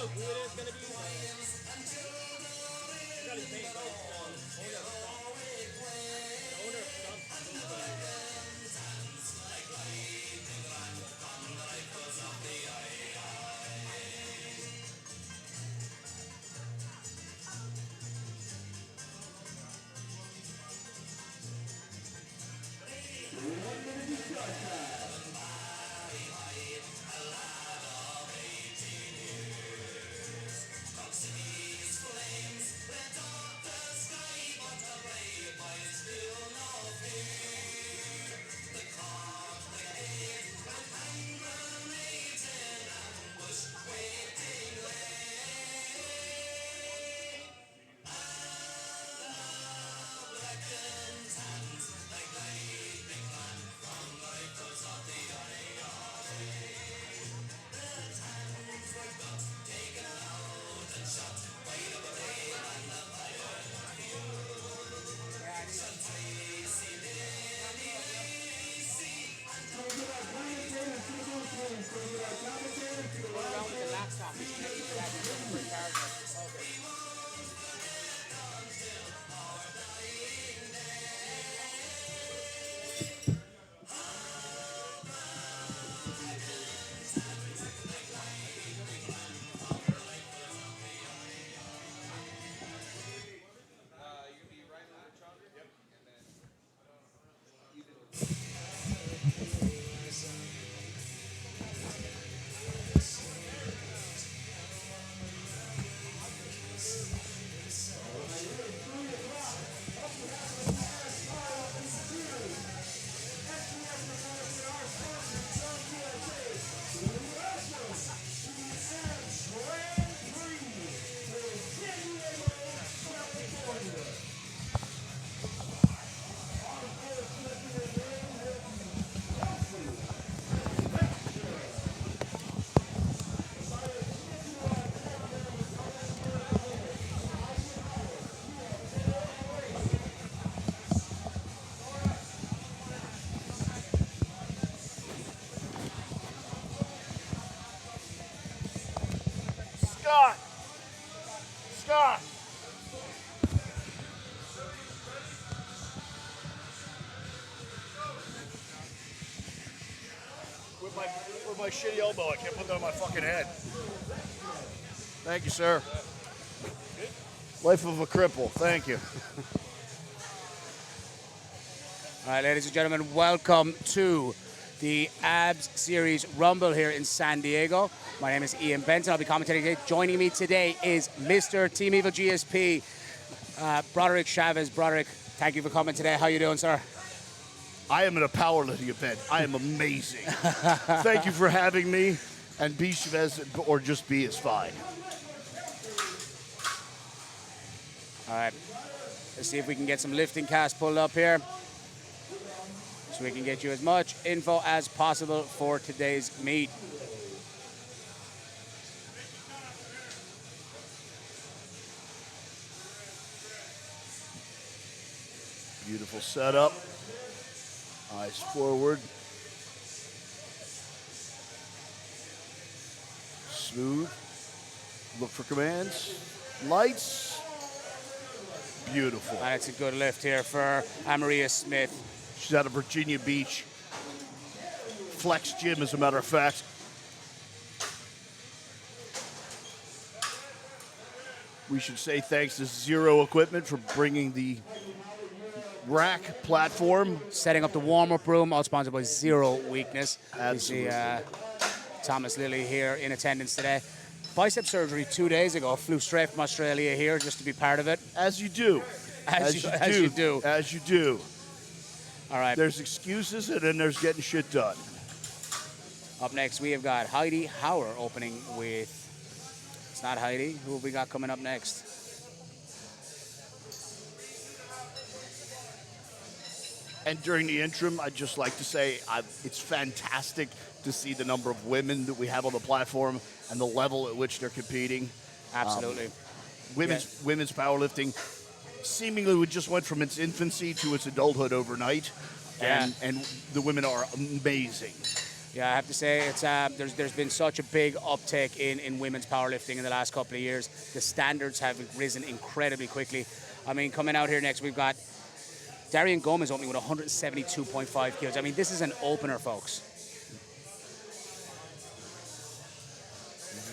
know who it is going to be. You got his name, right? The owner of Stump. Scott! With my shitty elbow, I can't put that on my fucking head. Thank you, sir. Life of a cripple. Thank you. All right, ladies and gentlemen, welcome to the ABS Series Rumble here in San Diego. My name is Ian Benson. I'll be commentating today. Joining me today is Mr. Team Evil GSP, Broderick Chavez. Broderick, thank you for coming today. How you doing, sir? I am in a powerlifting event. I am amazing. Thank you for having me. And B Chavez, or just B, is fine. All right. Let's see if we can get some lifting casts pulled up here, so we can get you as much info as possible for today's meet. Beautiful setup. Eyes forward. Smooth. Look for commands. Lights. Beautiful. And it's a good lift here for Maria Smith. She's out of Virginia Beach. Flex Gym, as a matter of fact. We should say thanks to Zero Equipment for bringing the rack platform. Setting up the warm-up room, all sponsored by Zero Weakness. Absolutely. You see Thomas Lilly here in attendance today. Bicep surgery 2 days ago. Flew straight from Australia here just to be part of it. As you do. As you do. As you do. All right. There's excuses and then there's getting shit done. Up next, we have got Heidi Hauer opening with... It's not Heidi. Who have we got coming up next? And during the interim, I'd just like to say it's fantastic to see the number of women that we have on the platform and the level at which they're competing. Absolutely. Women's powerlifting seemingly just went from its infancy to its adulthood overnight. Yeah. And the women are amazing. Yeah, I have to say it's there's been such a big uptake in women's powerlifting in the last couple of years. The standards have risen incredibly quickly. I mean, coming out here next, we've got Darian Gomez opening with 172.5 kilos. I mean, this is an opener, folks.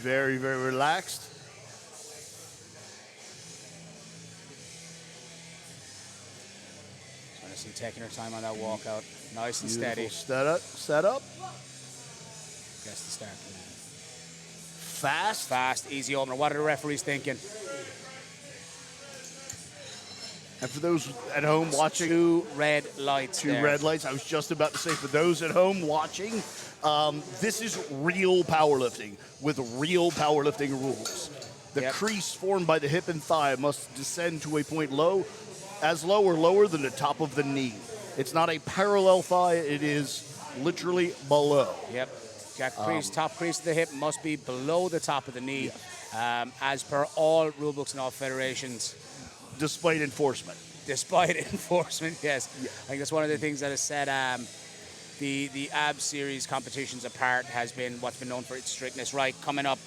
Very, very relaxed. Trying to see taking her time on that walkout. Nice and Beautiful steady. Setup. Guess the start. Fast. Easy opener. What are the referees thinking? And for those at home watching, Two red lights. red lights. I was just about to say, for those at home watching, this is real powerlifting with real powerlifting rules. The crease formed by the hip and thigh must descend to a point low or lower than the top of the knee. It's not a parallel thigh. It is literally below. Yep. Jack crease, top crease of the hip must be below the top of the knee, as per all rule books and all federations. Despite enforcement. Despite enforcement, yes. Yeah. I think that's one of the things that has set the ABS series competitions apart, has been what's been known for its strictness. Right, coming up,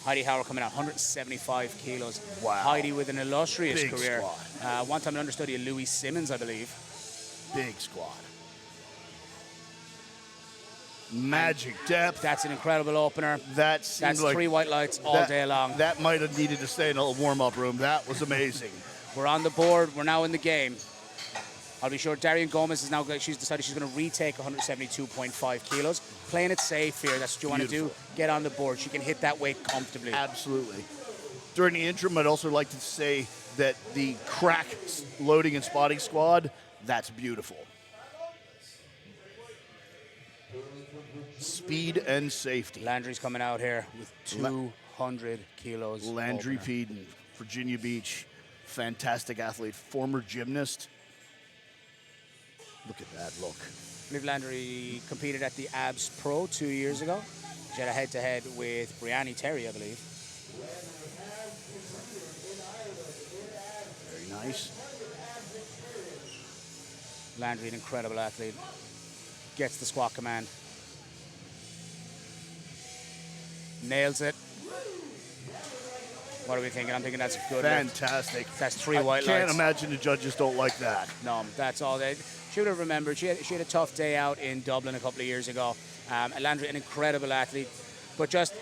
Heidi Hauer coming out, 175 kilos. Wow. Heidi with an illustrious Big career. squad. One time an understudy of Louis Simmons, I believe. Big squad. Magic depth. That's an incredible opener. That's like 3 white lights all day long. That might have needed to stay in a warm-up room. That was amazing. We're on the board. We're now in the game. I'll be sure Darian Gomez is now. She's decided she's going to retake 172.5 kilos. Playing it safe here. That's what you want to do. Get on the board. She can hit that weight comfortably. Absolutely. During the interim, I'd also like to say that the crack loading and spotting squad, that's beautiful. Speed and safety. Landry's coming out here with 200 kilos. Landry opener. Peden, Virginia Beach. Fantastic athlete, former gymnast. Look at that look. I believe Landry competed at the ABS Pro 2 years ago. She had a head-to-head with Brianni Terry, I believe. Very nice. Landry, an incredible athlete. Gets the squat command. Nails it. What are we thinking? I'm thinking that's a good lift. Fantastic. That's 3 white lights. I can't imagine the judges don't like that. No, that's all they... She would have remembered. She had a tough day out in Dublin a couple of years ago. Landry, an incredible athlete. But just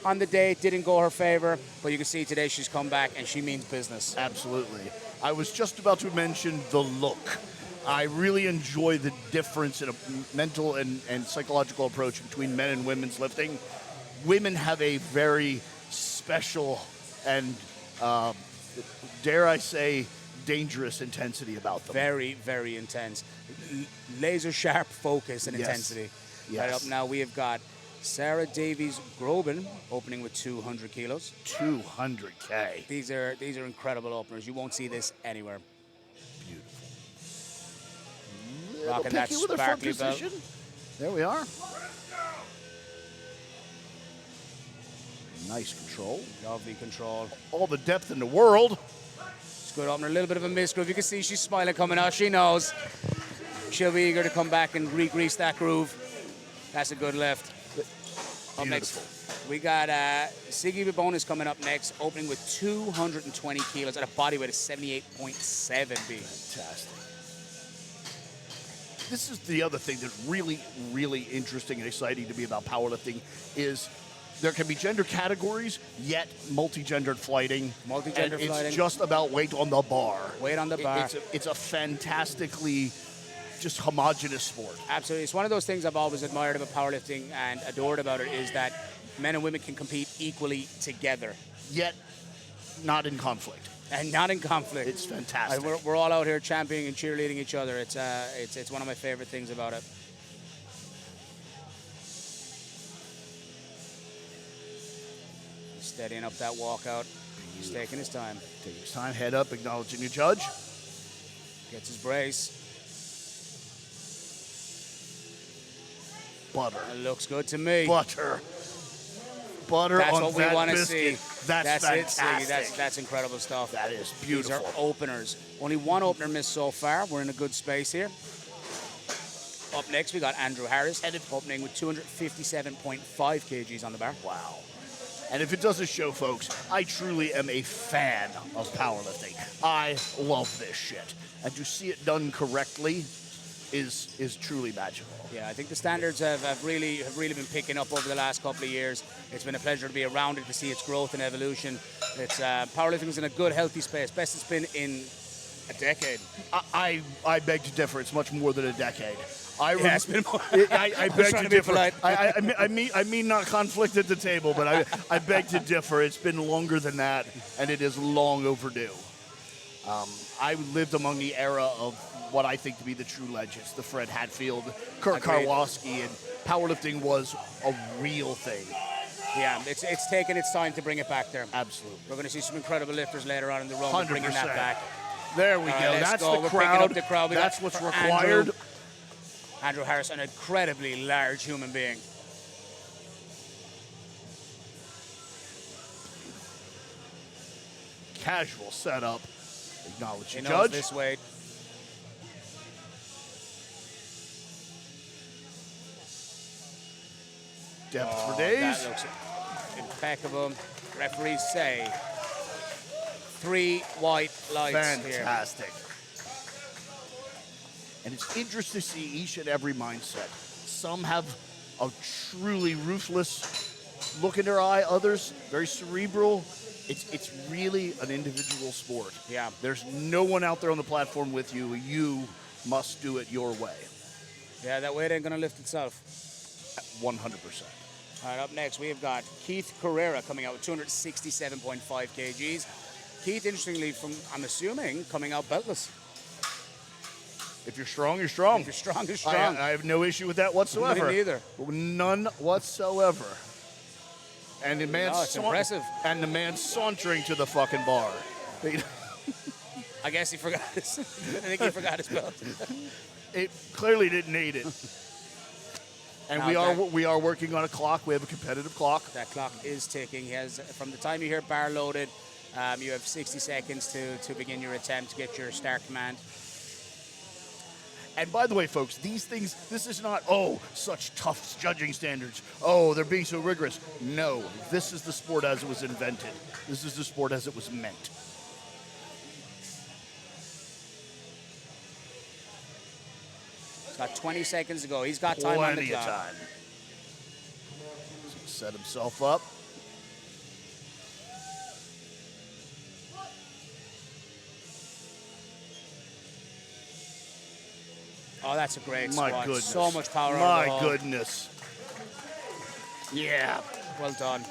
on the day, it didn't go her favor. But you can see today she's come back and she means business. Absolutely. I was just about to mention the look. I really enjoy the difference in a mental and psychological approach between men and women's lifting. Women have a very special and, dare I say, dangerous intensity about them. Very, very intense. Laser sharp focus and intensity. Yes. Right up now, we have got Sarah Davies Groban opening with 200 kilos. 200K. These are incredible openers. You won't see this anywhere. Beautiful. Rocking that Picky with her front sparkly belt. position. There we are. Nice control. Lovely control. All the depth in the world. It's good opener. A little bit of a misgroove. You can see she's smiling coming out. She knows. She'll be eager to come back and re-grease that groove. That's a good lift. Up next, we got Siggy Babonus coming up next, opening with 220 kilos at a body weight of 78.7B. Fantastic. This is the other thing that's really, really interesting and exciting to me about powerlifting is there can be gender categories, yet multi-gendered fighting. Multi-gendered fighting. It's just about weight on the bar. Weight on the bar. It's a fantastically just homogenous sport. Absolutely. It's one of those things I've always admired about powerlifting and adored about it is that men and women can compete equally together. Yet not in conflict. And not in conflict. It's fantastic. We're all out here championing and cheerleading each other. It's one of my favorite things about it. Steadying up that walkout. He's taking his time. Taking his time, head up, acknowledging your judge. Gets his brace. Butter. It looks good to me. Butter. Butter That's on what we that want to biscuit. see. That's fantastic. It, that's incredible stuff. That is These beautiful. are openers. Only one opener missed so far. We're in a good space here. Up next, we got Andrew Harris, opening with 257.5 kgs on the bar. Wow. And if it doesn't show, folks, I truly am a fan of powerlifting. I love this shit. And to see it done correctly is truly magical. Yeah, I think the standards have really been picking up over the last couple of years. It's been a pleasure to be around it, to see its growth and evolution. It's powerlifting is in a good, healthy space. Best it's been in a decade. I beg to differ. It's much more than a decade. It's been more. I beg to differ. Polite. I mean not conflict at the table, but I beg to differ. It's been longer than that, and it is long overdue. I lived among the era of what I think to be the true legends, the Fred Hatfield, Kurt Karwoski, and powerlifting was a real thing. Yeah, it's taken its time to bring it back there. Absolutely. We're going to see some incredible lifters later on in the run, 100%. bringing that back. There we go. That's the We're crowd. picking up the crowd. That's what's required. Andrew Harris, an incredibly large human being. Casual setup. Acknowledge the He knows judge. this weight. Depth for days. That looks impeccable. Referees say 3 white lights here. Fantastic. And it's interesting to see each and every mindset. Some have a truly ruthless look in their eye. Others, very cerebral. It's really an individual sport. Yeah. There's no one out there on the platform with you. You must do it your way. Yeah, that weight ain't going to lift itself. 100%. All right, up next, we've got Keith Carrera coming out with 267.5 kgs. Keith, interestingly, I'm assuming, coming out beltless. If you're strong, you're strong. If you're strong, you're strong. I have no issue with that whatsoever. Me neither. None whatsoever. And the man, it's impressive. And the man sauntering to the fucking bar. I guess he forgot his. I think he forgot his belt. It clearly didn't need it. And we are working on a clock. We have a competitive clock. That clock is ticking. He has, from the time you hear bar loaded, you have 60 seconds to begin your attempt to get your start command. And by the way, folks, these things, this is not, such tough judging standards. Oh, they're being so rigorous. No, this is the sport as it was invented. This is the sport as it was meant. He's got 20 seconds to go. He's got time on the clock. Plenty of time. Set himself up. Oh, that's a great My squat. goodness. So much power on the My wall. goodness. Yeah. Well done.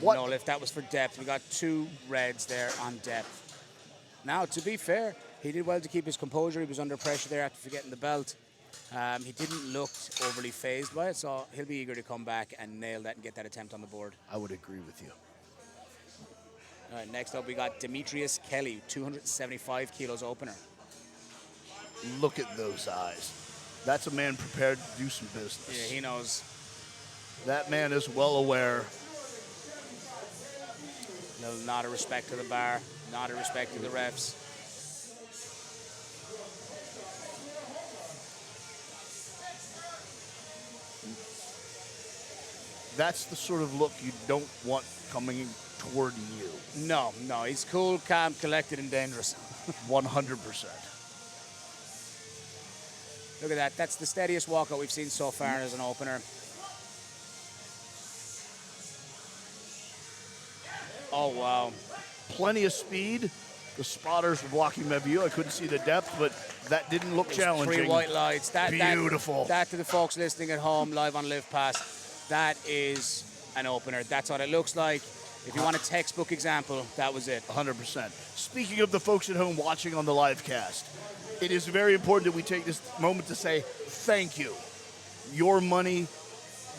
What? No lift. That was for depth. We got 2 reds there on depth. Now, to be fair, he did well to keep his composure. He was under pressure there after forgetting the belt. He didn't look overly phased by it, so he'll be eager to come back and nail that and get that attempt on the board. I would agree with you. All right, next up we got Demetrius Kelly, 275 kilos opener. Look at those eyes. That's a man prepared to do some business. Yeah, he knows. That man is well aware. Little nod of respect to the bar, nod of respect to the refs. That's the sort of look you don't want coming toward you. No, he's cool, calm, collected, and dangerous. 100%. Look at that. That's the steadiest walkout we've seen so far as an opener. Oh, wow. Plenty of speed. The spotters were blocking my view. I couldn't see the depth, but that didn't look challenging. 3 white lights. Beautiful. That to the folks listening at home, live on Live Pass, that is an opener. That's what it looks like. If you want a textbook example, that was it. 100%. Speaking of the folks at home watching on the live cast, it is very important that we take this moment to say thank you. Your money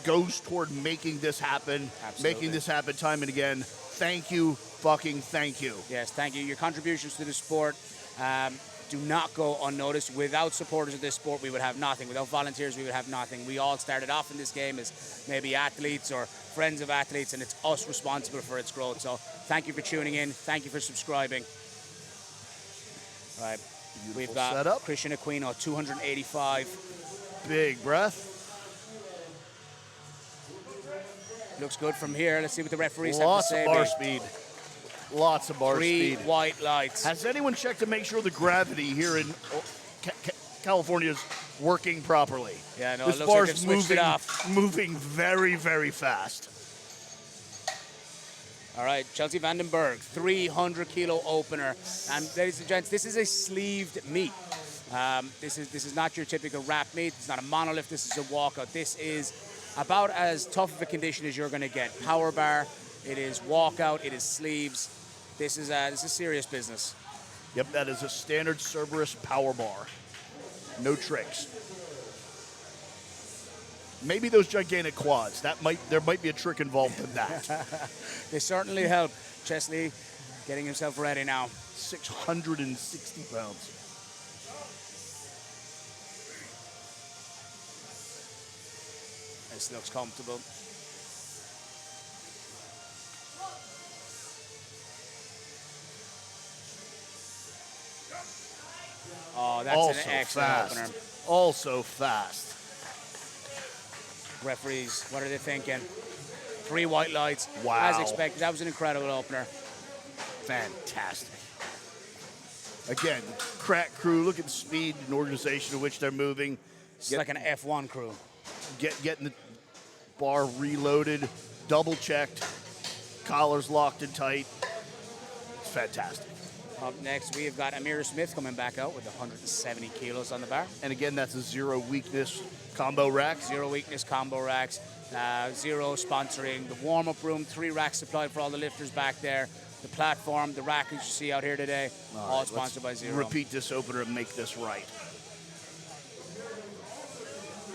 goes toward making this happen, Absolutely. making this happen time and again. Thank you, fucking thank you. Yes, thank you. Your contributions to the sport do not go unnoticed. Without supporters of this sport, we would have nothing. Without volunteers, we would have nothing. We all started off in this game as maybe athletes or friends of athletes, and it's us responsible for its growth. So thank you for tuning in. Thank you for subscribing. All right. Beautiful We've got setup. Christian Aquino, 285. Big breath. Looks good from here. Let's see what the referees have to Lots say. of bar speed. Lots of bar 3 speed. white lights. Has anyone checked to make sure the gravity here in California is working properly? Yeah, no, this it looks like bar's they've switched it off. moving very, very fast. All right, Chelsea Vandenberg, 300-kilo opener. And ladies and gents, this is a sleeved meet. This is not your typical wrap meet. It's not a monolift. This is a walkout. This is about as tough of a condition as you're going to get. Power bar. It is walkout. It is sleeves. This is serious business. Yep, that is a standard Cerberus power bar. No tricks. Maybe those gigantic quads. There might be a trick involved in that. They certainly help. Chesley getting himself ready now. 660 pounds. This looks comfortable. Oh, that's Also an excellent fast. opener. Also fast. Referees, what are they thinking? 3 white lights. Wow. As expected. That was an incredible opener. Fantastic. Again, crack crew, look at the speed and organization in which they're moving. It's like an F1 crew. Getting the bar reloaded, double checked, collars locked and tight. It's fantastic. Up next, we've got Amira Smith coming back out with 170 kilos on the bar. And again, that's a zero weakness combo rack. 0 weakness combo racks. Zero sponsoring the warm-up room. 3 racks supplied for all the lifters back there. The platform, the rack that you see out here today, all sponsored by Zero. Repeat this opener and make this right.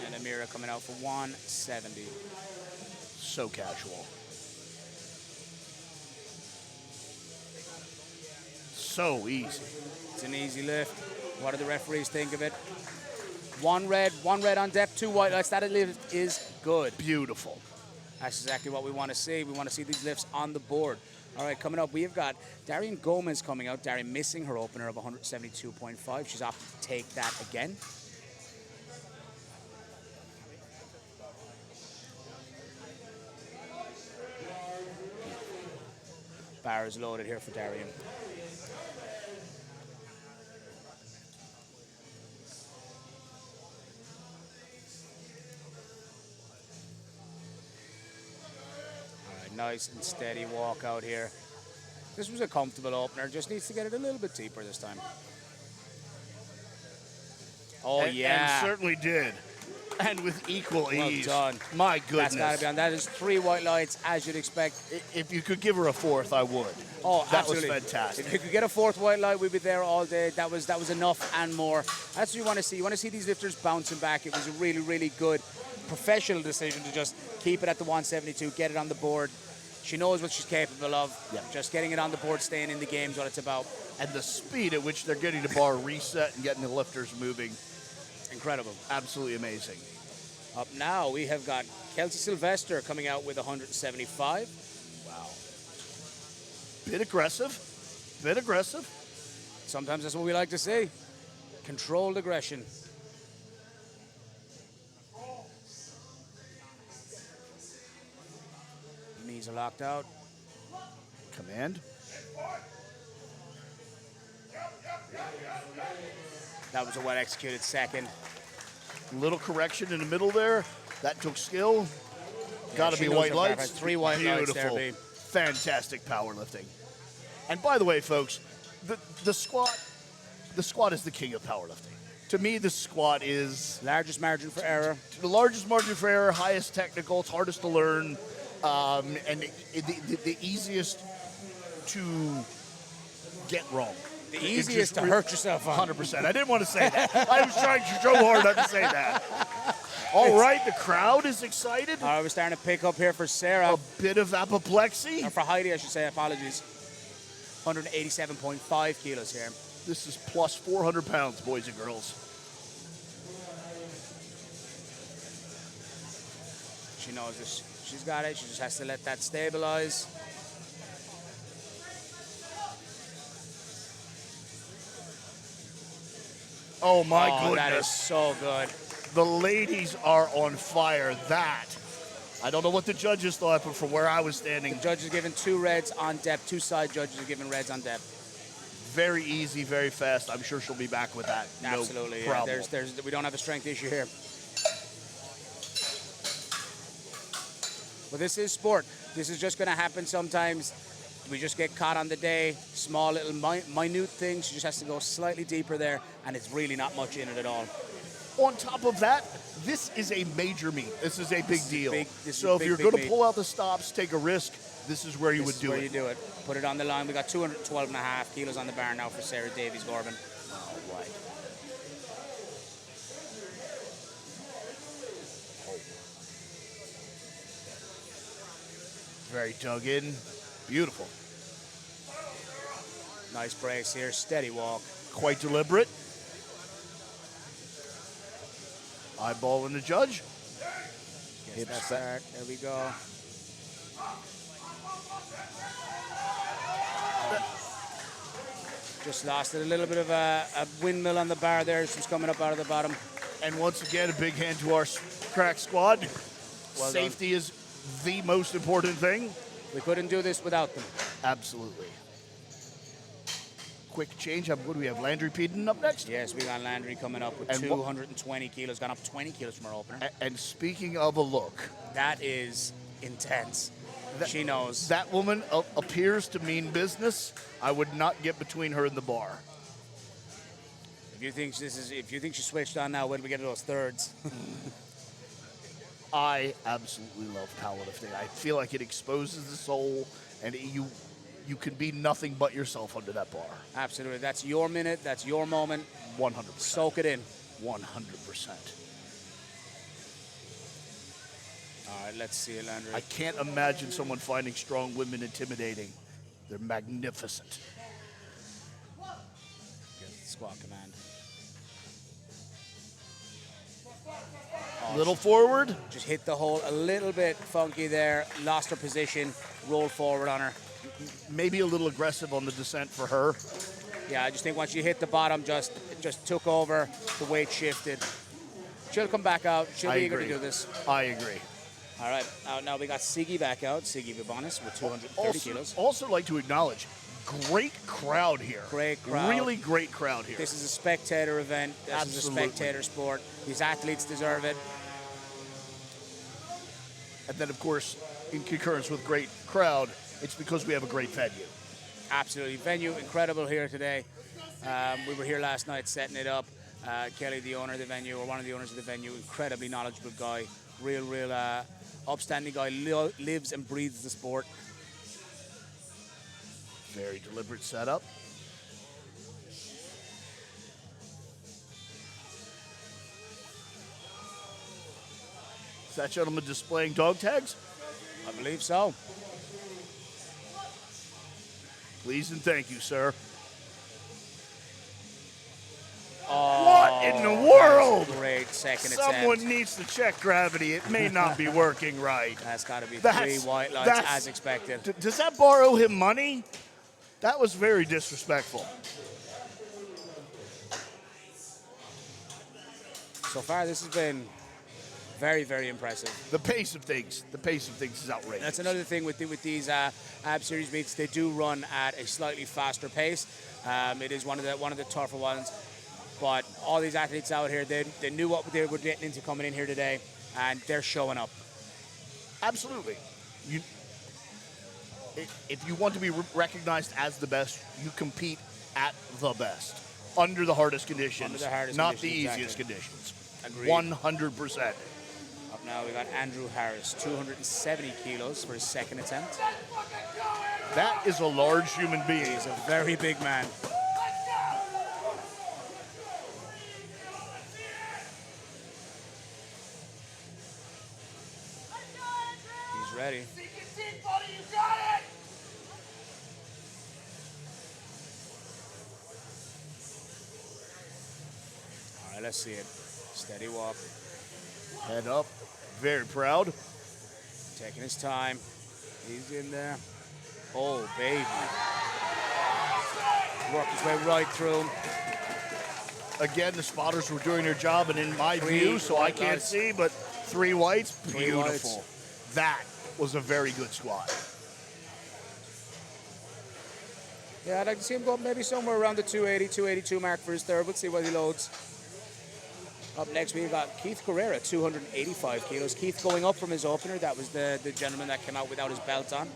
And Amira coming out for 170. So casual. So easy. It's an easy lift. What do the referees think of it? One red on depth, 2 white lights. That lift is good. Beautiful. That's exactly what we want to see. We want to see these lifts on the board. All right, coming up, we've got Darian Gomez coming out. Darian missing her opener of 172.5. She's opted to take that again. Bar is loaded here for Darian. Nice and steady walk out here. This was a comfortable opener, just needs to get it a little bit deeper this time. Oh, And yeah. certainly did. And with equal ease. done. My goodness. That's got to be on. That is 3 white lights, as you'd expect. If you could give her a fourth, I would. Oh, that absolutely. was fantastic. If you could get a 4th white light, we'd be there all day. That was enough and more. That's what you want to see. You want to see these lifters bouncing back. It was a really, really good professional decision to just keep it at the 172, get it on the board. She knows what she's capable of. Yeah. Just getting it on the board, staying in the game is what it's about. And the speed at which they're getting the bar reset and getting the lifters moving, Incredible. absolutely amazing. Up now, we have got Kelsey Sylvester coming out with 175. Wow. Bit aggressive. Bit aggressive. Sometimes that's what we like to see. Controlled aggression. Knees are locked out. Command. That was a well-executed second. Little correction in the middle there. That took skill. Got to she be knows white her lights. purpose. 3 white lights there, Beautiful. babe. Fantastic powerlifting. And by the way, folks, the squat is the king of powerlifting. To me, the squat is Largest margin for error. the largest margin for error, highest technical, it's hardest to learn, and the easiest to get wrong. The It's easiest just to hurt yourself on. 100%. I didn't want to say that. I was trying so hard not to say that. All right, the crowd is excited. All right, we're starting to pick up here for Sarah. A bit of apoplexy. Or for Heidi, I should say. Apologies. 187.5 kilos here. This is plus 400 pounds, boys and girls. She knows this. She's got it. She just has to let that stabilize. Oh, my goodness. That is so good. The ladies are on fire. That. I don't know what the judges thought, but from where I was standing, The judge is giving 2 reds on depth. 2 side judges are giving reds on depth. very easy, very fast. I'm sure she'll be back with that. Absolutely. No Yeah. problem. We don't have a strength issue here. Well, this is sport. This is just going to happen sometimes. We just get caught on the day. Small little minute things. She just has to go slightly deeper there, and it's really not much in it at all. On top of that, this is a major meet. This is a big deal. This is So a if big, you're big going to meet. pull out the stops, take a risk, this is where you This would is do where it. you do it. Put it on the line. We got 212.5 kilos on the bar now for Sarah Davies-Gorban. All right. Very dug in. Beautiful. Nice brace here. Steady walk. Quite deliberate. Eyeballing the judge. Gets Hips that back. start. There we go. Just lost it. A little bit of a windmill on the bar there. She's coming up out of the bottom. And once again, a big hand to our crack squad. Well Safety is the most important thing. We couldn't do this without them. Absolutely. Quick change. What do we have? Landry Peden up next? Yes, we got Landry coming up with And 220 kilos. Gone up 20 kilos from our opener. And speaking of a look, That is intense. She knows. that woman appears to mean business. I would not get between her and the bar. If you think she switched on now, when we get to those thirds? I absolutely love powerlifting. I feel like it exposes the soul, and you can be nothing but yourself under that bar. Absolutely. That's your minute. That's your moment. 100%. Soak it in. 100%. All right, let's see it, Landry. I can't imagine someone finding strong women intimidating. They're magnificent. Squat command. Little forward. Just hit the hole a little bit funky there. Lost her position. Rolled forward on her. Maybe a little aggressive on the descent for her. Yeah, I just think once you hit the bottom, just took over. The weight shifted. She'll come back out. She'll I be eager agree. to do this. I agree. All right, now we got Siggy back out. Siggy Vibonis with 230 kilos. Also like to acknowledge, great crowd here. Great crowd. Really great crowd here. This is a spectator event. This is a Absolutely. spectator sport. These athletes deserve it. And then, of course, in concurrence with great crowd, it's because we have a great venue. Absolutely. Venue incredible here today. We were here last night setting it up. Kelly, the owner of the venue, or one of the owners of the venue, incredibly knowledgeable guy, real upstanding guy, lives and breathes the sport. Very deliberate setup. Is that gentleman displaying dog tags? I believe so. Please and thank you, sir. Oh, What in the world? Great second Someone attempt. needs to check gravity. It may not be working right. That's got to be That's- 3 white lights that's- as expected. Does that borrow him money? That was very disrespectful. So far, this has been very, very impressive. The pace of things is outrageous. That's another thing with these AB Series meets. They do run at a slightly faster pace. It is one of the tougher ones. But all these athletes out here, they knew what they were getting into coming in here today, and they're showing up. Absolutely. If you want to be recognized as the best, you compete at the best, under the hardest conditions, Under the hardest not conditions, the easiest exactly. conditions. Agreed. 100%. Up now, we got Andrew Harris, 270 kilos for his second attempt. That is a large human being. He's a very big man. He's ready. All right, let's see it. Steady walk, Head up. Very proud. taking his time. He's in there. Oh, baby. Worked his way right through him. Again, the spotters were doing their job, and in my Three view, so I white can't lights. see, but 3 whites, Three beautiful. whites. That was a very good squat. Yeah, I'd like to see him go up maybe somewhere around the 280, 282 mark for his third. We'll see what he loads. Up next, we've got Keith Carrera, 285 kilos. Keith going up from his opener. That was the gentleman that came out without his belt on.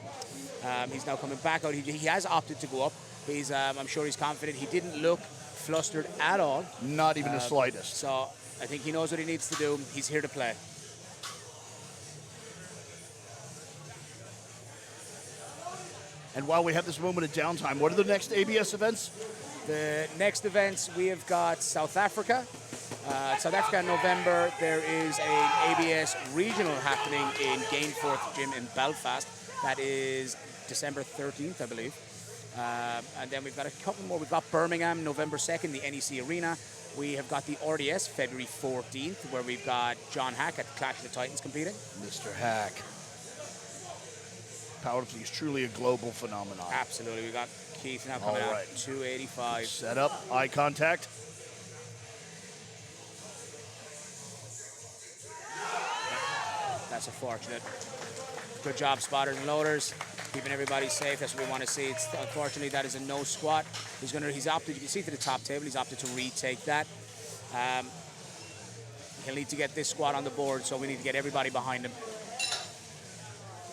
He's now coming back out. He has opted to go up. He's, I'm sure he's confident. He didn't look flustered at all. Not even the slightest. So I think he knows what he needs to do. He's here to play. And while we have this moment of downtime, what are the next ABS events? The next events, we have got South Africa. South Africa in November, there is an ABS regional happening in Gainforth Gym in Belfast. That is December 13th, I believe. And then we've got a couple more. We've got Birmingham, November 2nd, the NEC Arena. We have got the RDS, February 14th, where we've got John Hack at the Clash of the Titans competing. Mr. Hack. Powerlifting is truly a global phenomenon. Absolutely. We've got Keith now coming All out, right. 285. Set up, eye contact. That's unfortunate. Good job, spotters and loaders, keeping everybody safe. That's what we want to see. It's, unfortunately, that is a no squat. He's opted. You can see to the top table. He's opted to retake that. He'll need to get this squat on the board, so we need to get everybody behind him.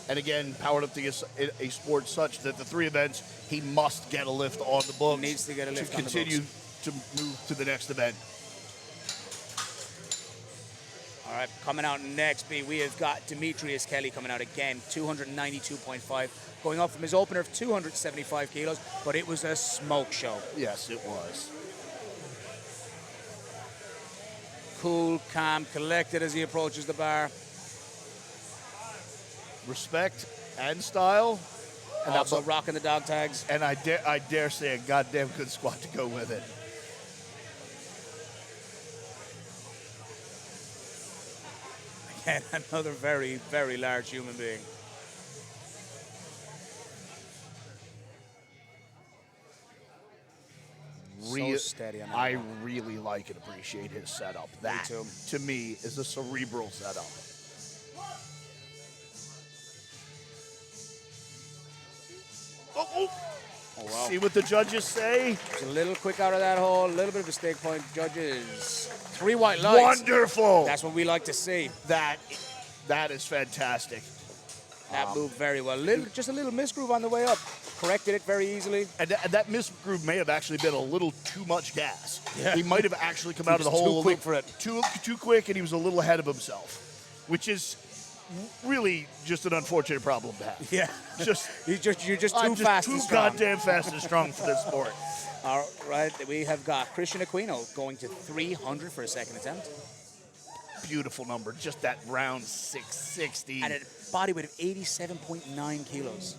And again, powerlifting is a sport such that the 3 events, he must get a lift on the books. He needs to get a lift on the continue books. to move to the next event. All right, coming out next, we have got Demetrius Kelly coming out again, 292.5, going up from his opener of 275 kilos, but it was a smoke show. Yes, it was. Cool, calm, collected as he approaches the bar. Respect and style. And Also rocking the dog tags. And I dare say a goddamn good squat to go with it. And another very, very large human being. So steady on that I one. really like and appreciate his setup. That, too. to me, is a cerebral setup. Oh. Oh, wow. See what the judges say? It's a little quick out of that hole, a little bit of a stake point. Judges, 3 white lights. Wonderful. That's what we like to see. That is fantastic. That moved very well. Just a little misgroove on the way up. corrected it very easily. And that misgroove may have actually been a little too much gas. Yeah. He might have actually come out of the was too hole quick for it. Too quick, and he was a little ahead of himself, which is really just an unfortunate problem to have. Yeah. Just you're just too I'm fast too and strong. goddamn fast and strong for this sport. All right, we have got Christian Aquino going to 300 for a second attempt. Beautiful number, just that round 660. And a body weight of 87.9 kilos.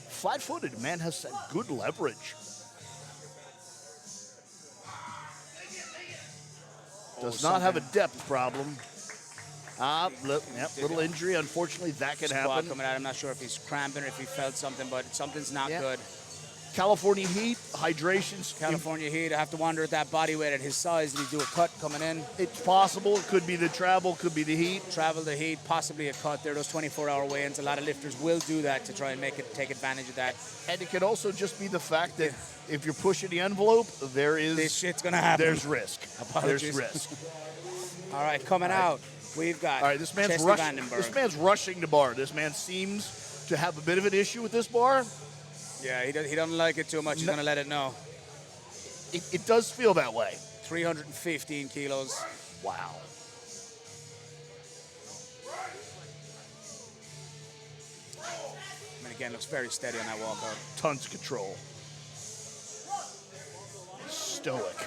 Flat-footed, man has good leverage. Does not have a depth problem. Little injury. Unfortunately, that can Squat happen. coming out. I'm not sure if he's cramping or if he felt something, but something's not good. California heat, hydration's California heat. I have to wonder at that body weight at his size, did he do a cut coming in? It's possible. It could be the travel, could be the heat. Travel the heat, possibly a cut. There are those 24-hour weigh-ins. A lot of lifters will do that to try and take advantage of that. And it could also just be the fact that if you're pushing the envelope, This shit's gonna happen. There's risk. Apologies. There's risk. All right, coming out, we've got All right, this man's Vandenberg. rushing the bar. This man seems to have a bit of an issue with this bar. Yeah, he doesn't like it too much. He's going to let it know. It does feel that way. 315 kilos. Wow. I mean, again, looks very steady on that walkout. Tons of control. Stoic.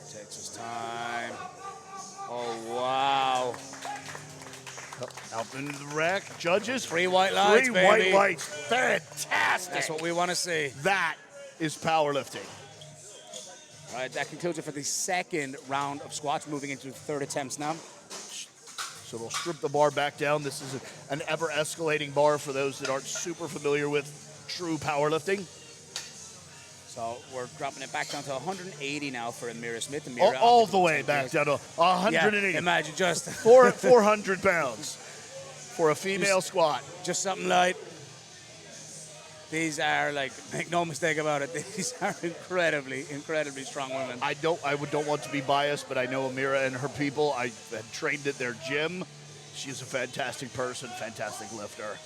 Takes his time. Oh, wow. Out into the rack. Judges. 3 white lights, Three baby. white lights. Fantastic. That's what we want to see. That is powerlifting. All right, that concludes it for the second round of squats. Moving into the third attempts now. So they'll strip the bar back down. This is an ever-escalating bar for those that aren't super familiar with true powerlifting. So we're dropping it back down to 180 now for Amira Smith. All the way back down to 180. Yeah, imagine just 400 pounds for a female squat. Just something light. These are, like, make no mistake about it, these are incredibly, incredibly strong women. I don't want to be biased, but I know Amira and her people. I had trained at their gym. She's a fantastic person, fantastic lifter.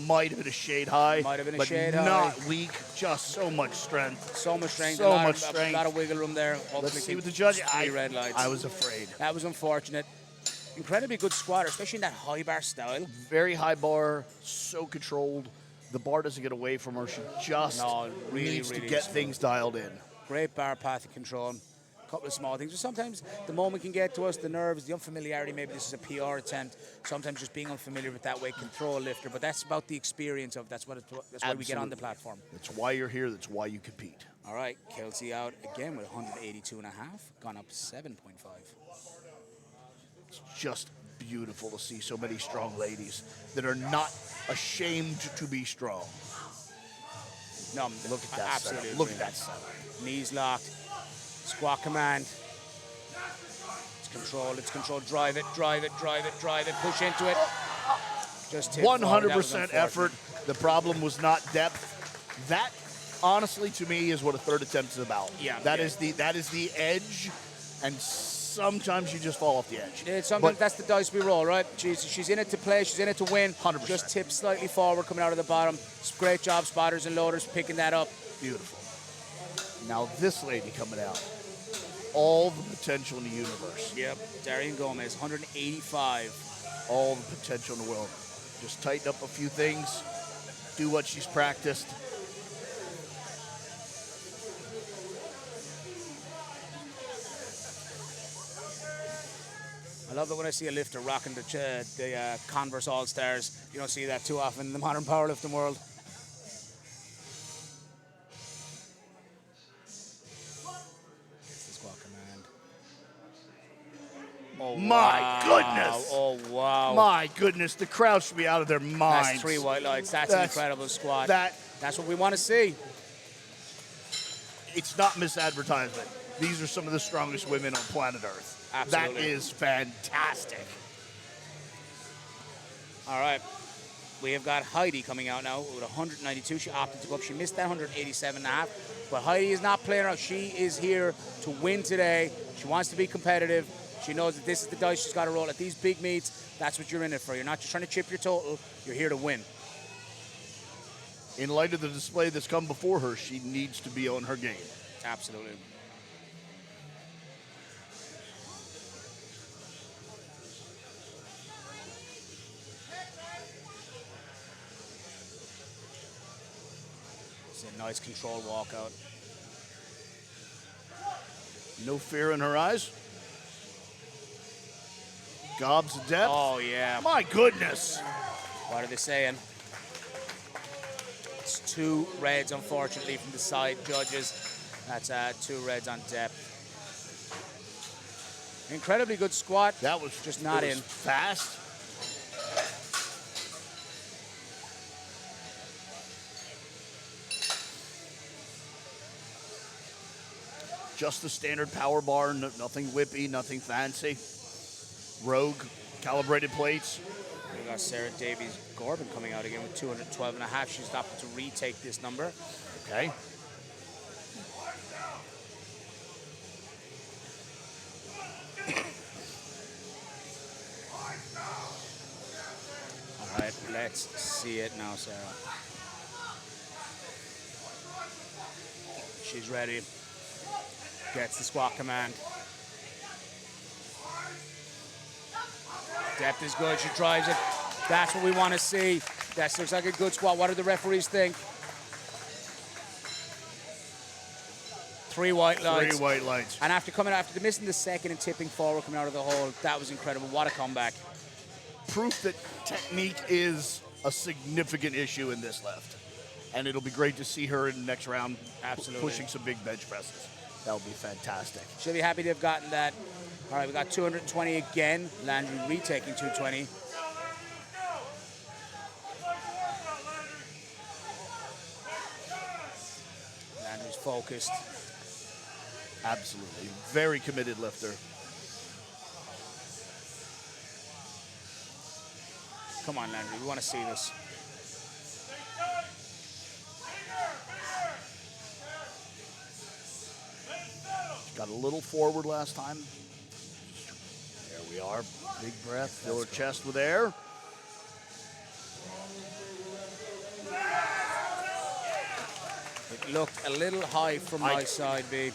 Might have been a shade high. Might have been a but shade not high. weak. Just so much strength. So much strength. So a lot much of, strength. A lot of wiggle room there. Let's see what the judge. 3 red lights. I was afraid. That was unfortunate. Incredibly good squatter, especially in that high bar style. Very high bar, so controlled. The bar doesn't get away from her. She just needs to get things dialed in. Great bar path and control. A couple of small things. But sometimes the moment can get to us, the nerves, the unfamiliarity. Maybe this is a PR attempt. Sometimes just being unfamiliar with that weight can throw a lifter. But that's about the experience of that's why we get on the platform. That's why you're here. That's why you compete. All right, Kelsey out again with 182.5, gone up 7.5. It's just beautiful to see so many strong ladies that are not ashamed to be strong. No, Look at that absolutely. setup. Look at that setup. Knees locked, squat command. It's control. Drive it. Push into it. Just tip forward. That was 100% unfortunate. effort. The problem was not depth. That, honestly, to me, is what a third attempt is about. Yeah. That is the edge, and sometimes you just fall off the edge. It's sometimes that's the dice we roll, right? She's in it to play. She's in it to win. 100%. Just tip slightly forward, coming out of the bottom. Great job, spotters and loaders, picking that up. Beautiful. Now this lady coming out. All the potential in the universe. Yep. Darian Gomez, 185. All the potential in the world. Just tighten up a few things. Do what she's practiced. I love it when I see a lifter rocking the Converse All-Stars. You don't see that too often in the modern powerlifting world. The squat command. Oh, My wow. goodness. Oh, wow. My goodness, the crowd should be out of their minds. That's 3 white lights. That's an incredible squat. That's what we want to see. It's not misadvertisement. These are some of the strongest women on planet Earth. Absolutely. That is fantastic. All right. We have got Heidi coming out now with 192. She opted to go up. She missed that 187.5. But Heidi is not playing around. She is here to win today. She wants to be competitive. She knows that this is the dice she's got to roll. At these big meets, that's what you're in it for. You're not just trying to chip your total. You're here to win. In light of the display that's come before her, she needs to be on her game. Absolutely. It's a nice controlled walkout. No fear in her eyes. Gobs of depth. Oh, yeah. My goodness. What are they saying? It's 2 reds, unfortunately, from the side judges. That's 2 reds on depth. Incredibly good squat. That was just not in. Fast. Just the standard power bar, nothing whippy, nothing fancy. Rogue, calibrated plates. We got Sarah Davies Corbin coming out again with 212.5. She's opted to retake this number. Okay. All right, let's see it now, Sarah. She's ready. Gets the squat command. Depth is good. She drives it. That's what we want to see. That looks like a good squat. What do the referees think? 3 white lights. 3 white lights. And after missing the second and tipping forward, coming out of the hole, that was incredible. What a comeback. Proof that technique is a significant issue in this lift. And it'll be great to see her in the next round. Absolutely. Pushing some big bench presses. That would be fantastic. She'll be happy to have gotten that. All right, we got 220 again. Landry retaking 220. Landry's focused. Absolutely. Very committed lifter. Come on, Landry. We want to see this. Got a little forward last time. There we are. Big breath. Fill her chest with air. It looked a little high from my side, B.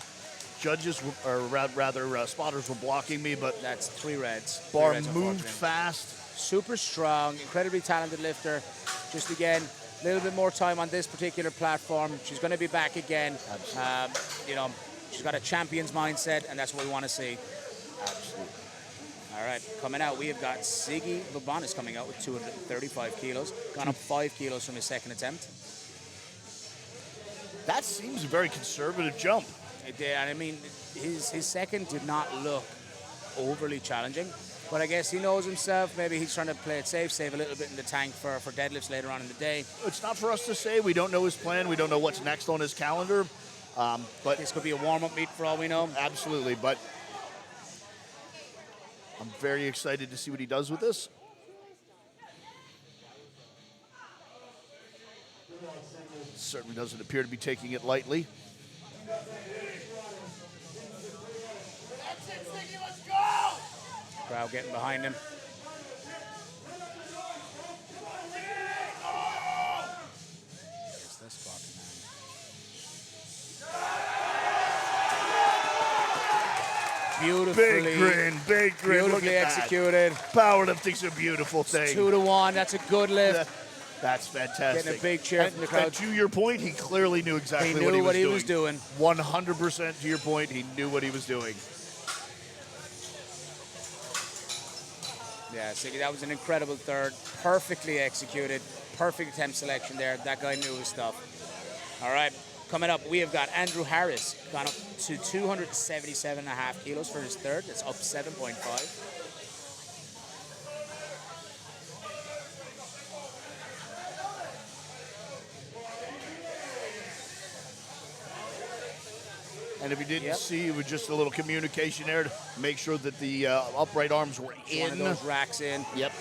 Judges, or rather, spotters were blocking me, but That's 3 reds. bar 3 reds, moved unfortunately. fast. Super strong, incredibly talented lifter. Just again, a little bit more time on this particular platform. She's going to be back again. You know, she's got a champion's mindset, and that's what we want to see. Absolutely. All right, coming out, we have got Siggy Vabonis coming out with 235 kilos. Gone up 5 kilos from his second attempt. That seems a very conservative jump. It did, and I mean, his second did not look overly challenging. But I guess he knows himself. Maybe he's trying to play it safe, save a little bit in the tank for deadlifts later on in the day. It's not for us to say. We don't know his plan. We don't know what's next on his calendar. But This could be a warm-up meet for all we know. absolutely. But I'm very excited to see what he does with this. Certainly doesn't appear to be taking it lightly. Crowd getting behind him. Here's this fucking man. Beautifully, Big grin, big grin. Look beautifully at that. executed. Powerlifting's a beautiful thing. 2-1. That's a good lift. That's fantastic. Getting a big cheer from the crowd. And to your point, he clearly knew exactly He knew what he was doing. 100% to your point, he knew what he was doing. Yeah, Siggy, that was an incredible third. Perfectly executed. Perfect attempt selection there. That guy knew his stuff. All right, coming up, we have got Andrew Harris. Gone up to 277.5 kilos for his third. That's up 7.5. And if you didn't see, it was just a little communication there to make sure that the upright arms were in. One of those racks in. Yep,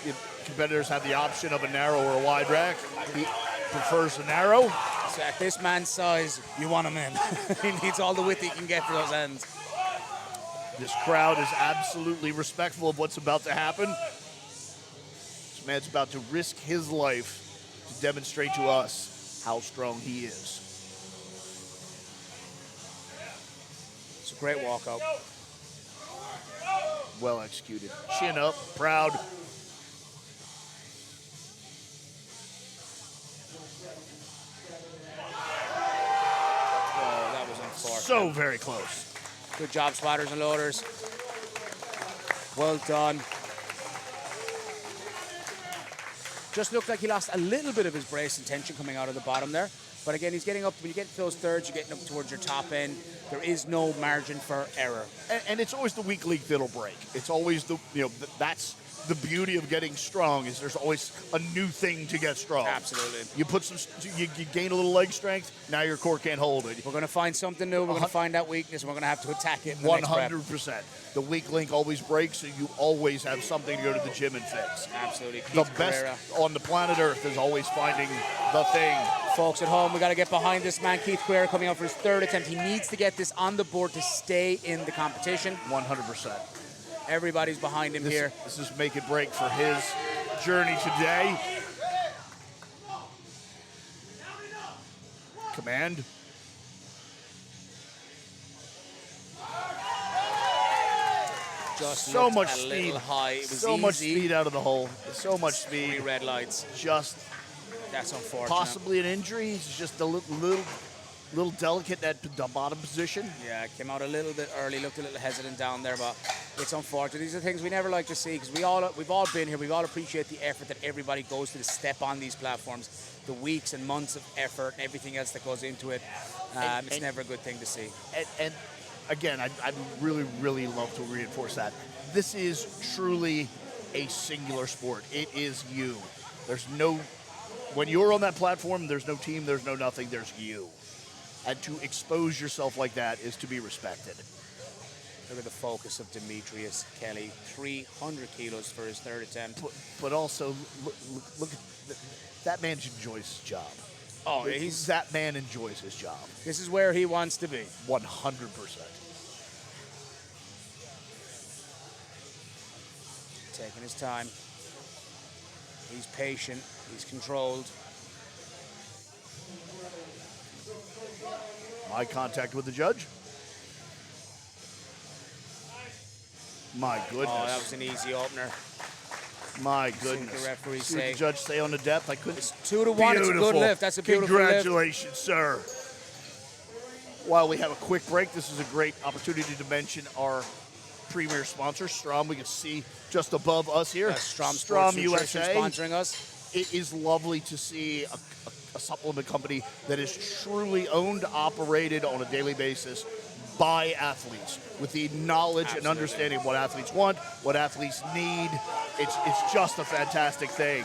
competitors have the option of a narrow or a wide rack. He prefers a narrow. So at this man's size, you want him in. He needs all the width he can get for those ends. This crowd is absolutely respectful of what's about to happen. This man's about to risk his life to demonstrate to us how strong he is. It's a great walkout. Well executed. Chin up, proud. Oh, that was unfortunate. So very close. Good job, spotters and loaders. Well done. Just looked like he lost a little bit of his brace and tension coming out of the bottom there. But again, he's getting up, when you get to those thirds, you're getting up towards your top end. There is no margin for error. And it's always the weak link that'll break. It's always the, that's the beauty of getting strong, is there's always a new thing to get strong. Absolutely. You put some, you gain a little leg strength, now your core can't hold it. We're going to find something new. We're going to find that weakness, and we're going to have to attack it in the next prep. 100%. The weak link always breaks, so you always have something to go to the gym and fix. Absolutely. The Keith best Carrera. on the planet Earth is always finding the thing. Folks at home, we got to get behind this man, Keith Carrera, coming out for his third attempt. He needs to get this on the board to stay in the competition. 100%. Everybody's behind him here. This is make it break for his journey today. Command. Just So looked much a speed. little high. It was So much easy. speed out of the hole. So much Three speed. red lights. Just That's unfortunate. possibly an injury. He's just a little delicate at the bottom position. Yeah, came out a little bit early, looked a little hesitant down there, but it's unfortunate. These are things we never like to see because we've all been here. We all appreciate the effort that everybody goes to step on these platforms, the weeks and months of effort and everything else that goes into it. It's never a good thing to see. And again, I'd really love to reinforce that. This is truly a singular sport. It is you. When you're on that platform, there's no team, there's no nothing, there's you. And to expose yourself like that is to be respected. Look at the focus of Demetrius Kelly, 300 kilos for his third attempt. But also, look at that man enjoys his job. Oh, that man enjoys his job. This is where he wants to be. 100%. Taking his time. He's patient. He's controlled. Eye contact with the judge. My goodness. Oh, that was an easy opener. My See what goodness. the referee See what say. the judge say on the depth. I couldn't. It's 2-1. It's a good lift. That's a beautiful lift. Congratulations, sir. While we have a quick break, this is a great opportunity to mention our premier sponsor, Strom. We can see just above us here. Strom USA sponsoring us. It is lovely to see a supplement company that is truly owned, operated on a daily basis by athletes with the knowledge and understanding of what athletes want, what athletes need. It's just a fantastic thing.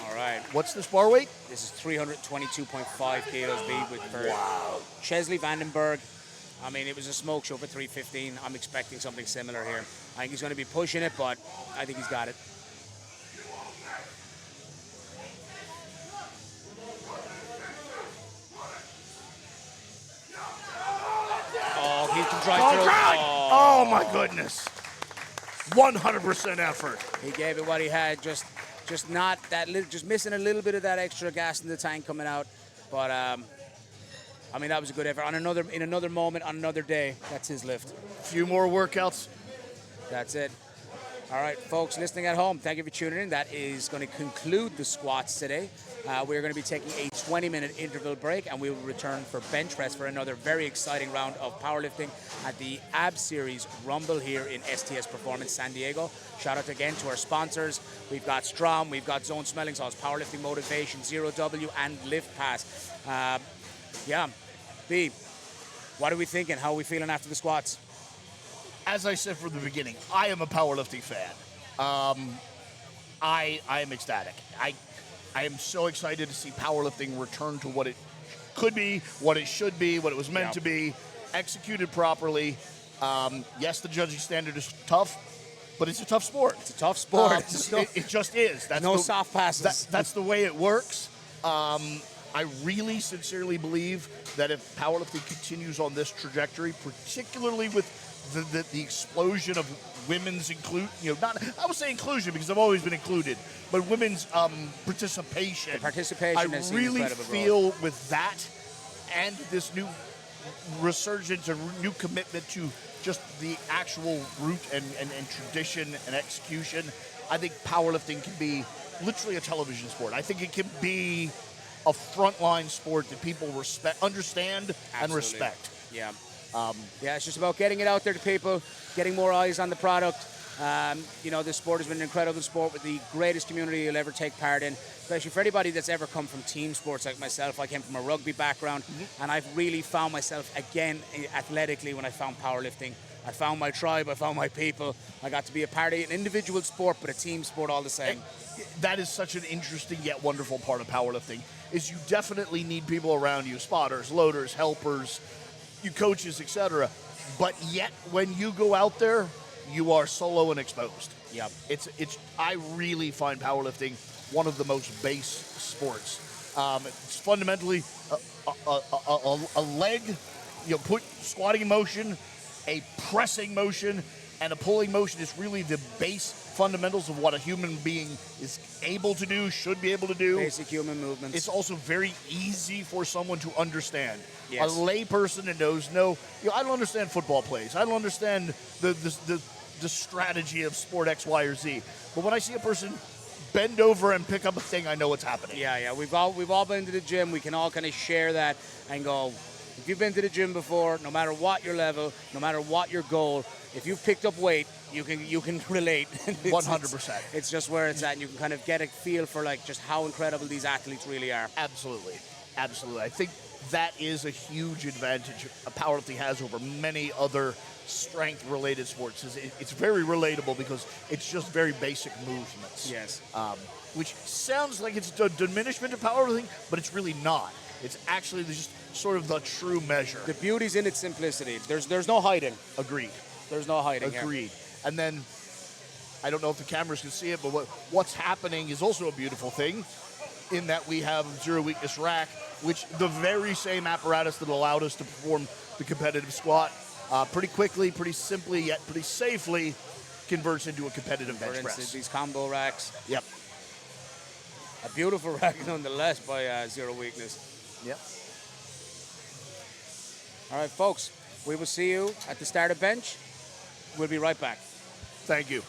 All right. What's this bar weight? This is 322.5 kilos beat with for Wow. Chesley Vandenberg. I mean, it was a smoke show for 315. I'm expecting something similar here. I think he's going to be pushing it, but I think he's got it. Oh, he can drive through. Oh my goodness. 100% effort. He gave it what he had, just not that little, just missing a little bit of that extra gas in the tank coming out. But I mean, that was a good effort. In another moment, on another day, that's his lift. A few more workouts. That's it. All right, folks listening at home, thank you for tuning in. That is going to conclude the squats today. We're going to be taking a 20-minute interval break, and we will return for bench press for another very exciting round of powerlifting at the ABS Series Rumble here in STS Performance San Diego. Shout out again to our sponsors. We've got Strom, we've got Zone Smelling Salts, Powerlifting Motivation, Zero W, and Lift Pass. Yeah, B, what are we thinking? How are we feeling after the squats? As I said from the beginning, I am a powerlifting fan. I am ecstatic. I am so excited to see powerlifting return to what it could be, what it should be, what it was meant to be, executed properly. Yes, the judging standard is tough, but it's a tough sport. It's a tough sport. It just is. That's no soft passes. That's the way it works. I really sincerely believe that if powerlifting continues on this trajectory, particularly with the explosion of women's not I would say inclusion because I've always been included, but women's participation. The participation I has seen really incredible feel growth. with that and this new resurgence and new commitment to just the actual root and tradition and execution, I think powerlifting can be literally a television sport. I think it can be a frontline sport that people understand, and Absolutely. respect. Yeah. Yeah, it's just about getting it out there to people, getting more eyes on the product. This sport has been an incredible sport with the greatest community you'll ever take part in, especially for anybody that's ever come from team sports like myself. I came from a rugby background, and I've really found myself again athletically when I found powerlifting. I found my tribe, I found my people. I got to be a part of an individual sport, but a team sport all the same. That is such an interesting yet wonderful part of powerlifting, is you definitely need people around you, spotters, loaders, helpers, you coaches, etc. But yet, when you go out there, you are solo and exposed. Yep. I really find powerlifting one of the most base sports. It's fundamentally a leg, put squatting in motion, a pressing motion, and a pulling motion is really the base fundamentals of what a human being is able to do, should be able to do. Basic human movements. It's also very easy for someone to understand. Yes. A lay person that knows, I don't understand football plays. I don't understand the strategy of sport X, Y, or Z. But when I see a person bend over and pick up a thing, I know what's happening. Yeah. We've all been to the gym. We can all kind of share that and go, if you've been to the gym before, no matter what your level, no matter what your goal, if you've picked up weight, you can relate. 100%. It's just where it's at, and you can kind of get a feel for like just how incredible these athletes really are. Absolutely. I think that is a huge advantage powerlifting has over many other strength-related sports. It's very relatable because it's just very basic movements. Yes. Which sounds like it's a diminishment of powerlifting, but it's really not. It's actually just sort of the true measure. The beauty's in its simplicity. There's no hiding. Agreed. There's no hiding here. Agreed. And then, I don't know if the cameras can see it, but what's happening is also a beautiful thing in that we have zero weakness rack, which the very same apparatus that allowed us to perform the competitive squat pretty quickly, pretty simply, yet pretty safely converts into a competitive bench press. These combo racks. Yep. A beautiful rack nonetheless by Zero Weakness. Yep. All right, folks, we will see you at the start of bench. We'll be right back. Thank you.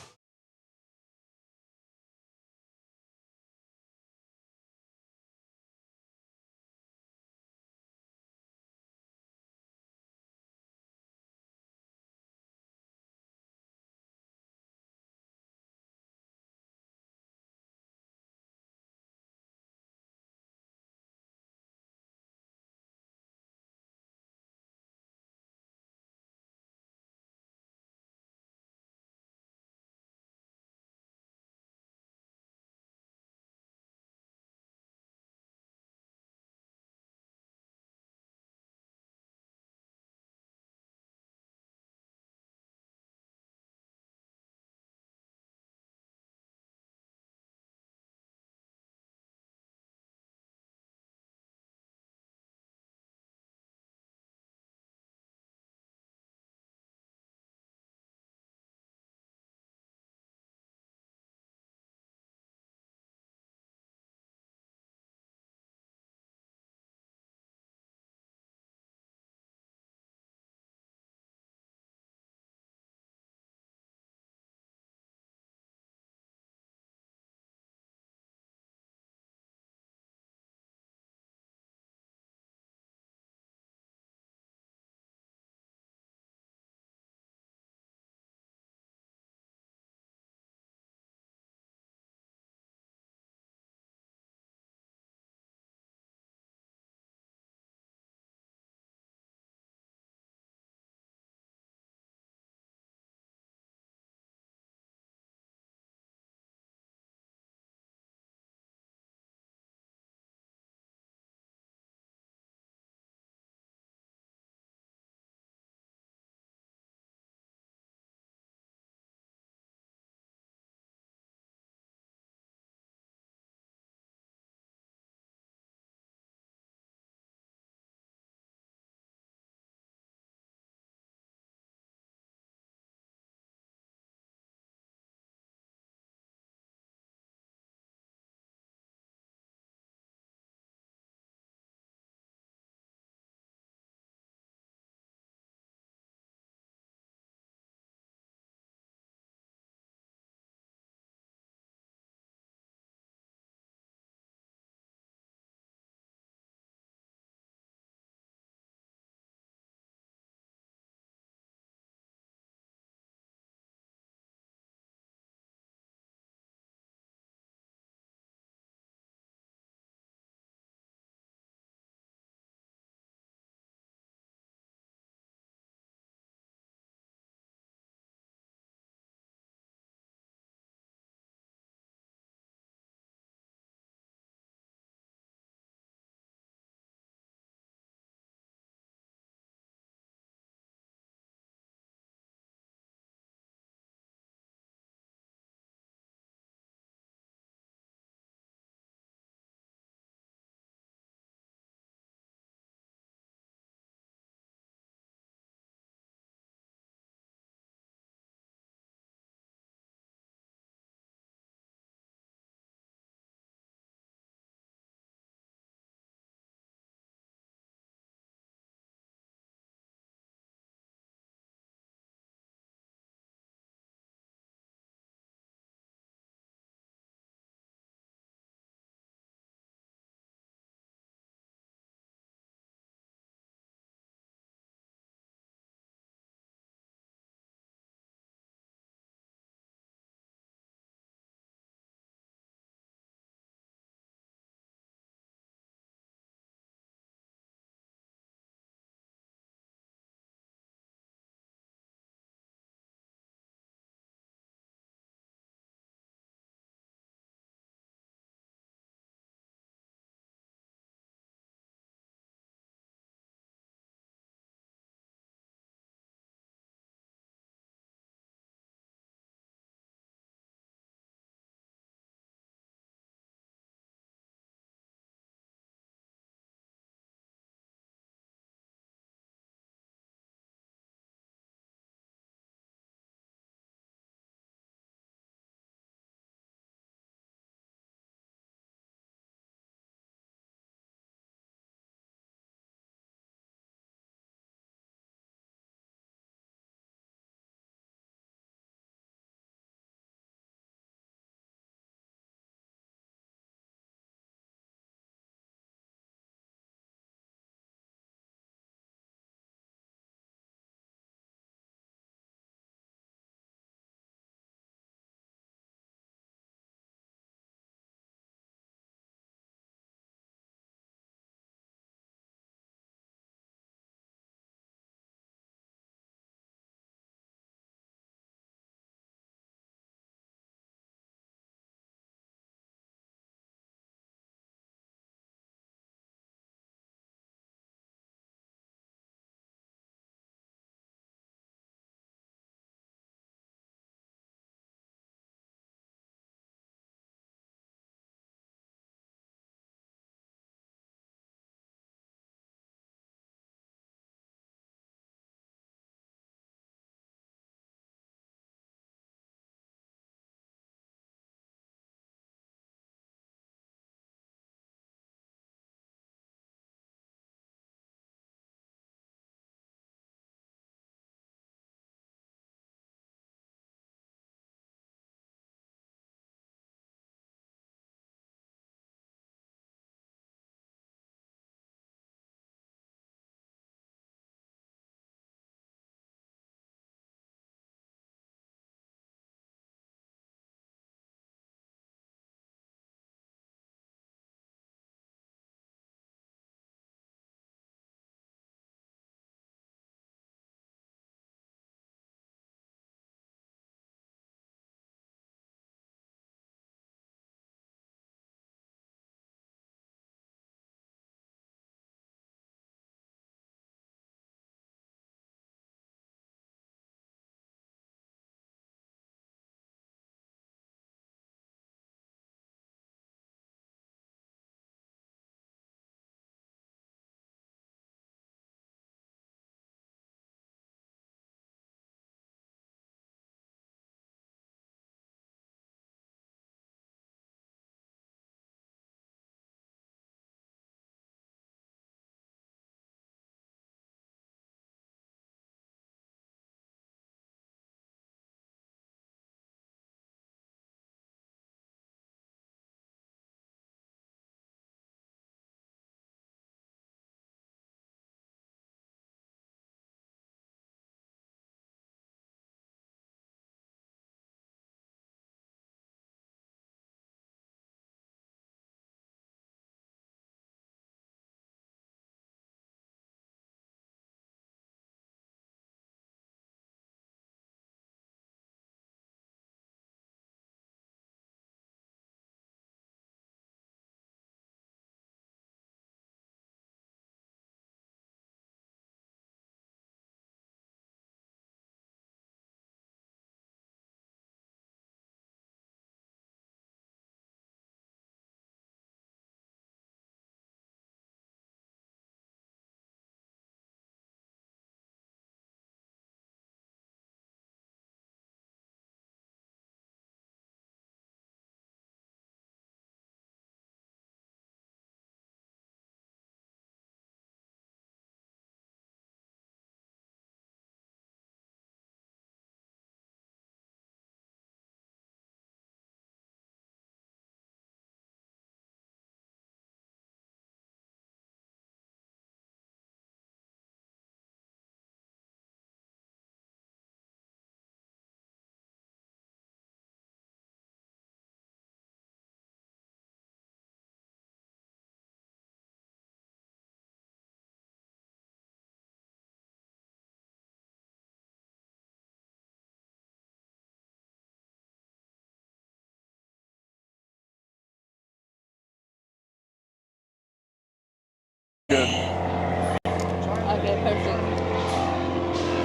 Good. Okay, perfect.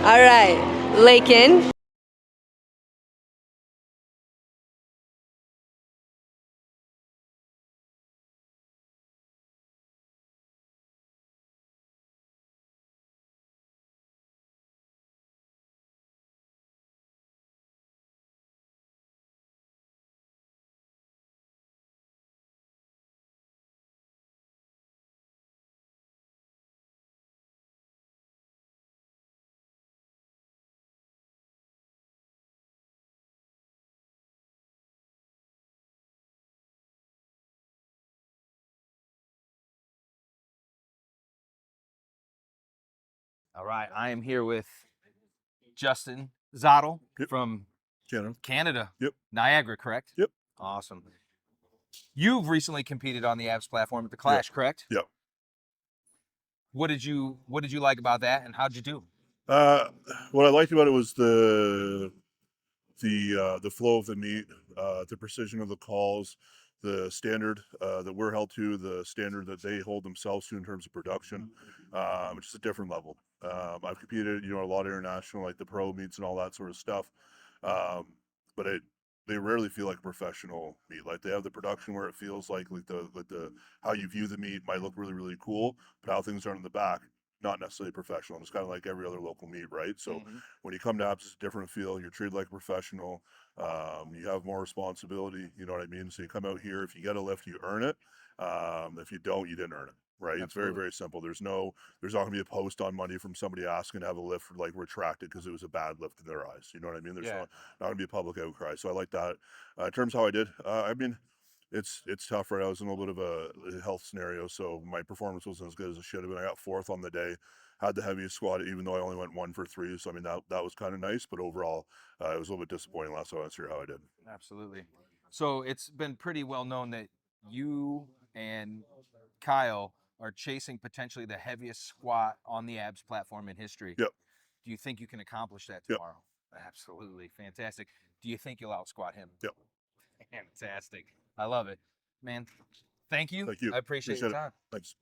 All right, Lakin. All right, I am here with Justin Zottel Yep. from Canada. Canada. Yep. Niagara, correct? Yep. Awesome. You've recently competed on the ABS platform at the Yep. Clash, correct? Yep. What did you like about that, and how'd you do? What I liked about it was the flow of the meet, the precision of the calls, the standard that we're held to, the standard that they hold themselves to in terms of production, which is a different level. I've competed, a lot of international, like the pro meets and all that sort of stuff, but they rarely feel like a professional meet. Like they have the production where it feels like the how you view the meet might look really really cool, but how things are in the back, not necessarily professional. It's kind of like every other local meet, right? So when you come to apps, it's a different feel. You're treated like a professional. You have more responsibility. You know what I mean? So you come out here. If you get a lift, you earn it. If you don't, you didn't earn it. Right? It's very, Absolutely. very simple. There's not going to be a post on Monday from somebody asking to have a lift like retracted because it was a bad lift in their eyes. You know what I mean? There's Yeah. not going to be a public outcry. So I like that. In terms of how I did, I mean, it's tough, right? I was in a little bit of a health scenario, so my performance wasn't as good as it should have been. I got fourth on the day, had the heaviest squat, even though I only went 1 for 3. So I mean that was kind of nice, but overall, it was a little bit disappointing. Last time I was here, how I did. Absolutely. So it's been pretty well known that you and Kyle are chasing potentially the heaviest squat on the ABS platform in history. Yep. Do you think you can accomplish that Yep. tomorrow? Absolutely. Fantastic. Do you think you'll out squat him? Yep. Fantastic. I love it. Man, thank you. Thank you. I appreciate your it. time. Thanks.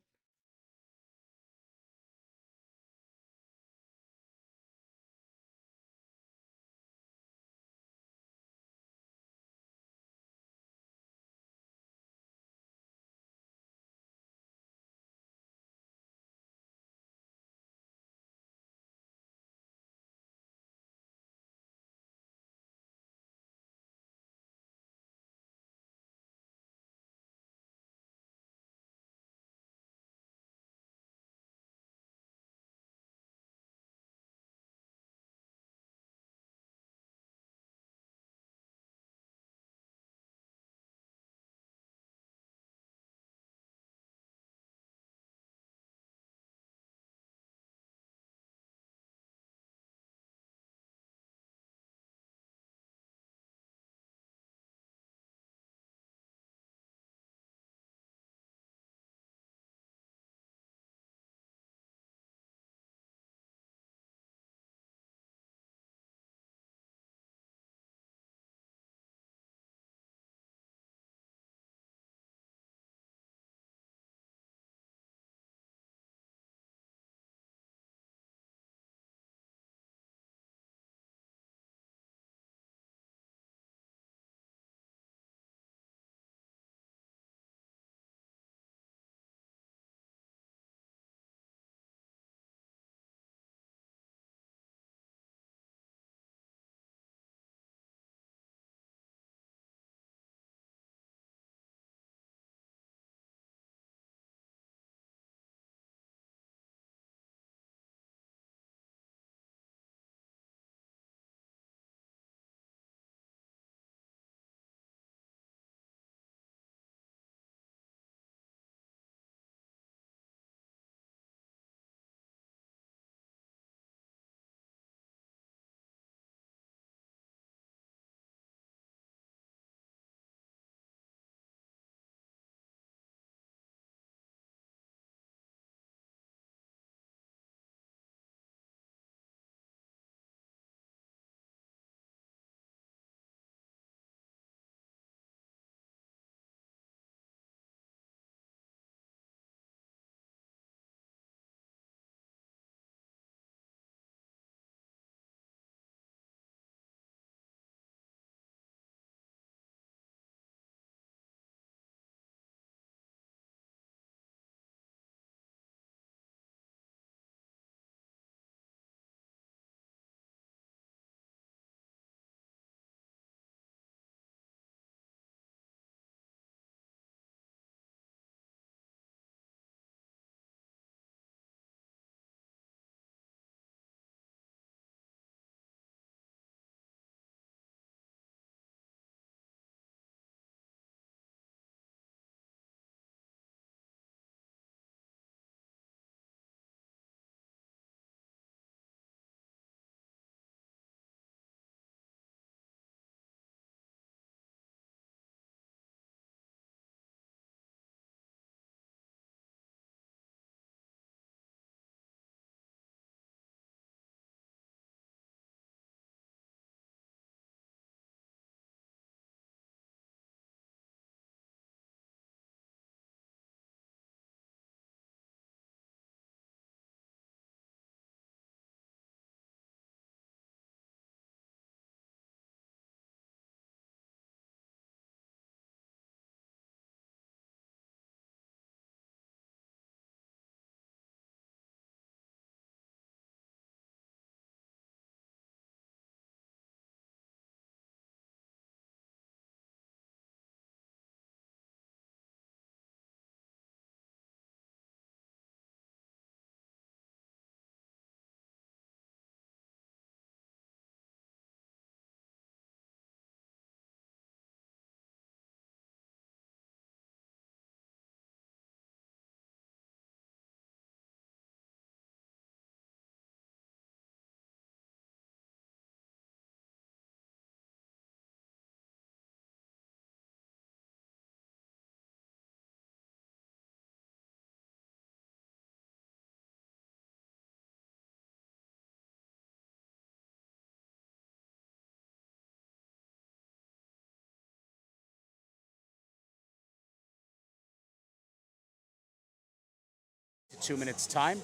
2 minutes' time.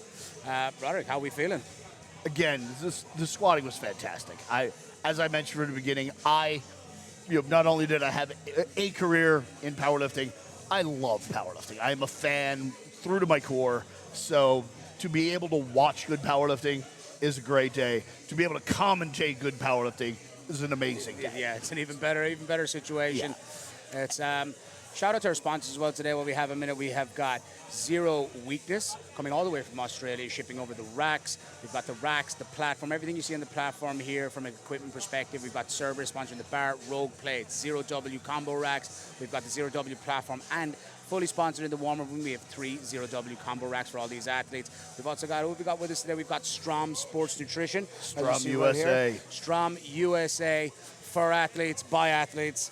Roderick, how are we feeling? Again, the squatting was fantastic. As I mentioned from the beginning, not only did I have a career in powerlifting, I love powerlifting. I am a fan through to my core. So to be able to watch good powerlifting is a great day. To be able to commentate good powerlifting is an amazing day. Yeah, it's an even better situation. Yeah. It's shout out to our sponsors as well today. While we have a minute, we have got Zero Weakness coming all the way from Australia, shipping over the racks. We've got the racks, the platform, everything you see on the platform here from an equipment perspective. We've got Cerberus sponsoring the bar, Rogue plates, Zero W combo racks. We've got the Zero W platform, and fully sponsored in the warm-up room, we have 3 Zero W combo racks for all these athletes. We've also got, who have we got with us today? We've got Strom Sports Nutrition. Strom USA. Right, Strom USA for athletes, by athletes.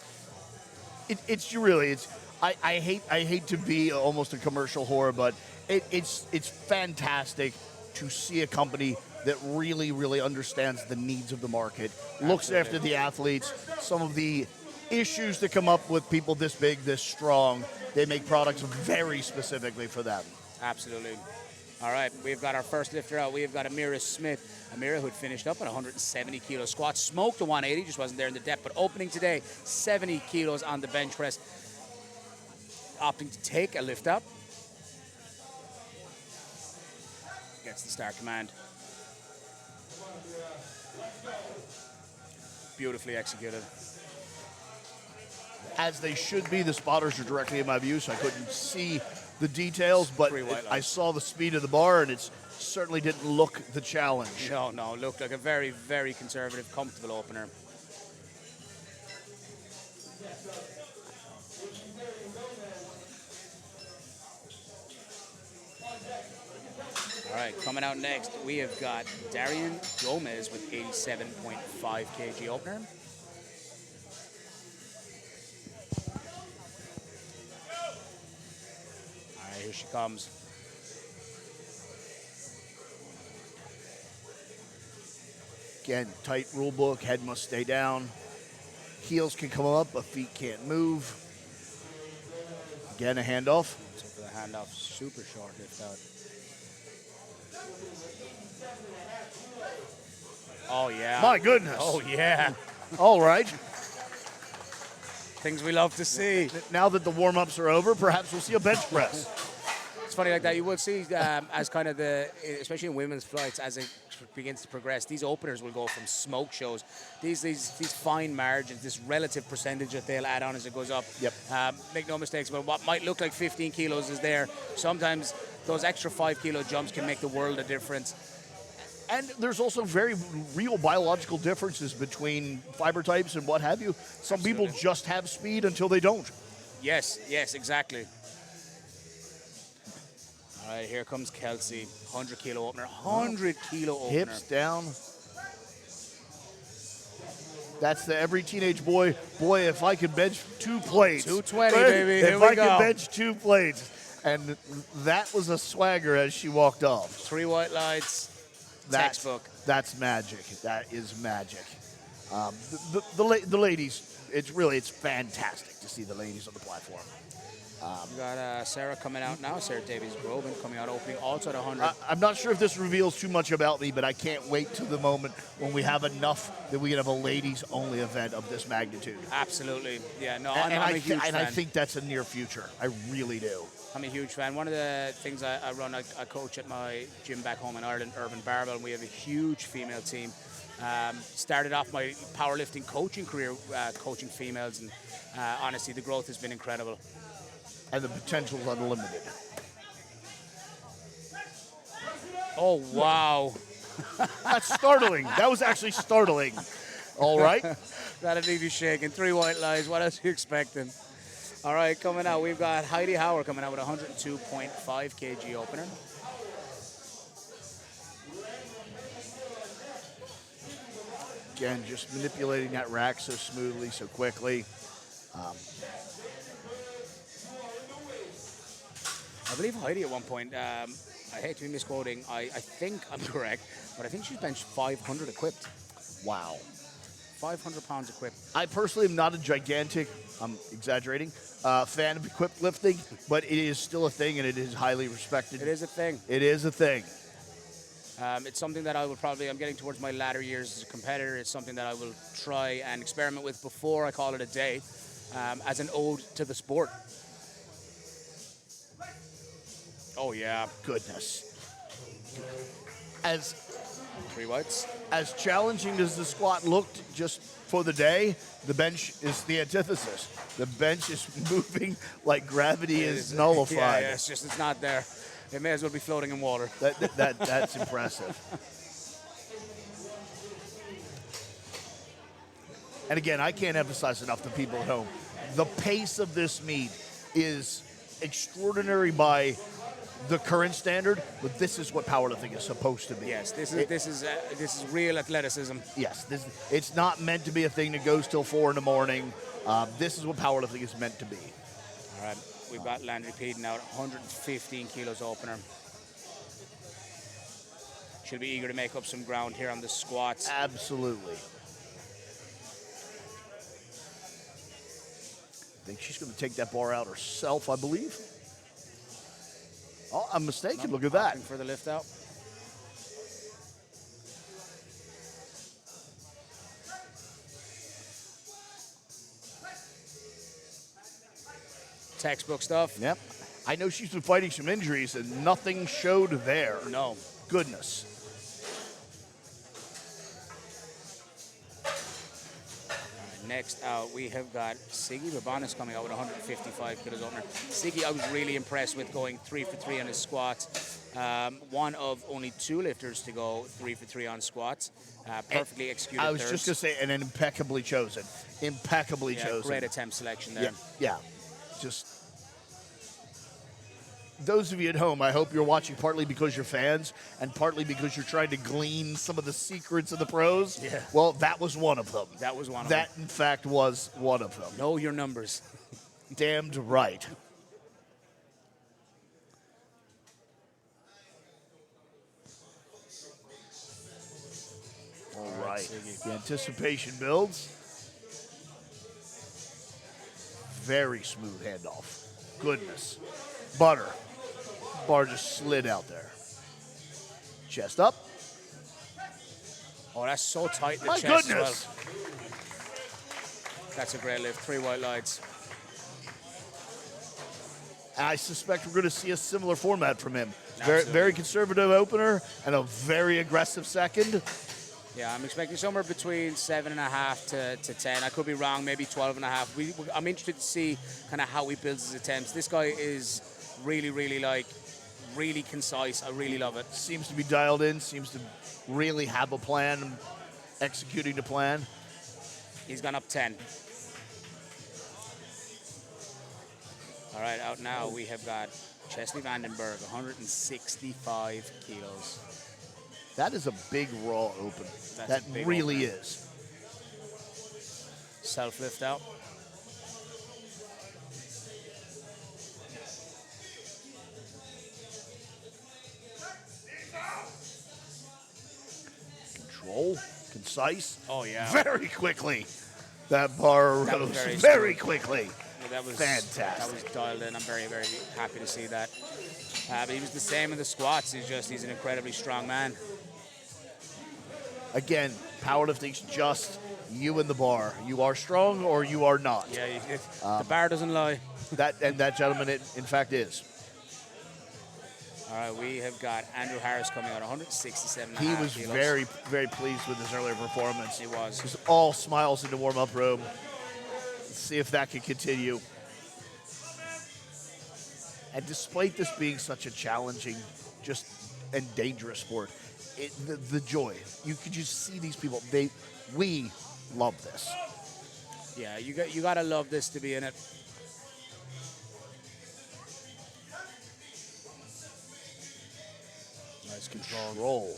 I hate to be almost a commercial whore, but it's fantastic to see a company that really understands the needs of the market, looks after the athletes, some of the issues that come up with people this big, this strong. They make products very specifically for them. Absolutely. All right, we've got our first lifter out. We've got Amira Smith. Amira, who had finished up at 170 kilo squat, smoked a 180, just wasn't there in the depth, but opening today, 70 kilos on the bench press, opting to take a lift up. Gets the start command. Beautifully executed. As they should be, the spotters are directly in my view, so I couldn't see the details, but I saw the speed of the bar, and it certainly didn't look the challenge. No, it looked like a very conservative, comfortable opener. All right, coming out next, we have got Darian Gomez with 87.5 kg opener. All right, here she comes. Again, tight rule book, head must stay down. Heels can come up, but feet can't move. Again, a handoff. So for the handoff, super short lift out. Oh, yeah. My goodness. Oh, yeah. All right. Things we love to see. Now that the warm-ups are over, perhaps we'll see a bench press. It's funny like that. You will see as kind of especially in women's flights, as it begins to progress, these openers will go from smoke shows, these fine margins, this relative percentage that they'll add on as it goes up. Yep. Make no mistakes about what might look like 15 kilos is there. Sometimes those extra 5 kilo jumps can make the world of difference. And there's also very real biological differences between fiber types and what have you. Some people just have speed until they don't. Yes, exactly. All right, here comes Kelsey. 100 kilo opener. 100 kilo opener. Hips down. That's the every teenage boy. Boy, if I could bench 2 plates. 220, baby. If I could bench 2 plates. And that was a swagger as she walked off. 3 white lights. Textbook. That's magic. That is magic. The ladies, it's fantastic to see the ladies on the platform. We got Sarah coming out now. Sarah Davies-Groban coming out, opening also at 100. I'm not sure if this reveals too much about me, but I can't wait to the moment when we have enough that we can have a ladies-only event of this magnitude. Absolutely. Yeah, no, I'm a huge fan. And I think that's a near future. I really do. I'm a huge fan. One of the things I run, I coach at my gym back home in Ireland, Urban Barbell, and we have a huge female team. Started off my powerlifting coaching career coaching females, and honestly, the growth has been incredible. And the potential is unlimited. Oh, wow. That's startling. That was actually startling. All right. That'll leave you shaking. 3 white lies. What else are you expecting? All right, coming out, we've got Heidi Hauer coming out with 102.5 kg opener. Again, just manipulating that rack so smoothly, so quickly. I believe Heidi at one point, I hate to be misquoting, I think I'm correct, but I think she's benched 500 equipped. Wow. 500 pounds equipped. I personally am not a gigantic, I'm exaggerating, fan of equipped lifting, but it is still a thing and it is highly respected. It is a thing. It is a thing. It's something that I will probably, I'm getting towards my latter years as a competitor. It's something that I will try and experiment with before I call it a day, as an ode to the sport. Oh yeah, Goodness. As 3 whites. as challenging as the squat looked just for the day, the bench is the antithesis. The bench is moving like gravity is nullified. Yeah, it's just, it's not there. It may as well be floating in water. That's impressive. And again, I can't emphasize enough to people at home, the pace of this meet is extraordinary by the current standard, but this is what powerlifting is supposed to be. Yes, this is real athleticism. Yes, it's not meant to be a thing that goes till 4 in the morning. This is what powerlifting is meant to be. All right, we've got Landry Peden out, 115 kilos opener. She'll be eager to make up some ground here on the squats. Absolutely. I think she's going to take that bar out herself, I believe. Oh, I'm mistaken. Look at that. Opting for the lift out. Textbook stuff. Yep. I know she's been fighting some injuries, and nothing showed there. No. Goodness. Next out, we have got Siggy Babanis coming out with 155 kilos opener. Siggy, I was really impressed with going 3 for 3 on his squats. One of only 2 lifters to go 3 for 3 on squats. Perfectly executed. I was just going to say, and impeccably chosen. Impeccably chosen. Great attempt selection there. Yeah. Just those of you at home, I hope you're watching partly because you're fans and partly because you're trying to glean some of the secrets of the pros. Yeah. Well, that was one of them. That was one of them. That, in fact, was one of them. Know your numbers. Damned right. All right. Siggy. The anticipation builds. Very smooth handoff. Goodness. Butter. Bar just slid out there. Chest up. Oh, that's so tight in the My chest goodness. as well. That's a great lift. 3 white lights. I suspect we're going to see a similar format from him. Absolutely. Very conservative opener and a very aggressive second. Yeah, I'm expecting somewhere between 7.5 to 10. I could be wrong, maybe 12.5. I'm interested to see kind of how he builds his attempts. This guy is really concise. I really love it. Seems to be dialed in, seems to really have a plan, and executing the plan. He's gone up 10. All right, out now we have got Chesley Vandenberg, 165 kilos. That is a big raw open. That's That a big really opener. is. Self lift out. Control, concise. Oh yeah. Very quickly. That bar That was rose very smooth. quickly. Well, that was Fantastic. That was dialed in. I'm very happy to see that. But he was the same in the squats. He's an incredibly strong man. Again, powerlifting's just you and the bar. You are strong or you are not. Yeah, the bar doesn't lie. That gentleman, in fact, is. All right, we have got Andrew Harris coming out 167 He was kilos. very pleased with his earlier performance. He was. Just all smiles in the warm-up room. Let's see if that can continue. And despite this being such a challenging, and dangerous sport, the joy, you could just see these people. We love this. Yeah, you gotta love this to be in it. Nice control. Roll.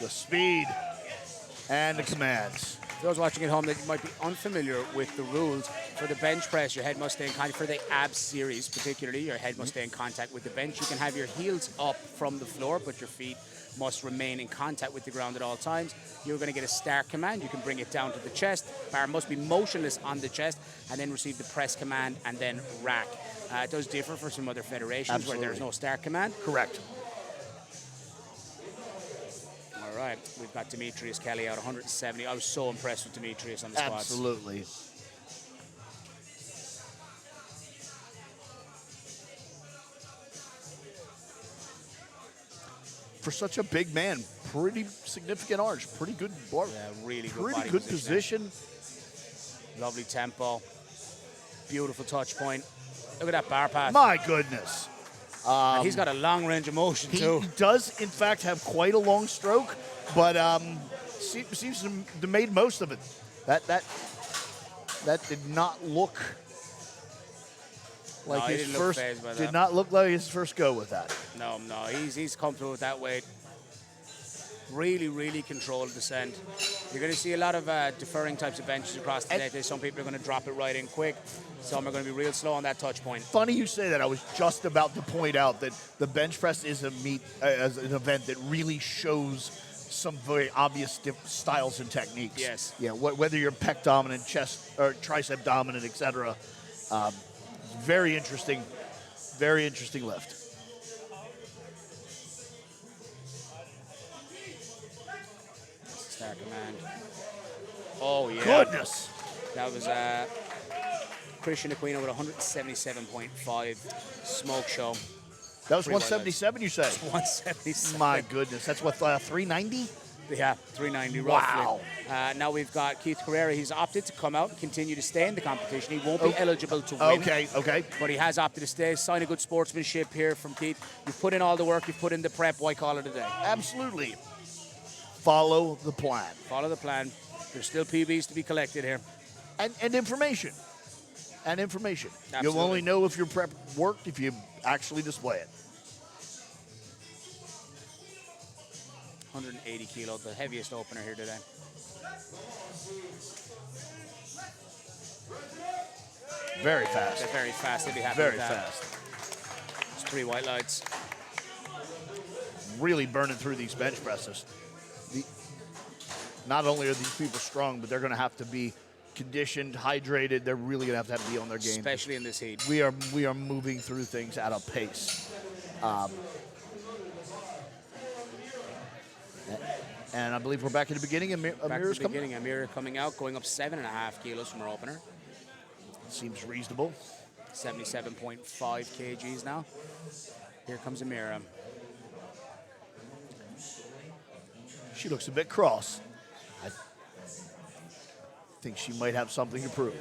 The speed and the commands. For those watching at home that might be unfamiliar with the rules, for the bench press, your head must stay in contact. For the abs series, particularly, your head must stay in contact with the bench. You can have your heels up from the floor, but your feet must remain in contact with the ground at all times. You're going to get a start command. You can bring it down to the chest. Bar must be motionless on the chest, and then receive the press command and then rack. It does differ for some other federations where there's no start command. Correct. All right, we've got Demetrius Kelly out 170. I was so impressed with Demetrius on the squats. Absolutely. For such a big man, pretty significant arch, pretty good bar. Yeah, really good Pretty body good position. position. Lovely tempo. Beautiful touch point. Look at that bar path. My goodness. And he's got a long range of motion He too. does, in fact, have quite a long stroke, but seems to have made most of it. That did not look like he his didn't look first. fazed by Did that. not look like his first go with that. No, he's comfortable with that weight. Really, really controlled descent. You're going to see a lot of deferring types of benches across the deck. Some people are going to drop it right in quick. Some are going to be real slow on that touch point. Funny you say that. I was just about to point out that the bench press is a as an event that really shows some very obvious styles and techniques. Yes. Yeah. Whether you're pec dominant, chest or tricep dominant, etc. Very interesting. Very interesting lift. Start command. Oh yeah. Goodness. That was Christian Aquino with 177.5 smoke show. That was Three white 177, you say? 177. My goodness. That's what, 390? Yeah, 390 Wow. roughly. Now we've got Keith Carrera. He's opted to come out and continue to stay in the competition. He won't be eligible to win. Okay. But he has opted to stay. Sign of good sportsmanship here from Keith. You've put in all the work. You've put in the prep. Why call it a day? Absolutely. Follow the plan. Follow the plan. There's still PBs to be collected here. And information. And information. You'll Absolutely. only know if your prep worked if you actually display it. 180 kilo, the heaviest opener here today. Very fast. They're very fast. They'd be happy Very with that. fast. It's 3 white lights. Really burning through these bench presses. Not only are these people strong, but they're going to have to be conditioned, hydrated. They're really going to have be on their game. Especially in this heat. We are moving through things at a pace. And I believe we're back in the beginning. Back to Amir's the beginning. Amir coming out, going up 7.5 kilos from our opener. Seems reasonable. 77.5 kgs now. Here comes Amira. She looks a bit cross. I think she might have something to prove.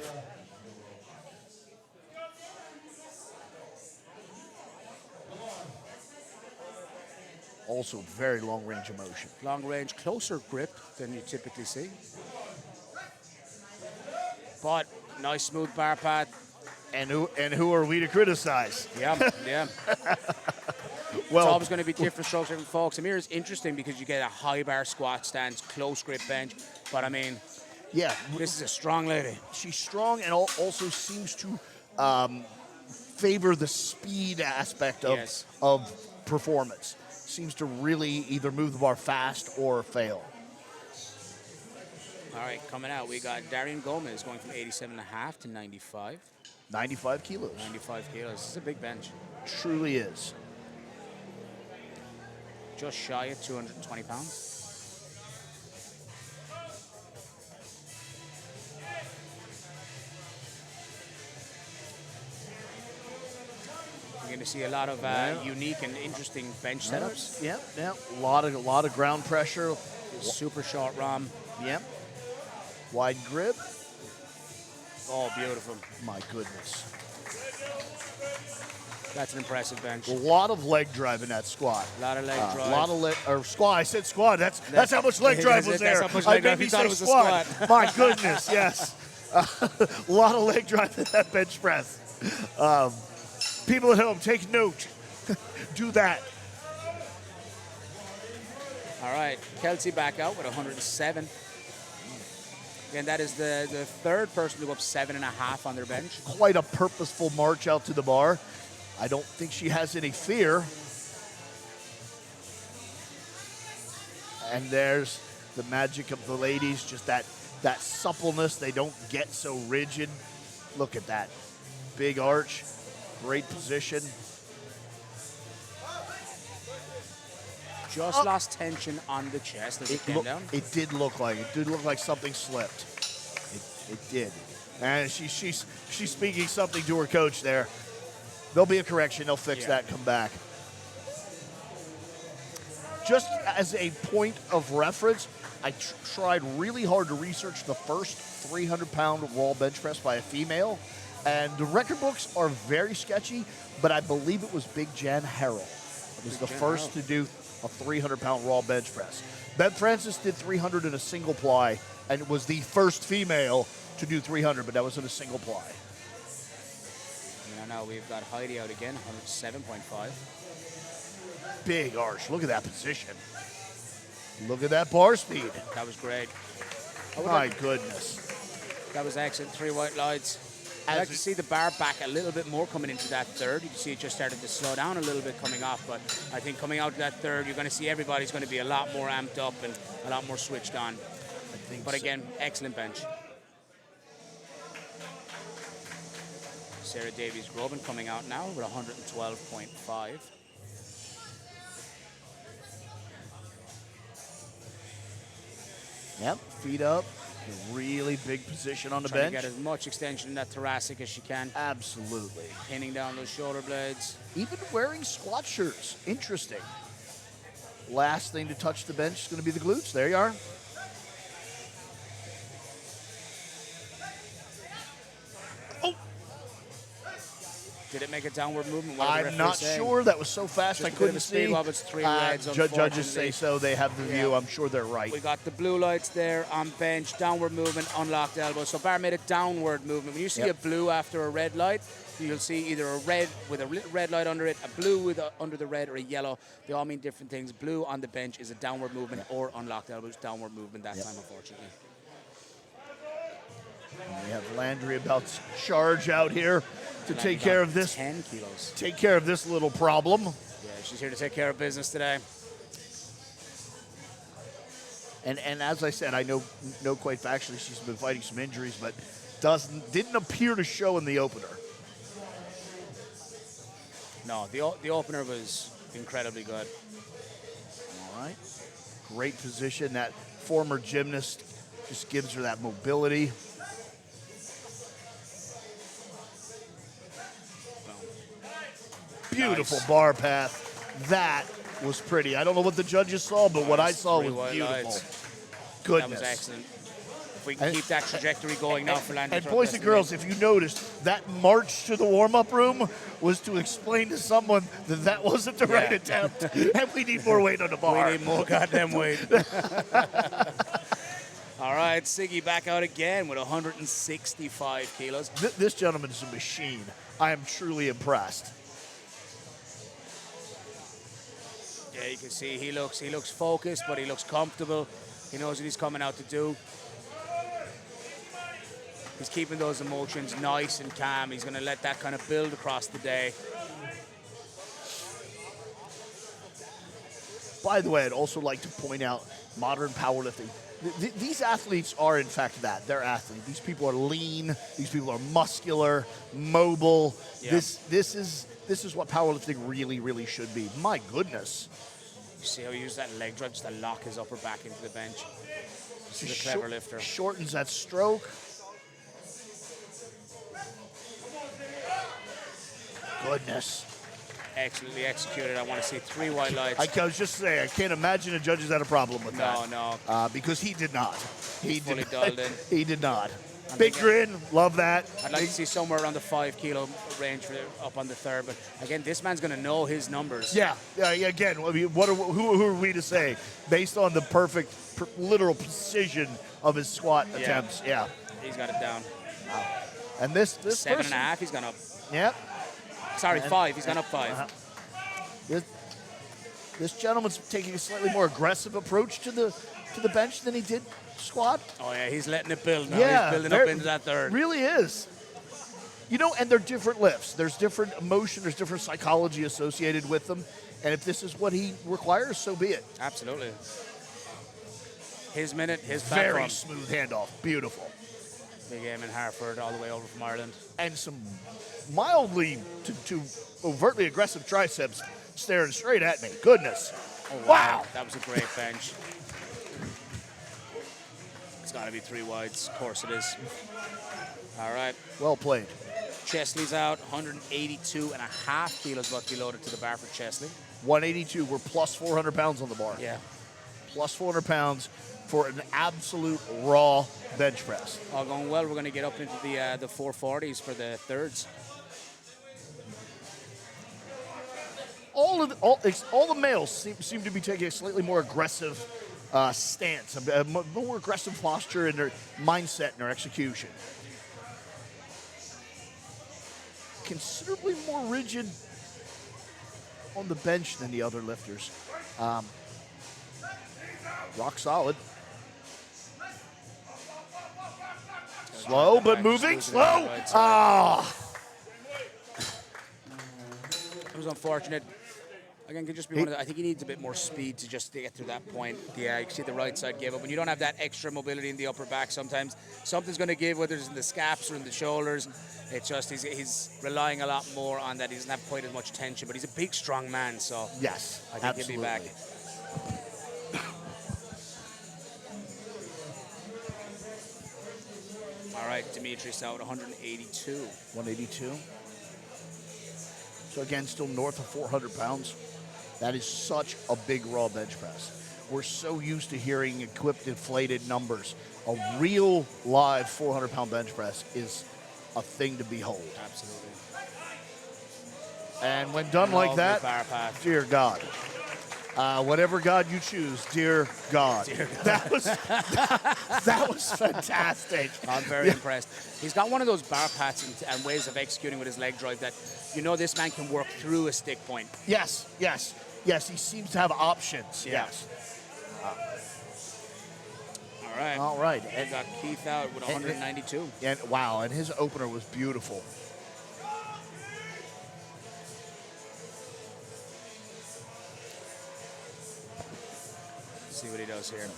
Also very long range of motion. Long range, closer grip than you typically see. But nice smooth bar path. And who are we to criticize? Yeah, yeah. Well, It's always going to be different strokes, different folks. Amir is interesting because you get a high bar squat stance, close grip bench. But I mean, yeah, this is a strong lady. she's strong and also seems to favor the speed aspect of Yes. of performance. Seems to really either move the bar fast or fail. All right, coming out, we got Darian Gomez going from 87.5 to 95. 95 kilos. 95 kilos. This is a big bench. Truly is. Just shy of 220 pounds. You're going to see a lot of unique and interesting bench setups. Yep. A lot of ground pressure. Super short ROM. Yep. Wide grip. Oh, beautiful. My goodness. That's an impressive bench. A lot of leg drive in that squat. A lot of leg drive. A lot of leg or squat. I said squat. That's how much leg drive was there. That's how much I leg drive. maybe He thought say it was a squat. squat. My goodness, yes. A lot of leg drive in that bench press. People at home, take note. Do that. All right, Kelsey back out with 107. Again, that is the third person to go up 7.5 on their bench. Quite a purposeful march out to the bar. I don't think she has any fear. And there's the magic of the ladies, just that suppleness. They don't get so rigid. Look at that. Big arch, great position. Just lost tension on the chest as it came down. It did look like something slipped. It did. And she's speaking something to her coach there. There'll be a correction. They'll fix that, come back. Just as a point of reference, I tried really hard to research the first 300-pound raw bench press by a female, and the record books are very sketchy, but I believe it was Big Jan Harrell. It was the first to do a 300-pound raw bench press. Bev Francis did 300 in a single ply, and was the first female to do 300, but that was in a single ply. Now we've got Heidi out again, 107.5. Big arch. Look at that position. Look at that bar speed. That was great. My goodness. That was excellent. 3 white lights. I'd like to see the bar back a little bit more coming into that third. You can see it just started to slow down a little bit coming off, but I think coming out to that third, you're going to see everybody's going to be a lot more amped up and a lot more switched on. But again, excellent bench. Sarah Davies-Groban coming out now with 112.5. Yep, feet up. A really big position on the Trying bench. to get as much extension in that thoracic as she can. Absolutely. Pinning down those shoulder blades. Even wearing squat shirts. Interesting. Last thing to touch the bench is going to be the glutes. There you are. Did it make a downward movement? I'm not sure. That was so fast I couldn't see. It's 3 reds, judges say so. They have the view. I'm sure they're right. We got the blue lights there on bench. Downward movement, unlocked elbow. So Bar made a downward movement. When you see a blue after a red light, you'll see either a red with a red light under it, a blue with under the red, or a yellow. They all mean different things. Blue on the bench is a downward movement, or unlocked elbows, downward movement that time, unfortunately. And we have Landry about to charge out here to take care of this. 10 kilos. Take care of this little problem. Yeah, she's here to take care of business today. And as I said, I know quite factually she's been fighting some injuries, but didn't appear to show in the opener. No, the opener was incredibly good. All right. Great position. That former gymnast just gives her that mobility. Beautiful bar path. That was pretty. I don't know what the judges saw, but what I saw was beautiful. Goodness. That was excellent. If we can keep that trajectory going now for Landry. And boys and girls, if you noticed, that march to the warm-up room was to explain to someone that wasn't the right attempt, and we need more weight on the bar. We need more goddamn weight. All right, Siggy back out again with 165 kilos. This gentleman's a machine. I am truly impressed. Yeah, you can see he looks focused, but he looks comfortable. He knows what he's coming out to do. He's keeping those emotions nice and calm. He's going to let that kind of build across the day. By the way, I'd also like to point out modern powerlifting. These athletes are, in fact, that. They're athletes. These people are lean. These people are muscular, mobile. Yeah. This is what powerlifting really, really should be. My goodness. You see how he used that leg drive just to lock his upper back into the bench. This is a clever lifter. Shortens that stroke. Goodness. Excellently executed. I want to see 3 white lights. I was just saying, I can't imagine the judges had a problem with that. No. Because he did not. He Fully did dialed in. He did not. Big grin, love that. I'd like to see somewhere around the 5 kilo range up on the third, but again, this man's going to know his numbers. Yeah. Again, I mean, who are we to say? Based on the perfect, literal precision of his squat attempts. Yeah. He's got it down. Wow. And this 7.5, he's gone up. Yep. Sorry, 5. He's gone up 5. This gentleman's taking a slightly more aggressive approach to to the bench than he did squat. Oh, yeah, he's letting it build now. Yeah, He's building up into that third. Really is. You know, and they're different lifts. There's different emotion, there's different psychology associated with them. And if this is what he requires, so be it. Absolutely. His minute, his Very platform. smooth handoff. Beautiful. Big aim in Hartford, all the way over from Ireland. And some mildly to overtly aggressive triceps staring straight at me. Goodness. Oh, Wow. That was a great bench. It's got to be 3 wides. Of course it is. All right. Well played. Chesley's out. 182.5 kilos about to be loaded to the bar for Chesley. 182. We're plus 400 pounds on the bar. Yeah. Plus 400 pounds for an absolute raw bench press. All going well. We're going to get up into the 440s for the thirds. All the males seem to be taking a slightly more aggressive stance, a more aggressive posture in their mindset and their execution. Considerably more rigid on the bench than the other lifters. Rock solid. Slow but moving. Slow. Ah. It was unfortunate. Again, could just be one of the, I think he needs a bit more speed to just get to that point. Yeah, you can see the right side gave up. When you don't have that extra mobility in the upper back, sometimes something's going to give, whether it's in the scaps or in the shoulders. It's just he's relying a lot more on that. He doesn't have quite as much tension, but he's a big, strong man. So Yes, I think absolutely. he'll be back. All right, Dimitri's out 182. 182. So again, still north of 400 pounds. That is such a big raw bench press. We're so used to hearing equipped, inflated numbers. A real live 400-pound bench press is a thing to behold. Absolutely. And when done like Lovely that, bar path. dear God, whatever God you choose, dear God, Dear God. that was fantastic. I'm very impressed. He's got one of those bar paths and ways of executing with his leg drive that you know this man can work through a stick point. Yes, yes, yes. He seems to have options. Yeah. Yes. All right. All right. And got Keith out with 192. And wow, and his opener was beautiful. See what he does here.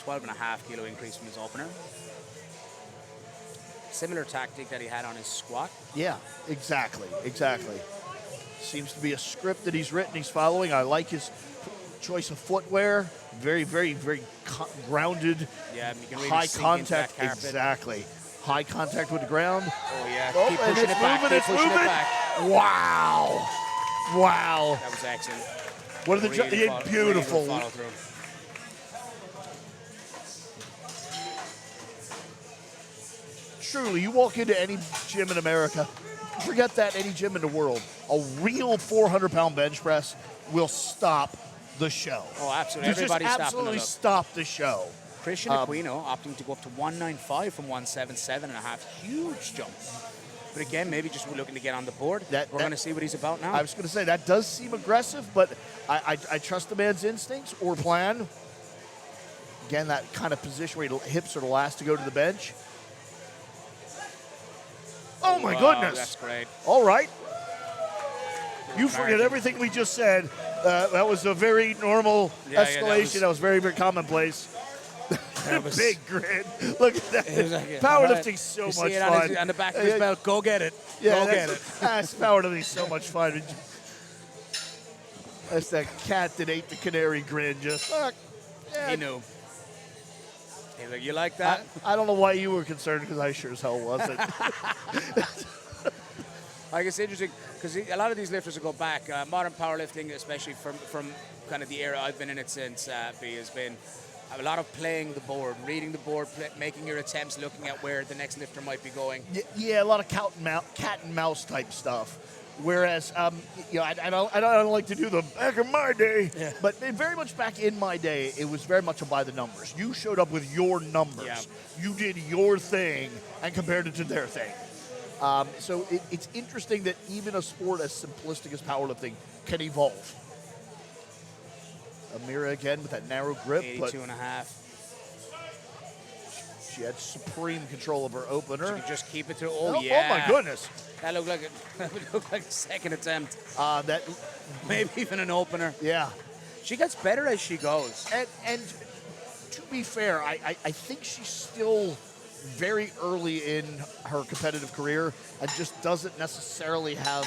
12.5 kilo increase from his opener. Similar tactic that he had on his squat. Yeah, exactly, exactly. Seems to be a script that he's written, he's following. I like his choice of footwear. Very, very, very grounded. Yeah, you can really high sink into that contact. carpet. Exactly. High contact with the ground. Oh, yeah. Oh, Keep and pushing it's it back. moving, Keep it's pushing moving. it back. Wow. Wow. That was excellent. What are the Really yeah, beautiful. Really good follow through. Truly, you walk into any gym in America, forget that, any gym in the world, a real 400-pound bench press will stop the show. Oh, absolutely. Just Everybody's stopping to absolutely look. stop the show. Christian Aquino opting to go up to 195 from 177.5. Huge jump. But again, maybe just we're looking to get on the board. We're going to see what he's about now. I was going to say, that does seem aggressive, but I trust the man's instincts or plan. Again, that kind of position where hips are the last to go to the bench. Oh, my Wow, goodness. That's great. All right. You forget everything we just said. That was a very normal escalation. That was very, very commonplace. Big grin. Look at that. Like, Powerlifting's so you much see it fun. on the back of his belt. Go get it. Yeah, Go get it. That's powerlifting's so much fun. That's that cat that ate the canary grin. Just, yeah. He knew. He's like, you like that? I don't know why you were concerned, because I sure as hell wasn't. Like, it's interesting because a lot of these lifters will go back. Modern powerlifting, especially from kind of the era I've been in it since, has been a lot of playing the board, reading the board, making your attempts, looking at where the next lifter might be going. Yeah, a lot of cat and mouse type stuff. Whereas, I don't like to do the back in my day, but very much back in my day, it was very much a by the numbers. You showed up with your numbers. Yeah. You did your thing and compared it to their thing. So it's interesting that even a sport as simplistic as powerlifting can evolve. Amira again with that narrow grip, but 82.5. she had supreme control of her opener. She could just keep it through. Oh, Oh, yeah. oh my goodness. That looked like a second attempt. That, Maybe even an opener. yeah. She gets better as she goes. And to be fair, I think she's still very early in her competitive career and just doesn't necessarily have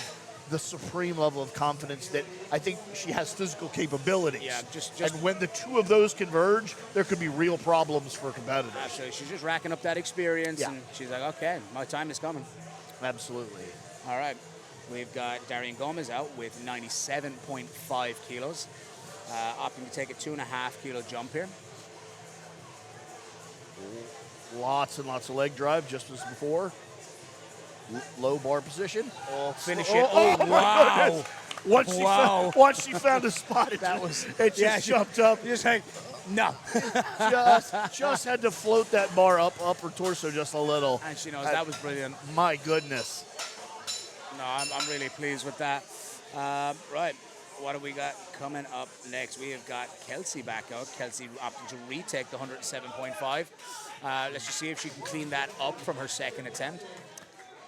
the supreme level of confidence that I think she has physical capabilities. Yeah, just and when the two of those converge, there could be real problems for competitors. absolutely. She's just racking up that experience, Yeah. and she's like, okay, my time is coming. Absolutely. All right, we've got Darian Gomez out with 97.5 kilos, opting to take a 2.5 kilo jump here. Lots and lots of leg drive, just as before. Low bar position. Finish Oh, it. oh, Oh, my wow. goodness. Once she found a spot, it just jumped up. Just like, no. just had to float that bar up her torso just a little. And she knows that was brilliant. My goodness. No, I'm really pleased with that. Right, what do we got coming up next? We have got Kelsey back out. Kelsey opting to retake the 107.5. Let's just see if she can clean that up from her second attempt.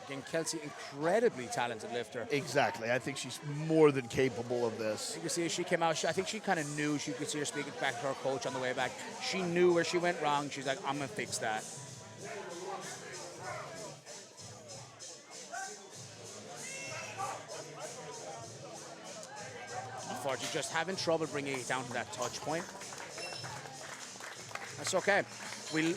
Again, Kelsey, incredibly talented lifter. Exactly. I think she's more than capable of this. You can see as she came out, I think she kind of knew. She could see her speaking back to her coach on the way back. She knew where she went wrong. She's like, I'm going to fix that. Unfortunately, just having trouble bringing it down to that touch point. That's okay. You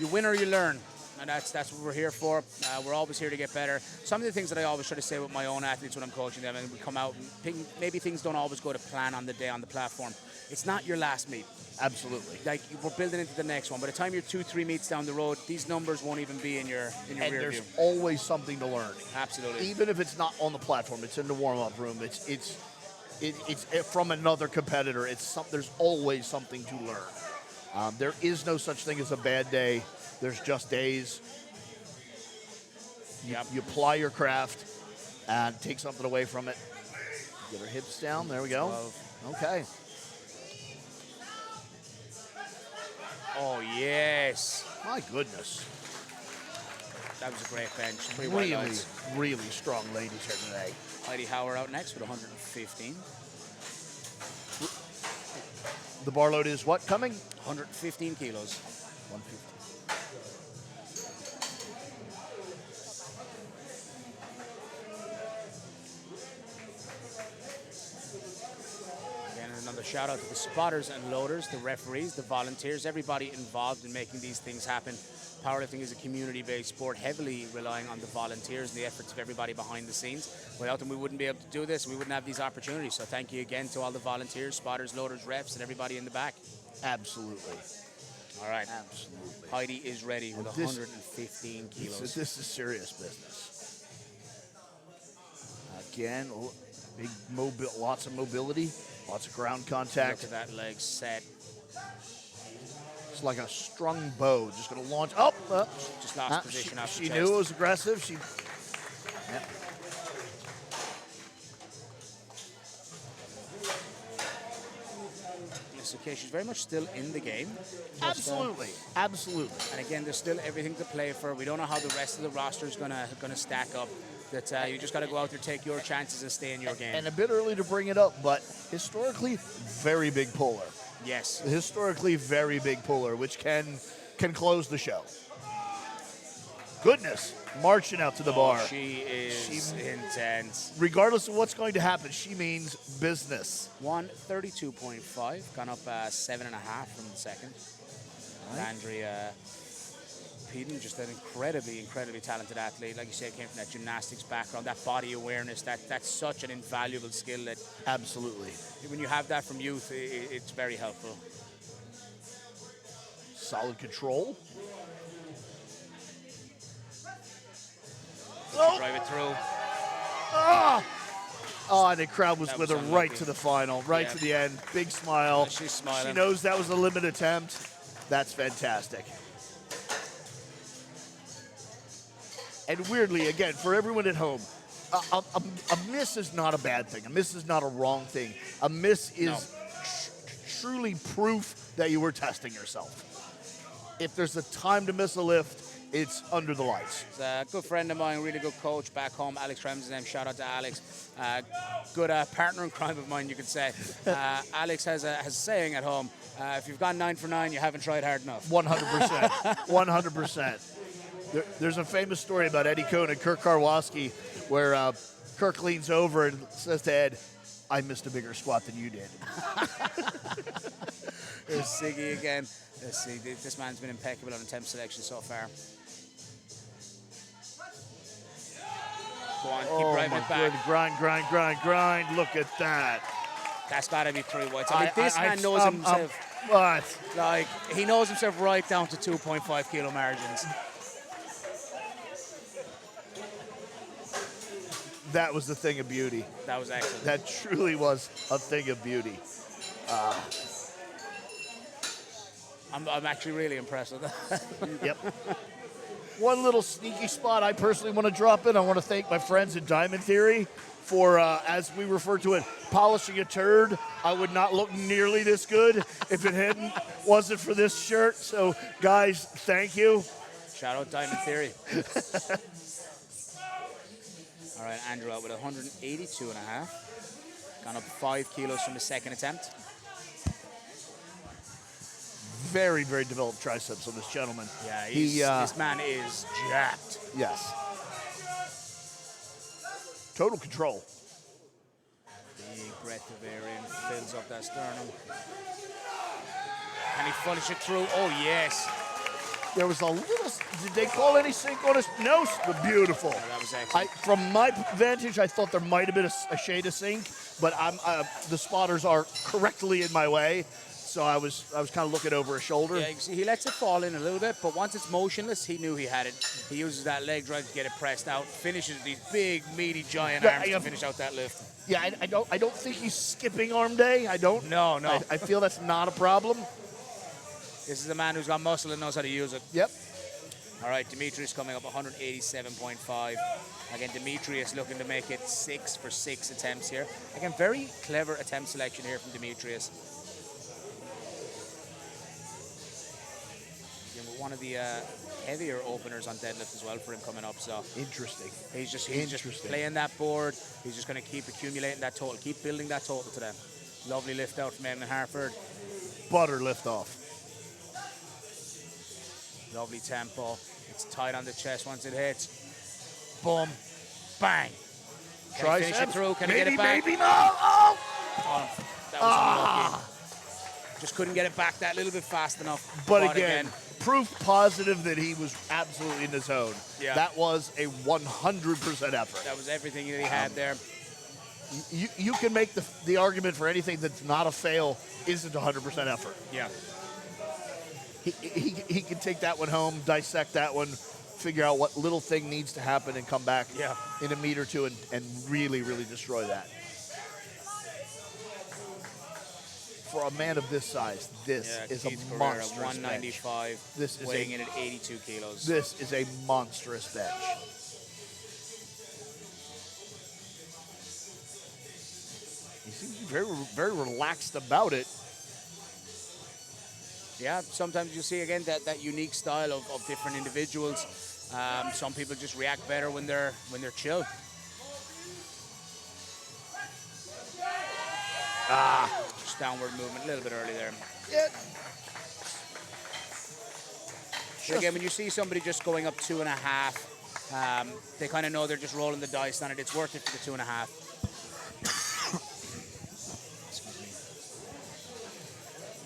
win or you learn. And that's what we're here for. We're always here to get better. Some of the things that I always try to say with my own athletes when I'm coaching them, and we come out, and maybe things don't always go to plan on the day on the platform. It's not your last meet. Absolutely. Like, we're building into the next one. By the time you're 2-3 meets down the road, these numbers won't even be in your And rear there's view. always something to learn. Absolutely. Even if it's not on the platform, it's in the warm-up room. It's from another competitor. There's always something to learn. There is no such thing as a bad day. There's just days. You apply your craft and take something away from it. Get her hips down. There we go. 12. Okay. Oh, yes. My goodness. That was a great bench. 3 white Really, lights. really strong ladies here today. Heidi Hauer out next with 115. The bar load is what coming? 115 kilos. 150. Again, another shout out to the spotters and loaders, the referees, the volunteers, everybody involved in making these things happen. Powerlifting is a community-based sport, heavily relying on the volunteers and the efforts of everybody behind the scenes. Without them, we wouldn't be able to do this. We wouldn't have these opportunities. So thank you again to all the volunteers, spotters, loaders, refs, and everybody in the back. Absolutely. All right. Absolutely. Heidi is ready with This- 115 kilos. This is serious business. Again, big lots of mobility, lots of ground contact. Look at that leg set. It's like a strung bow, just going to launch up. Just lost position off the She chest. knew it was aggressive. Yep. It's okay. She's very much still in the game. Just, Absolutely, absolutely. and again, there's still everything to play for. We don't know how the rest of the roster is gonna stack up. That you just got to go out there, take your chances, and stay in your game. And a bit early to bring it up, but historically, very big puller. Yes. Historically, very big puller, which can close the show. Goodness, marching out to the bar. She is intense. Regardless of what's going to happen, she means business. 132.5, gone up 7.5 from the second. Andrea Peden, just an incredibly talented athlete. Like you said, came from that gymnastics background, that body awareness. That's such an invaluable skill that Absolutely. when you have that from youth, it's very helpful. Solid control. Drive it through. Oh, and the crowd was That with was her right unlucky. to the final, right Yeah. to the end. Big smile. She's smiling. She knows that was a limit attempt. That's fantastic. And weirdly, again, for everyone at home, a miss is not a bad thing. A miss is not a wrong thing. A miss is truly proof that you were testing yourself. If there's a time to miss a lift, it's under the lights. It's a good friend of mine, really good coach back home, Alex Rem's name. Shout out to Alex. Good partner in crime of mine, you could say. Alex has a saying at home, if you've gone 9 for 9, you haven't tried hard enough. 100%. 100%. There's a famous story about Eddie Cohn and Kirk Karwoski where Kirk leans over and says to Ed, I missed a bigger squat than you did. There's Siggy again. Let's see, this man's been impeccable on attempt selection so far. Go on, keep driving it back. Grind. Look at that. That's got to be 3 whites. I mean, this man knows himself. What? Like, he knows himself right down to 2.5 kilo margins. That was the thing of beauty. That was excellent. That truly was a thing of beauty. I'm actually really impressed with that. Yep. One little sneaky spot I personally want to drop in. I want to thank my friends at Diamond Theory for, as we refer to it, polishing a turd. I would not look nearly this good if it wasn't for this shirt. So, guys, thank you. Shout out Diamond Theory. All right, Andrew out with 182.5. Gone up 5 kilos from the second attempt. Very, very developed triceps on this gentleman. Yeah, this man is jacked. Yes. Total control. Big breath of air in, fills up that sternum. Can he finish it through? Oh, yes. There was a little, did they call any sink on us? No, but beautiful. Yeah, that was excellent. From my vantage, I thought there might have been a shade of sink, but the spotters are correctly in my way. So I was kind of looking over his shoulder. Yeah, you see, he lets it fall in a little bit, but once it's motionless, he knew he had it. He uses that leg drive to get it pressed out, finishes these big, meaty, giant arms to finish out that lift. Yeah, I don't think he's skipping arm day. I don't. No. I feel that's not a problem. This is a man who's got muscle and knows how to use it. Yep. All right, Demetrius coming up 187.5. Again, Demetrius looking to make it 6 for 6 attempts here. Again, very clever attempt selection here from Demetrius. One of the heavier openers on deadlift as well for him coming up. So interesting. He's just playing that board. He's just going to keep accumulating that total, keep building that total today. Lovely lift out from Eamon Harford. Butter lift off. Lovely tempo. It's tight on the chest once it hits. Boom, bang. Can he finish it through? Can he get it back? Maybe not. Oh, that was unlucky. Just couldn't get it back that little bit fast enough. But again, proof positive that he was absolutely in the zone. Yeah. That was a 100% effort. That was everything that he had there. You can make the argument for anything that's not a fail isn't 100% effort. Yeah. He can take that one home, dissect that one, figure out what little thing needs to happen and come back in a meet or two and really, really destroy that. For a man of this size, this is Keith a Carrera, monstrous 195, bench. This is weighing in at 82 kilos. This is a monstrous bench. He seems very, very relaxed about it. Yeah, sometimes you see again that unique style of different individuals. Some people just react better when they're chill. Just downward movement, a little bit early there. Yeah. But again, when you see somebody just going up 2.5, they kind of know they're just rolling the dice on it. It's worth it for the 2.5.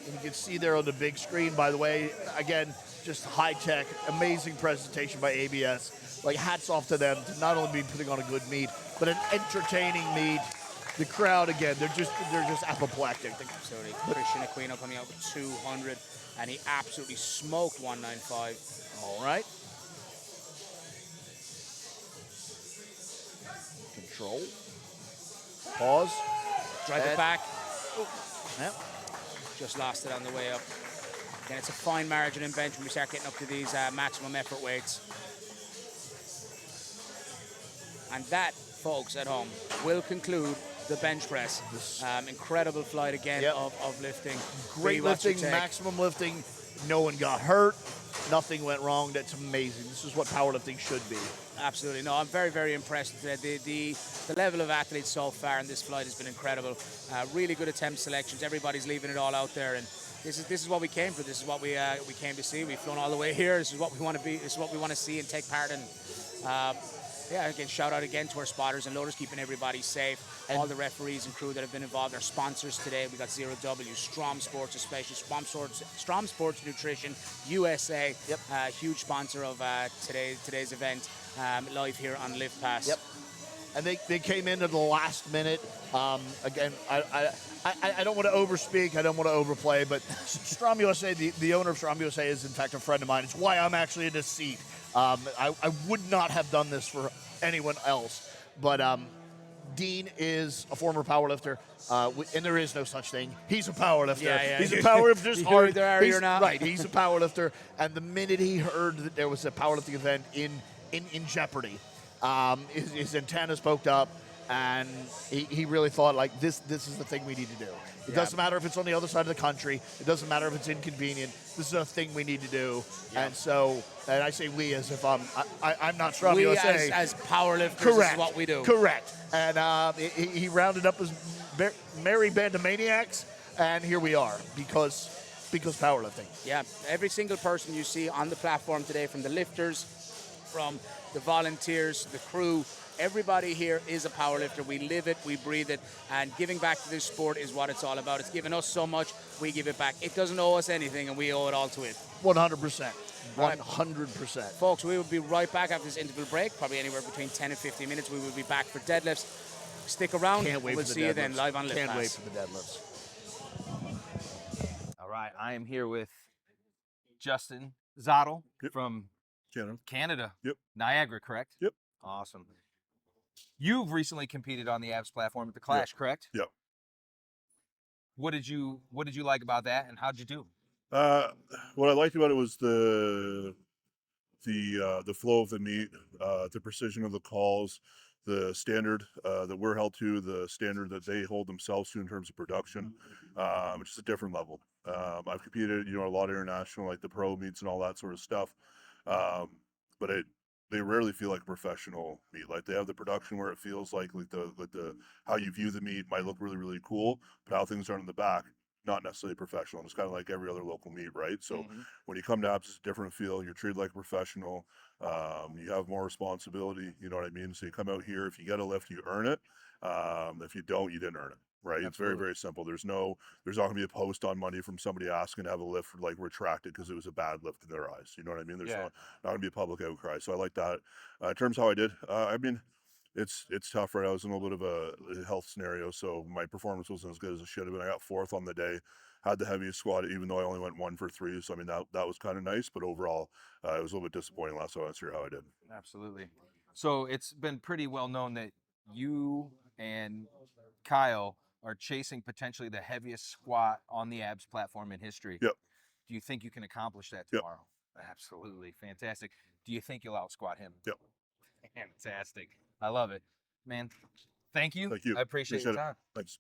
And you can see there on the big screen, by the way, again, just high-tech, amazing presentation by ABS. Like, hats off to them to not only be putting on a good meet, but an entertaining meet. The crowd, again, they're just apoplectic. Absolutely. Christian Aquino coming out with 200, and he absolutely smoked 195. All right. Control. Pause. Drive it back. Yep. Just lost it on the way up. Again, it's a fine margin in bench when we start getting up to these maximum effort weights. And that, folks at home will conclude the bench press. Incredible flight again Yep. of lifting. Great Bree, what's your lifting, take? maximum lifting. No one got hurt. Nothing went wrong. That's amazing. This is what powerlifting should be. Absolutely. No, I'm very, very impressed. The level of athletes so far in this flight has been incredible. Really good attempt selections. Everybody's leaving it all out there, and this is what we came for. This is what we came to see. We've flown all the way here. This is what we want to be. This is what we want to see and take part in. Yeah, again, shout out again to our spotters and loaders, keeping everybody safe. And all the referees and crew that have been involved. Our sponsors today, we got 0W, Strom Sports, especially Strom Sports Nutrition USA. Yep. Huge sponsor of today's event, live here on Live Pass. Yep. And they came in at the last minute. Again, I don't want to overspeak. I don't want to overplay. But Strom USA, the owner of Strom USA, is in fact a friend of mine. It's why I'm actually in this seat. I would not have done this for anyone else. But Dean is a former powerlifter, and there is no such thing. He's a powerlifter. Yeah. He's a powerlifter. You're either are or you're not. Right, he's a powerlifter. And the minute he heard that there was a powerlifting event in jeopardy, his antennas poked up, and he really thought, like, this is the thing we need to do. It doesn't matter if it's on the other side of the country. It doesn't matter if it's inconvenient. This is a thing we need to do. Yeah. And I say we as if I'm not Strom We USA. as powerlifters, Correct. this is what we do. Correct. And he rounded up his merry band of maniacs, and here we are because powerlifting. Yeah, every single person you see on the platform today, from the lifters, from the volunteers, the crew, everybody here is a powerlifter. We live it, we breathe it, and giving back to this sport is what it's all about. It's given us so much, we give it back. It doesn't owe us anything, and we owe it all to it. 100%. Right. 100%. Folks, we will be right back after this interval break, probably anywhere between 10 and 15 minutes. We will be back for deadlifts. Stick around. Can't wait We'll for the see you then deadlifts. live on Lift Can't Pass. wait for the deadlifts. All right, I am here with Justin Zottel Yep. from Canada. Yep. Niagara, correct? Yep. Awesome. You've recently competed on the ABS platform at the Clash, correct? Yep. What did you like about that, and how'd you do? What I liked about it was the flow of the meet, the precision of the calls, the standard that we're held to, the standard that they hold themselves to in terms of production, which is a different level. I've competed, a lot of international, like the pro meets and all that sort of stuff, but they rarely feel like a professional meet. Like, they have the production where it feels like the how you view the meet might look really, really cool, but how things are in the back, not necessarily professional. It's kind of like every other local meet, right? So when you come to ABS, it's a different feel. You're treated like a professional. You have more responsibility. You know what I mean? So you come out here. If you get a lift, you earn it. If you don't, you didn't earn it. Right? Absolutely. It's very, very simple. There's not going to be a post on Monday from somebody asking to have a lift like retracted because it was a bad lift in their eyes. You know what I mean? There's not going to be a public outcry. So I like that. In terms of how I did, I mean, it's tough, right? I was in a little bit of a health scenario, so my performance wasn't as good as it should have been. I got fourth on the day, had the heaviest squat, even though I only went 1 for 3. So I mean, that was kind of nice, but overall, it was a little bit disappointing last time. I was sure how I did. Absolutely. So it's been pretty well known that you and Kyle are chasing potentially the heaviest squat on the ABS platform in history. Yep. Do you think you can accomplish that Yep. tomorrow? Absolutely. Fantastic. Do you think you'll outsquat him? Yep. Fantastic. I love it. Man, thank you. Thank you. I appreciate your it. time. Thanks.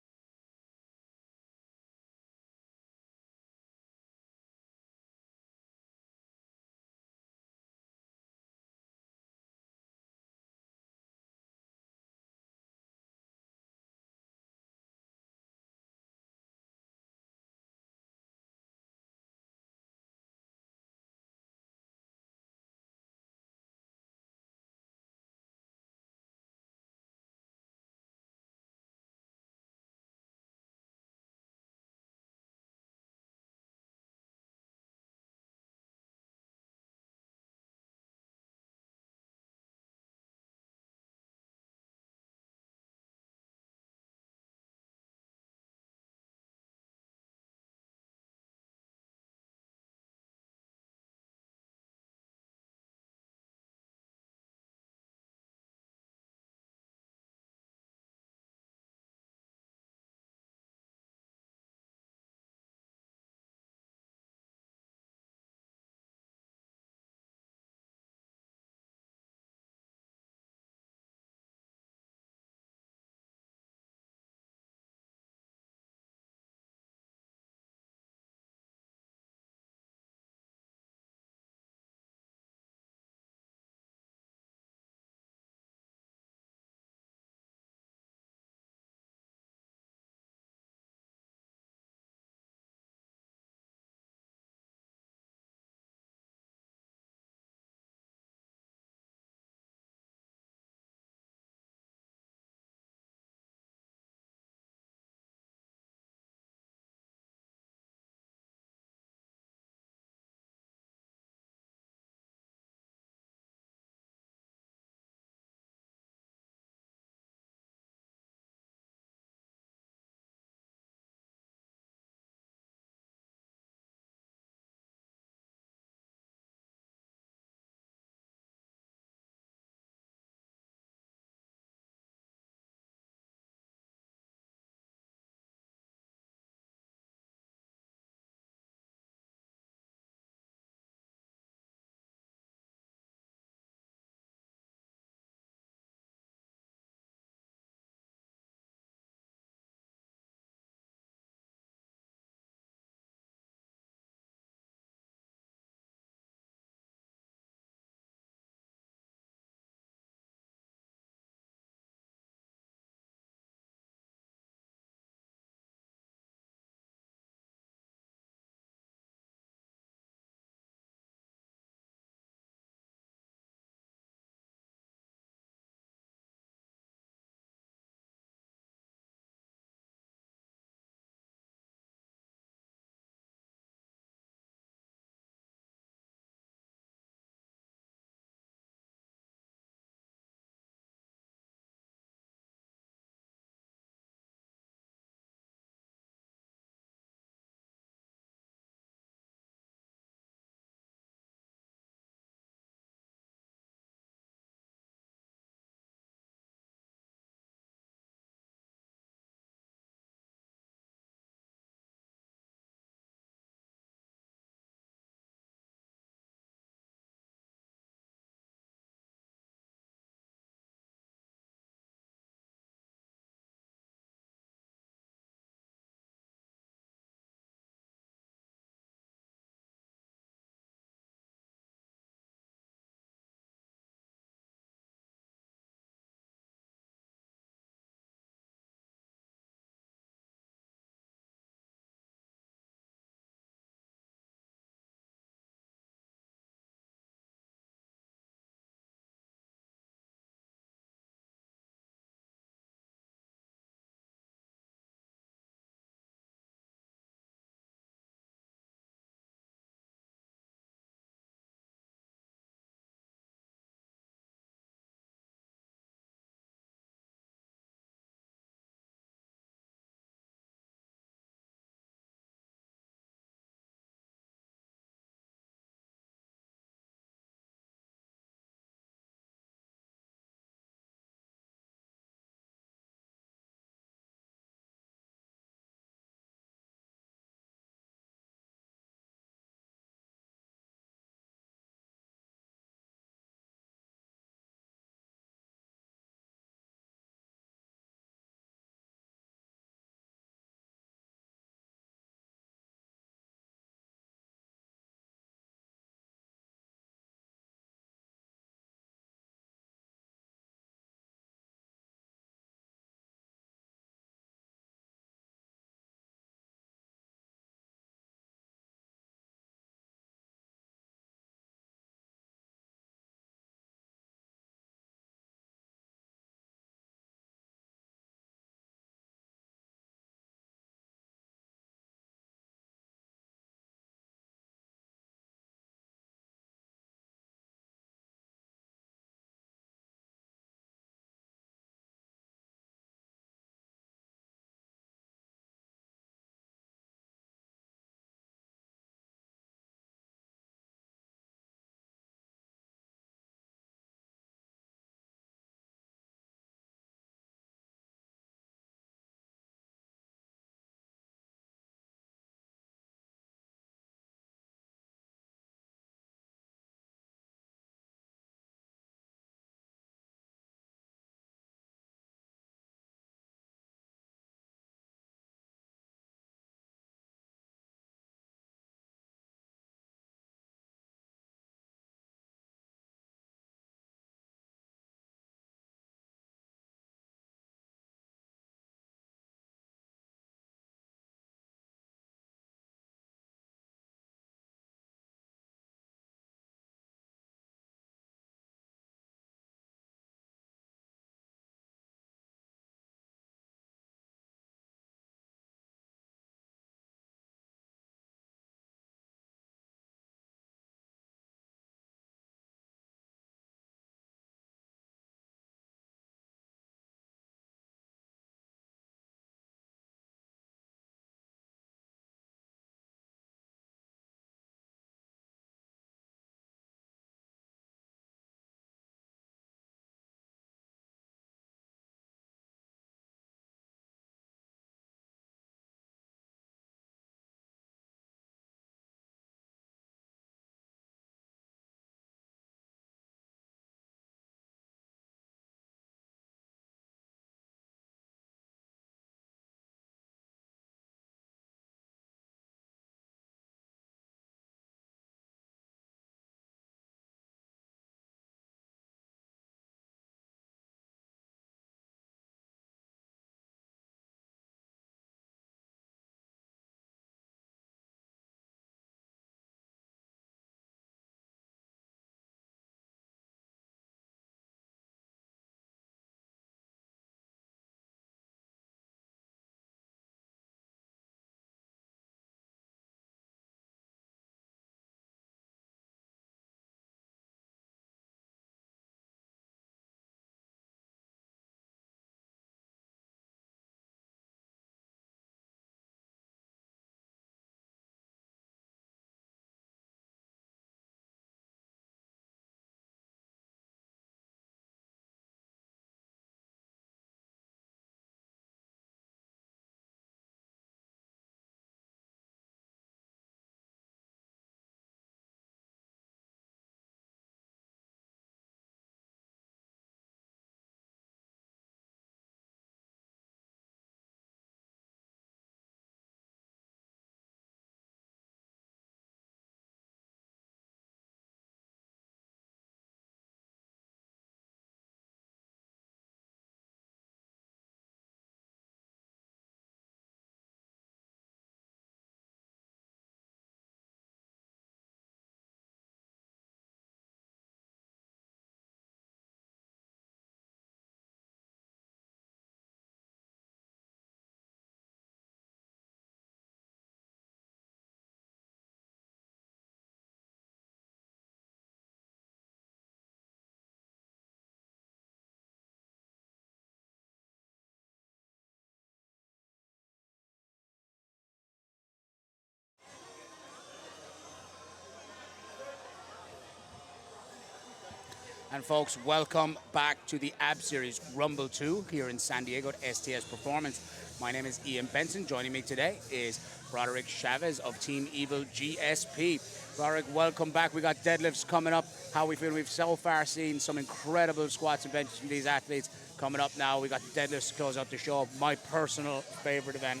And folks, welcome back to the ABS Series Rumble 2 here in San Diego at STS Performance. My name is Ian Benson. Joining me today is Roderick Chavez of Team Evil GSP. Roderick, welcome back. We got deadlifts coming up. How we feel? We've so far seen some incredible squats and benches from these athletes. Coming up now, we got the deadlifts to close out the show. My personal favorite event.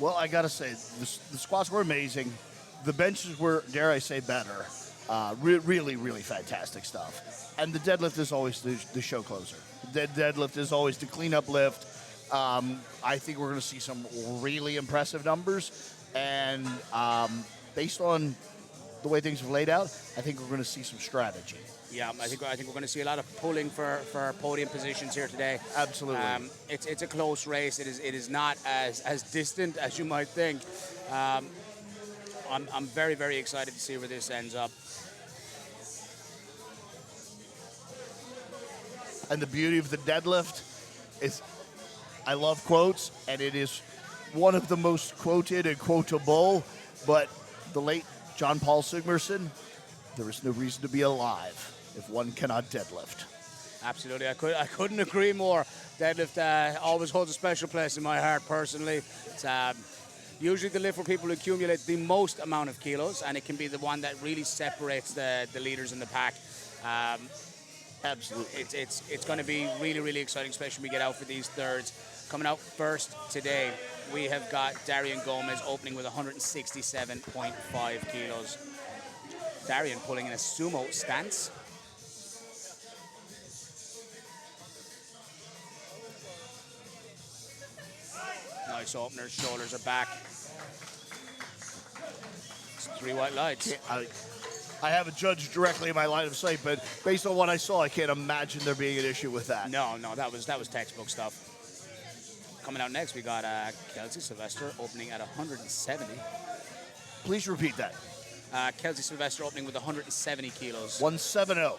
Well, I got to say, the squats were amazing. The benches were, dare I say, better. Really, really fantastic stuff. And the deadlift is always the show closer. The deadlift is always the cleanup lift. I think we're going to see some really impressive numbers. And based on the way things have laid out, I think we're going to see some strategy. Yeah, I think we're going to see a lot of pulling for podium positions here today. Absolutely. It's a close race. It is not as distant as you might think. I'm very, very excited to see where this ends up. And the beauty of the deadlift is, I love quotes, and it is one of the most quoted and quotable, but the late John Paul Sigmarsson, there is no reason to be alive if one cannot deadlift. Absolutely, I couldn't agree more. Deadlift always holds a special place in my heart personally. It's usually the lift where people accumulate the most amount of kilos, and it can be the one that really separates the leaders in the pack. Absolutely. It's going to be really, really exciting, especially when we get out for these thirds. Coming out first today, we have got Darian Gomez opening with 167.5 kilos. Darian pulling in a sumo stance. Nice opener, shoulders are back. It's 3 white lights. I haven't judged directly in my line of sight, but based on what I saw, I can't imagine there being an issue with that. No, that was textbook stuff. Coming out next, we got Kelsey Sylvester opening at 170. Please repeat that. Kelsey Sylvester opening with 170 kilos. 170.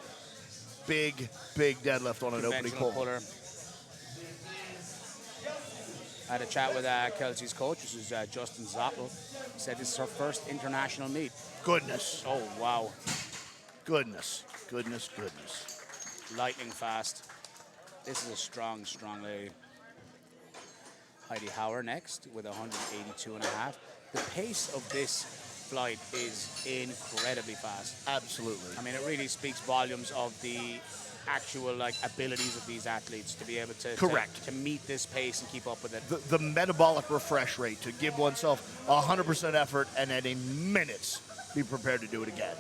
Big deadlift on an opening Conventional pull. puller. I had a chat with Kelsey's coach, which is Justin Zottel. He said this is her first international meet. Goodness. Oh, wow. Goodness. Lightning fast. This is a strong lady. Heidi Hauer next with 182.5. The pace of this flight is incredibly fast. Absolutely. I mean, it really speaks volumes of the actual abilities of these athletes to be able to Correct. to meet this pace and keep up with it. The metabolic refresh rate to give oneself 100% effort and at in minutes be prepared to do it again.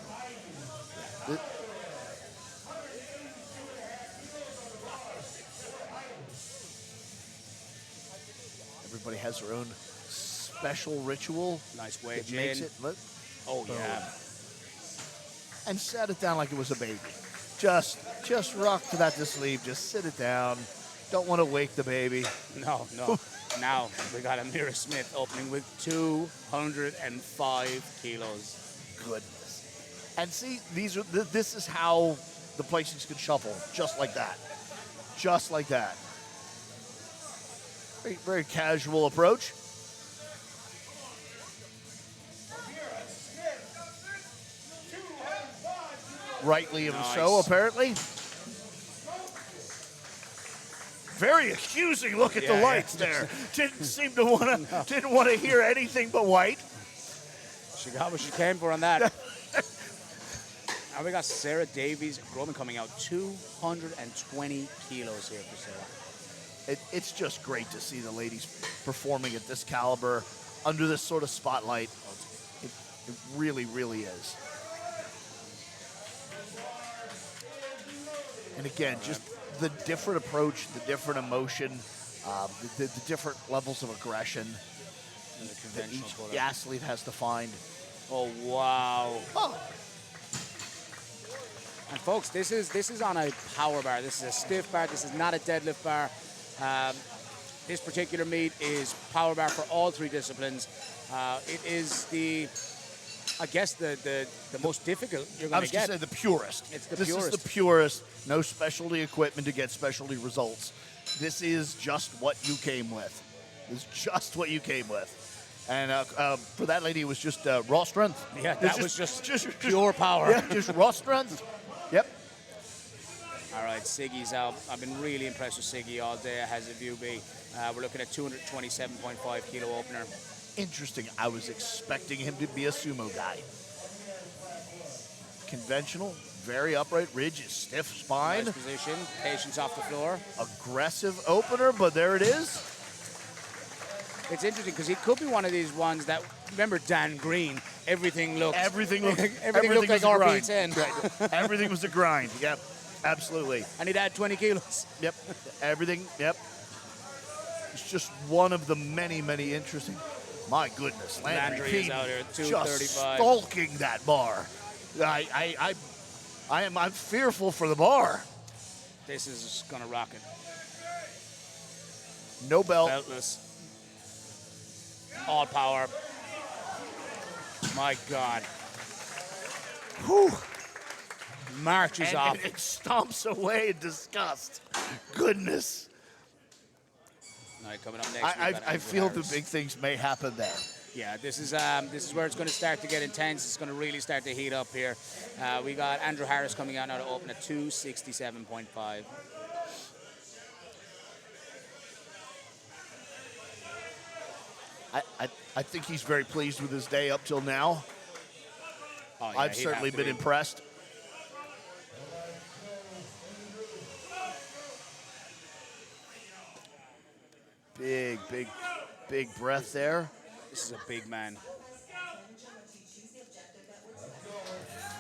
Everybody has their own special ritual. Nice that wedge makes in. it. Oh, yeah. And set it down like it was a baby. Just rock to that to sleep. Just sit it down. Don't want to wake the baby. No. Now we got Amira Smith opening with 205 kilos. Goodness. And see, this is how the placings can shuffle, just like that. Just like that. Very, very casual approach. Rightly even so, apparently. Very accusing look at the lights there. Didn't seem to didn't want to hear anything but white. She got what she came for on that. Now we got Sarah Davies Groban coming out, 220 kilos here for Sarah. It's just great to see the ladies performing at this caliber under this sort of spotlight. It really, really is. And again, just the different approach, the different emotion, the different levels of aggression that each athlete has to find. Oh, wow. Oh. And folks, this is on a power bar. This is a stiff bar. This is not a deadlift bar. This particular meet is power bar for all 3 disciplines. It is the most difficult you're going to get. I was going to say the purest. It's the this purest. This is the purest. No specialty equipment to get specialty results. This is just what you came with. This is just what you came with. And for that lady, it was just raw strength. Yeah, that was just pure power. Yeah, just raw strength. Yep. All right, Siggy's out. I've been really impressed with Siggy all day. Has a view B. We're looking at 227.5 kilo opener. Interesting. I was expecting him to be a sumo guy. Conventional, very upright, ridge, stiff spine. Nice position. Patience off the floor. Aggressive opener, but there it is. It's interesting because he could be one of these ones that, remember Dan Green, everything looked Everything looked like was a grind. RP10. Right. Everything was a grind. Yep, absolutely. And he'd had 20 kilos. Yep, everything. Yep. It's just one of the many, many interesting. My goodness, Landry is King out here at just 235. stalking that bar. I'm fearful for the bar. This is gonna rock it. No belt. Beltless. All power. My God. Whew. Marches off. And it stomps away in disgust. Goodness. All right, coming up next. we've got I Andrew feel the Harris. big things may happen there. Yeah, this is where it's going to start to get intense. It's going to really start to heat up here. We got Andrew Harris coming out now to open at 267.5. I think he's very pleased with his day up till now. Oh, yeah, I've he'd certainly have to been be. impressed. Big breath there. This is a big man.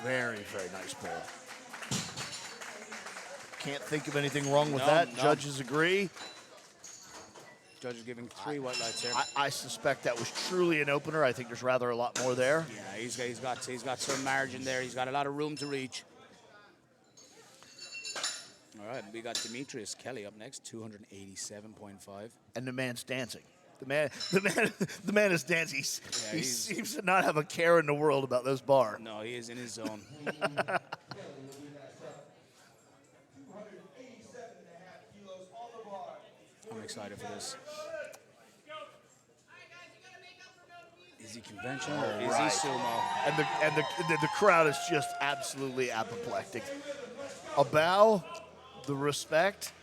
Very, very nice pull. Can't think of anything wrong with No, that. no. Judges agree. Judge is giving 3 white lights here. I suspect that was truly an opener. I think there's rather a lot more there. Yeah, he's got some margin there. He's got a lot of room to reach. All right, we got Demetrius Kelly up next, 287.5. And the man's dancing. The man is dancing. He seems to not have a care in the world about this bar. No, he is in his zone. I'm excited for this. Is he conventional or is he right. sumo? And the crowd is just absolutely apoplectic. A bow, the respect,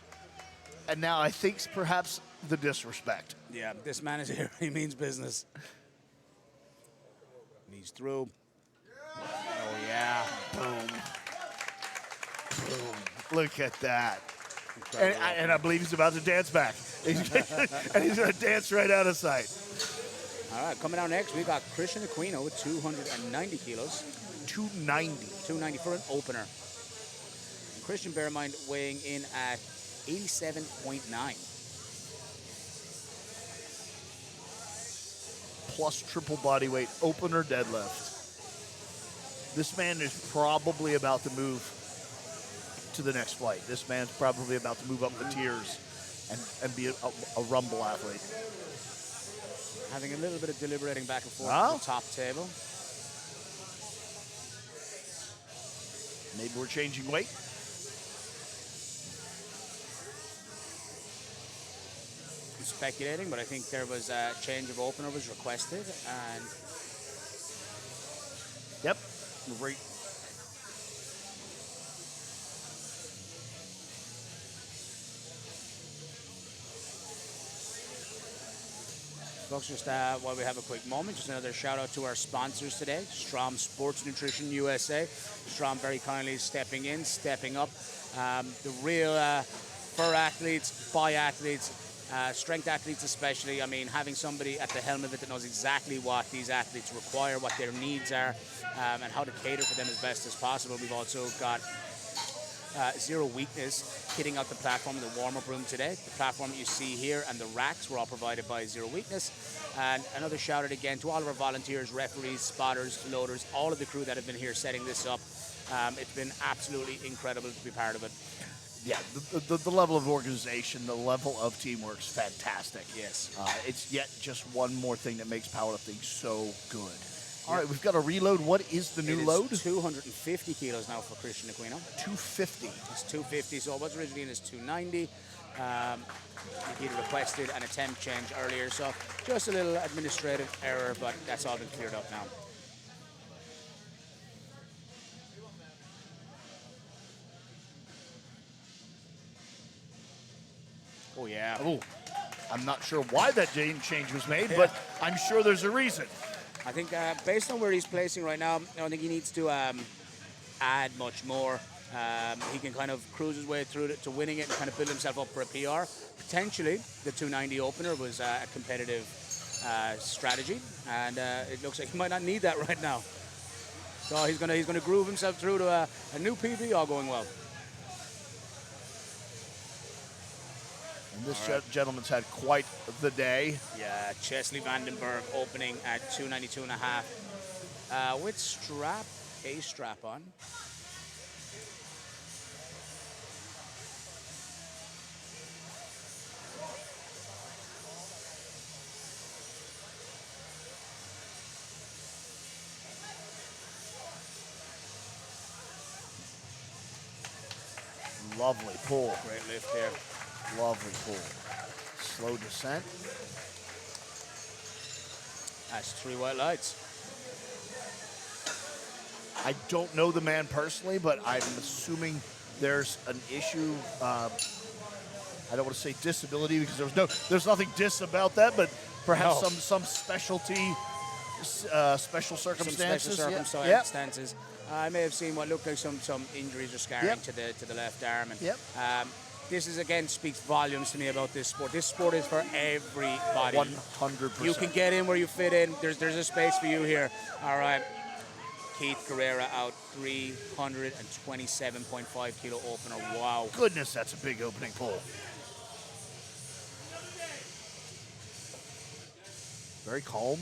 and now I think perhaps the disrespect. Yeah, this man is here. He means business. He's through. Oh, yeah. Boom. Boom. Look at that. Incredible. And I believe he's about to dance back. And he's going to dance right out of sight. All right, coming out next, we got Christian Aquino with 290 kilos. 290. 290 for an opener. And Christian, bear in mind, weighing in at 87.9. Plus triple body weight, opener deadlift. This man is probably about to move to the next flight. This man's probably about to move up the tiers and be a Rumble athlete. Having a little bit of deliberating back and forth Wow. at the top table. Maybe we're changing weight. I'm speculating, but I think there was a change of opener was requested, and Yep. Right. folks, just while we have a quick moment, just another shout out to our sponsors today, Strom Sports Nutrition USA. Strom very kindly stepping in, stepping up. The real for athletes, biathletes, strength athletes especially. I mean, having somebody at the helm of it that knows exactly what these athletes require, what their needs are, and how to cater for them as best as possible. We've also got Zero Weakness kitting out the platform in the warm-up room today. The platform that you see here and the racks were all provided by Zero Weakness. And another shout out again to all of our volunteers, referees, spotters, loaders, all of the crew that have been here setting this up. It's been absolutely incredible to be part of it. Yeah, the level of organization, the level of teamwork is fantastic. Yes. It's yet just one more thing that makes powerlifting so good. All right, we've got a reload. What is the new load? 250 kilos now for Christian Aquino. 250. It's 250, so it was originally in his 290. He requested an attempt change earlier, so just a little administrative error, but that's all been cleared up now. Oh, yeah. Oh, I'm not sure why that change was made, but I'm sure there's a reason. I think based on where he's placing right now, I don't think he needs to add much more. He can kind of cruise his way through it to winning it and kind of build himself up for a PR. Potentially, the 290 opener was a competitive strategy, and it looks like he might not need that right now. So he's gonna groove himself through to a new PB, all going well. And this gentleman's had quite the day. Yeah, Chesley Vandenberg opening at 292.5 with a strap on. Lovely pull. Great lift here. Lovely pull. Slow descent. That's 3 white lights. I don't know the man personally, but I'm assuming there's an issue. I don't want to say disability because there's nothing dis about that, but perhaps some specialty, special circumstances. Some special circumstances. I may have seen what looked like some injuries or scarring to the left arm. And, this is again speaks volumes to me about this sport. This sport is for everybody. 100%. You can get in where you fit in. There's a space for you here. All right. Keith Guerrera out 327.5 kilo opener. Wow. Goodness, that's a big opening pull. Very calm.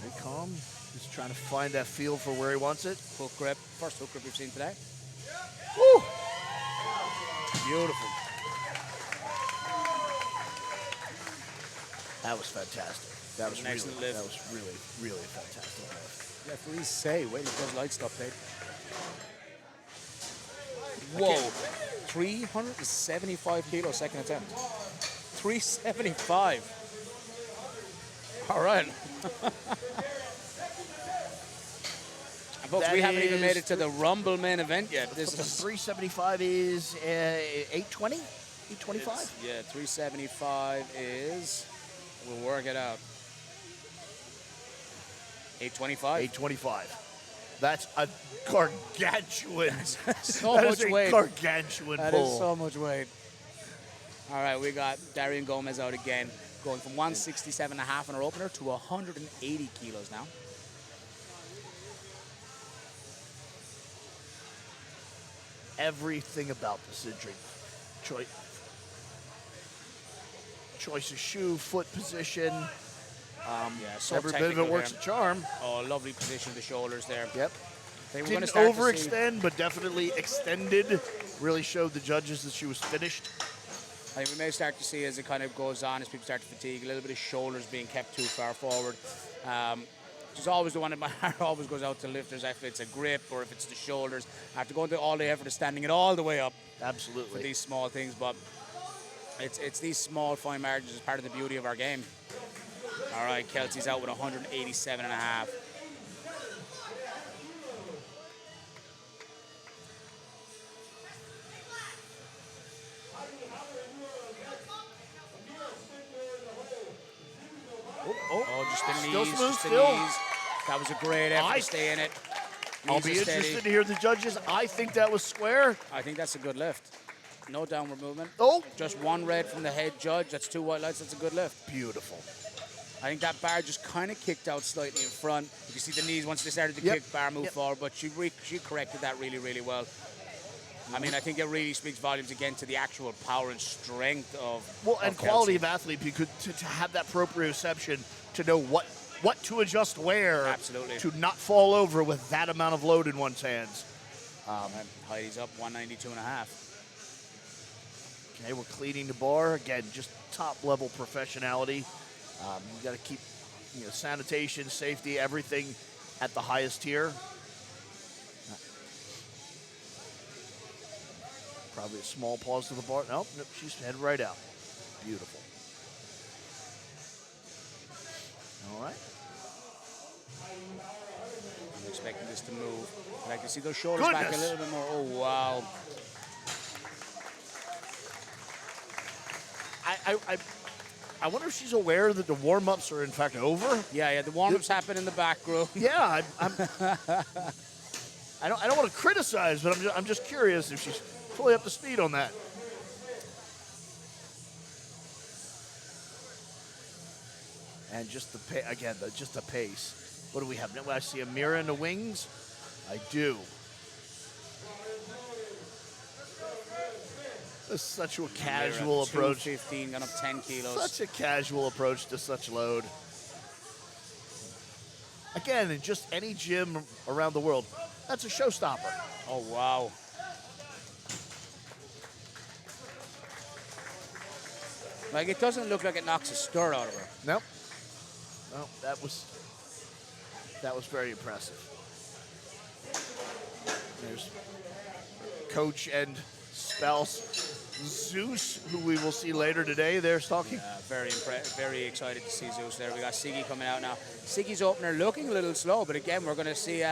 Very calm. Just trying to find that feel for where he wants it. Hook grip. First hook grip we've seen today. Woo! Beautiful. That was fantastic. That was an excellent lift. That was really a fantastic lift. Referees say, wait until those lights stop, Dave. Whoa. 375 kilo second attempt. 375. All right. Folks, we haven't even made it to the Rumble main event yet. This is 375 is 820? 825? Yeah, 375 is, we'll work it out. 825? 825. That's a gargantuan. So that much is a weight. Gargantuan That pull. is so much weight. All right, we got Darian Gomez out again, going from 167.5 in our opener to 180 kilos now. Everything about this injury. Choice of shoe, foot position. So every bit of it technical works there. a charm. Oh, lovely position of the shoulders there. Yep. They were Didn't gonna start to see- overextend, but definitely extended. Really showed the judges that she was finished. I think we may start to see as it kind of goes on, as people start to fatigue, a little bit of shoulders being kept too far forward. Which is always the one that my heart always goes out to lifters, if it's a grip or if it's the shoulders. I have to go into all the effort of standing it all the way up for Absolutely. these small things, but it's these small, fine margins is part of the beauty of our game. All right, Kelsey's out with 187.5. Oh, just the Still knees, smooth, just the still. knees. That was a great effort to stay in it. I'll Knees be are steady. interested to hear the judges. I think that was square. I think that's a good lift. No downward movement. Oh. Just one red from the head judge. That's 2 white lights. That's a good lift. Beautiful. I think that bar just kind of kicked out slightly in front. You can see the knees once they started to Yep. kick, bar move Yep. forward, but she corrected that really, really well. I mean, I think it really speaks volumes again to the actual power and strength of And quality of athlete, because to have that proprioception, to know what to adjust where. Absolutely. To not fall over with that amount of load in one's hands. And Heidi's up 192.5. Okay, we're cleaning the bar. Again, just top level professionality. You got to keep sanitation, safety, everything at the highest tier. Probably a small pause to the bar. Nope, she's headed right out. Beautiful. All right. I'm expecting this to move. I'd like to see those shoulders back a little bit more. Oh, wow. I wonder if she's aware that the warm-ups are in fact over. Yeah, the warm-ups happen in the back room. Yeah, I don't want to criticize, but I'm just curious if she's fully up to speed on that. And just the just the pace. What do we have now? I see a mirror in the wings. I do. This is such a casual approach. 15, gone up 10 kilos. Such a casual approach to such load. Again, in just any gym around the world, that's a showstopper. Oh, wow. Like, it doesn't look like it knocks a stir out of her. Nope. No, that was very impressive. There's coach and spouse Zeus, who we will see later today. They're talking. Very excited to see Zeus there. We got Siggy coming out now. Siggy's opener looking a little slow, but again, we're going to see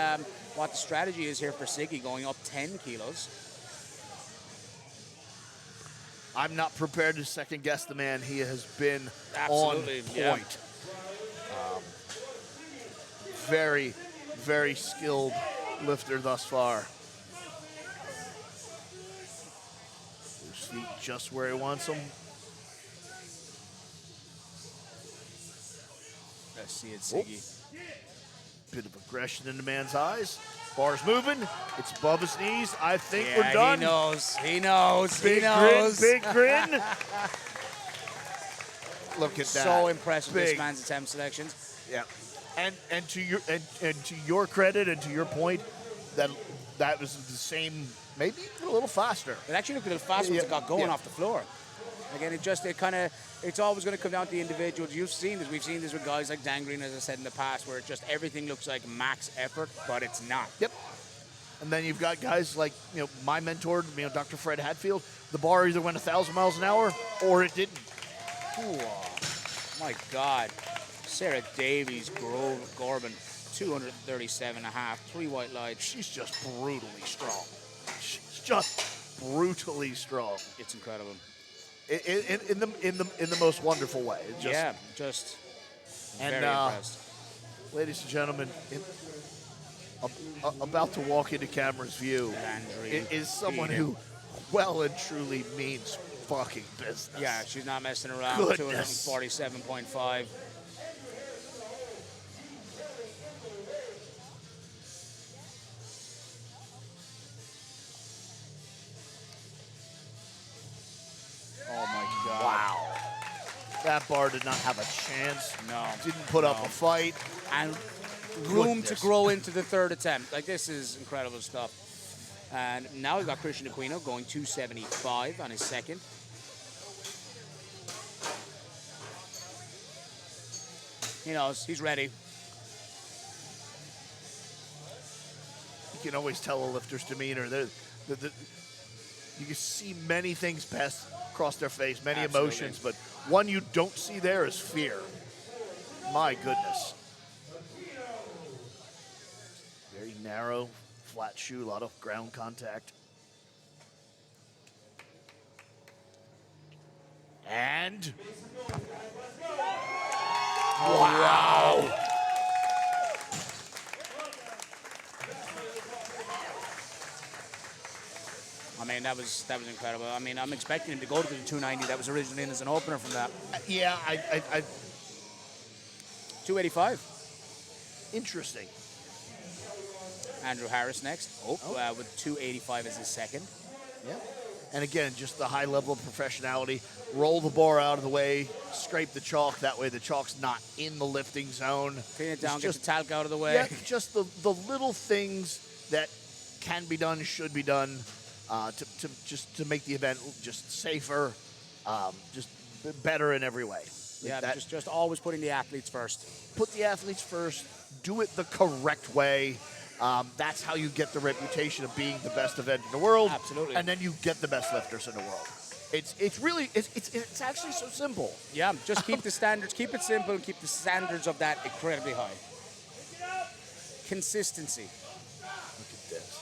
what the strategy is here for Siggy, going up 10 kilos. I'm not prepared to second guess the man. He has been Absolutely, on point. Very, very skilled lifter thus far. His feet just where he wants them. Let's see it, Siggy. Bit of aggression in the man's eyes. Bar's moving. It's above his knees. I think Yeah, we're done. He knows. He knows. Big he knows. grin. Big grin. Look at that. So impressed with this Big. man's attempt selections. Yeah. And to your credit and to your point, that was the same, maybe a little faster. It actually looked a little faster once it got going Yeah. off the floor. Again, it's always going to come down to the individuals. You've seen this. We've seen this with guys like Dan Green, as I said in the past, where everything looks like max effort, but it's not. Yep. And then you've got guys like, my mentor, Dr. Fred Hadfield. The bar either went 1,000 miles an hour or it didn't. Ooh, my God. Sarah Davies, Gorban, 237.5, 3 white lights. She's just brutally strong. She's just brutally strong. It's incredible. In the most wonderful way. Just and very impressed. Ladies and gentlemen, about to walk into camera's view is someone who well and truly means fucking business. Yeah, she's not messing around. Goodness. 247.5. Oh my God. Wow. That bar did not have a chance. No. Didn't put up a fight. And room Goodness. to grow into the third attempt. Like, this is incredible stuff. And now we've got Christian Aquino going 275 on his second. He knows. He's ready. You can always tell a lifter's demeanor. You can see many things pass across their face, many Absolutely. emotions, but one you don't see there is fear. My goodness. Very narrow, flat shoe, a lot of ground contact. And wow. I mean, that was incredible. I mean, I'm expecting him to go to the 290 that was originally in as an opener from that. Yeah, 285. Interesting. Andrew Harris next. With 285 as his second. Yeah. And again, just the high level of professionality. Roll the bar out of the way, scrape the chalk. That way the chalk's not in the lifting zone. Clean it down, It's get the talc out of the way. Yeah, just the little things that can be done, should be done, to make the event just safer, just better in every way. Yeah, just always putting the athletes first. Put the athletes first. Do it the correct way. That's how you get the reputation of being the best event in the world. Absolutely. And then you get the best lifters in the world. It's actually so simple. Yeah, just keep the standards, keep it simple, and keep the standards of that incredibly high. Consistency. Look at this.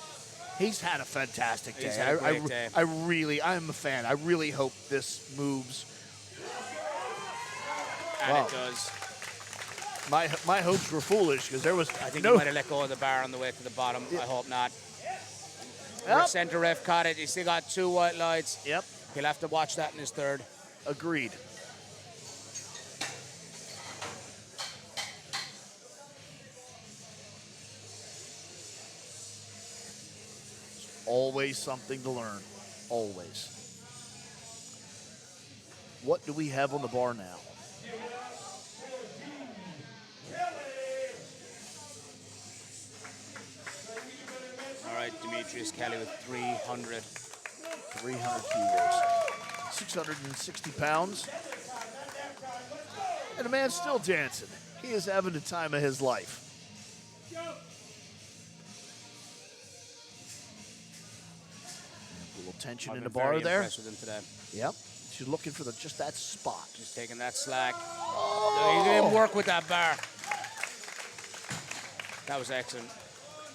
He's had a fantastic day. He's had a great day. I'm a fan. I really hope this moves And Wow. it does. My hopes were foolish because there was I think no. he might have let go of the bar on the way to the bottom. I hope not. Yep. Center ref caught it. He's still got 2 white lights. Yep. He'll have to watch that in his third. Agreed. Always something to learn. Always. What do we have on the bar now? All right, Demetrius Kelly with 300. 300 kilos. 660 pounds. And the man's still dancing. He is having the time of his life. A little tension I've in the been bar very there. impressed with him today. Yep. She's looking for just that spot. Just taking that slack. Oh! He didn't work with that bar. That was excellent.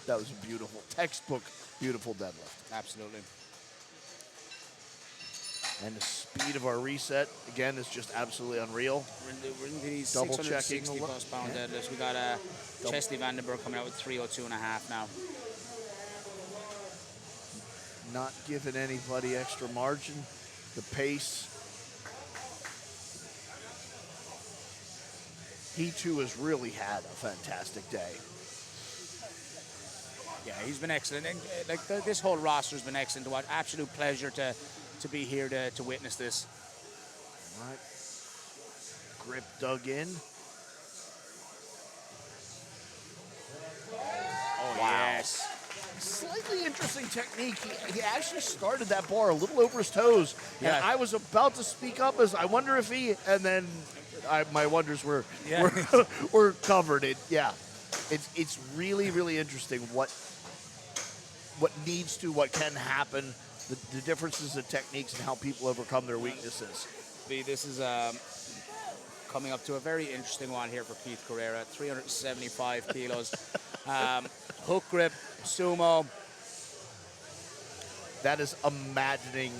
That was a beautiful, textbook, beautiful deadlift. Absolutely. And the speed of our reset, again, is just absolutely unreal. We're into these Double checking 660 a lot. plus pound Yeah. deadlifts. We got Chesley Vandenberg coming out with 302.5 now. Not giving anybody extra margin. The pace. He too has really had a fantastic day. Yeah, he's been excellent. And this whole roster's been excellent to watch. Absolute pleasure to be here to witness this. All right. Grip dug in. Oh, yes. Slightly interesting technique. He actually started that bar a little over his toes. Yeah. And I was about to speak up as I wonder if he, and then my wonders were were covered. It's really, really interesting what can happen, the differences in techniques and how people overcome their weaknesses. This is coming up to a very interesting one here for Keith Carrera, 375 kilos. Hook grip, sumo. That is a maddening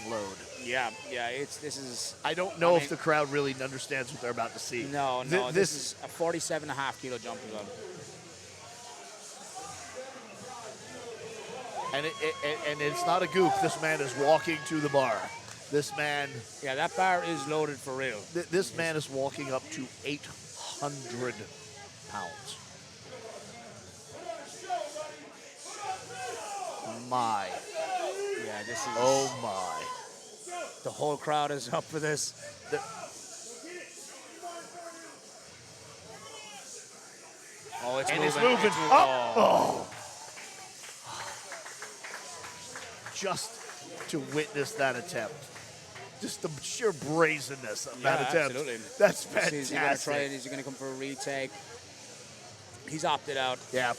load. Yeah, this is. I don't know if mean- the crowd really understands what they're about to see. No, This this is a 47.5 kilo jump as well. And it's not a goof. This man is walking to the bar. This man, Yeah, that bar is loaded for real. this man is walking up to 800 pounds. My, Yeah, this is. oh my. The whole crowd is up for this. Oh, it's And moving. it's moving. Oh. Just to witness that attempt. Just the sheer brazenness of that Yeah, attempt. absolutely. That's Is he going to try it? fantastic. Is he going to come for a retake? He's opted out. Yeah.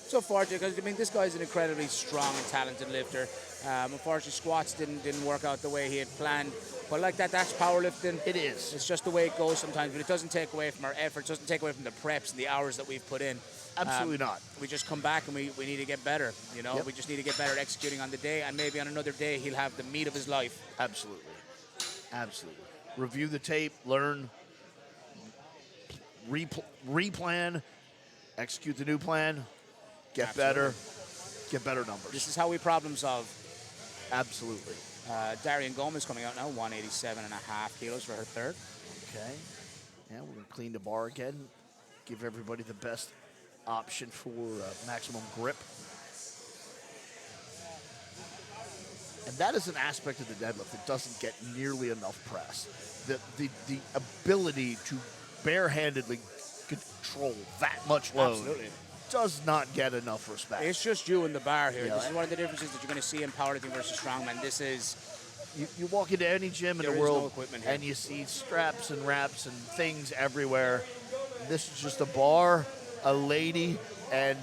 So fortunate because this guy's an incredibly strong and talented lifter. Unfortunately, squats didn't work out the way he had planned. But like that's powerlifting. It is. It's just the way it goes sometimes. But it doesn't take away from our effort. It doesn't take away from the preps and the hours that we've put in. Absolutely not. We just come back and we need to get better. You know, Yep. we just need to get better at executing on the day, and maybe on another day he'll have the meat of his life. Absolutely. Absolutely. Review the tape, learn, replan, execute the new plan, get better, get better numbers. This is how we problem solve. Absolutely. Darian Gomez coming out now, 187.5 kilos for her third. Okay. Yeah, we're going to clean the bar again, give everybody the best option for maximum grip. And that is an aspect of the deadlift that doesn't get nearly enough press. The ability to barehandedly control that much load Absolutely. does not get enough respect. It's just you in the bar here. Yeah. This is one of the differences that you're going to see in powerlifting versus strongman. This is You walk into any gym in There the is no world equipment here. and you see straps and wraps and things everywhere. This is just a bar, a lady, and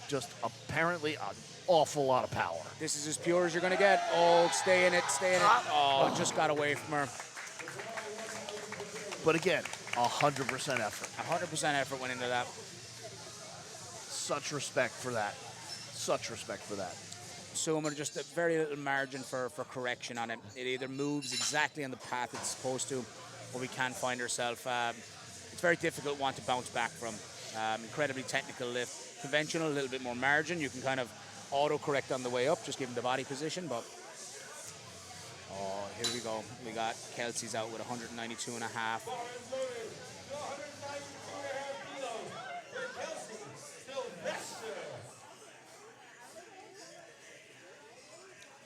just apparently an awful lot of power. This is as pure as you're going to get. Oh, stay in it, stay in it. Oh, just got away from her. But again, 100% effort. 100% effort went into that. Such respect for that. Such respect for that. Sumo, just a very little margin for correction on it. It either moves exactly on the path it's supposed to, where we can find ourselves. It's very difficult one to bounce back from. Incredibly technical lift. Conventional, a little bit more margin. You can kind of auto-correct on the way up, just given the body position. But, oh, here we go. We got Kelsey's out with 192.5.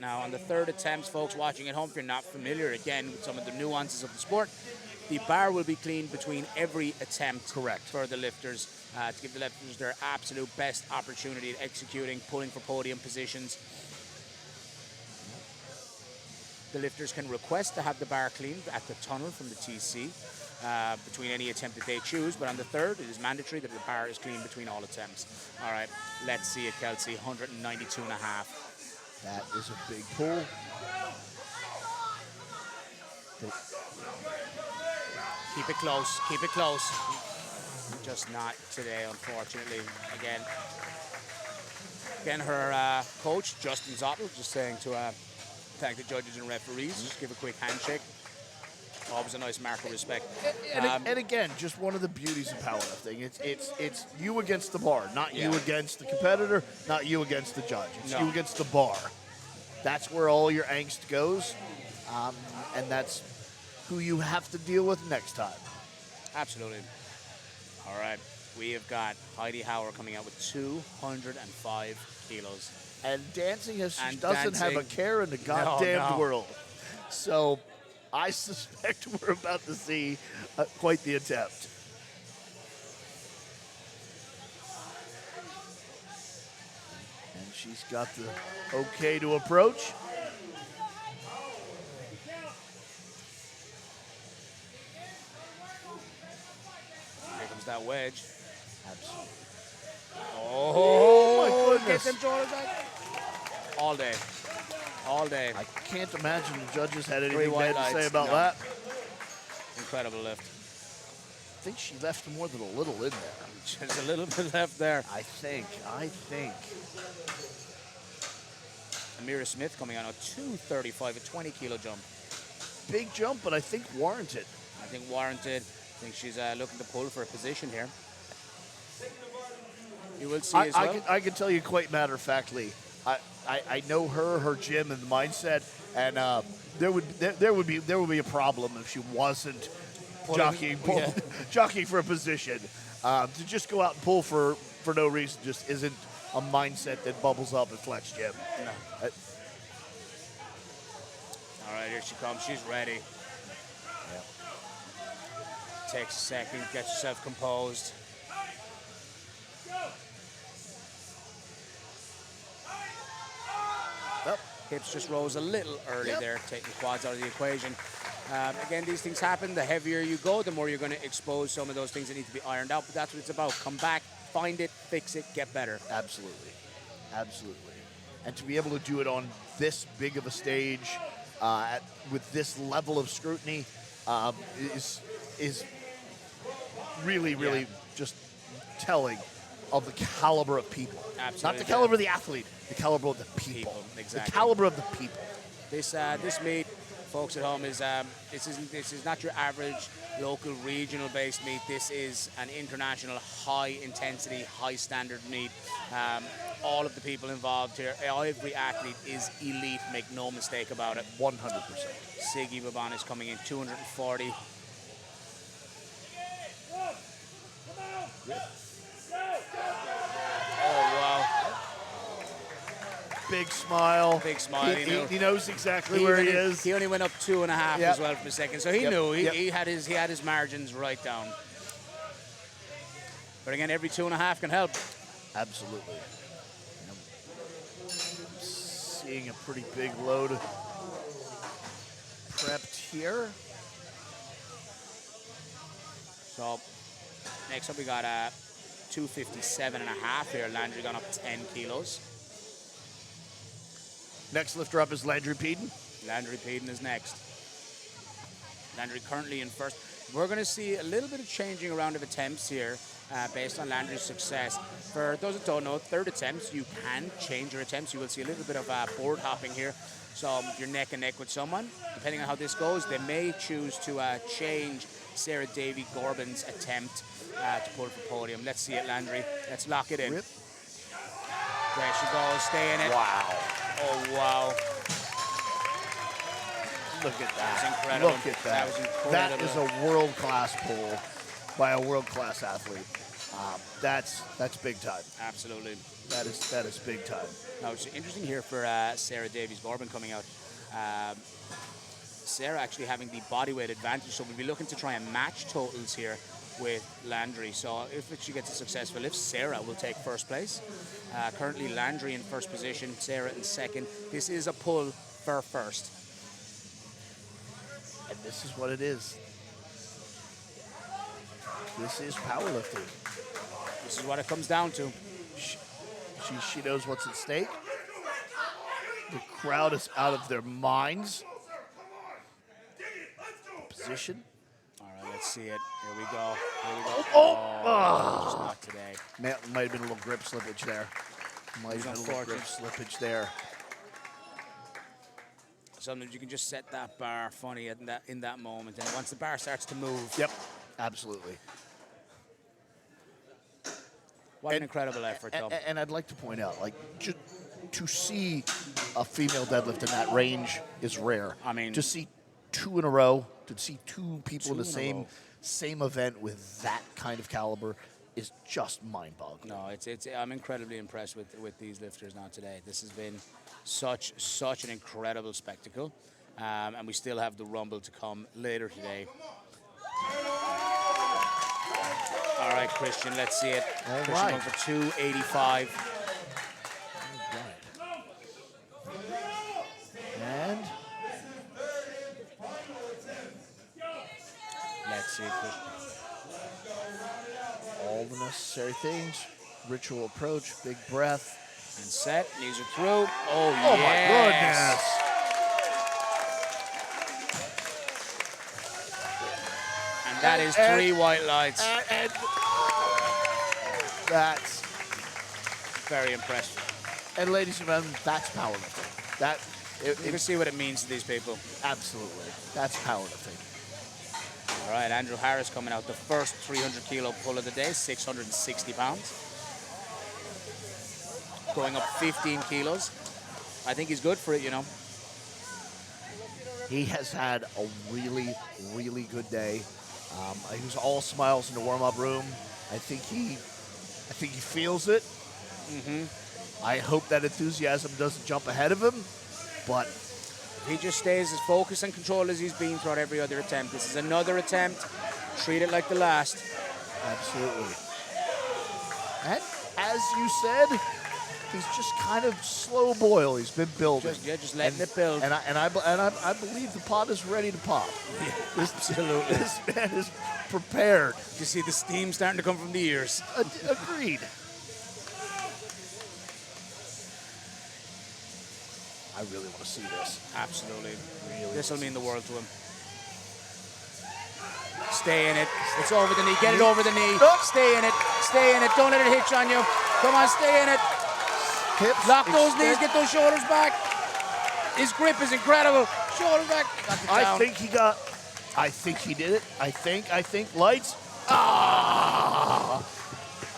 Now, on the third attempts, folks watching at home, if you're not familiar, again, with some of the nuances of the sport, the bar will be cleaned between every attempt. Correct. For the lifters, to give the lifters their absolute best opportunity at executing, pulling for podium positions. The lifters can request to have the bar cleaned at the tunnel from the TC between any attempt that they choose, but on the third, it is mandatory that the bar is cleaned between all attempts. All right, let's see it, Kelsey, 192.5. That is a big pull. Keep it close, keep it close. Just not today, unfortunately. Again, her coach, Justin Zottel, just saying to thank the judges and referees, just give a quick handshake. Always a nice mark of respect. And again, just one of the beauties of powerlifting. It's you against the bar, not you against the competitor, not you against the judge. It's you against the bar. That's where all your angst goes, and that's who you have to deal with next time. Absolutely. All right, we have got Heidi Hauer coming out with 205 kilos. And dancing And doesn't have a dancing. care in the goddamn No. world. So I suspect we're about to see quite the attempt. And she's got the okay to approach. Here comes that wedge. Absolutely. Oh, my goodness. Get them shoulders back. All day. All day. I can't imagine the judges had Three anything white bad to say lights. about No. that. Incredible lift. I think she left more than a little in there. Just a little bit left there. I think. Amira Smith coming on a 235, a 20 kilo jump. Big jump, but I think warranted. I think warranted. I think she's looking to pull for a position here. You will see as well. I can tell you quite matter-of-factly. I know her gym and the mindset, and there would be a problem if she wasn't jockeying for a position. To just go out and pull for no reason just isn't a mindset that bubbles up at Flex Gym. No. All right, here she comes. She's ready. Takes a second, get yourself composed. Yep. Hips just rose a little early there, taking the quads out of the equation. Again, these things happen. The heavier you go, the more you're going to expose some of those things that need to be ironed out. But that's what it's about. Come back, find it, fix it, get better. Absolutely. And to be able to do it on this big of a stage with this level of scrutiny is really just telling of the caliber of people. Absolutely. Not the caliber of the athlete, the caliber of the people. Exactly. The caliber of the people. This meet, folks at home, is this is not your average local regional based meet. This is an international high intensity, high standard meet. All of the people involved here, every athlete is elite, make no mistake about it. 100%. Siggy Baban is coming in 240. Oh, wow. Big smile. Big smile. He knows exactly where he is. He only went up 2.5 Yep. as well for a second, so he knew he had his margins right down. But again, every 2.5 can help. Absolutely. Seeing a pretty big load prepped here. So next up we got 257.5 here. Landry gone up 10 kilos. Next lifter up is Landry Peden. Landry Peden is next. Landry currently in first. We're going to see a little bit of changing around of attempts here based on Landry's success. For those that don't know, third attempts, you can change your attempts. You will see a little bit of board hopping here. So if you're neck and neck with someone, depending on how this goes, they may choose to change Sarah Davy Corbin's attempt to pull for podium. Let's see it, Landry. Let's lock it in. Rip. There she goes, stay in it. Wow. Oh, wow. Look at That was that. incredible. Look at That that. was That incredible. is a world-class pull by a world-class athlete. That's big time. Absolutely. That is big time. Now, it's interesting here for Sarah Davies Corbin coming out. Sarah actually having the bodyweight advantage, so we'll be looking to try and match totals here with Landry. So if she gets a successful lift, Sarah will take first place. Currently Landry in first position, Sarah in second. This is a pull for first. And this is what it is. This is powerlifting. This is what it comes down to. She knows what's at stake. The crowd is out of their minds. Position. All right, let's see it. Here we go. Here we go. Just not today. Might have been a little grip slippage there. Might have been a little grip slippage there. Sometimes you can just set that bar funny in that moment, and once the bar starts to move. Yep, absolutely. What an incredible effort, though. And I'd like to point out, like, to see a female deadlift in that range is rare. I mean, to see two in a row, to see two people in the same event with that kind of caliber is just mind-boggling. No, I'm incredibly impressed with these lifters now today. This has been such an incredible spectacle, and we still have the Rumble to come later today. All right, Christian, let's see it. All Christian right. going for 285. And Let's see, Christian. all the necessary things, ritual approach, big breath. And set, knees are through. Oh, Oh yes. my goodness. And that is 3 white lights. And that's, Very impressive. and ladies and gentlemen, that's powerlifting. You can see what it means to these people. Absolutely, that's powerlifting. All right, Andrew Harris coming out, the first 300 kilo pull of the day, 660 pounds. Going up 15 kilos. I think he's good for it, you know. He has had a really, really good day. He was all smiles in the warm-up room. I think he feels it. I hope that enthusiasm doesn't jump ahead of him, but He just stays as focused and controlled as he's been throughout every other attempt. This is another attempt. Treat it like the last. absolutely. And as you said, he's just kind of slow boil. He's been building. Just letting it build. And I believe the pot is ready to pop. Absolutely. This man is prepared. You see the steam starting to come from the ears. Agreed. I really want to see this. Absolutely. Really This will want to mean see the world to him. Stay in it. It's over the knee. Get it over the knee. Stay in it. Stay in it. Don't let it hitch on you. Come on, stay in it. Hips. Lock those knees. extend. Get those shoulders back. His grip is incredible. Shoulders back. Got it down. I think he did it. I think lights.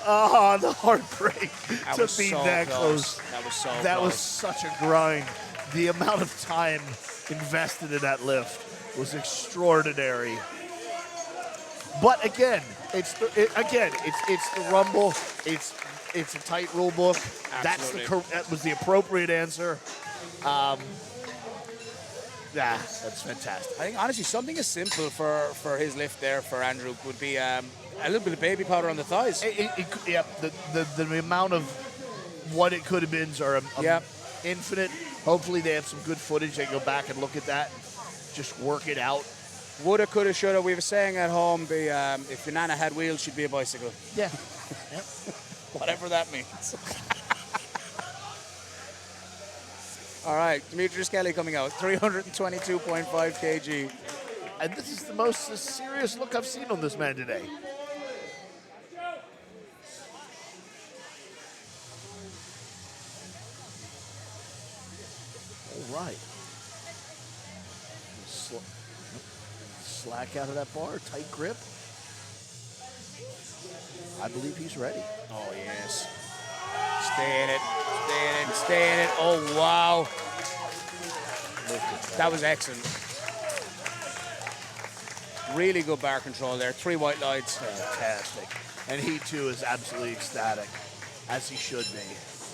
Ah, the heartbreak That to was be so that close. That was so That close. was such a grind. The amount of time invested in that lift was extraordinary. But again, it's the Rumble. It's a tight rule book. Absolutely. That was the appropriate answer. Yeah, that's fantastic. I think honestly something as simple for his lift there for Andrew would be a little bit of baby powder on the thighs. The amount of what it could have been are Yep. infinite. Hopefully they have some good footage. They can go back and look at that, just work it out. Woulda, coulda, shoulda. We were saying at home, if your nana had wheels, she'd be a bicycle. Yeah. Whatever that means. All right, Demetrius Kelly coming out, 322.5 kg. And this is the most serious look I've seen on this man today. All right. slack out of that bar, tight grip. I believe he's ready. Oh, yes. Stay in it. Stay in it. Stay in it. Oh, wow. That was excellent. Really good bar control there. 3 white lights. Fantastic. And he, too, is absolutely ecstatic, as he should be.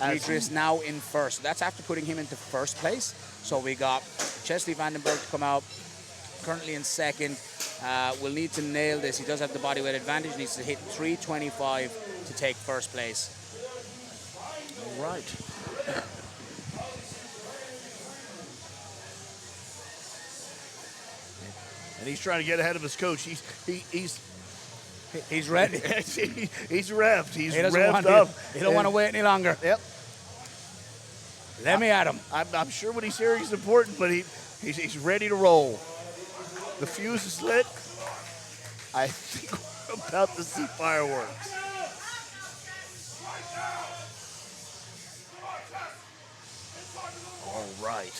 Demetrius now in first. That's after putting him into first place. So we got Chesley Vandenberg to come out, currently in second. Will need to nail this. He does have the bodyweight advantage. Needs to hit 325 to take first place. All right. And he's trying to get ahead of his coach. He's ready. he's revved. He's He doesn't revved want up. He don't want to wait any longer. Yep. Let me at him. I'm sure what he's hearing is important, but he's ready to roll. The fuse is lit. I think we're about to see fireworks. All right.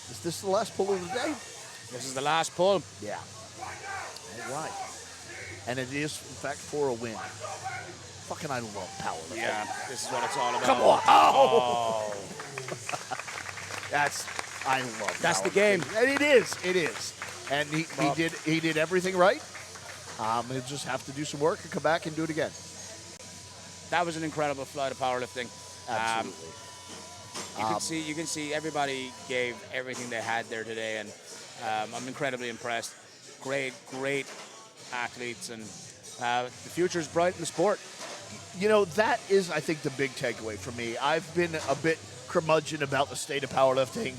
Is this the last pull of the day? This is the last pull. Yeah. All right. And it is, in fact, for a win. Fucking I love powerlifting. Yeah, this is what it's all about. Come on. Oh. I love That's the powerlifting. game. And it is. And he did everything right. He'll just have to do some work and come back and do it again. That was an incredible flight of powerlifting. Absolutely. You can see everybody gave everything they had there today, and I'm incredibly impressed. Great athletes, and the future is bright in the sport. You know, that is, I think, the big takeaway for me. I've been a bit curmudgeon about the state of powerlifting.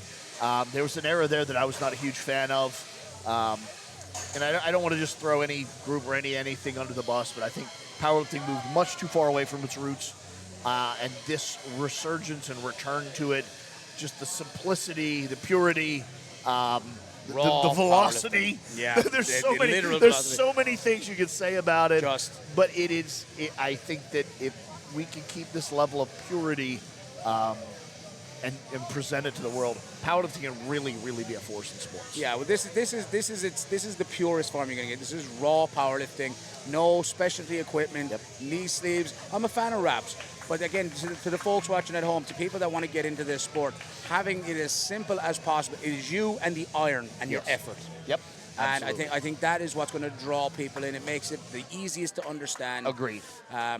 There was an era there that I was not a huge fan of. And I don't want to just throw any group or anything under the bus, but I think powerlifting moved much too far away from its roots. And this resurgence and return to it, just the simplicity, the purity, the velocity. Yeah, there's velocity. so many things you could say about it. But I think that if we can keep this level of purity and present it to the world, powerlifting can really be a force in sports. Yeah, well, this is the purest form you're gonna get. This is raw powerlifting, no specialty equipment, knee sleeves. I'm a fan of wraps, but again, to the folks watching at home, to people that want to get into this sport, having it as simple as possible. It is you and the iron and your effort. Yep. And Absolutely. I think that is what's going to draw people in. It makes it the easiest to understand. Agreed.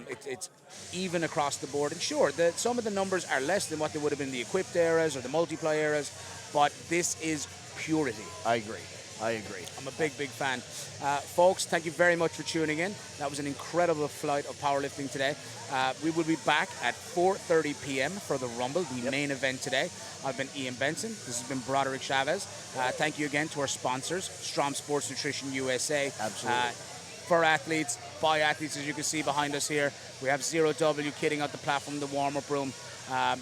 It's even across the board. And sure, some of the numbers are less than what they would have been in the equipped eras or the multiply eras, but this is purity. I agree. I'm a big fan. Folks, thank you very much for tuning in. That was an incredible flight of powerlifting today. We will be back at 4:30 p.m. for the Rumble, the main event today. I've been Ian Benson. This has been Broderick Chavez. Thank you again to our sponsors, Strom Sports Nutrition USA. Absolutely. For athletes, by athletes, as you can see behind us here. We have 0W kitting out the platform, the warm-up room.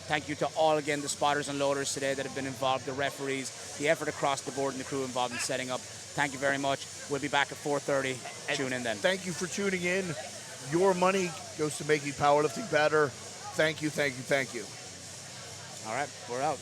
Thank you to all, again, the spotters and loaders today that have been involved, the referees, the effort across the board, and the crew involved in setting up. Thank you very much. We'll be back at 4:30. Tune in then. Thank you for tuning in. Your money goes to making powerlifting better. Thank you. All right, we're out.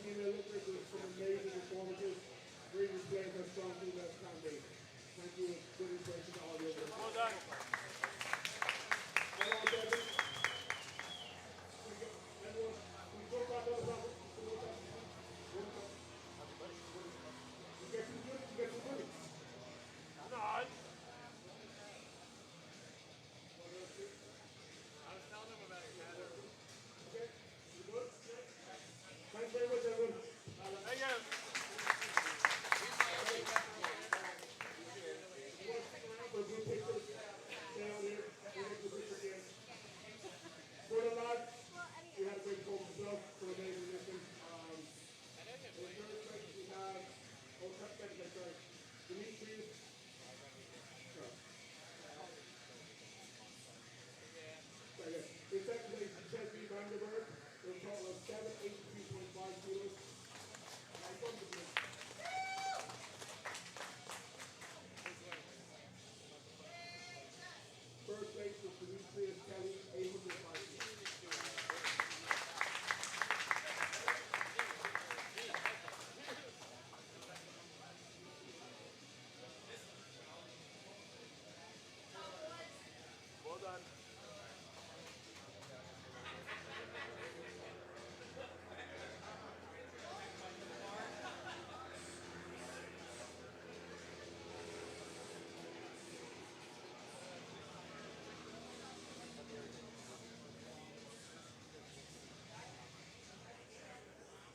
female lifters with some amazing performances. Great displays of strong female standing. Thank you. Good inspiration to all of you. Well done. Thanks very much, everyone. Thank you. For group pictures, stay on here. We'll make the picture again. For the lads, we had a great talk as well for amazing lifting. In third place, we have, second place, sorry, Dimitri. In second place, Chesney Vanderberg, with a total of 783.5 kilos. First place was Demetrius Kelly, 805 kilos. Well done.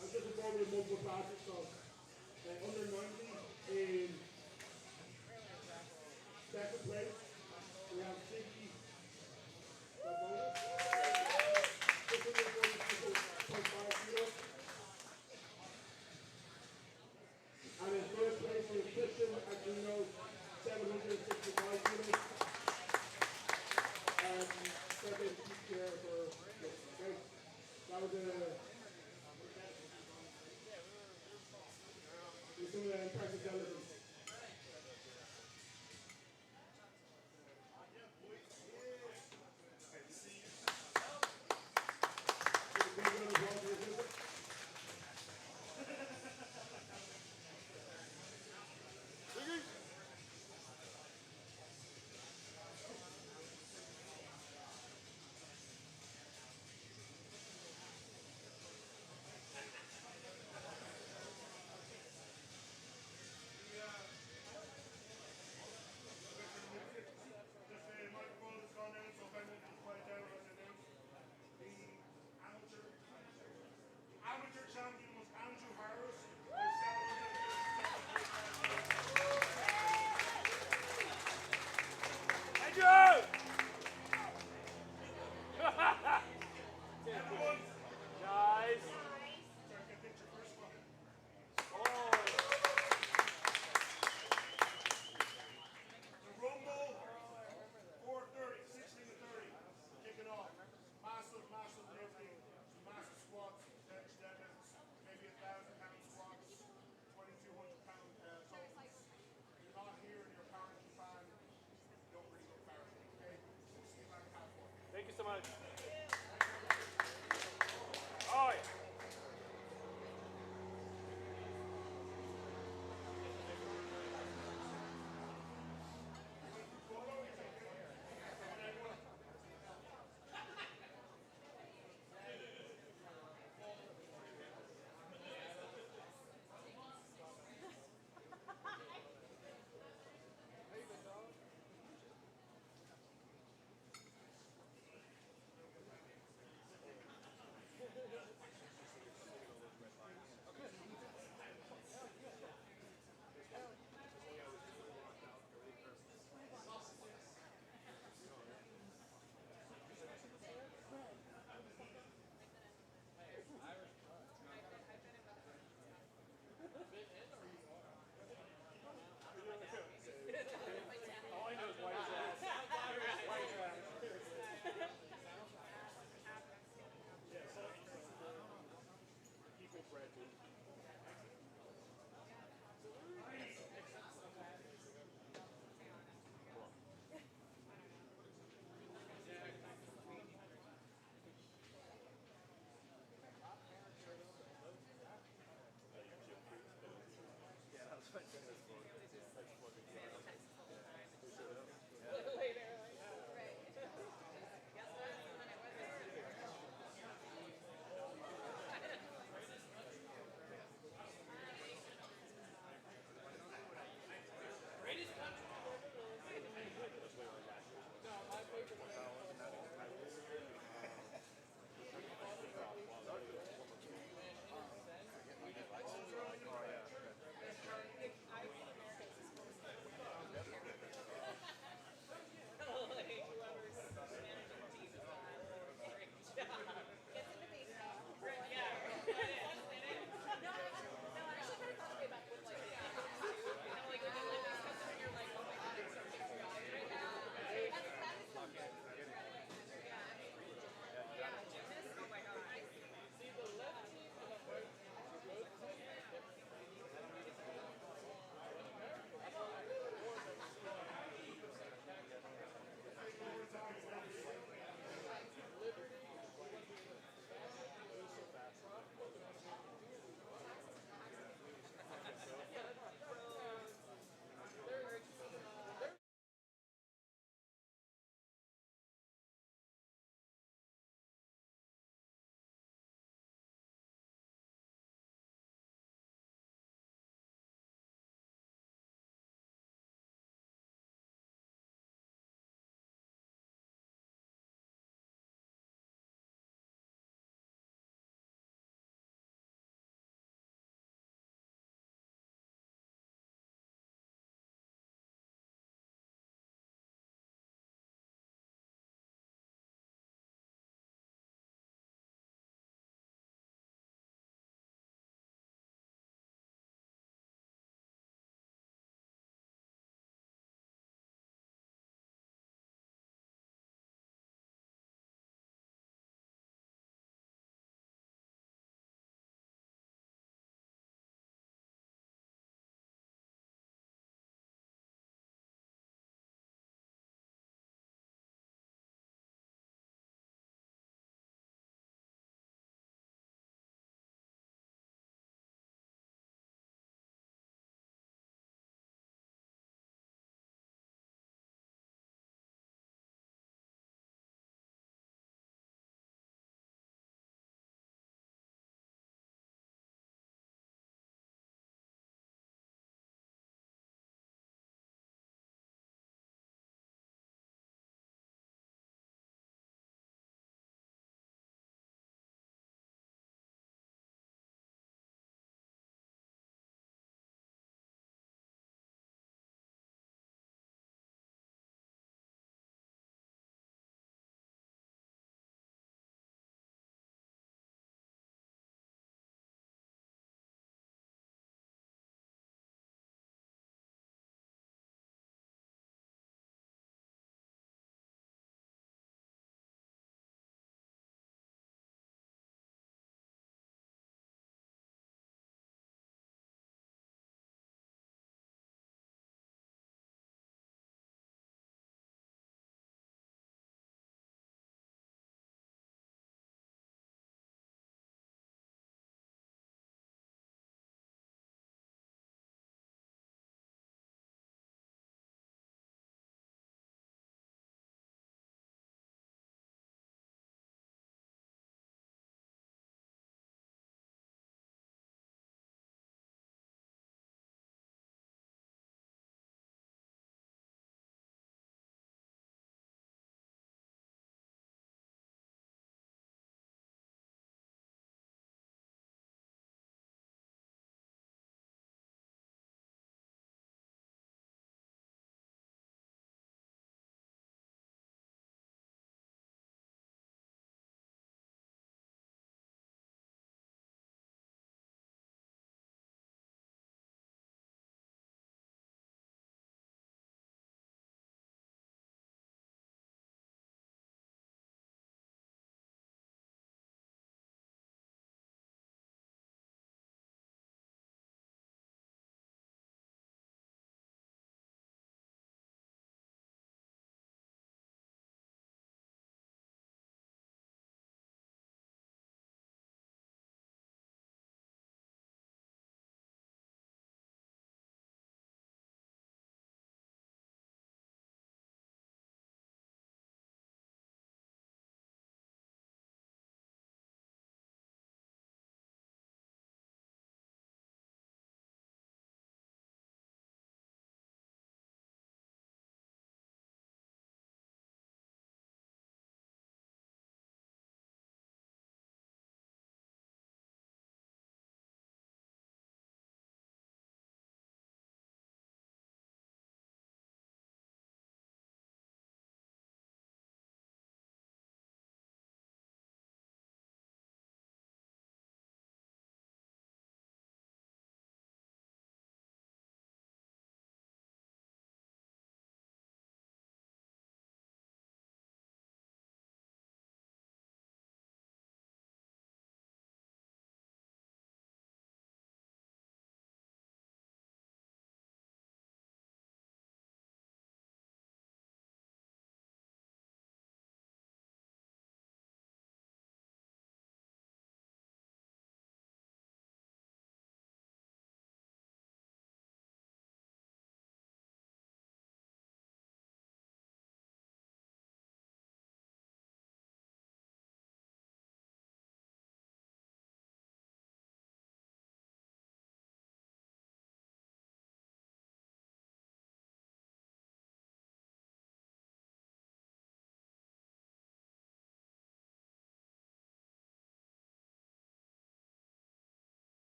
I'm just involved in multiple classes, so under 90 in second place, we have Siggy Savona, 642.5 kilos. And in third place we have Christian Aquino, 765 kilos. And second here for okay. That was a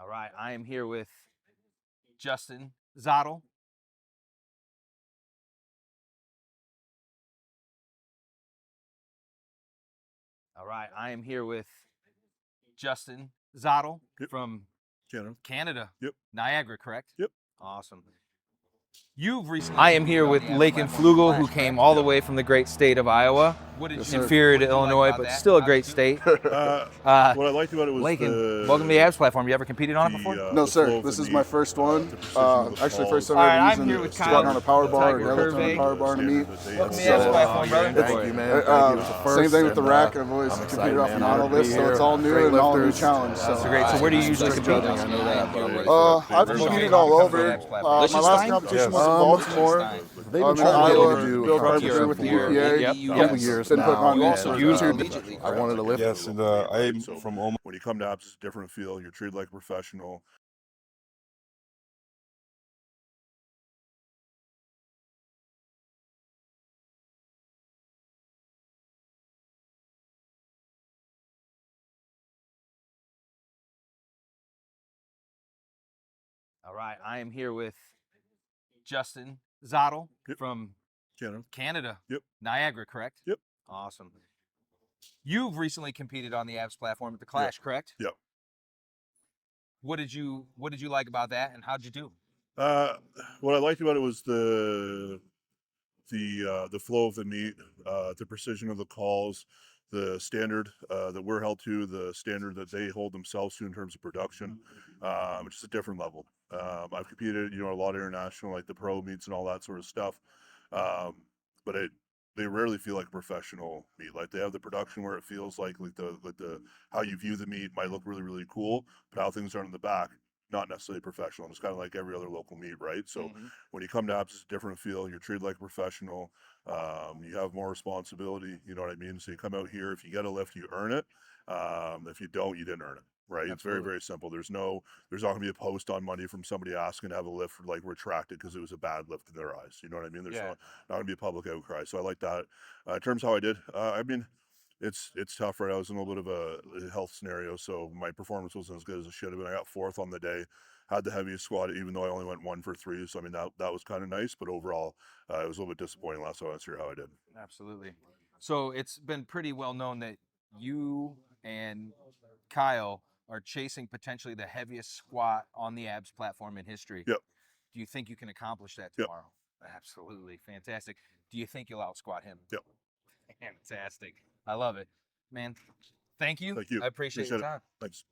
All right, I am here with Justin Zottel. All right, I am here with Justin Zottel Yep. from Canada. Yep. Niagara, correct? Yep. Awesome. You've recently. I am here with Lakin Flugel, who came all the way from the great state of Iowa. Inferior to Illinois, but still a great state. What I liked about it was Lakin, welcome to the ABS platform. You ever competed on it before? No, sir. This is my first one. Actually, first time All right, ever I'm using here it. with Squatting Kyle. on a power bar or Tiger deadlift on a power bar to meet. Welcome to the ABS platform, brother. Thank you, man. Same thing with the rack. I've always competed off an auto lift, so it's all new and all new challenge. That's great. So where do you usually compete? I've competed all over. My last competition was in Baltimore. I'm in Iowa. Bill Carpenter with the UPA. Couple years been putting on You also use immediately. I wanted to lift. Yes, and I'm from Omaha. When you come to abs, it's a different feel. You're treated like a professional. All right, I am here with Justin Zottel from Canada. Yep. Niagara, correct? Yep. Awesome. You've recently competed on the ABS platform at the Clash, correct? Yep. What did you like about that, and how'd you do? What I liked about it was the flow of the meet, the precision of the calls, the standard that we're held to, the standard that they hold themselves to in terms of production. It's just a different level. I've competed, a lot of international, like the pro meets and all that sort of stuff. But they rarely feel like a professional meet. Like they have the production where it feels like the how you view the meet might look really, really cool, but how things are in the back, not necessarily professional. It's kind of like every other local meet, right? So when you come to apps, it's a different feel. You're treated like a professional. You have more responsibility. You know what I mean? So you come out here. If you get a lift, you earn it. If you don't, you didn't earn it. Right? Absolutely. It's very, very simple. There's not going to be a post on Monday from somebody asking to have a lift like retracted because it was a bad lift in their eyes. You know what I mean? There's not going to be a public outcry. So I like that. In terms of how I did, I mean, it's tough, right? I was in a little bit of a health scenario, so my performance wasn't as good as it should have been. I got fourth on the day, had the heaviest squat, even though I only went 1 for 3. So I mean that was kind of nice, but overall, it was a little bit disappointing last time I was here how I did. Absolutely. So it's been pretty well known that you and Kyle are chasing potentially the heaviest squat on the ABS platform in history. Yep. Do you think you can accomplish that tomorrow? Yep. Absolutely. Fantastic. Do you think you'll out-squat him? Yep. Fantastic. I love it. Man, thank you. Thank you. I appreciate your time. Thanks.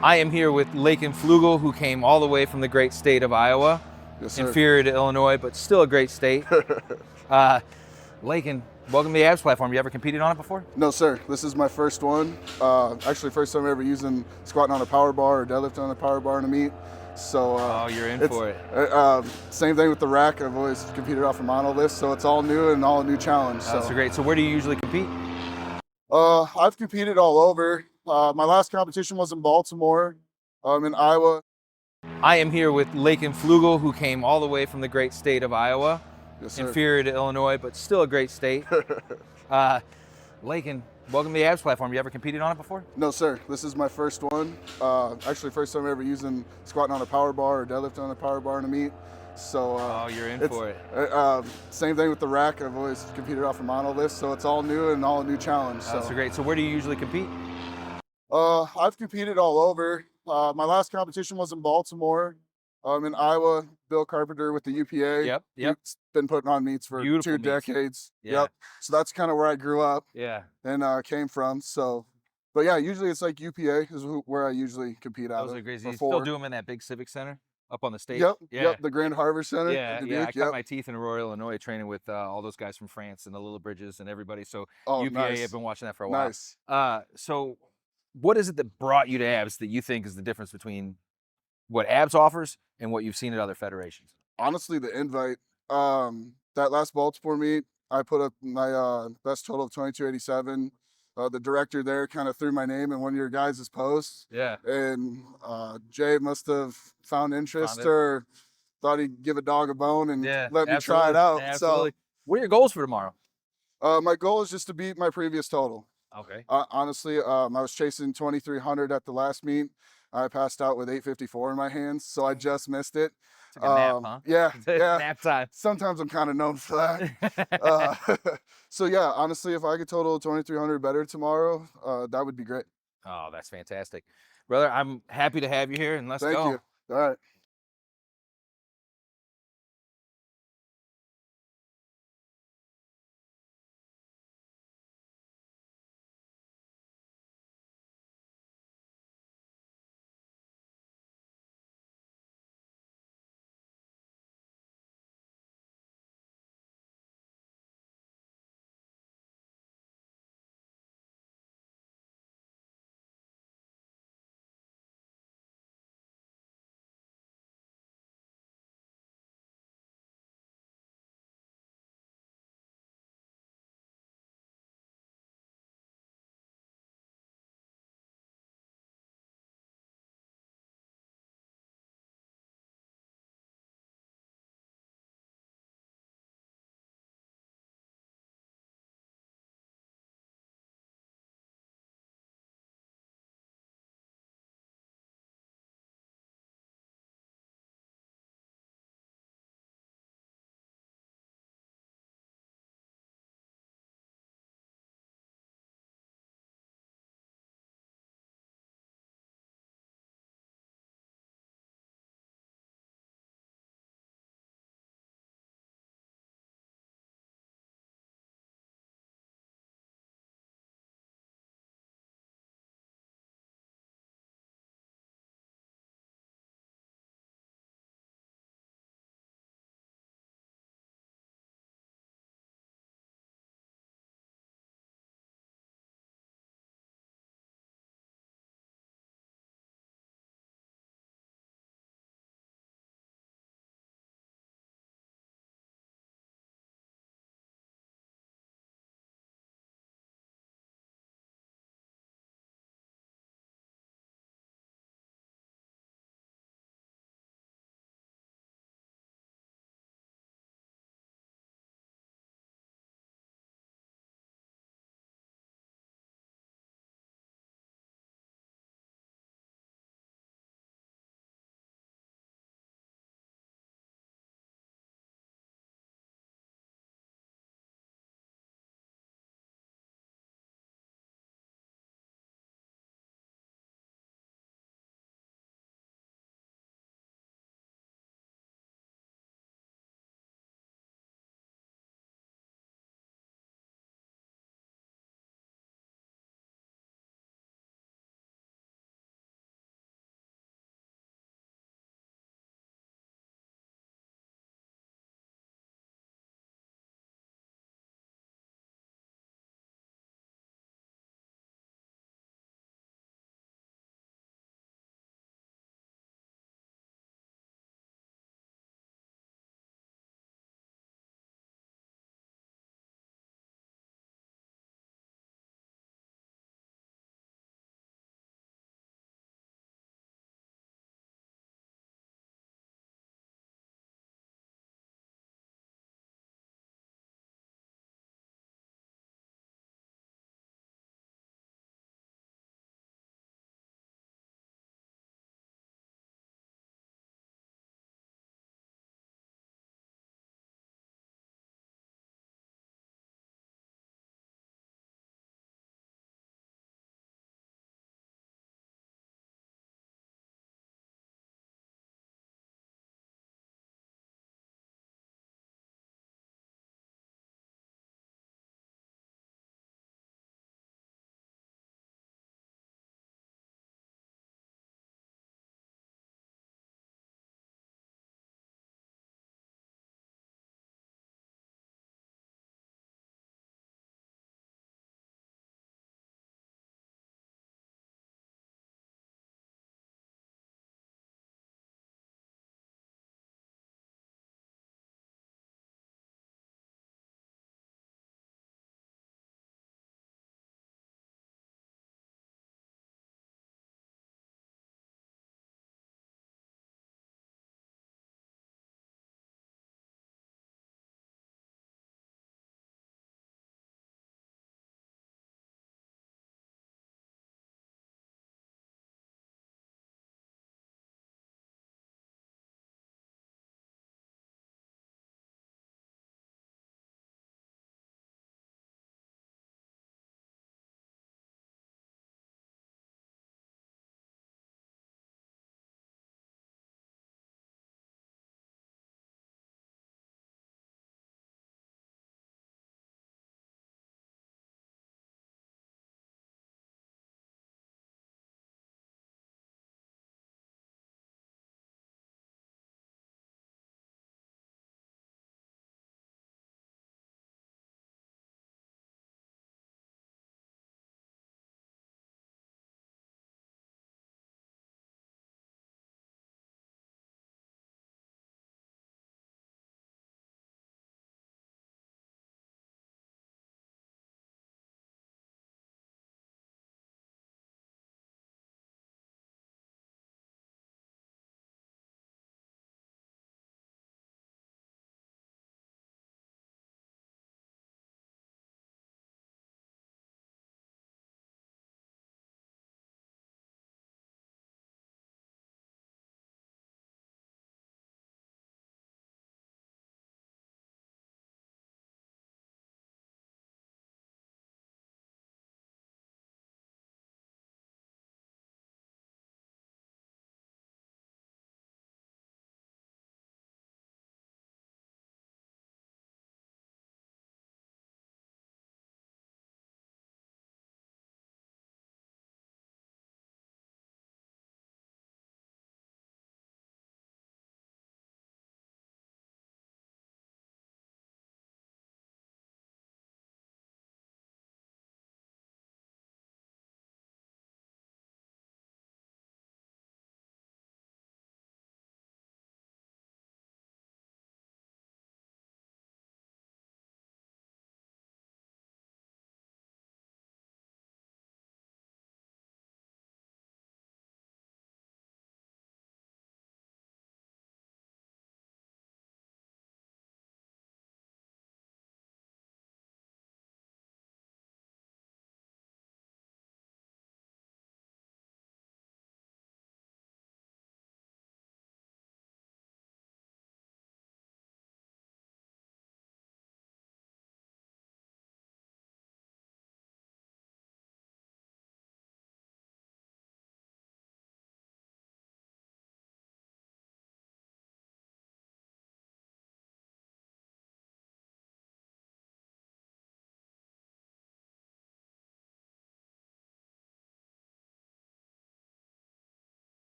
I am here with Lakin Flugel, who came all the way from the great state of Iowa. Yes, sir. Inferior to Illinois, but still a great state. Lakin, welcome to the ABS platform. You ever competed on it before? No, sir. This is my first one. Actually, first time ever using squatting on a power bar or deadlifting on a power bar in a meet. So oh, you're in for it. Same thing with the rack. I've always competed off a monolith, so it's all new and all a new challenge. That's great. So where do you usually compete? I've competed all over. My last competition was in Baltimore, in Iowa. I am here with Lakin Flugel, who came all the way from the great state of Iowa. Yes, sir. Inferior to Illinois, but still a great state. Lakin, welcome to the ABS platform. You ever competed on it before? No, sir. This is my first one. Actually, first time ever using squatting on a power bar or deadlifting on a power bar in a meet. So oh, you're in for it. Same thing with the rack. I've always competed off a monolith, so it's all new and all a new challenge. That's great. So where do you usually compete? I've competed all over. My last competition was in Baltimore, in Iowa. Bill Carpenter with the UPA. Yep. He's been putting on meets for Beautiful two meets. decades. Yeah. Yep. So that's kind of where I grew up. Yeah. And came from. So, but yeah, usually it's like UPA is where I usually compete out Those of. are great. You still do them in that big civic center up on the stage? Yep. Yeah. Yep. The Grand Harvest Center. Yeah. in Yeah. I Dubuque. cut my teeth in Aurora, Illinois, training with all those guys from France and the Little Bridges and everybody. So Oh, UPA, nice. I've been watching that for a while. Nice. So what is it that brought you to ABS that you think is the difference between what ABS offers and what you've seen at other federations? Honestly, the invite. That last Baltimore meet, I put up my best total of 2287. The director there kind of threw my name in one of your guys' posts. Yeah. And Jay must have found interest or thought he'd give a dog a bone and let me try it out. Absolutely. What are your goals for tomorrow? My goal is just to beat my previous total. Okay. Honestly, I was chasing 2300 at the last meet. I passed out with 854 in my hands, so I just missed it. It's like a nap, huh? Yeah, yeah. Nap time. Sometimes I'm kind of known for that. So yeah, honestly, if I could total 2300 better tomorrow, that would be great. Oh, that's fantastic. Brother, I'm happy to have you here, and let's go. Thank you. All right.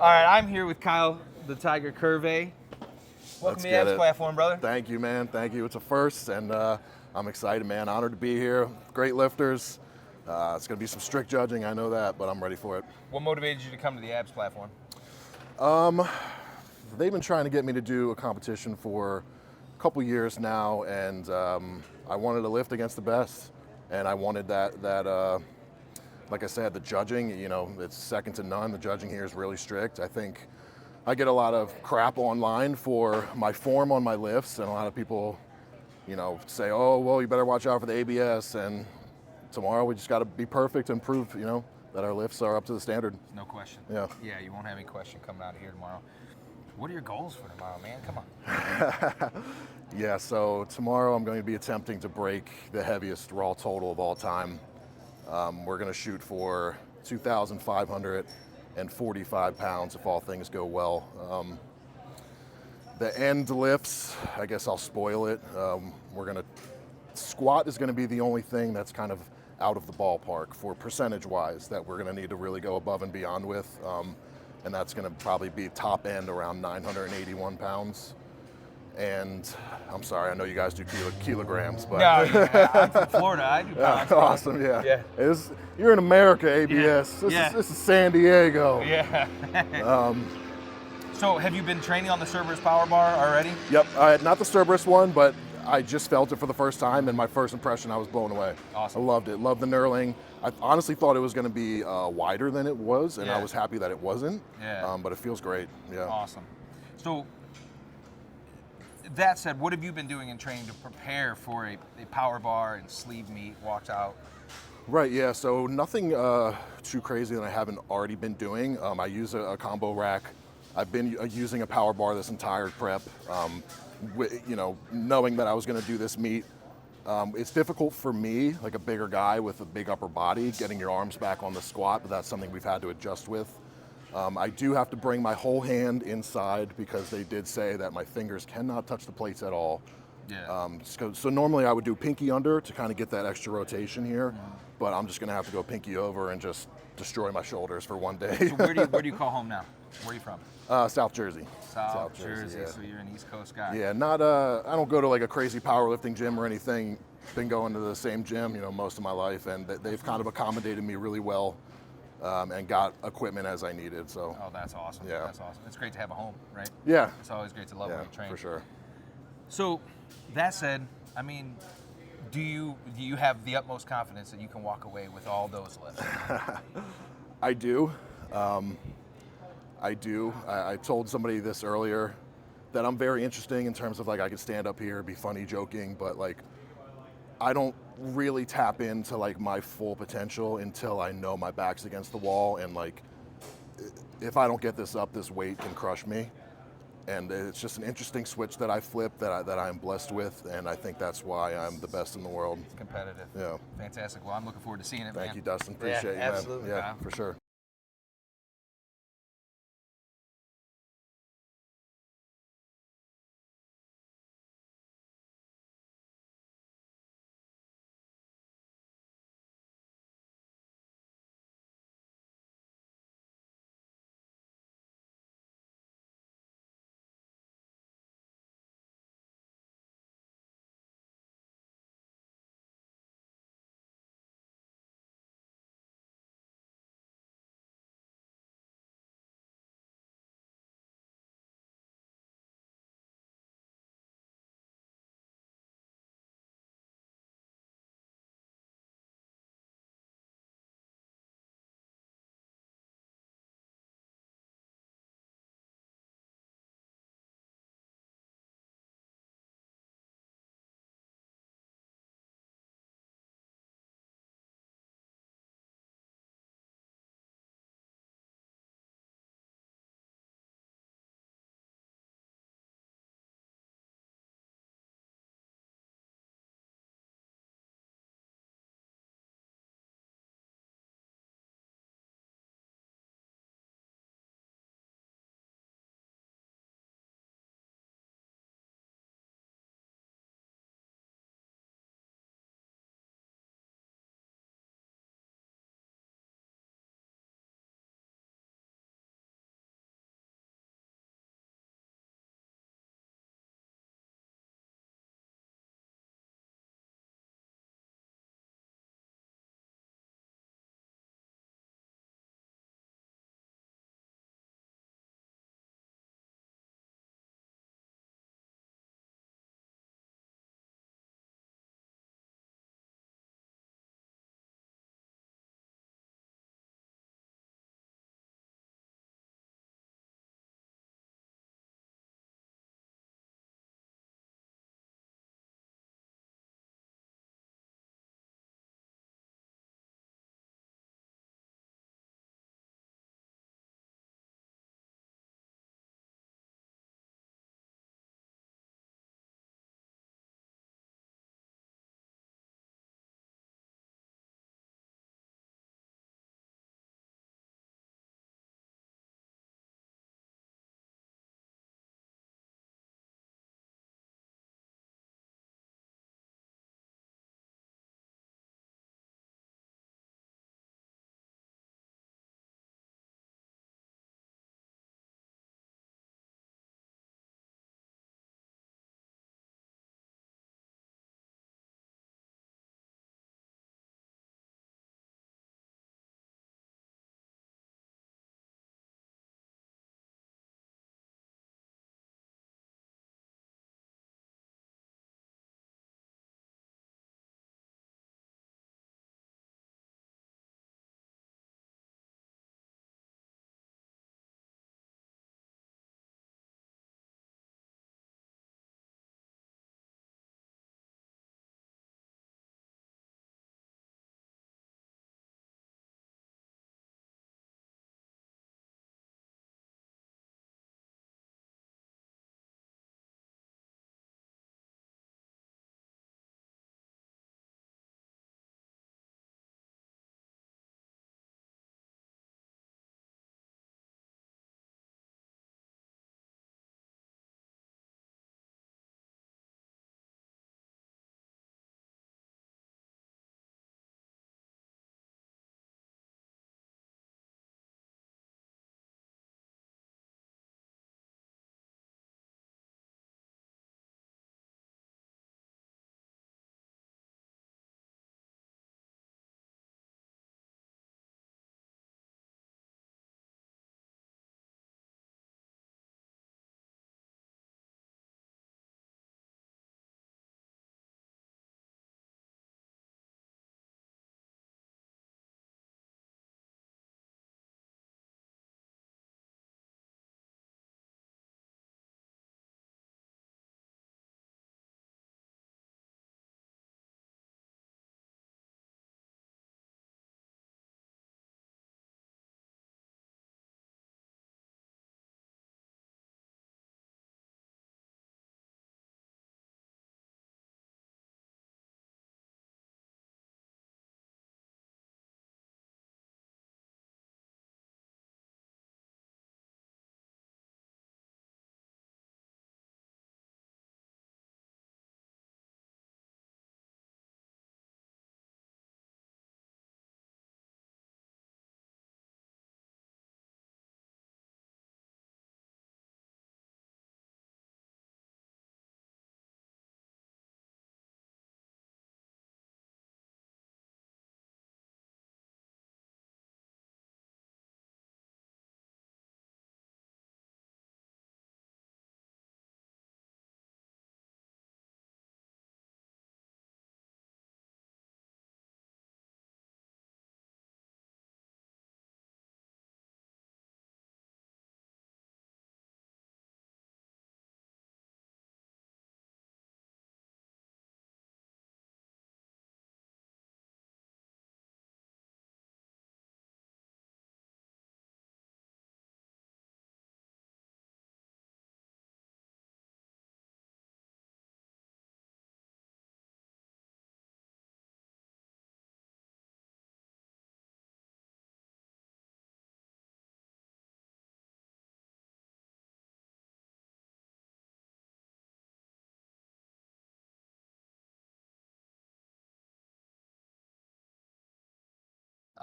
All right, I'm here with Kyle, the Tiger Curve. Welcome to the Abs platform, brother. Thank you, man. Thank you. It's a first, and I'm excited, man. Honored to be here. Great lifters. It's going to be some strict judging, I know that, but I'm ready for it. What motivated you to come to the Abs platform? They've been trying to get me to do a competition for a couple years now, and I wanted to lift against the best, and I wanted that like I said, the judging, you know, it's second to none. The judging here is really strict. I think I get a lot of crap online for my form on my lifts, and a lot of people, you know, say, oh, well, you better watch out for the ABS, and tomorrow we just got to be perfect and prove, you know, that our lifts are up to the standard. No question. Yeah. Yeah, you won't have any question coming out of here tomorrow. What are your goals for tomorrow, man? Come on. Yeah, so tomorrow I'm going to be attempting to break the heaviest raw total of all time. We're going to shoot for 2,545 pounds if all things go well. The end lifts, I guess I'll spoil it. Squat is going to be the only thing that's kind of out of the ballpark for percentage-wise that we're going to need to really go above and beyond with. And that's going to probably be top end around 981 pounds. And I'm sorry, I know you guys do kilograms, but No, yeah, I'm from Florida. I do pounds. awesome, yeah. You're in America, ABS. This is San Diego. Yeah. So have you been training on the Cerberus power bar already? Yep, not the Cerberus one, but I just felt it for the first time, and my first impression, I was blown away. Awesome. I loved it, loved the knurling. I honestly thought it was going to be wider than it was, and I was happy that it wasn't. Yeah. But it feels great. Yeah. Awesome. So that said, what have you been doing in training to prepare for a power bar and sleeve meet, walked out? Right, yeah, so nothing too crazy that I haven't already been doing. I use a combo rack. I've been using a power bar this entire prep, you know, knowing that I was going to do this meet. It's difficult for me, like a bigger guy with a big upper body, getting your arms back on the squat, but that's something we've had to adjust with. I do have to bring my whole hand inside because they did say that my fingers cannot touch the plates at all. Yeah. So normally I would do pinky under to kind of get that extra rotation here, but I'm just going to have to go pinky over and just destroy my shoulders for one day. So where do you call home now? Where are you from? South Jersey. South Jersey, yeah. so you're an East Coast guy. Yeah, I don't go to like a crazy powerlifting gym or anything. Been going to the same gym, you know, most of my life, and they've kind of accommodated me really well. And got equipment as I needed. So. Oh, that's awesome. Yeah. That's awesome. It's great to have a home, right? Yeah. It's always great to love when you train. For sure. So, that said, I mean, do you have the utmost confidence that you can walk away with all those lifts? I do. I do. I told somebody this earlier that I'm very interesting in terms of like I can stand up here, be funny, joking, but like I don't really tap into like my full potential until I know my back's against the wall, and like if I don't get this up, this weight can crush me. And it's just an interesting switch that I flipped that I'm blessed with, and I think that's why I'm the best in the world. It's competitive. Yeah. Fantastic. Well, I'm looking forward to seeing it, man. Thank you, Dustin. Appreciate you, man. Absolutely. Yeah, for sure.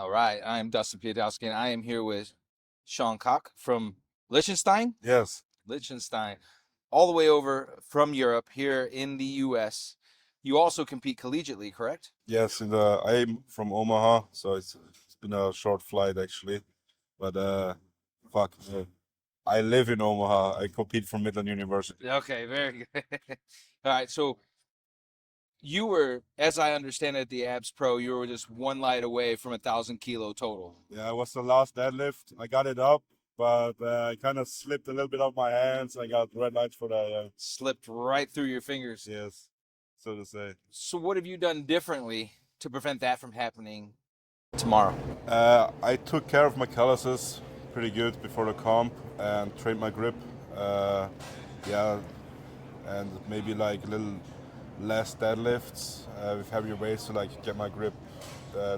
All right, I am Dustin Piedowski, and I am here with Sean Koch from Liechtenstein. Yes, Liechtenstein, all the way over from Europe here in the U.S. You also compete collegiately, correct? yes. I'm from Omaha, so it's been a short flight actually. But fuck, I live in Omaha. I compete for Midland University. Okay, very good. All right, so you were, as I understand it, the Abs Pro, you were just one light away from 1,000 kilo total. Yeah, I was the last deadlift. I got it up, but I kind of slipped a little bit out my hands. I got red lights for that. Slipped right through your fingers. Yes, so to say. So what have you done differently to prevent that from happening tomorrow? I took care of my calluses pretty good before the comp and trained my grip. Yeah, and maybe like a little less deadlifts with heavier weights to like get my grip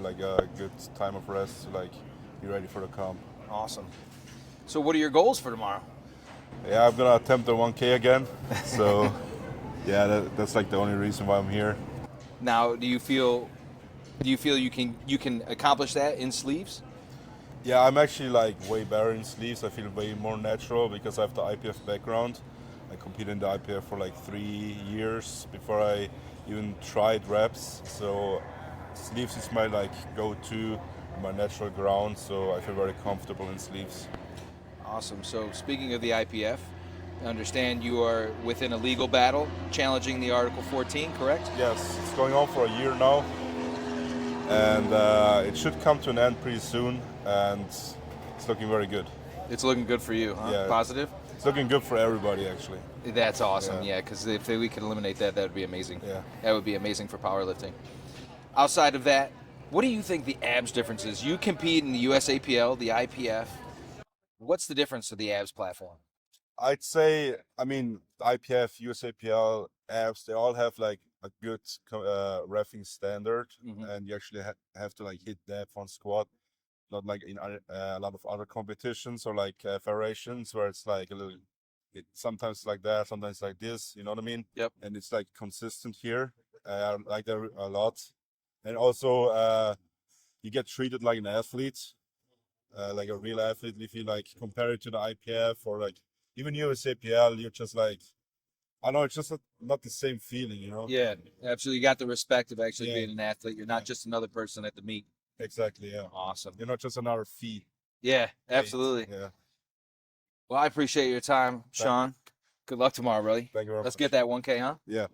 like a good time of rest to like be ready for the comp. Awesome. So what are your goals for tomorrow? Yeah, I'm gonna attempt the 1K again. So yeah, that's like the only reason why I'm here. Now, do you feel you can accomplish that in sleeves? Yeah, I'm actually like way better in sleeves. I feel way more natural because I have the IPF background. I competed in the IPF for like 3 years before I even tried reps. So sleeves is my like go-to, my natural ground. So I feel very comfortable in sleeves. Awesome. So speaking of the IPF, I understand you are within a legal battle challenging the Article 14, correct? Yes, it's going on for a year now, and it should come to an end pretty soon. And it's looking very good. It's looking good for you, huh? Yeah. Positive? It's looking good for everybody, actually. That's awesome, yeah, because if we could eliminate that, that would be amazing. Yeah. That would be amazing for powerlifting. Outside of that, what do you think the abs difference is? You compete in the USAPL, the IPF. What's the difference to the abs platform? I'd say, I mean, IPF, USAPL, abs, they all have like a good reffing standard, and you actually have to like hit depth on squat, not like in a lot of other competitions or like federations where it's like a little, sometimes like that, sometimes like this, you know what I mean? Yep. And it's like consistent here. I like that a lot. And also, you get treated like an athlete, like a real athlete. If you like compare it to the IPF or like even USAPL, you're just like, I know it's just not the same feeling, you know? Yeah, absolutely. You got the respect of actually Yeah. being an athlete. You're not just another person at the meet. Exactly, yeah. Awesome. You're not just another feed. Yeah, absolutely. Yeah. Well, I appreciate your time, Sean. Good luck tomorrow, buddy. Thank you very Let's much. get that 1K, huh? Yeah.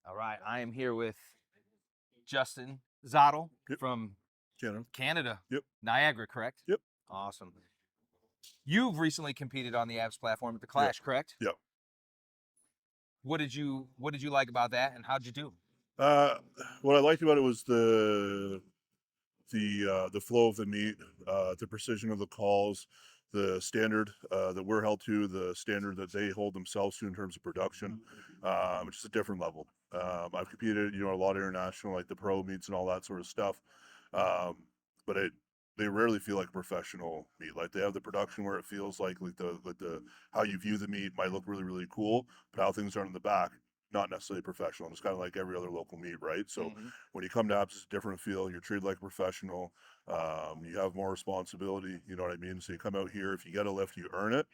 All right, I am here with Justin Zottel Yep. from Canada. Yep. Niagara, correct? Yep. Awesome. You've recently competed on the abs platform at the Clash, correct? Yep. What did you like about that, and how'd you do? What I liked about it was the flow of the meet, the precision of the calls, the standard that we're held to, the standard that they hold themselves to in terms of production, which is a different level. I've competed, a lot of international, like the pro meets and all that sort of stuff, but they rarely feel like a professional meet. Like they have the production where it feels like the how you view the meet might look really really cool, but how things are in the back, not necessarily professional. It's kind of like every other local meet, right? So when you come to apps, it's a different feel. You're treated like a professional. You have more responsibility. You know what I mean? So you come out here. If you get a lift, you earn it.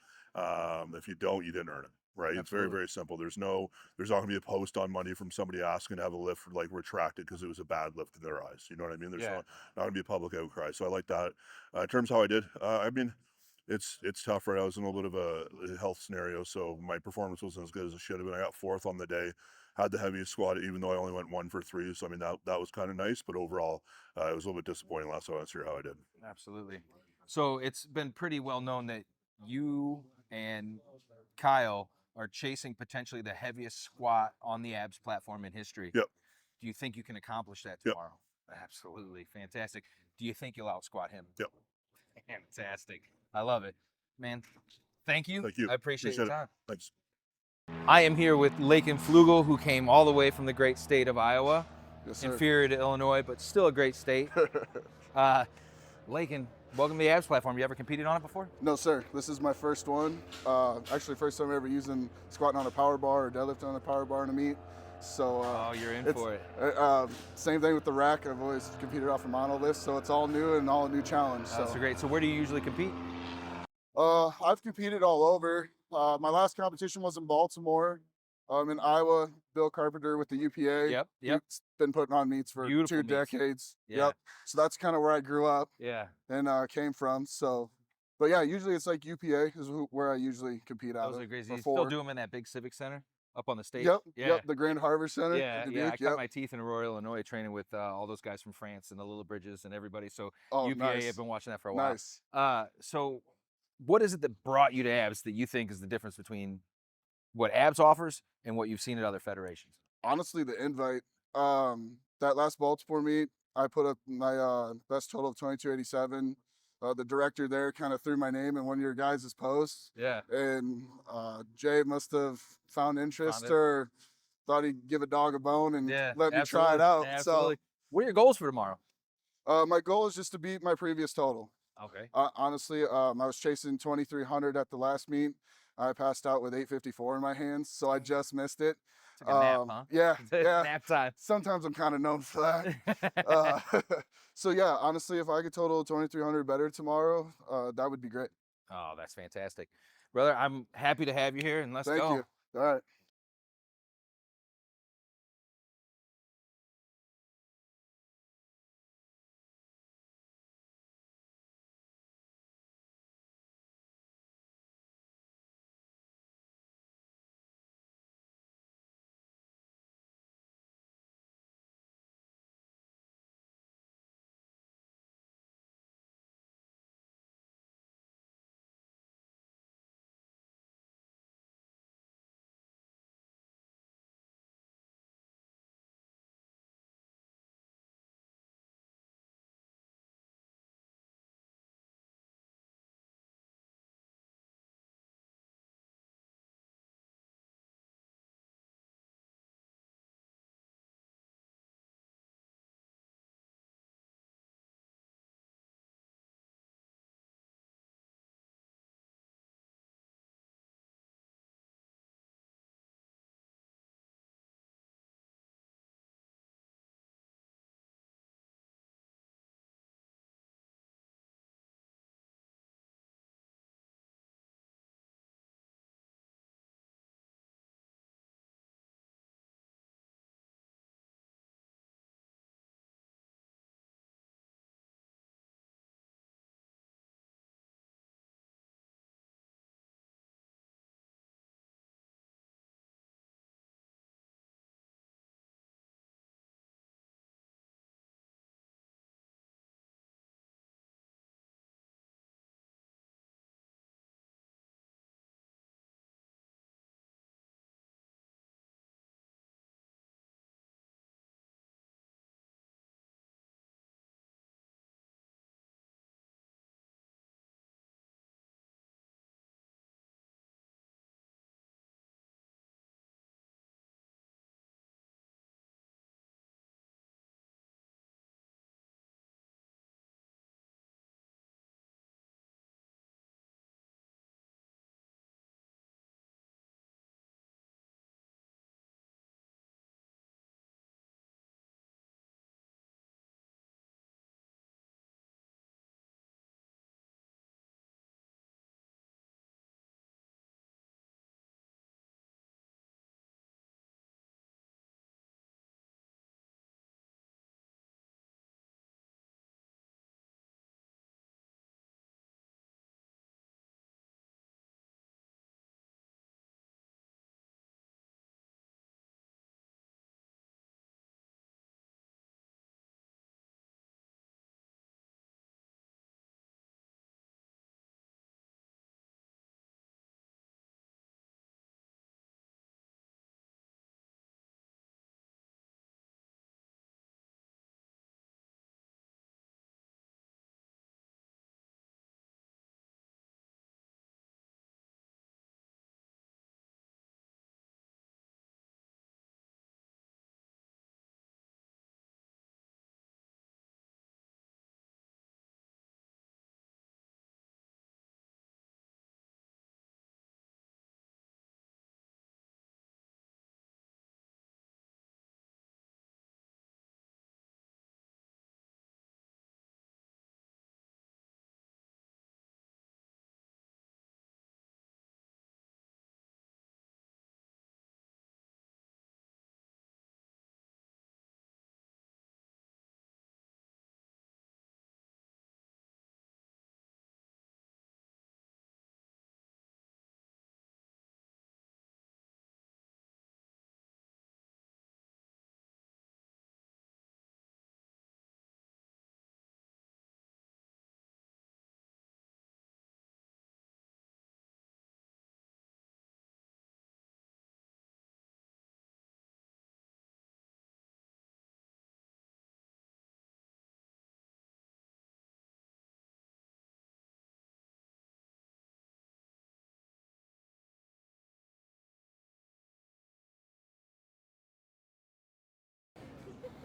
If you don't, you didn't earn it. Right? It's very, very simple. There's not going to be a post on Monday from somebody asking to have a lift like retracted because it was a bad lift in their eyes. You know what I mean? There's not going to be a public outcry. So I like that. In terms of how I did, I mean, it's tough, right? I was in a little bit of a health scenario, so my performance wasn't as good as it should have been. I got fourth on the day, had the heaviest squat, even though I only went 1 for 3. So I mean that was kind of nice, but overall, it was a little bit disappointing. Last time I was here, how I did. Absolutely. So it's been pretty well known that you and Kyle are chasing potentially the heaviest squat on the abs platform in history. Yep. Do you think you can accomplish that Yep. tomorrow? Absolutely. Fantastic. Do you think you'll outsquat him? Yep. Fantastic. I love it. Man, thank you. Thank you. I appreciate your it. time. Thanks. I am here with Lakin Flugel, who came all the way from the great state of Iowa. Yes, sir. Inferior to Illinois, but still a great state. Lakin, welcome to the abs platform. You ever competed on it before? No, sir. This is my first one. Actually, first time ever using squatting on a power bar or deadlifting on a power bar in a meet. So oh, you're in for it. Same thing with the rack. I've always competed off a monolith, so it's all new and all a new challenge. That's great. So where do you usually compete? I've competed all over. My last competition was in Baltimore. In Iowa, Bill Carpenter with the UPA. Yep. He's been putting on meets for Beautiful 2 meets. decades. Yeah. Yep. So that's kind of where I grew up Yeah. and came from. So, but yeah, usually it's like UPA is where I usually compete out Those of. are great. You before. still do them in that big civic center up on the stage? Yep. Yeah. Yep. The Grand Harvest Center. Yeah, at yeah. I Dubuque, cut my teeth in Aurora, Illinois, training with all those guys from France and the Little Bridges and everybody. So Oh, UPA, nice. I've been watching that for a while. Nice. So what is it that brought you to abs that you think is the difference between what abs offers and what you've seen at other federations? Honestly, the invite. That last Baltimore meet, I put up my best total of 2287. The director there kind of threw my name in one of your guys' posts. Yeah. And Jay must have found interest or thought he'd give a dog a bone and let me try it out. Absolutely. What are your goals for tomorrow? My goal is just to beat my previous total. Okay. Honestly, I was chasing 2300 at the last meet. I passed out with 854 in my hands, so I just missed it. It's like a nap, huh? Yeah, yeah. Nap time. Sometimes I'm kind of known for that. So yeah, honestly, if I could total 2300 better tomorrow, that would be great. Oh, that's fantastic. Brother, I'm happy to have you here, and let's go. Thank you. All right.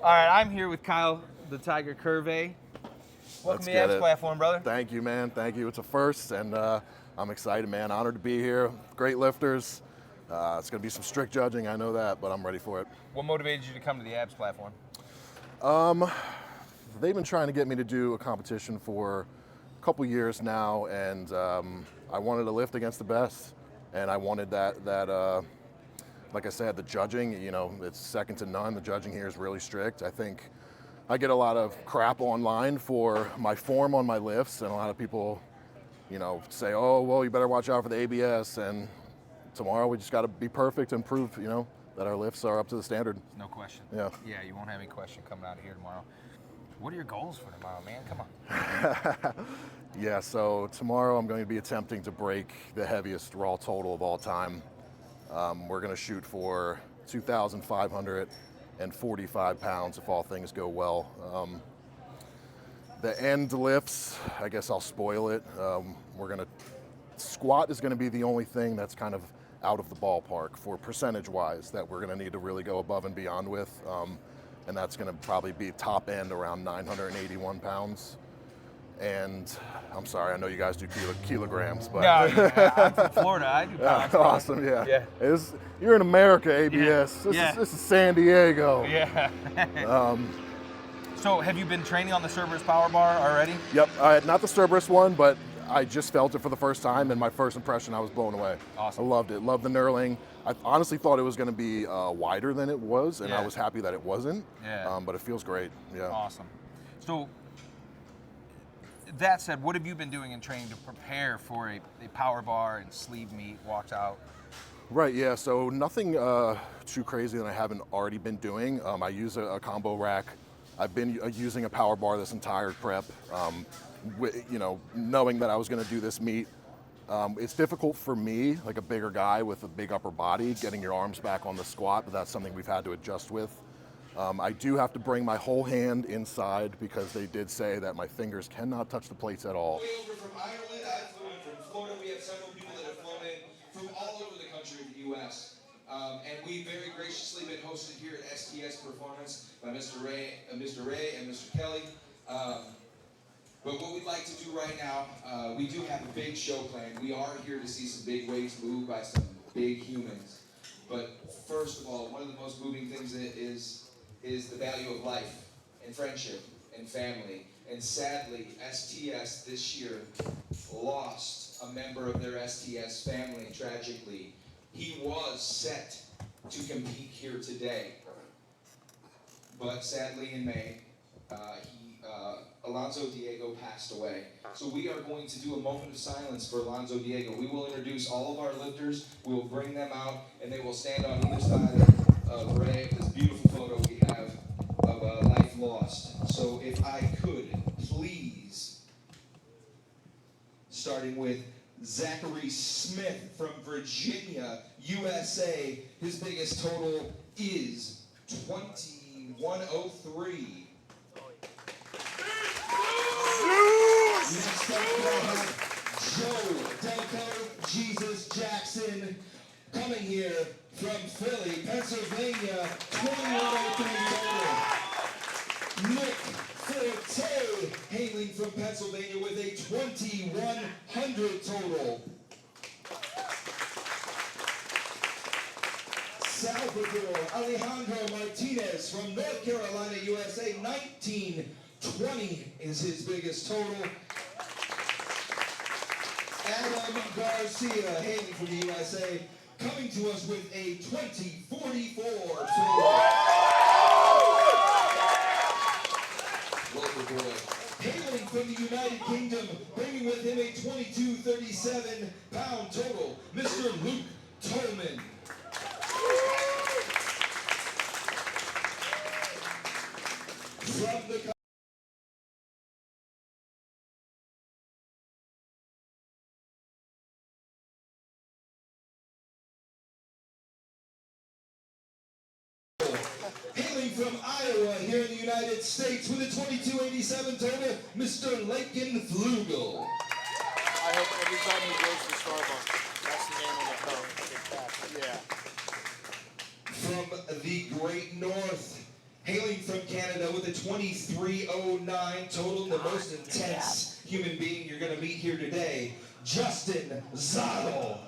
All right, I'm here with Kyle, the Tiger Curve. Welcome to the Abs platform, brother. Thank you, man. Thank you. It's a first, and I'm excited, man. Honored to be here. Great lifters. It's going to be some strict judging, I know that, but I'm ready for it. What motivated you to come to the Abs platform? They've been trying to get me to do a competition for a couple years now, and I wanted to lift against the best, and I wanted that like I said, the judging, you know, it's second to none. The judging here is really strict. I think I get a lot of crap online for my form on my lifts, and a lot of people, you know, say, oh, well, you better watch out for the ABS, and tomorrow we just got to be perfect and prove, you know, that our lifts are up to the standard. No question. Yeah. Yeah, you won't have any question coming out of here tomorrow. What are your goals for tomorrow, man? Come on. Yeah, so tomorrow I'm going to be attempting to break the heaviest raw total of all time. We're going to shoot for 2,545 pounds if all things go well. The end lifts, I guess I'll spoil it. Squat is going to be the only thing that's kind of out of the ballpark for percentage-wise that we're going to need to really go above and beyond with. And that's going to probably be top end around 981 pounds. And I'm sorry, I know you guys do kilograms, but No, yeah, I'm from Florida. I do pounds. awesome, yeah. Yeah. You're in America, ABS. Yeah. This is San Diego. Yeah. So have you been training on the Cerberus power bar already? Yep, not the Cerberus one, but I just felt it for the first time, and my first impression, I was blown away. Awesome. I loved it. Loved the knurling. I honestly thought it was going to be wider than it was, and I was happy that it wasn't. Yeah. But it feels great. Yeah. Awesome. So that said, what have you been doing in training to prepare for a power bar and sleeve meet, walked out? Right, yeah, so nothing too crazy that I haven't already been doing. I use a combo rack. I've been using a power bar this entire prep, you know, knowing that I was going to do this meet. It's difficult for me, like a bigger guy with a big upper body, getting your arms back on the squat, but that's something we've had to adjust with. I do have to bring my whole hand inside because they did say that my fingers cannot touch the plates at all. Way over from Ireland, I flew in from Florida. We have several people that have flown in from all over the country of the U.S. And we've very graciously been hosted here at STS Performance by Mr. Ray and Mr. Kelly. But what we'd like to do right now, we do have a big show planned. We are here to see some big weights moved by some big humans. But first of all, one of the most moving things is the value of life and friendship and family. And sadly, STS this year lost a member of their STS family tragically. He was set to compete here today, but sadly in May, Alonzo Diego passed away. So we are going to do a moment of silence for Alonzo Diego. We will introduce all of our lifters, we will bring them out, and they will stand on either side of Ray, this beautiful photo we have of life lost. So if I could, please, starting with Zachary Smith from Virginia, USA. His biggest total is 2103. Next up, we'll have Joe Delco Jesus Jackson coming here from Philly, Pennsylvania, 2103 total. Nick Forte hailing from Pennsylvania with a 2100 total. Salvador Alejandro Martinez from North Carolina, USA, 1920 is his biggest total. Adam Garcia, hailing from the USA, coming to us with a 2044 total. Local boy. Hailing from the United Kingdom, bringing with him a 2237-pound total, Mr. Luke Tolman. From the hailing from Iowa here in the United States with a 2287 total, Mr. Lakin Flugel. I hope every time he goes to Starbucks, that's the name on the cup. Yeah. From the Great North, Hailing from Canada with a 2309 total, the most intense human being you're going to meet here today, Justin Zottel.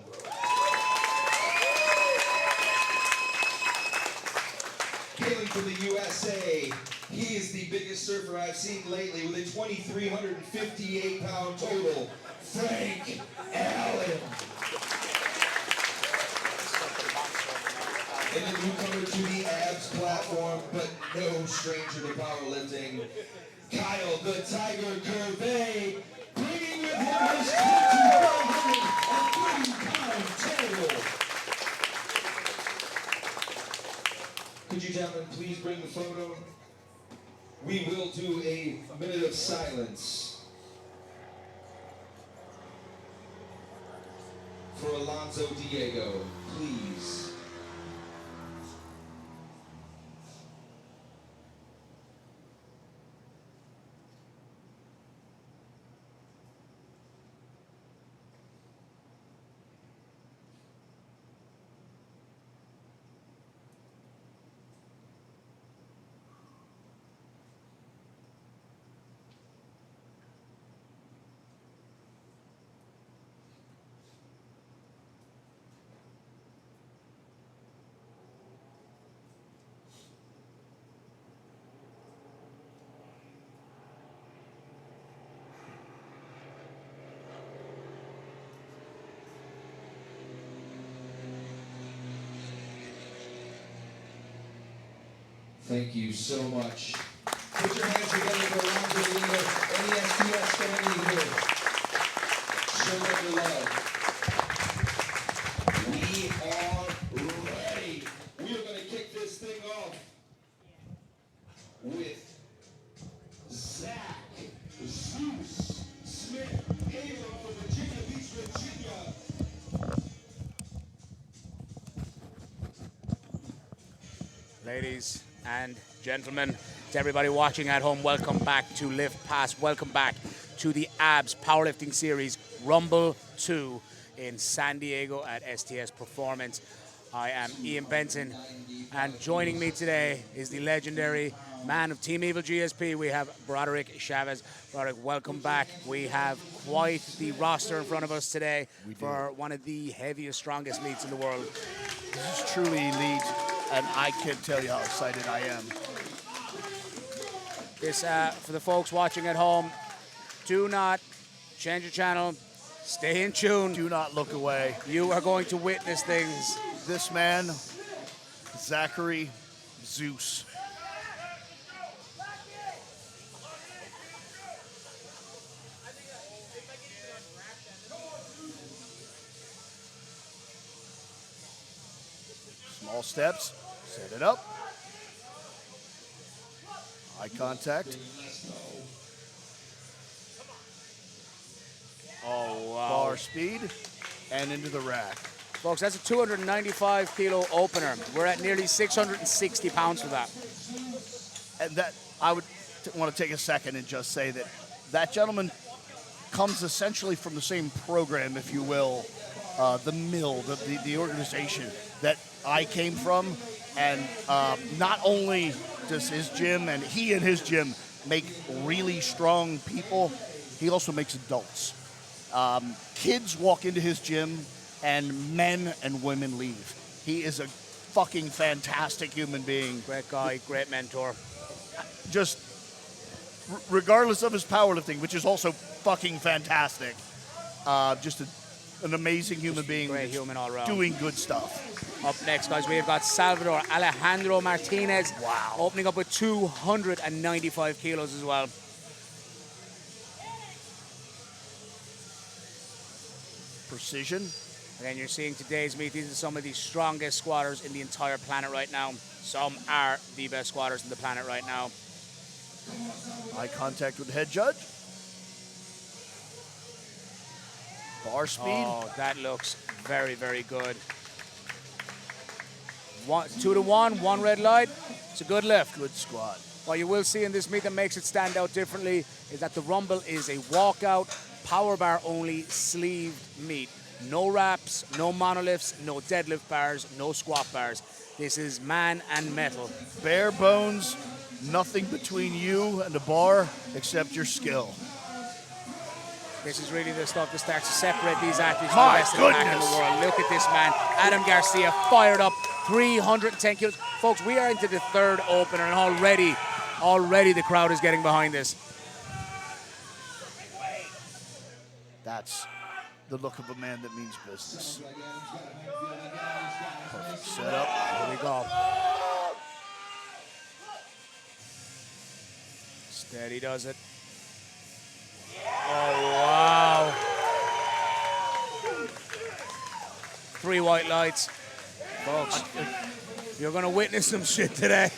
Hailing from the USA, he is the biggest surfer I've seen lately with a 2,358-pound total, Frank Allen. And the newcomer to the ABS platform, but no stranger to powerlifting, Kyle the Tiger Curvey, bringing with him his 2,130-pound total. Could you gentlemen please bring the photo? We will do a minute of silence for Alonzo Diego, please. Thank you so much. Put your hands together for Alonzo Diego and the STS family here. Show them your love. We are ready. We are going to kick this thing off with Zach Zeus Smith Abram from Virginia Beach, Virginia. Ladies and gentlemen, to everybody watching at home, welcome back to Lift Pass. Welcome back to the ABS Powerlifting Series Rumble 2 in San Diego at STS Performance. I am Ian Benson, and joining me today is the legendary man of Team Evil GSP. We have Broderick Chavez. Broderick, welcome back. We have quite the roster in front of us today for one of the heaviest, strongest meets in the world. This is truly elite, and I can't tell you how excited I am. This, for the folks watching at home, do not change your channel. Stay in tune. Do not look away. You are going to witness things. This man, Zachary Zeus. Small steps, set it up. Eye contact. Oh, wow. Bar speed, and into the rack. Folks, that's a 295 kilo opener. We're at nearly 660 pounds for that. And that, I would want to take a second and just say that that gentleman comes essentially from the same program, if you will, the mill, the organization that I came from. And not only does his gym and his gym make really strong people, he also makes adults. Kids walk into his gym and men and women leave. He is a fucking fantastic human being. Great guy, great mentor. Just regardless of his powerlifting, which is also fucking fantastic, just an amazing human being. Great human all around. Doing good stuff. Up next, guys, we have got Salvador Alejandro Martinez. Wow. Opening up with 295 kilos as well. Precision. Again, you're seeing today's meet. These are some of the strongest squatters in the entire planet right now. Some are the best squatters in the planet right now. Eye contact with the head judge. Bar speed. Oh, that looks very, very good. 2 to 1, one red light. It's a good lift. Good squat. What you will see in this meet that makes it stand out differently is that the Rumble is a walkout, power bar only, sleeved meet. No wraps, no monoliths, no deadlift bars, no squat bars. This is man and metal. Bare bones, nothing between you and the bar except your skill. This is really the stuff that starts to separate these athletes from My the rest of the pack in the goodness. world. Look at this man, Adam Garcia, fired up, 310 kilos. Folks, we are into the third opener, and already the crowd is getting behind this. That's the look of a man that means business. Perfect setup. Here we go. Steady does it. Oh, wow. 3 white lights. Folks, you're going to witness some shit today.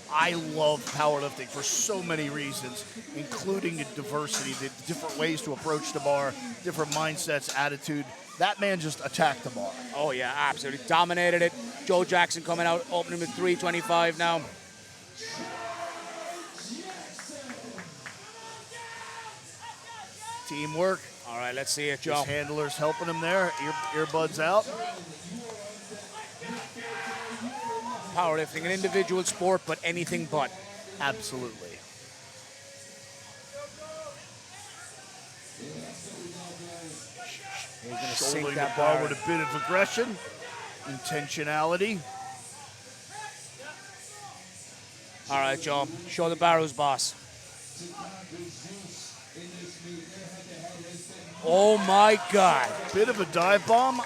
I love powerlifting for so many reasons, including the diversity, the different ways to approach the bar, different mindsets, attitude. That man just attacked the bar. Oh, yeah, absolutely. Dominated it. Joe Jackson coming out, opening with 325 now. Teamwork. All right, let's see it, Joe. His handler's helping him there. Earbuds out. Powerlifting, an individual sport, but anything but. Absolutely. He's going to sink Shouldering the that bar bar. with a bit of aggression, intentionality. All right, Joe, show the barrows, boss. Oh my God. Bit of a dive bomb.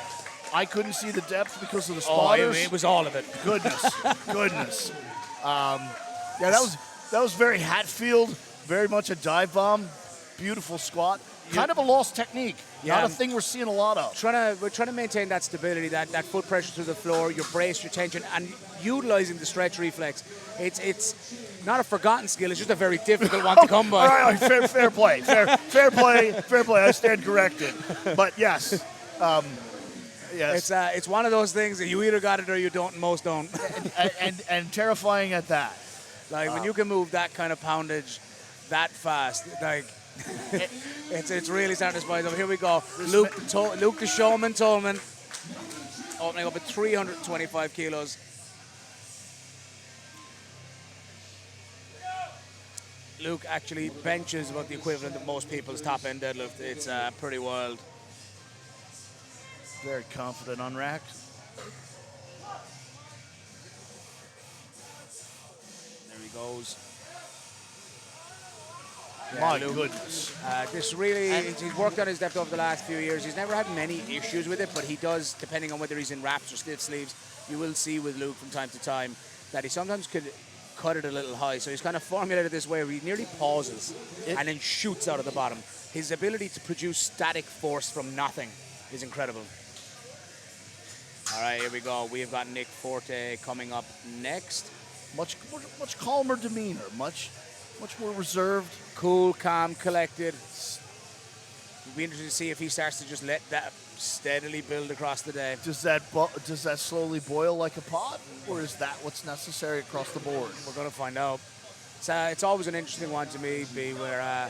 I couldn't see the depth because of the Oh, spotters. it was all of it. Goodness, goodness. Yeah, that was very Hatfield, very much a dive bomb. Beautiful squat. Kind of a lost technique. Yeah. Not a thing we're seeing a lot of. We're trying to maintain that stability, that foot pressure through the floor, your brace, your tension, and utilizing the stretch reflex. It's not a forgotten skill. It's just a very difficult one to come by. All right, fair play. Fair play. I stand corrected. But yes. Yes. It's one of those things that you either got it or you don't, and most don't. and terrifying at that. Like when you can move that kind of poundage that fast, like it's really starting to spice up. Here we go. Luke the Showman Tolman, opening up at 325 kilos. Luke actually benches about the equivalent of most people's top end deadlift. It's pretty wild. Very confident on rack. There he goes. My Luke, goodness. This really, he's worked on his depth over the last few years. He's never had many issues with it, but he does, depending on whether he's in wraps or stiff sleeves, you will see with Luke from time to time that he sometimes could cut it a little high. So he's kind of formulated this way where he nearly pauses and then shoots out of the bottom. His ability to produce static force from nothing is incredible. All right, here we go. We have got Nick Forte coming up next. Much calmer demeanor, much more reserved. Cool, calm, collected. It'll be interesting to see if he starts to just let that steadily build across the day. Does that slowly boil like a pot, or is that what's necessary across the board? We're going to find out. It's always an interesting one to me, B, where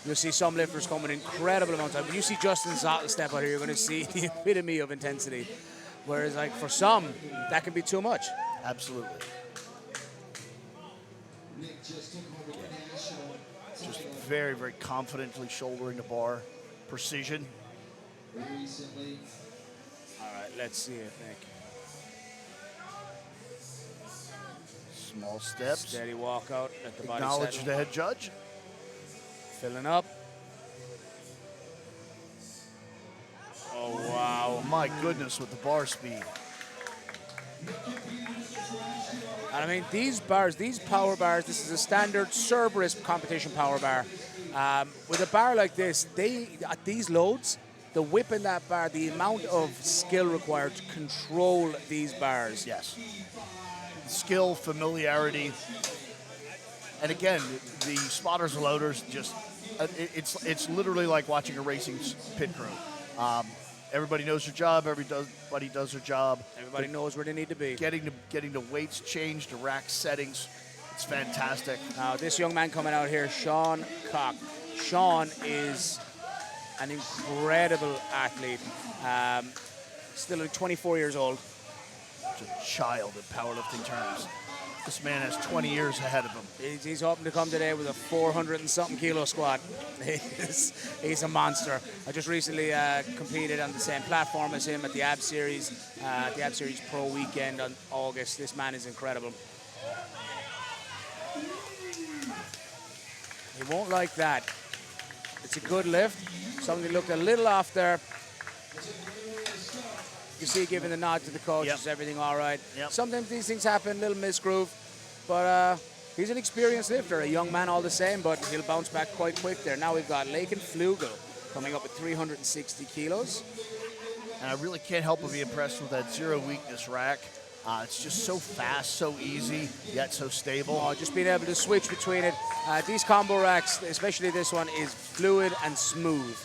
you'll see some lifters come an incredible amount of time. When you see Justin Zottel step out here, you're going to see the epitome of intensity. Whereas, like, for some, that can be too much. Absolutely. Just very, very confidently shouldering the bar. Precision. All right, let's see it, Nick. Small steps. Steady walk out. Let the body Acknowledge settle. the head judge. Filling up. Oh, wow. My goodness, with the bar speed. And I mean, these bars, these power bars, this is a standard Cerberus competition power bar. With a bar like this, at these loads, the whip in that bar, the amount of skill required to control these bars. Yes. Skill, familiarity. And again, the spotters and loaders just, it's literally like watching a racing pit crew. Everybody knows their job. Everybody does their job. Everybody knows where they need to be. Getting the weights changed, the rack settings. It's fantastic. Now, this young man coming out here, Sean Cock. Sean is an incredible athlete. Still only 24 years old. Just a child in powerlifting terms. This man has 20 years ahead of him. He's hoping to come today with a 400 and something kilo squat. He's a monster. I just recently competed on the same platform as him at the ABS Series, Pro Weekend on August. This man is incredible. He won't like that. It's a good lift. Something looked a little off there. You see, giving the nod to the coach, is everything all right? Yep. Sometimes these things happen, little misgroove, but he's an experienced lifter, a young man all the same, but he'll bounce back quite quick there. Now we've got Laken Flugel coming up with 360 kilos. And I really can't help but be impressed with that zero weakness rack. It's just so fast, so easy, yet so stable. Oh, just being able to switch between it. These combo racks, especially this one, is fluid and smooth.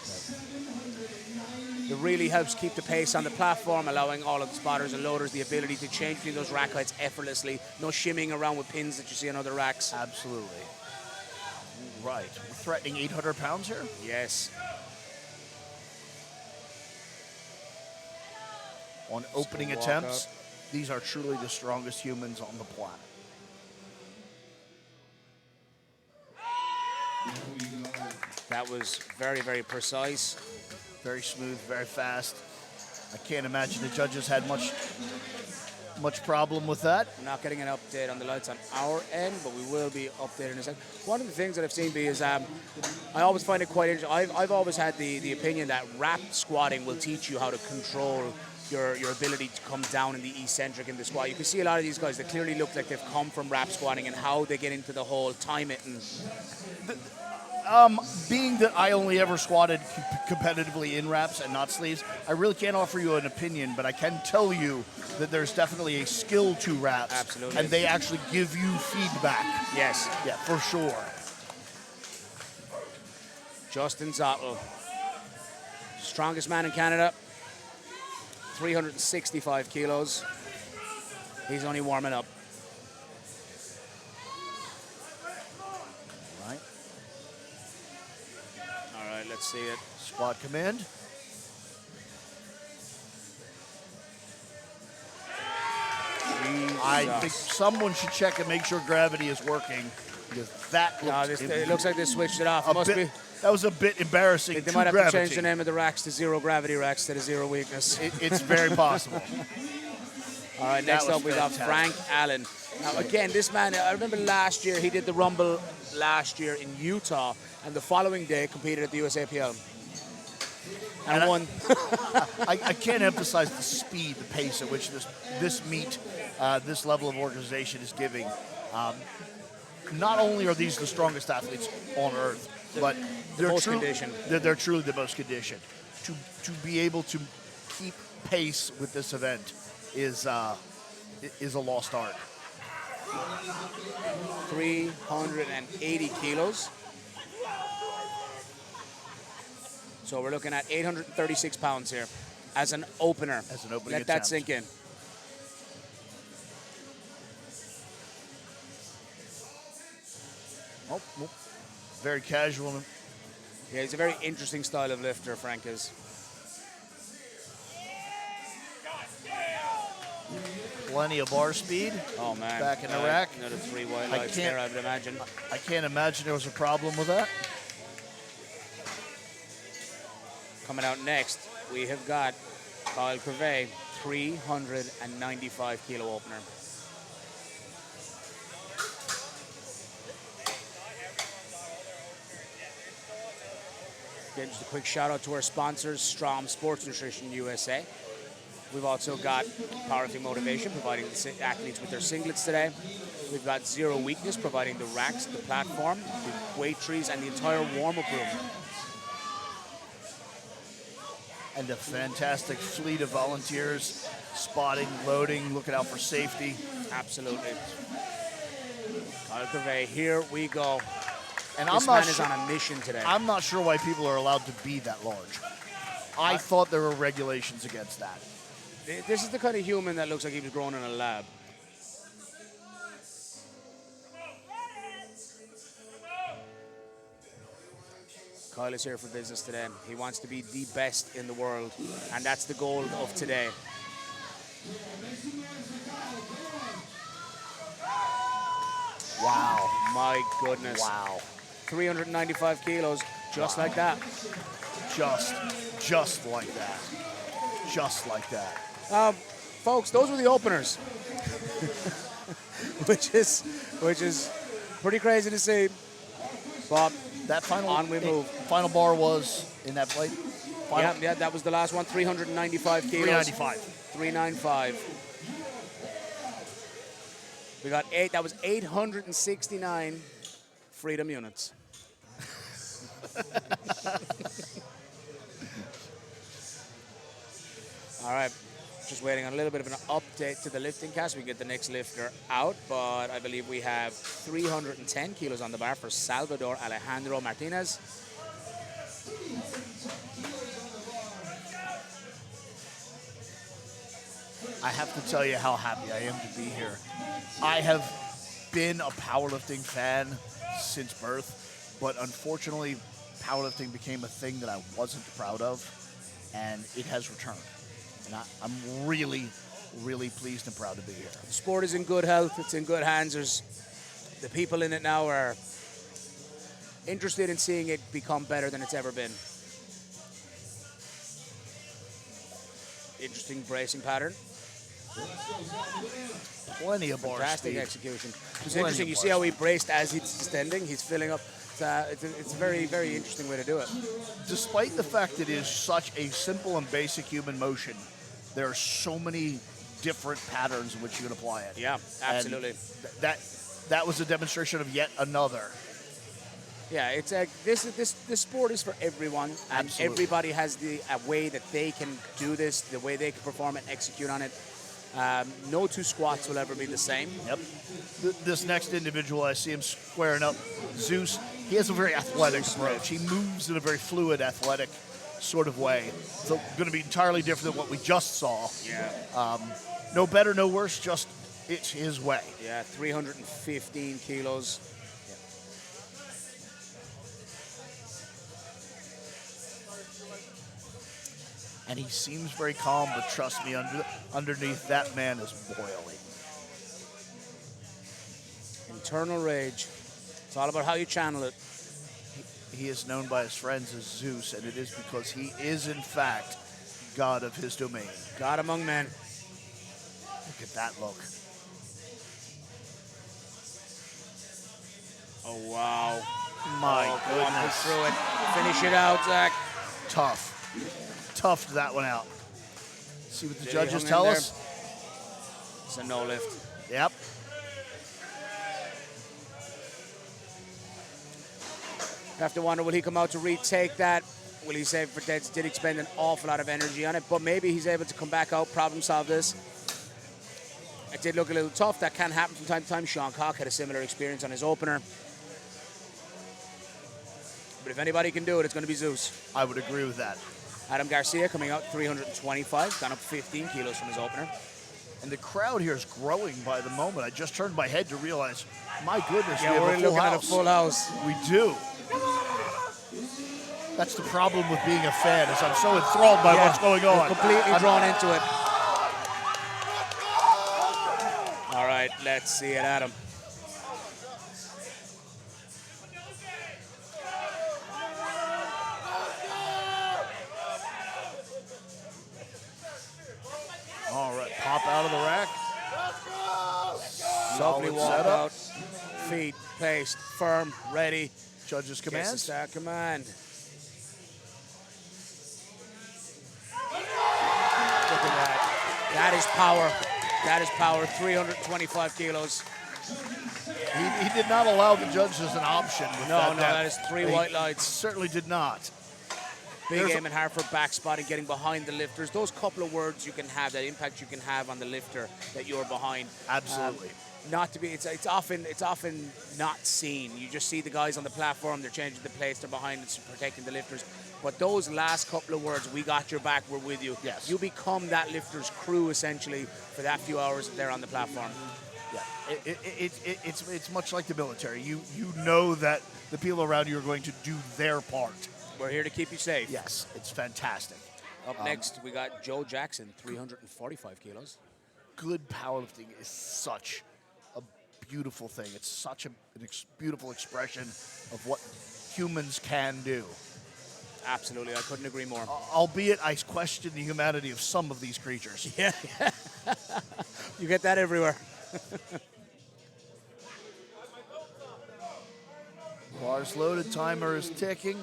It really helps keep the pace on the platform, allowing all of the spotters and loaders the ability to change between those rack heights effortlessly. No shimming around with pins that you see on other racks. Absolutely. Right. We're threatening 800 pounds here? Yes. On opening attempts, these are truly the strongest humans on the planet. That was very, very precise. Very smooth, very fast. I can't imagine the judges had much problem with that. We're not getting an update on the lights on our end, but we will be updated in a second. One of the things that I've seen is I always find it quite interesting. I've always had the opinion that wrapped squatting will teach you how to control your ability to come down in the eccentric in the squat. You can see a lot of these guys that clearly look like they've come from wrap squatting and how they get into the whole time it and... Being that I only ever squatted competitively in wraps and not sleeves, I really can't offer you an opinion, but I can tell you that there's definitely a skill to wraps. Absolutely. And they actually give you feedback. Yes. Yeah, for sure. Justin Zottel, strongest man in Canada, 365 kilos. He's only warming up. Let's see it. Squat command. I think someone should check and make sure gravity is working, because that it looks like they switched it off. That was a bit embarrassing. They might have to change the name of the racks to zero gravity racks instead of zero weakness. It's very possible. All right, next up we got Frank Allen. Now again, this man, I remember last year, he did the Rumble last year in Utah, and the following day competed at the USAPL. And won. I can't emphasize the speed, the pace at which this meet, this level of organization is giving. Not only are these the strongest athletes on earth, but they're truly the most conditioned. To be able to keep pace with this event is a lost art. 380 kilos. So we're looking at 836 pounds here as an opener. As an opening Let that sink in. Oh, very casual. Yeah, he's a very interesting style of lifter, Frank is. Plenty of bar speed. Oh, man. Back in the rack. Another 3 white lights there, I would imagine. I can't imagine there was a problem with that. Coming out next, we have got Kyle Crevet, 395 kilo opener. Again, just a quick shout out to our sponsors, Strom Sports Nutrition USA. We've also got Powerlifting Motivation, providing the athletes with their singlets today. We've got Zero Weakness, providing the racks, the platform, the weight trees, and the entire warm-up room. And a fantastic fleet of volunteers, spotting, loading, looking out for safety. Absolutely. Kyle Crevet, here we go. And this man is on a mission today. I'm not sure why people are allowed to be that large. I thought there were regulations against that. This is the kind of human that looks like he was grown in a lab. Kyle is here for business today. He wants to be the best in the world, and that's the goal of today. Wow. My goodness. Wow. 395 kilos, just like that. Just like that. Just like that. Folks, those were the openers. which is pretty crazy to see. But that final on we move. Final bar was in that plate. Yeah, that was the last one. 395 kilos. 395. We got that was 869 freedom units. All right, just waiting on a little bit of an update to the lifting cast. We can get the next lifter out, but I believe we have 310 kilos on the bar for Salvador Alejandro Martinez. I have to tell you how happy I am to be here. I have been a powerlifting fan since birth, but unfortunately, powerlifting became a thing that I wasn't proud of, and it has returned. And I'm really, really pleased and proud to be here. The sport is in good health. It's in good hands. The people in it now are interested in seeing it become better than it's ever been. Interesting bracing pattern. Plenty of bar Fantastic speed. execution. It's interesting. You see how he braced as he's extending? He's filling up. It's a very, very interesting way to do it. Despite the fact it is such a simple and basic human motion, there are so many different patterns in which you can apply it. Yeah, absolutely. And that was a demonstration of yet another. Yeah, it's this sport is for everyone, and Absolutely. everybody has a way that they can do this, the way they can perform and execute on it. No two squats will ever be the same. Yep. This next individual, I see him squaring up, Zeus. He has a very athletic approach. He moves in a very fluid, athletic sort of way. So going to be entirely different than what we just saw. Yeah. No better, no worse. Just it's his way. Yeah, 315 kilos. And he seems very calm, but trust me, underneath that man is boiling. Internal rage. It's all about how you channel it. He is known by his friends as Zeus, and it is because he is, in fact, God of his domain. God among men. Look at that look. Oh, wow. My Go on, push goodness. through it. Finish it out, Zach. Tough. Toughed that one out. See what the Did he judges hung in tell there? us? It's a no lift. Yep. You have to wonder, will he come out to retake that? Will he save for deads? Did he expend an awful lot of energy on it? But maybe he's able to come back out, problem solve this. It did look a little tough. That can happen from time to time. Sean Cock had a similar experience on his opener. But if anybody can do it, it's going to be Zeus. I would agree with that. Adam Garcia coming out 325, gone up 15 kilos from his opener. And the crowd here is growing by the moment. I just turned my head to realize, my goodness, Yeah, we we're have a full looking at a house. full house. We do. That's the problem with being a fan, is I'm so enthralled by what's going on. We're completely drawn into it. All right, let's see it, Adam. All right, pop out of the rack. Lovely Solid walk setup. out. Feet placed, firm, ready. Judges' Gets the commands. start command. Look at that. That is power. That is power. 325 kilos. He did not allow the judges an option. With No, that is three He white lights. Certainly did not. Big There's aim and hard for back spotting, getting behind the lifters. Those couple of words you can have, that impact you can have on the lifter that you're behind. Absolutely. Not to be, it's often not seen. You just see the guys on the platform, they're changing the place, they're behind, it's protecting the lifters. But those last couple of words, we got your back, we're with you. Yes. You become that lifter's crew essentially for that few hours that they're on the platform. Yeah, it's much like the military. You know that the people around you are going to do their part. We're here to keep you safe. Yes, it's fantastic. Up next, we got Joe Jackson, 345 kilos. Good powerlifting is such a beautiful thing. It's such a beautiful expression of what humans can do. Absolutely, I couldn't agree more. Albeit, I question the humanity of some of these creatures. Yeah, you get that everywhere. Bars loaded, timer is ticking.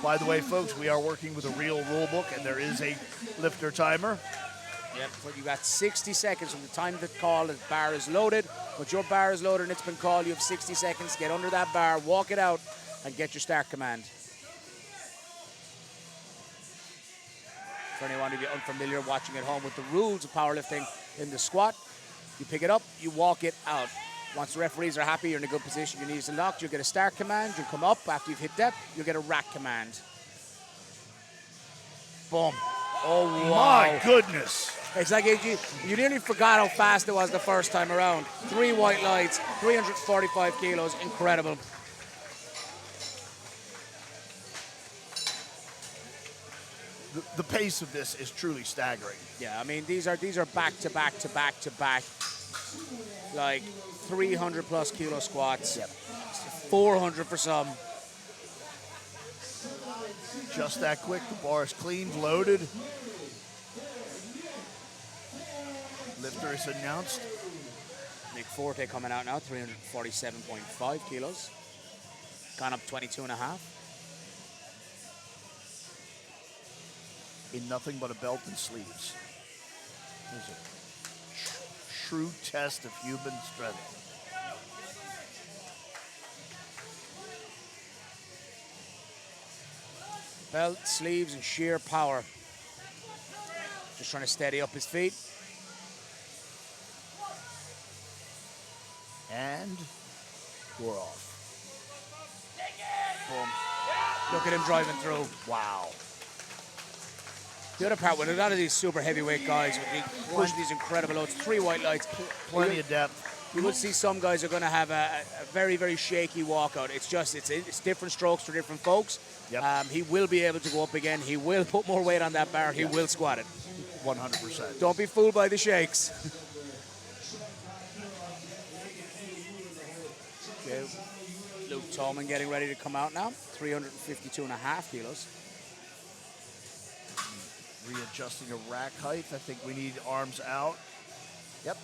By the way, folks, we are working with a real rule book, and there is a lifter timer. Yep, but you got 60 seconds from the time the call, the bar is loaded. But your bar is loaded and it's been called, you have 60 seconds. Get under that bar, walk it out, and get your start command. For anyone of you unfamiliar watching at home with the rules of powerlifting, in the squat, you pick it up, you walk it out. Once the referees are happy, you're in a good position, your knees are locked, you'll get a start command, you'll come up, after you've hit depth, you'll get a rack command. Boom. Oh, wow. My goodness. It's like you nearly forgot how fast it was the first time around. 3 white lights, 345 kilos, incredible. The pace of this is truly staggering. Yeah, I mean, these are back to back to back to back. Like 300 plus kilo squats. Yep. 400 for some. Just that quick. The bar is cleaned, loaded. Lifter is announced. Nick Forte coming out now, 347.5 kilos. Gone up 22 and a half. In nothing but a belt and sleeves. There's a true test of human strength. Belt, sleeves, and sheer power. Just trying to steady up his feet. And we're off. Boom. Look at him driving through. Wow. The other part, with a lot of these super heavyweight guys, push these incredible loads, 3 white lights. Plenty of depth. You will see some guys are going to have a very, very shaky walkout. It's different strokes for different folks. Yep. He will be able to go up again. He will put more weight on that bar. He will squat it. 100%. Don't be fooled by the shakes. Okay. Luke Tolman getting ready to come out now. 352.5 kilos. Readjusting a rack height. I think we need arms out. Yep.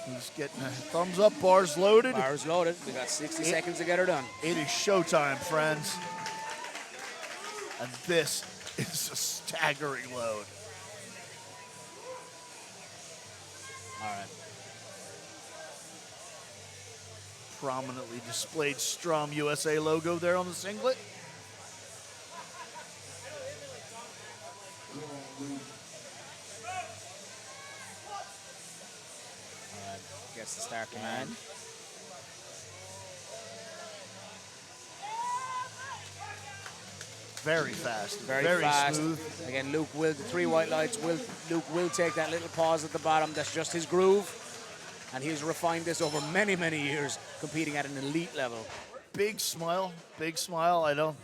He's getting a thumbs up. Bars loaded. Bars loaded. We got 60 seconds to get her done. It is showtime, friends. And this is a staggering load. All right. Prominently displayed Strom USA logo there on the singlet. Gets the start command. Very fast. Very fast. Smooth. Again, Luke will, the 3 white lights, Luke will take that little pause at the bottom. That's just his groove. And he's refined this over many, many years, competing at an elite level. Big smile. Big smile. I don't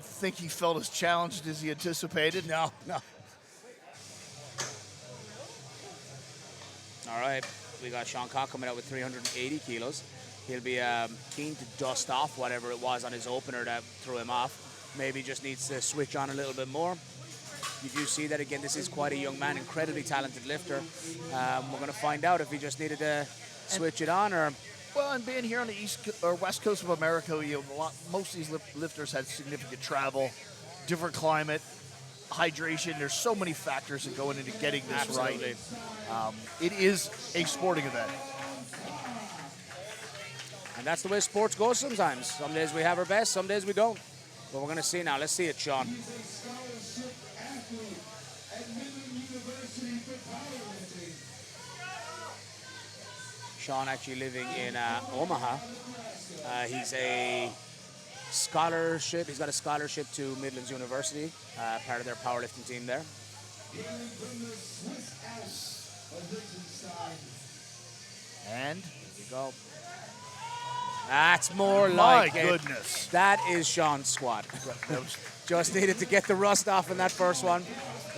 think he felt as challenged as he anticipated. No. All right. We got Sean Cock coming out with 380 kilos. He'll be keen to dust off whatever it was on his opener that threw him off. Maybe just needs to switch on a little bit more. You do see that, again, this is quite a young man, incredibly talented lifter. We're going to find out if he just needed to switch it on or... Well, and being here on the west coast of America, most of these lifters had significant travel, different climate, hydration. There's so many factors that go into getting this Absolutely. right. It is a sporting event. And that's the way sports goes sometimes. Some days we have our best, some days we don't. But we're going to see now. Let's see it, Sean. Sean actually living in Omaha. He's a scholarship. He's got a scholarship to Midlands University, part of their powerlifting team there. And here you go. That's more My like it. goodness. That is Sean's squat. That was, Just needed to get the rust off in that first one.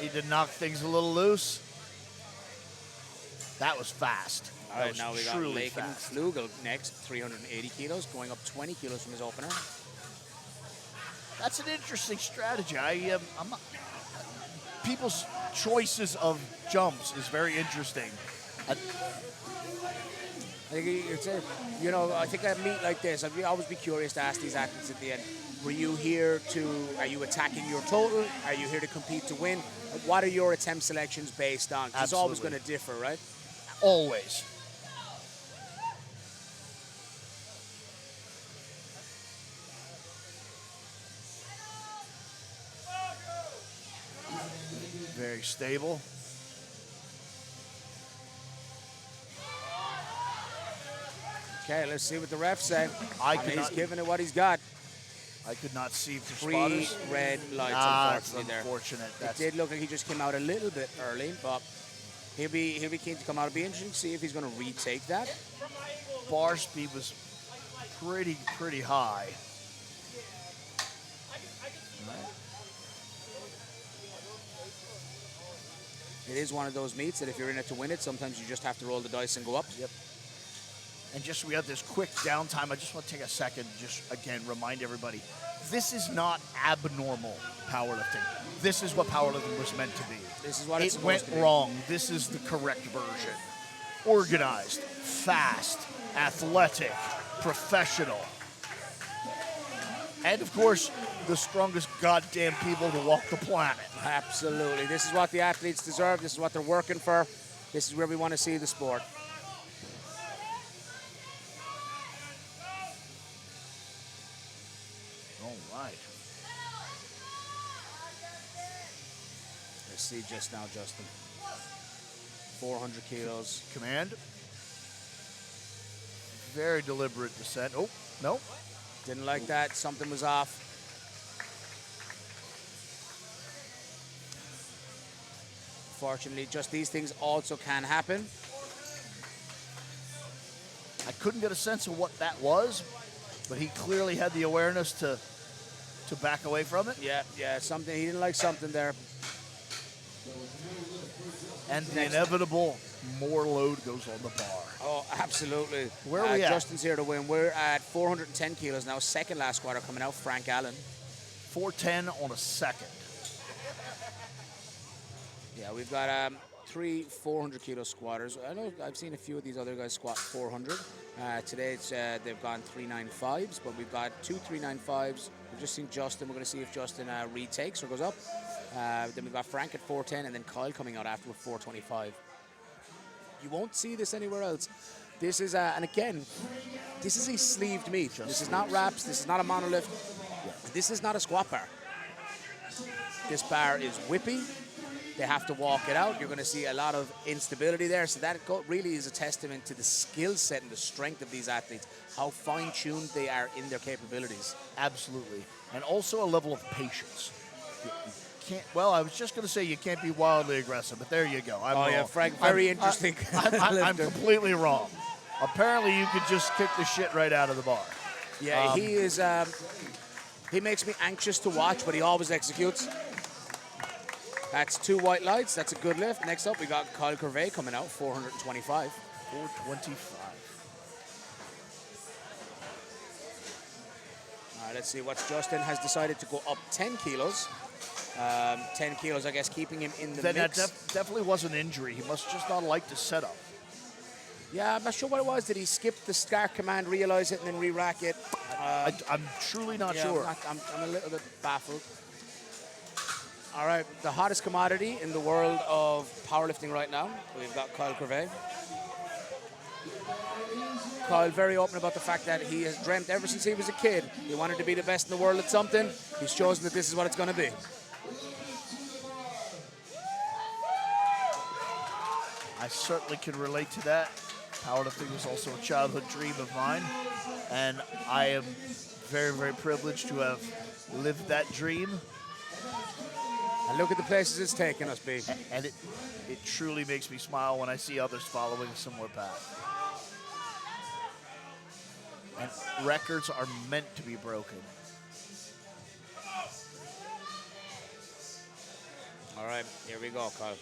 need to knock things a little loose. That was fast. All That right, was now we got truly Lakin fast. Flugel next, 380 kilos, going up 20 kilos from his opener. That's an interesting strategy. I'm not, people's choices of jumps is very interesting. I think it's a, you know, I think at a meet like this, I'd always be curious to ask these athletes at the end, were you here to, are you attacking your total? Are you here to compete to win? What are your attempt selections based on? 'Cause it's always going to differ, right? Always. Very stable. Okay, let's see what the refs say. Could He's not- giving it what he's got. I could not see for 3 spotters. red lights, That's unfortunately, there. unfortunate. It That's did look like he just came out a little bit early, but he'll be keen to come out. It'll be interesting to see if he's going to retake that. bar speed was pretty high. It is one of those meets that if you're in it to win it, sometimes you just have to roll the dice and go up. Yep. And just we have this quick downtime. I just want to take a second, just again remind everybody, this is not abnormal powerlifting. This is what powerlifting was meant to be. This is what it's it went supposed to be. wrong. This is the correct version. Organized, fast, athletic, professional. And of course, the strongest goddamn people to walk the planet. Absolutely. This is what the athletes deserve. This is what they're working for. This is where we want to see the sport. All right. Let's see just now, Justin. 400 kilos. Command. Very deliberate descent. Oh, no. Didn't like that. Something was off. Fortunately, just these things also can happen. I couldn't get a sense of what that was, but he clearly had the awareness to back away from it. Yeah, something. He didn't like something there. And the inevitable more load goes on the bar. Oh, absolutely. Where are we at? Justin's here to win. We're at 410 kilos now. Second last squatter coming out, Frank Allen. 410 on a second. Yeah, we've got 3 400 kilo squatters. I know I've seen a few of these other guys squat 400. Today it's, they've gone 395s, but we've got 2 395s. We've just seen Justin. We're going to see if Justin retakes or goes up. Then we've got Frank at 410, and then Kyle coming out after with 425. You won't see this anywhere else. This is, and again, this is a sleeved meet. This is not wraps. This is not a monolift. This is not a squat bar. This bar is whippy. They have to walk it out. You're going to see a lot of instability there. So that really is a testament to the skill set and the strength of these athletes, how fine-tuned they are in their capabilities. Absolutely. And also a level of patience. Well, I was just going to say you can't be wildly aggressive, but there you go. I'm wrong. Yeah, Frank, very interesting. I'm completely wrong. Apparently, you could just kick the shit right out of the bar. Yeah, he is. He makes me anxious to watch, but he always executes. That's 2 white lights. That's a good lift. Next up, we got Kyle Curvey coming out, 425. 425. All right, let's see what Justin has decided to go up 10 kilos. 10 kilos, I guess, keeping him in the Then mix. that definitely was an injury. He must just not like the setup. Yeah, I'm not sure what it was. Did he skip the start command, realize it, and then re-rack it? I'm truly not yeah, sure. I'm a little bit baffled. All right, the hottest commodity in the world of powerlifting right now. We've got Kyle Curvey. Kyle very open about the fact that he has dreamt ever since he was a kid. He wanted to be the best in the world at something. He's chosen that this is what it's going to be. I certainly can relate to that. Powerlifting was also a childhood dream of mine, and I am very, very privileged to have lived that dream. And look at the places it's taken us, B. And it truly makes me smile when I see others following a similar path. And records are meant to be broken. All right, here we go, Kyle.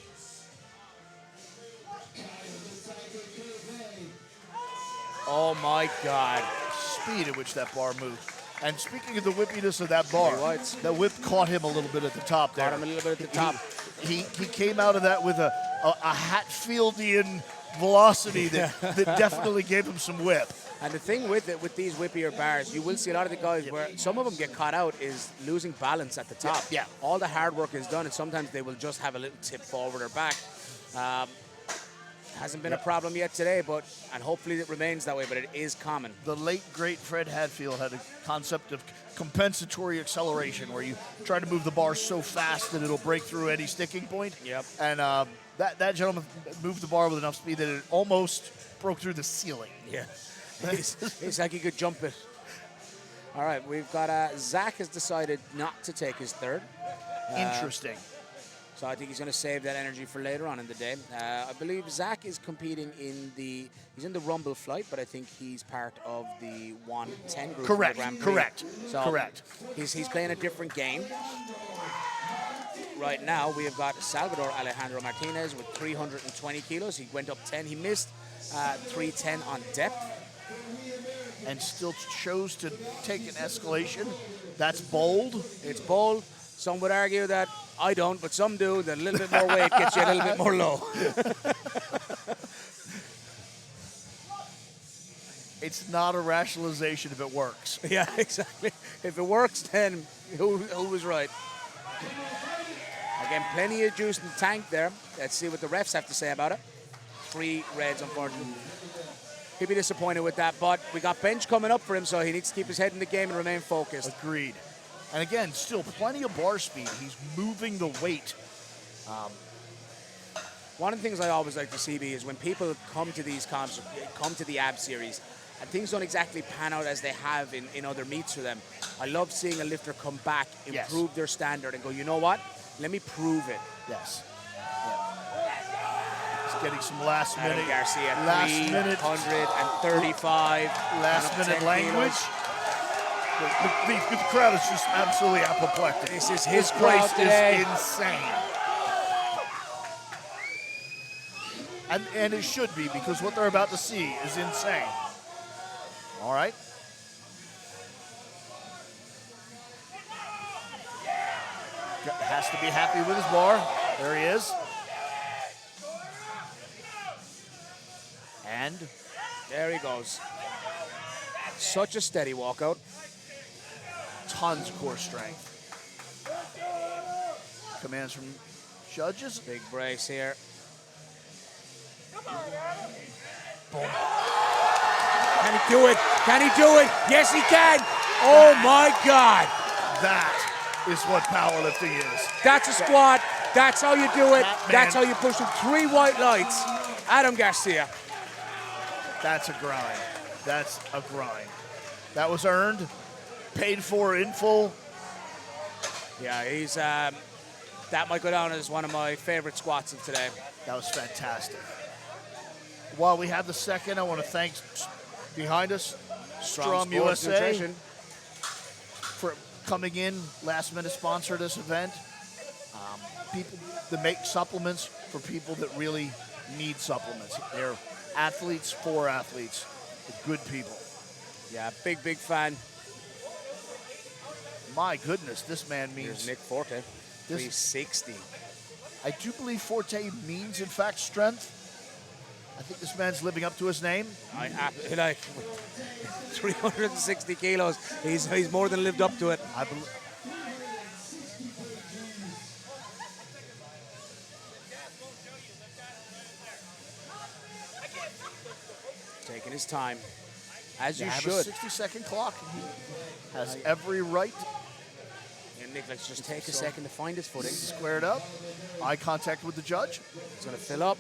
Oh my God. Speed at which that bar moved. And speaking of the whippiness of that bar, that whip caught him a little bit at the top there. Caught him a little bit at the top. He came out of that with a Hatfieldian velocity that definitely gave him some whip. And the thing with it, with these whippier bars, you will see a lot of the guys where some of them get caught out is losing balance at the top. Yeah. All the hard work is done, and sometimes they will just have a little tip forward or back. Hasn't been a problem yet today, and hopefully it remains that way, but it is common. The late, great Fred Hatfield had a concept of compensatory acceleration where you try to move the bar so fast that it'll break through any sticking point. Yep. And that gentleman moved the bar with enough speed that it almost broke through the ceiling. Yeah. It's like he could jump it. All right, we've got Zach has decided not to take his third. Interesting. So I think he's going to save that energy for later on in the day. I believe Zach is competing he's in the Rumble flight, but I think he's part of the 110 group. Correct, for the Grand Prix. correct, So correct. He's playing a different game. Right now, we have got Salvador Alejandro Martinez with 320 kilos. He went up 10. He missed 310 on depth. And still chose to take an escalation. That's bold. It's bold. Some would argue that I don't, but some do. That a little bit more weight gets you a little bit more low. It's not a rationalization if it works. Yeah, exactly. If it works, then who was right? Again, plenty of juice in the tank there. Let's see what the refs have to say about it. 3 reds, unfortunately. He'd be disappointed with that, but we got bench coming up for him, so he needs to keep his head in the game and remain focused. Agreed. And again, still plenty of bar speed. He's moving the weight. One of the things I always like to see is when people come to these comps, come to the AB series, and things don't exactly pan out as they have in other meets for them. I love seeing a lifter come back, improve their standard, and go, you know what? Let me prove it. Yes. He's getting some last Adam minute. Garcia, Last minute. 335. Last minute language. The crowd is just absolutely apoplectic. This is his This crowd place today. is insane. And it should be, because what they're about to see is insane. All right. Has to be happy with his bar. There he is. And there he goes. Such a steady walkout. Tons of core strength. Commands from judges. Big brace here. Boom. Can he do it? Can he do it? Yes, he can. Oh, my God. That is what powerlifting is. That's a squat. That's how you do it. That's how you push them. 3 white lights. Adam Garcia. That's a grind. That's a grind. That was earned, paid for in full. Yeah, he's that might go down as one of my favorite squats of today. That was fantastic. While we have the second, I want to thank behind us, Strom USA, Nutrition. for coming in, last minute sponsor of this event. People that make supplements for people that really need supplements. They're athletes for athletes. They're good people. Yeah, big fan. My goodness, this man means... Here's Nick Forte, 360. I do believe Forte means, in fact, strength. I think this man's living up to his name. Like 360 kilos. He's more than lived up to it. I believe. Taking his time, as you have should. a 60-second clock. He has every right. And Nick, let's just take a second to find his footing. Squared up. Eye contact with the judge. He's going to fill up.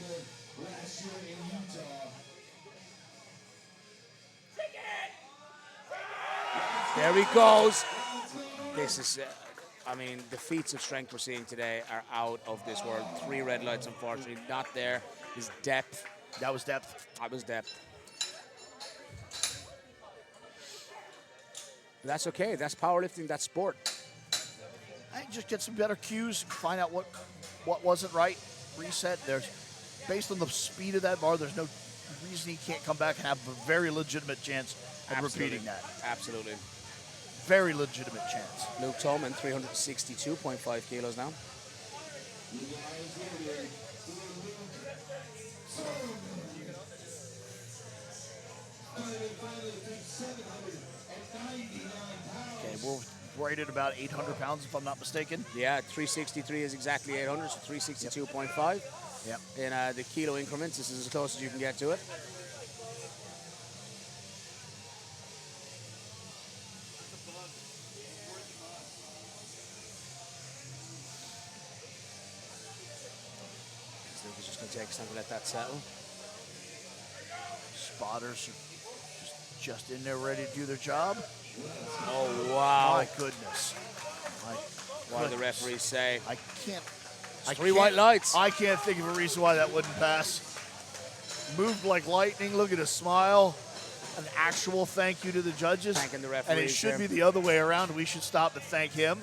There he goes. This is, I mean, the feats of strength we're seeing today are out of this world. 3 red lights, unfortunately. Not there is depth. That was depth. That was depth. But that's okay. That's powerlifting. That's sport. I just get some better cues, find out what wasn't right, reset. There's based on the speed of that bar, there's no reason he can't come back and have a very legitimate chance at repeating that. Absolutely. Very legitimate chance. Luke Tolman, 362.5 kilos now. Okay, we're right at about 800 pounds, if I'm not mistaken. Yeah, 363 is exactly 800, so 362.5. Yep. In the kilo increments, this is as close as you can get to it. Luke is just going to take some to let that settle. Spotters are just in there ready to do their job. Oh, wow. My goodness. What do the referees say? I can't. Three white lights. I can't think of a reason why that wouldn't pass. Moved like lightning. Look at his smile. An actual thank you to the judges. Thanking the referees. And it should be the other way around. We should stop and thank him.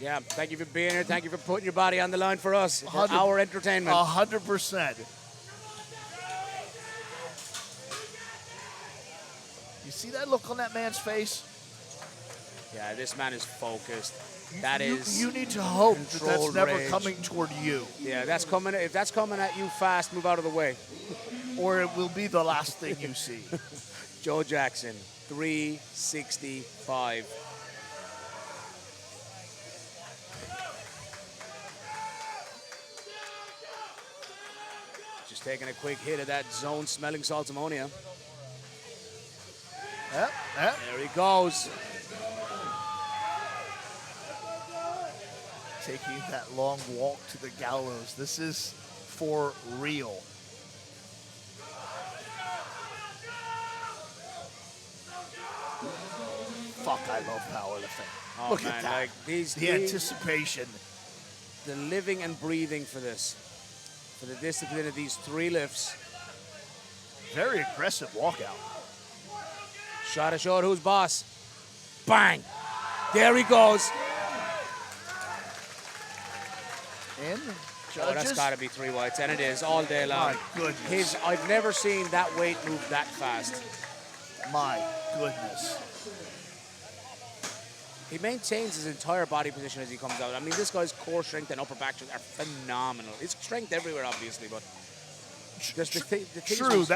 Yeah, thank you for being here. Thank you for putting your body on the line for us, for our entertainment. 100%. You see that look on that man's face? Yeah, this man is focused. You need to hope that that's never rage. coming toward you. Yeah, that's coming. If that's coming at you fast, move out of the way. Or it will be the last thing you see. Joe Jackson, 365. Just taking a quick hit of that zone smelling salt ammonia. Yep. There he goes. Taking that long walk to the gallows. This is for real. Fuck, I love powerlifting. Oh, Look man, at that. like the anticipation. The living and breathing for this. For the discipline of these three lifts. Very aggressive walkout. Shot a shot, who's boss? Bang! There he goes. In. Oh, that's got to be three whites, and it is all day long. My goodness. I've never seen that weight move that fast. My goodness. He maintains his entire body position as he comes out. I mean, this guy's core strength and upper back strength are phenomenal. His strength everywhere, obviously, but just the thing True.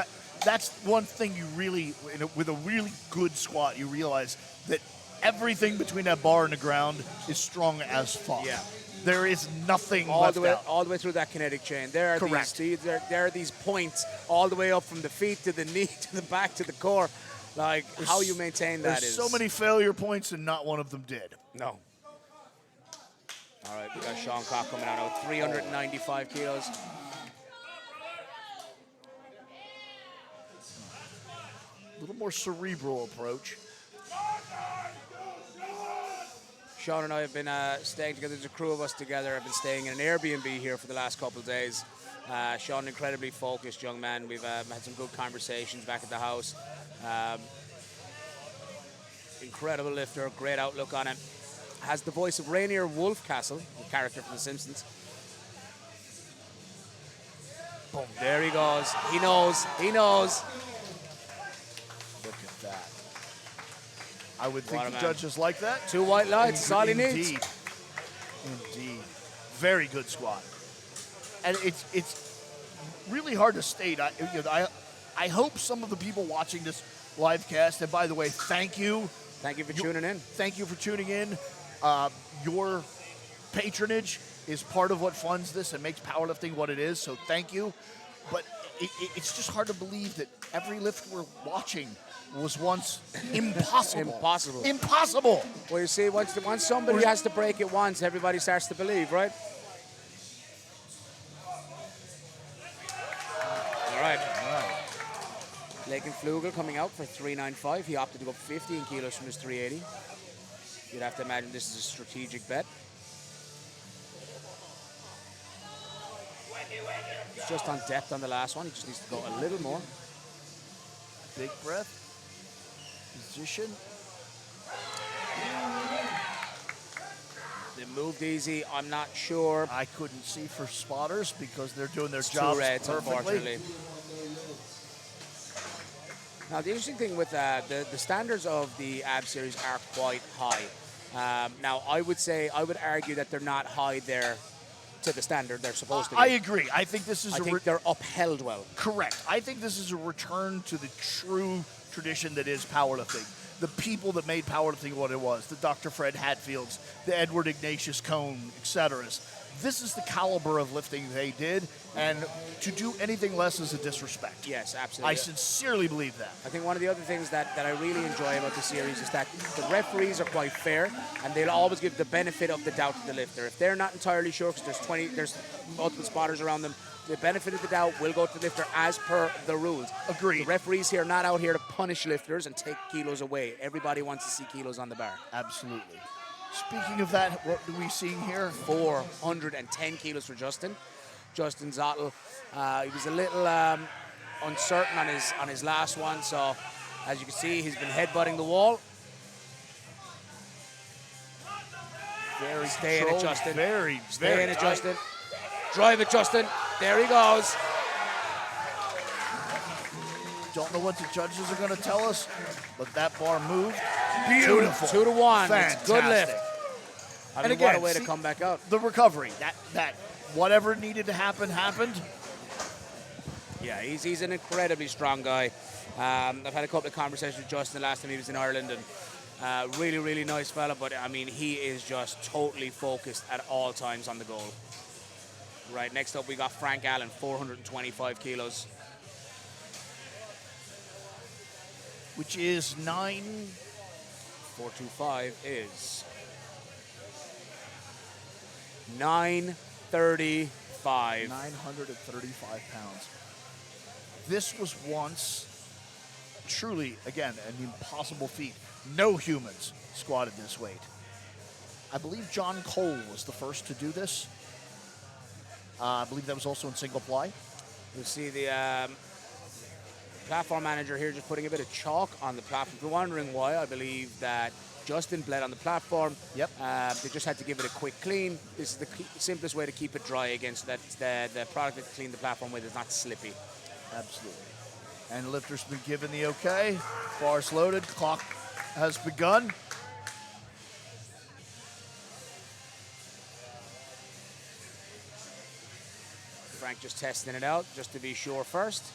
That's one thing you really, with a really good squat, you realize that everything between that bar and the ground is strong as fuck. Yeah. There is nothing all left the way out. all the way through that kinetic chain. There are Correct. there are these points all the way up from the feet to the knee to the back to the core. Like how you maintain that There's is so many failure points and not one of them did. No. All right, we got Sean Cock coming out now, 395 kilos. A little more cerebral approach. Sean and I have been staying together. There's a crew of us together. I've been staying in an Airbnb here for the last couple of days. Sean, incredibly focused young man. We've had some good conversations back at the house. Incredible lifter, great outlook on him. Has the voice of Rainier Wolfcastle, the character from The Simpsons. Boom, there he goes. He knows. Look at that. I would think What a the man. judges like that. 2 white lights, that's all he needs. Indeed. Very good squat. And it's really hard to state. I hope some of the people watching this live cast, and by the way, thank you. Thank you for tuning in. Thank you for tuning in. Your patronage is part of what funds this and makes powerlifting what it is, so thank you. But it's just hard to believe that every lift we're watching was once impossible. Impossible. Well, you see, once somebody has to break it once, everybody starts to believe, right? All right. Lakin Flugel coming out for 395. He opted to go up 15 kilos from his 380. You'd have to imagine this is a strategic bet. He's just on depth on the last one. He just needs to go a little more. Big breath. Position. It moved easy. I'm not sure. I couldn't see for spotters because they're doing their It's jobs two reds, perfectly. unfortunately. Now, the interesting thing with the standards of the AB series are quite high. Now, I would argue that they're not high there to the standard they're supposed to be. I agree. I think this is I think they're upheld well. Correct. I think this is a return to the true tradition that is powerlifting. The people that made powerlifting what it was, the Dr. Fred Hatfields, the Edward Ignatius Cone, etc. This is the caliber of lifting they did, and to do anything less is a disrespect. Yes, absolutely. I sincerely believe that. I think one of the other things that I really enjoy about the series is that the referees are quite fair, and they'll always give the benefit of the doubt to the lifter. If they're not entirely sure, because there's multiple spotters around them, the benefit of the doubt will go to the lifter as per the rules. Agreed. The referees here are not out here to punish lifters and take kilos away. Everybody wants to see kilos on the bar. Absolutely. Speaking of that, what do we see here? 410 kilos for Justin. Justin Zottel, he was a little uncertain on his last one, so as you can see, he's been headbutting the wall. Very Stay in it, Justin. Very, Stay in it, Justin. Drive it, Justin. There he goes. Don't know what the judges are going to tell us, but that bar moved. Beautiful. 2 to 1. Fantastic. It's good lift. I mean, And again, what a way to see, come back out. The recovery, that whatever needed to happen happened. Yeah, he's an incredibly strong guy. I've had a couple of conversations with Justin the last time he was in Ireland, and really, really nice fella. But I mean, he is just totally focused at all times on the goal. Right, next up we got Frank Allen, 425 kilos. Which is 425 is 935. 935 pounds. This was once truly, again, an impossible feat. No humans squatted this weight. I believe John Cole was the first to do this. I believe that was also in single ply. You see the platform manager here just putting a bit of chalk on the platform. If you're wondering why, I believe that Justin bled on the platform. Yep. They just had to give it a quick clean. This is the simplest way to keep it dry again, so that the product that you clean the platform with is not slippy. Absolutely. And the lifter's been given the okay. Bars loaded. Clock has begun. Frank just testing it out, just to be sure first,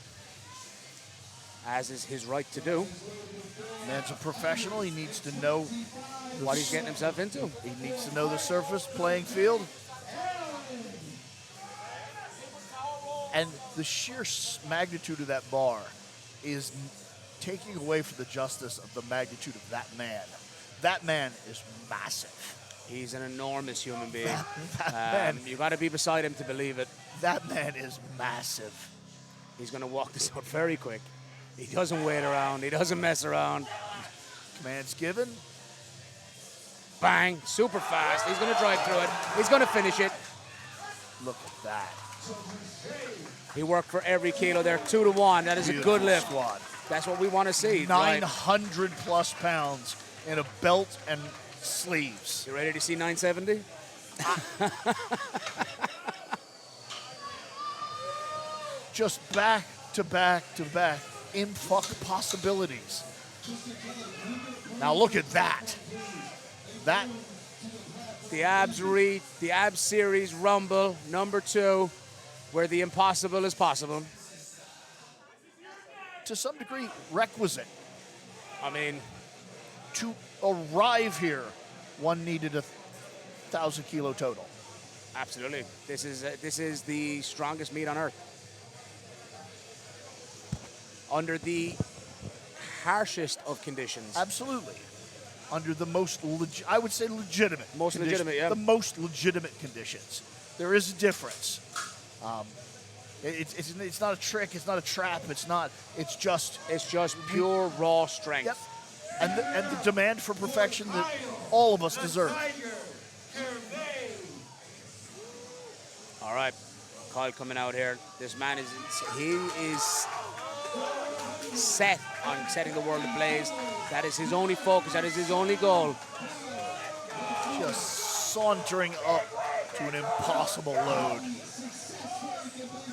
as is his right to do. Man's a professional. He needs to know what he's getting himself into. He needs to know the surface, playing field. And the sheer magnitude of that bar is taking away from the justice of the magnitude of that man. That man is massive. He's an enormous human being. That man, you got to be beside him to believe it. That man is massive. He's going to walk this out very quick. He doesn't wait around. He doesn't mess around. Command's given. Bang. Super fast. He's going to drive through it. He's going to finish it. Look at that. He worked for every kilo there. 2 to 1. That is Beautiful a good lift. squat. That's what we want to see. 900 plus pounds in a belt and sleeves. You ready to see 970? Just back to back to back. Infuck possibilities. Now look at that. The Abs Series Rumble number 2, where the impossible is possible. To some degree, requisite. I mean, to arrive here, one needed 1,000 kilo total. Absolutely. This is the strongest meat on earth. Under the harshest of conditions. Absolutely. Under the most, I would say legitimate. Most legitimate, yeah. The most legitimate conditions. There is a difference. It's not a trick. It's not a trap. It's just pure raw strength. Yep. And the demand for perfection that all of us deserve. All right, Kyle coming out here. This man is set on setting the world ablaze. That is his only focus. That is his only goal. Just sauntering up to an impossible load.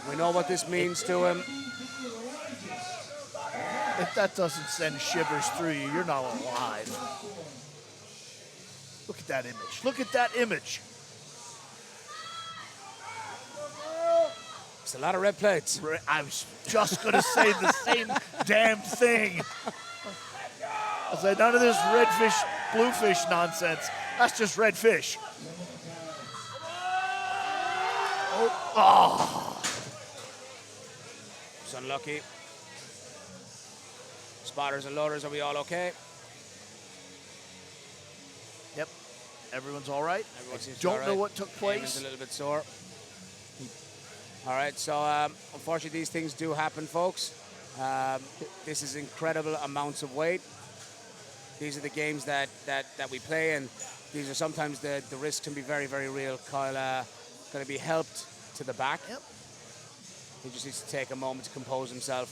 We know what this means to him. If that doesn't send shivers through you, you're not alive. Look at that image. Look at that image. It's a lot of red plates. I was just going to say the same damn thing. I said, none of this red fish, blue fish nonsense. That's just red fish. Oh. It's unlucky. Spotters and loaders, are we all okay? Yep. Everyone's all right. Everyone seems Don't all right. know what took place. Eamon's a little bit sore. All right, so unfortunately these things do happen, folks. This is incredible amounts of weight. These are the games that we play, and these are sometimes the risks can be very, very real. Kyle going to be helped to the back. Yep. He just needs to take a moment to compose himself.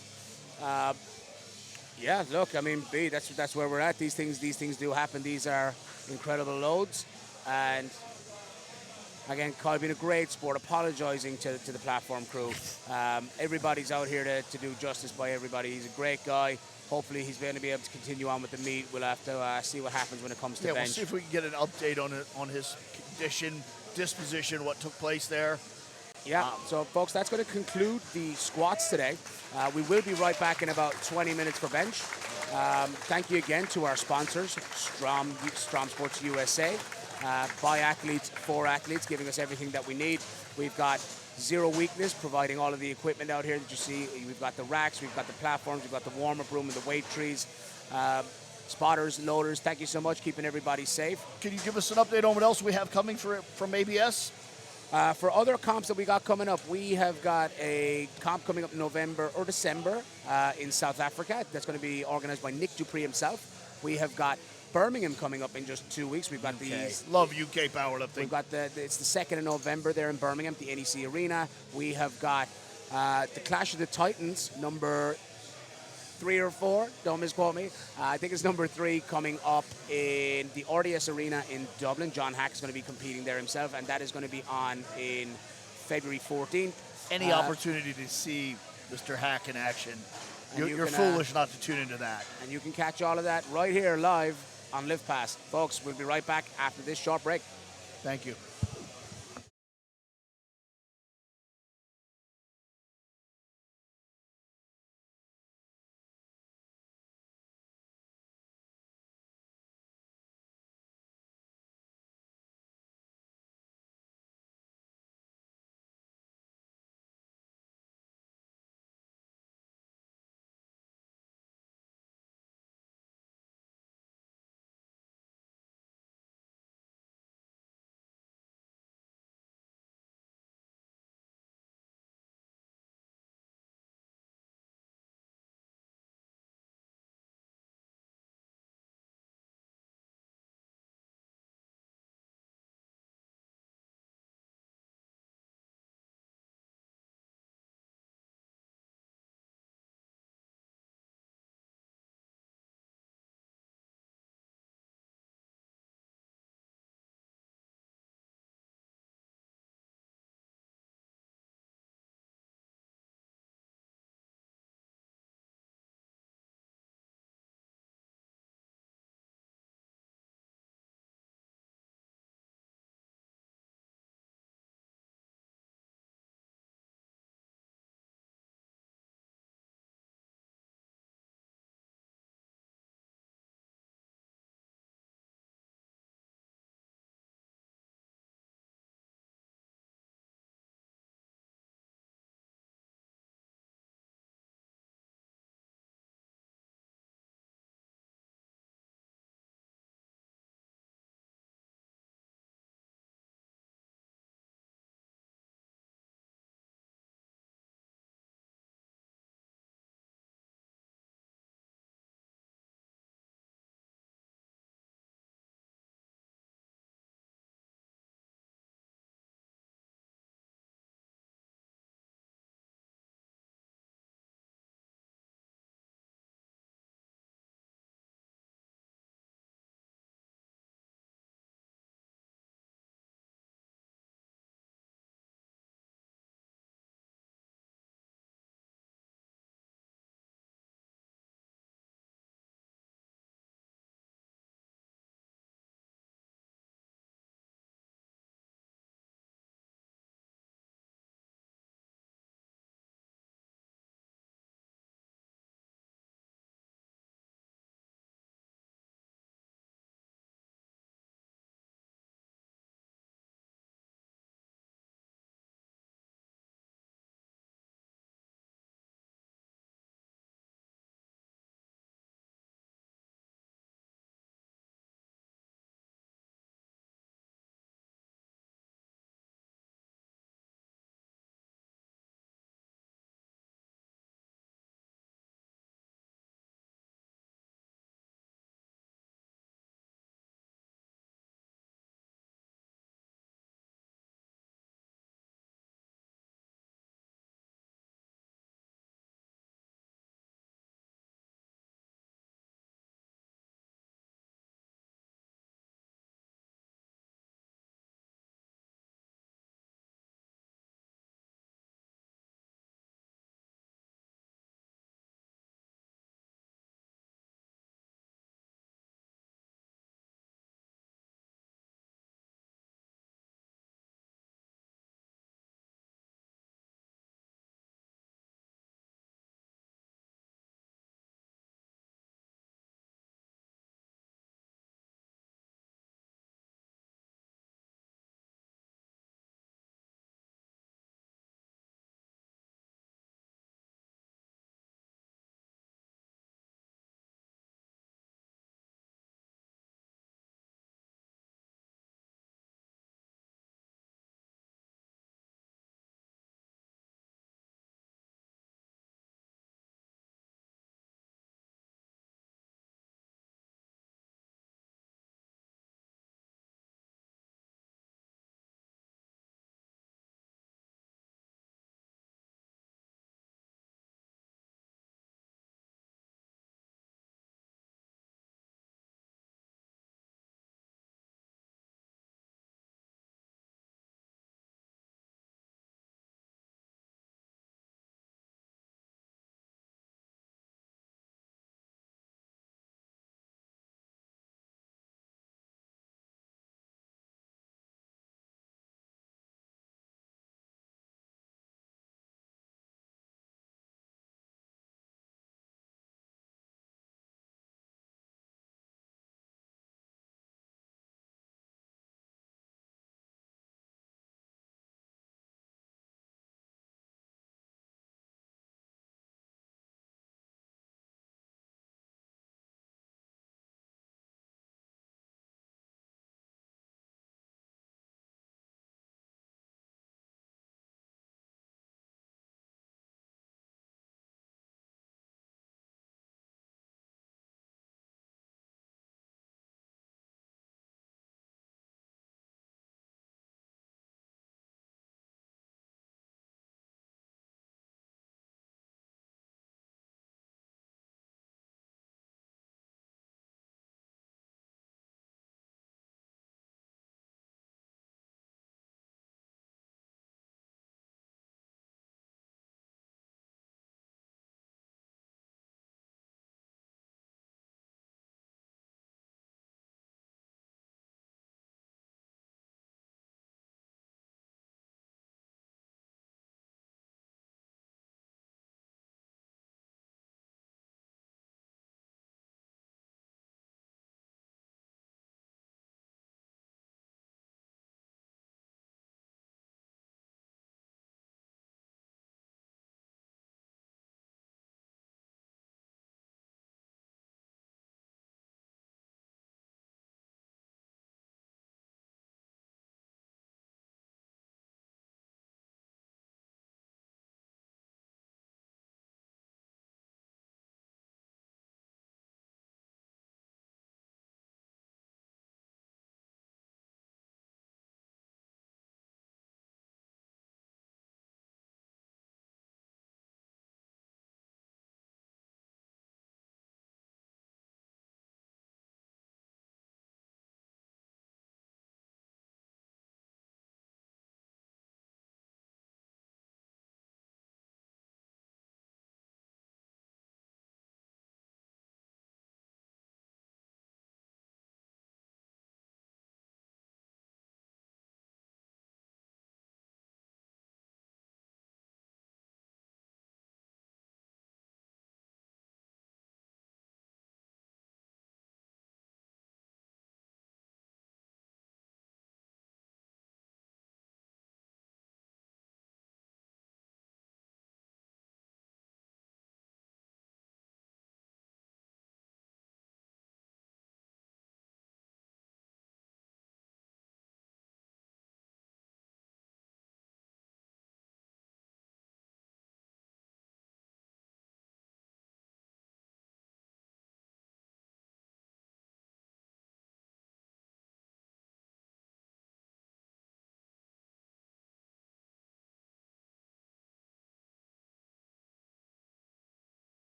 Yeah, look, I mean, B, that's where we're at. These things do happen. These are incredible loads, and again, Kyle being a great sport, apologizing to the platform crew. Everybody's out here to do justice by everybody. He's a great guy. Hopefully he's going to be able to continue on with the meet. We'll have to see what happens when it comes to bench. We'll see if we can get an update on his condition, disposition, what took place there. Yeah, so folks, that's going to conclude the squats today. We will be right back in about 20 minutes for bench. Thank you again to our sponsors, Strom Sports USA. By athletes, for athletes, giving us everything that we need. We've got Zero Weakness, providing all of the equipment out here that you see. We've got the racks, we've got the platforms, we've got the warm-up room and the weight trees. Spotters, loaders, thank you so much, keeping everybody safe. Can you give us an update on what else we have coming from ABS? For other comps that we got coming up, we have got a comp coming up in November or December in South Africa. That's going to be organized by Nick Dupree himself. We have got Birmingham coming up in just 2 weeks. We've got these. Love UK powerlifting. We've got it's the 2nd of November there in Birmingham, the NEC Arena. We have got the Clash of the Titans, number 3 or 4. Don't misquote me. I think it's number 3 coming up in the RDS Arena in Dublin. John Hack is going to be competing there himself, and that is going to be on in February 14th. Any opportunity to see Mr. Hack in action, you're can, foolish not to tune into that. And you can catch all of that right here live on Live Pass. Folks, we'll be right back after this short break. Thank you.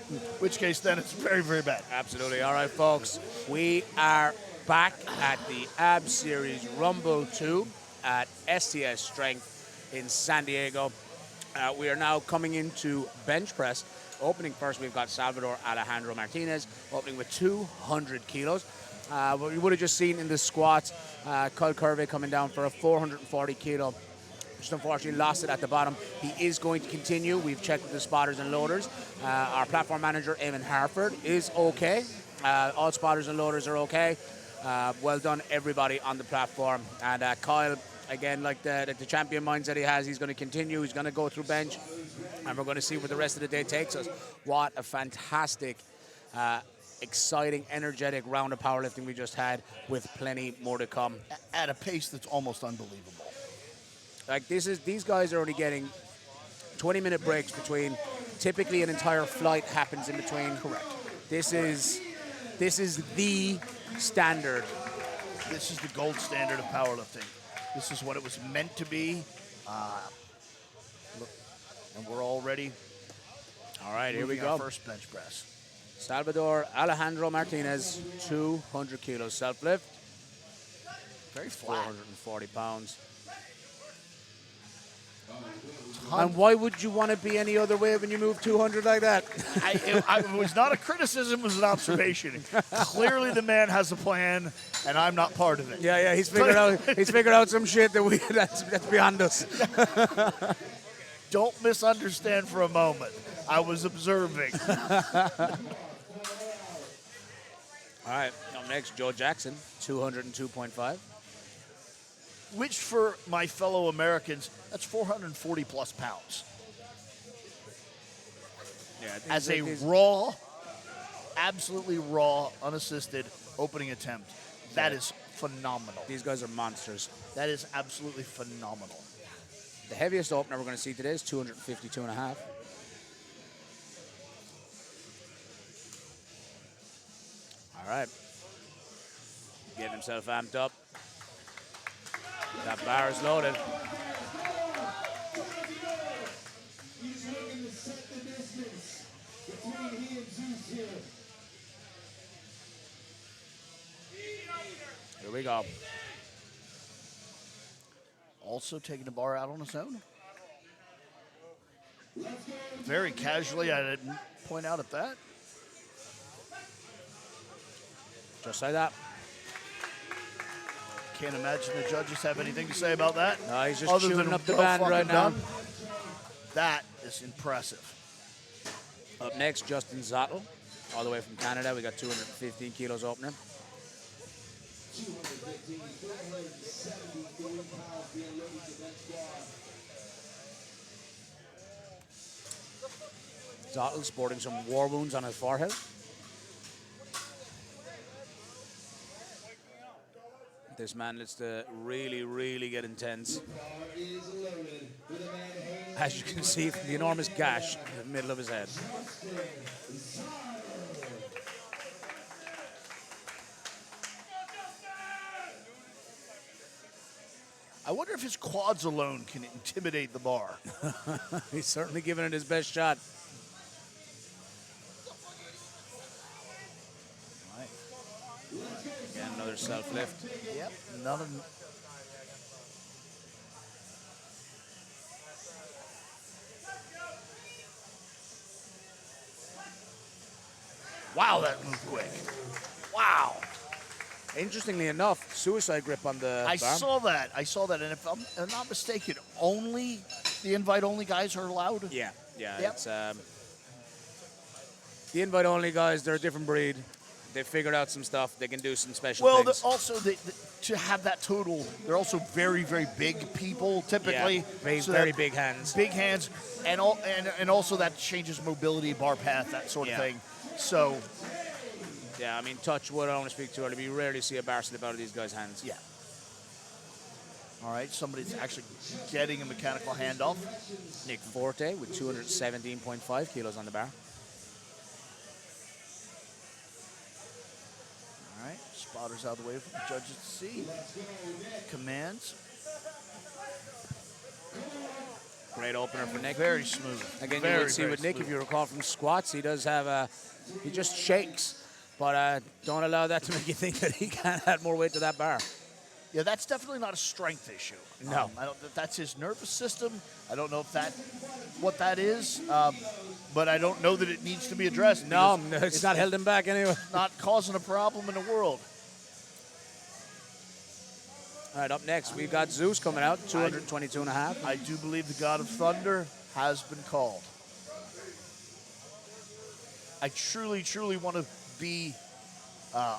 In which case, then it's very, very bad. Absolutely. All right, folks. We are back at the ABS Series Rumble 2 at STS Strength in San Diego. We are now coming into bench press. Opening first, we've got Salvador Alejandro Martinez, opening with 200 kilos. What you would have just seen in the squats, Kyle Curvey coming down for a 440 kilo. Just unfortunately lost it at the bottom. He is going to continue. We've checked with the spotters and loaders. Our platform manager, Eamon Harford, is okay. All spotters and loaders are okay. Well done, everybody on the platform. And Kyle, again, like the champion mindset he has, he's going to continue. He's going to go through bench. And we're going to see where the rest of the day takes us. What a fantastic, exciting, energetic round of powerlifting we just had, with plenty more to come. At a pace that's almost unbelievable. Like these guys are only getting 20-minute breaks between. Typically, an entire flight happens in between. Correct. This is the standard. This is the gold standard of powerlifting. This is what it was meant to be. Look, and we're all ready. All right, here we Moving go. our first bench press. Salvador Alejandro Martinez, 200 kilos self lift. Very flat. 440 pounds. And why would you want to be any other way when you move 200 like that? It was not a criticism, it was an observation. Clearly the man has a plan, and I'm not part of it. Yeah, he's figured out some shit that's beyond us. Don't misunderstand for a moment. I was observing. All right, up next, Joe Jackson, 202.5. Which, for my fellow Americans, that's 440 plus pounds. Yeah, as a raw, absolutely raw, unassisted opening attempt, that is phenomenal. These guys are monsters. That is absolutely phenomenal. The heaviest opener we're going to see today is 252.5. All right. Getting himself amped up. That bar is loaded. Here we go. Also taking the bar out on his own. Very casually, I didn't point out at that. Just like that. Can't imagine the judges have anything to say about that. No, he's just other chewing than up the well band right fucking now. done. That is impressive. Up next, Justin Zottel, all the way from Canada. We got 215 kilos opener. Zottel sporting some war wounds on his forehead. This man lets to really, really get intense. As you can see from the enormous gash in the middle of his head. I wonder if his quads alone can intimidate the bar. He's certainly giving it his best shot. Again, another self lift. Yep, none of them. Wow, that moved quick. Wow. Interestingly enough, suicide grip on the I bar. saw that. And if I'm not mistaken, only the invite-only guys are allowed? Yeah. Yep. It's the invite-only guys, they're a different breed. They figured out some stuff. They can do some special Well, things. also, to have that total, they're also very, very big people, typically. Yeah, very big hands. Big hands, and also that changes mobility, bar path, that sort of thing. So, yeah, I mean, touch wood, I don't want to speak too early, but you rarely see a bar slip out of these guys' hands. yeah. All right, somebody's actually getting a mechanical handoff. Nick Forte with 217.5 kilos on the bar. All right, spotters out of the way for the judges to see. Commands. Great opener for Nick. Very smooth. Again, very, you would see very with Nick, smooth. if you recall from squats, he does have a, he just shakes. But don't allow that to make you think that he can't add more weight to that bar. Yeah, that's definitely not a strength issue. No. I don't. That's his nervous system. I don't know if what that is, but I don't know that it needs to be addressed. No, because it's not held him back anyway. Not causing a problem in the world. All right, up next, we've got Zeus coming out, 222 and a half. I do believe the God of Thunder has been called. I truly, truly want to be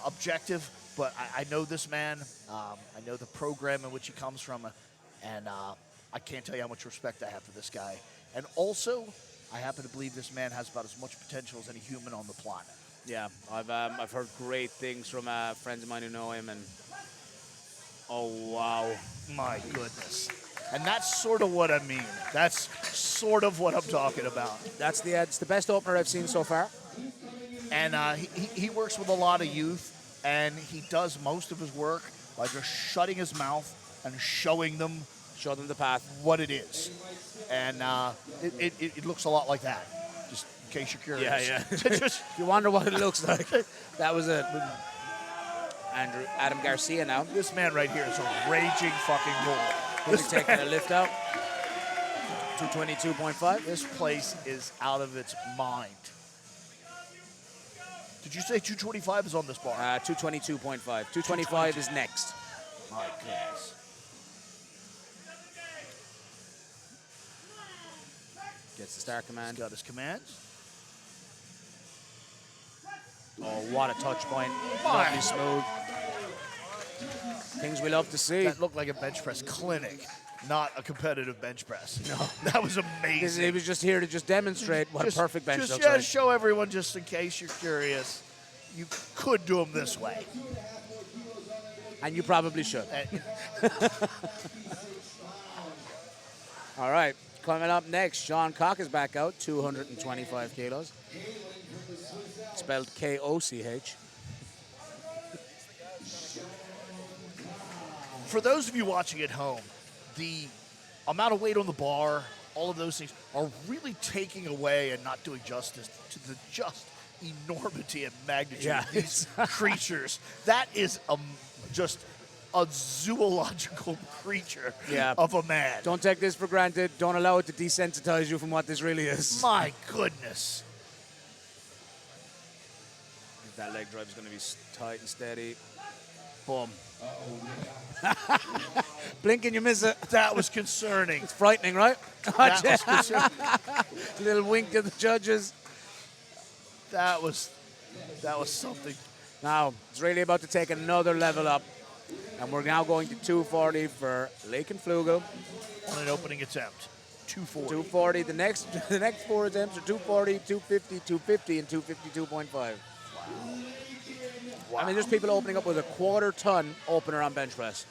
objective, but I know this man. I know the program in which he comes from, and I can't tell you how much respect I have for this guy. And also, I happen to believe this man has about as much potential as any human on the planet. Yeah, I've heard great things from friends of mine who know him, and oh wow, my goodness. And that's sort of what I mean. That's sort of what I'm talking about. It's the best opener I've seen so far. And he works with a lot of youth, and he does most of his work by just shutting his mouth and showing them the path, what it is. And it looks a lot like that, just in case you're curious. Yeah. Just, if you wonder what it looks like, that was it. Adam Garcia now. This man right here is a raging fucking bull. He's taking a lift out. 222.5. This place is out of its mind. Did you say 225 is on this bar? 222.5. 225 is next. My goodness. Gets the star command. He's got his commands. Oh, what a touch point. Lovely smooth. Things we love to see. That looked like a bench press clinic, not a competitive bench press. No. That was amazing. He was just here to just demonstrate what a perfect bench looks like. like. Show everyone, just in case you're curious, you could do them this way. And you probably should. All right, coming up next, Sean Cock is back out, 225 kilos. Spelled K-O-C-H. For those of you watching at home, the amount of weight on the bar, all of those things are really taking away and not doing justice to the just enormity and magnitude of these creatures. That is just a zoological creature of a man. Don't take this for granted. Don't allow it to desensitize you from what this really is. My goodness. That leg drive is going to be tight and steady. Boom. Blink and you miss it. That was concerning. It's frightening, right? That was concerning. Little wink to the judges. That was something. Now, it's really about to take another level up. And we're now going to 240 for Lake and Flugel. On an opening attempt. 240. 240. The next 4 attempts are 240, 250, 250, and 252.5. Wow. I mean, there's people opening up with a quarter-ton opener on bench press.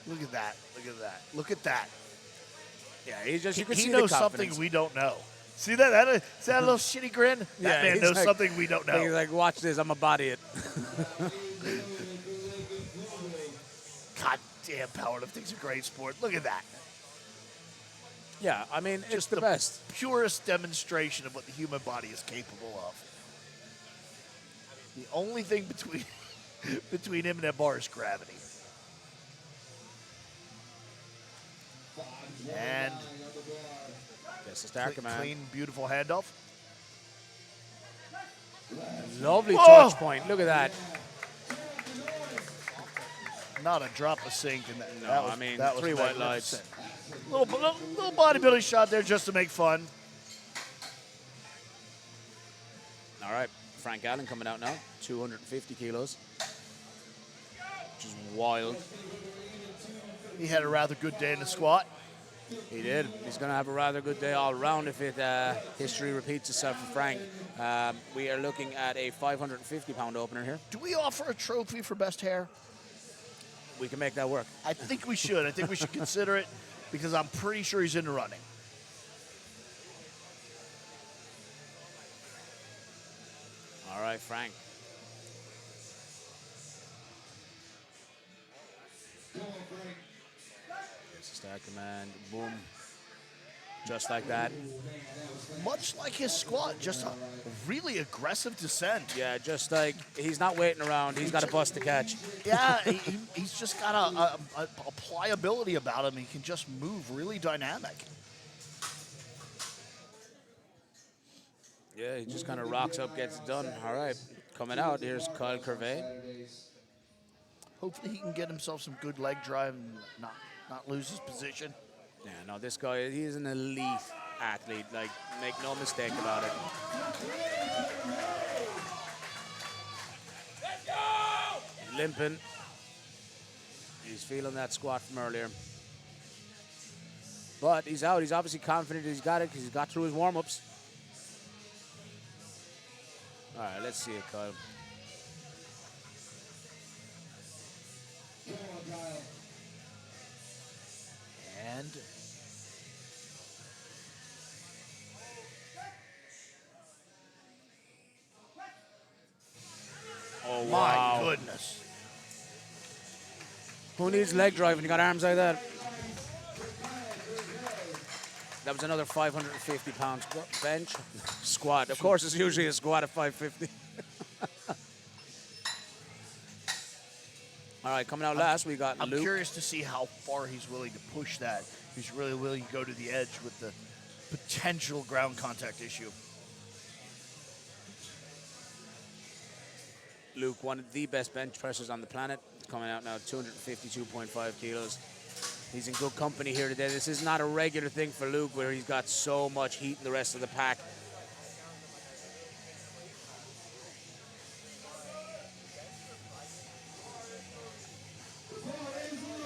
Look at that. Look at that. Look at that. Yeah, he's just, you can he see knows the confidence. something we don't know. See that? See that little shitty grin? That man knows like, something we don't know. He's like, watch this, I'm going to body it. God damn, powerlifting's a great sport. Look at that. Yeah, I mean, Just it's the best. Purest demonstration of what the human body is capable of. The only thing between him and that bar is gravity. And Gets the star command. Clean, beautiful handoff. Lovely touch point. Look at that. Not a drop of sink in that. No, that was, I mean, that was 3 white lights. Little bodybuilding shot there just to make fun. All right, Frank Allen coming out now, 250 kilos, which is wild. He had a rather good day in the squat. He did. He's going to have a rather good day all around if history repeats itself for Frank. We are looking at a 550-pound opener here. Do we offer a trophy for best hair? We can make that work. I think we should. I think we should consider it because I'm pretty sure he's in the running. All right, Frank. There's the star command. Boom. Just like that. Much like his squat, just a really aggressive descent. Yeah, just like he's not waiting around. He's got a bust to catch. Yeah, he's just got a pliability about him. He can just move really dynamic. Yeah, he just kind of rocks up, gets it done. All right, coming out, here's Kyle Curvey. Hopefully he can get himself some good leg drive and not lose his position. Yeah, no, this guy, he is an elite athlete. Like, make no mistake about it. Limping. He's feeling that squat from earlier. But he's out. He's obviously confident he's got it because he's got through his warm-ups. All right, let's see it, Kyle. And oh, my wow. goodness. Who needs leg drive when you got arms like that? That was another 550-pound bench. Squat. Of course, it's usually a squat at 550. All right, coming out last, we got Luke. I'm curious to see how far he's willing to push that. He's really willing to go to the edge with the potential ground contact issue. Luke, one of the best bench pressers on the planet, coming out now 252.5 kilos. He's in good company here today. This is not a regular thing for Luke where he's got so much heat in the rest of the pack.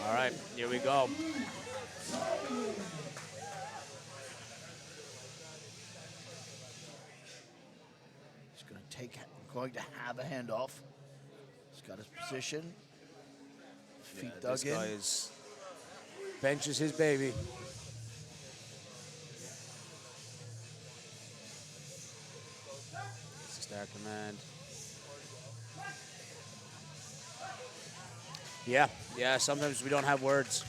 All right, here we go. He's going to have a handoff. He's got his position. Feet dug this in. guy is bench is his baby. It's a star command. Yeah, sometimes we don't have words.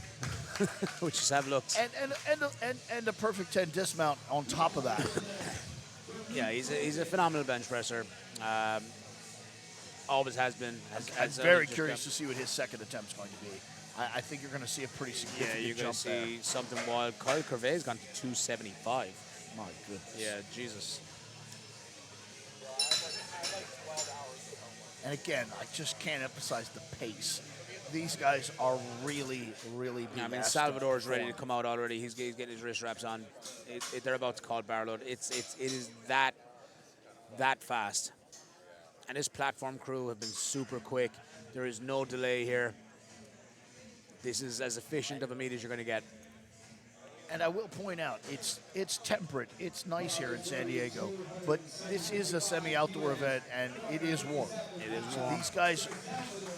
We just have looks. And a perfect 10 dismount on top of that. Yeah, he's a phenomenal bench presser. Always has been. I'm very curious to see what his second attempt's going to be. I think you're going to see a pretty significant you're going jump to there. see something wild. Kyle Curvey's gone to 275. My goodness. Yeah, Jesus. And again, I just can't emphasize the pace. These guys are really, really being I mean, asked Salvador's to ready to perform. come out already. He's getting his wrist wraps on. They're about to call bar load. It is that fast. And this platform crew have been super quick. There is no delay here. This is as efficient of a meet as you're going to get. And I will point out, it's temperate. It's nice here in San Diego, but this is a semi-outdoor event, and it is warm. It is So warm. these guys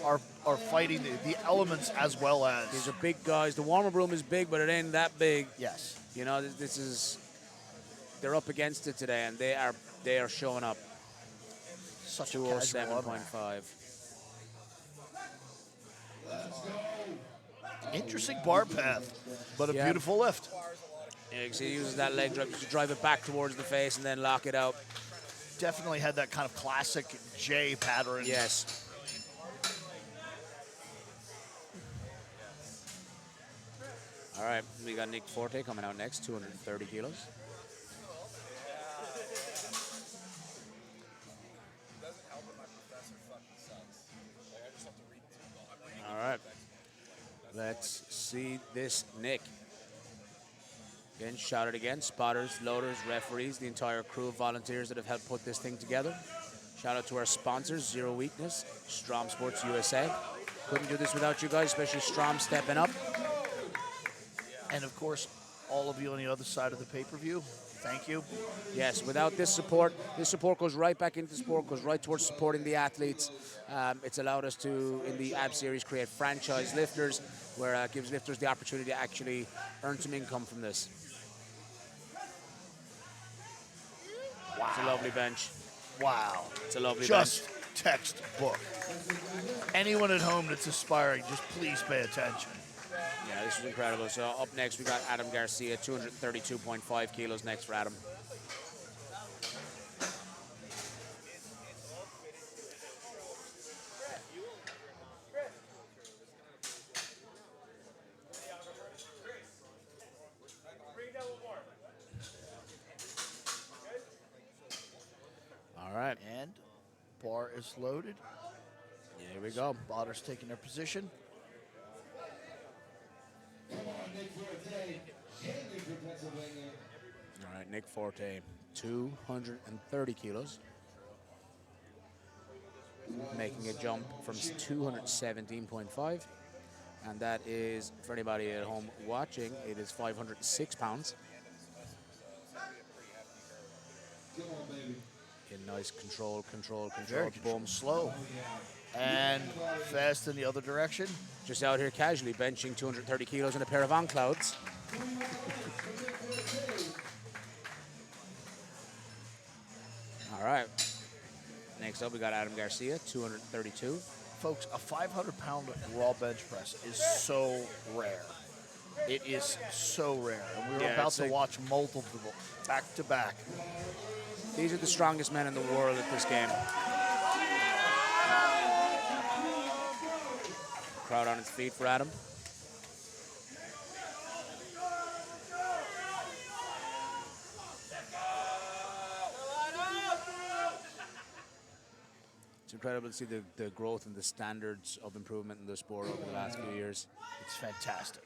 are fighting the elements as well as. These are big guys. The warm-up room is big, but it ain't that big. Yes. You know, this is. They're up against it today, and they are showing up. Such a casual 207.5. Interesting bar path, but a Yeah. beautiful lift. Yeah, you can see he uses that leg drive to drive it back towards the face and then lock it out. Definitely had that kind of classic J pattern. Yes. All right, we got Nick Forte coming out next, 230 kilos. All right, let's see this Nick. Again, shout out again, spotters, loaders, referees, the entire crew of volunteers that have helped put this thing together. Shout out to our sponsors, Zero Weakness, Strom Sports USA. Couldn't do this without you guys, especially Strom stepping up. And of course, all of you on the other side of the pay-per-view, thank you. Yes, without this support goes right back into sport, goes right towards supporting the athletes. It's allowed us to, in the AB series, create franchise lifters, where it gives lifters the opportunity to actually earn some income from this. Wow. It's a lovely bench. Wow. It's a lovely Just bench. textbook. Anyone at home that's aspiring, just please pay attention. Yeah, This was incredible. So up next, we got Adam Garcia, 232.5 kilos next for Adam. All right. And bar is loaded. Here we go. Spotters taking their position. All right, Nick Forte, 230 kilos. Making a jump from 217.5. And that is, for anybody at home watching, it is 506 pounds. In nice control. Very Boom. slow. And fast in the other direction. Just out here casually benching 230 kilos in a pair of On Clouds. All right. Next up, we got Adam Garcia, 232. Folks, a 500-pound raw bench press is so rare. It is so rare. And we're about to watch multiple back to back. These are the strongest men in the world at this game. Crowd on its feet for Adam. It's incredible to see the growth and the standards of improvement in the sport over the last few years. It's fantastic.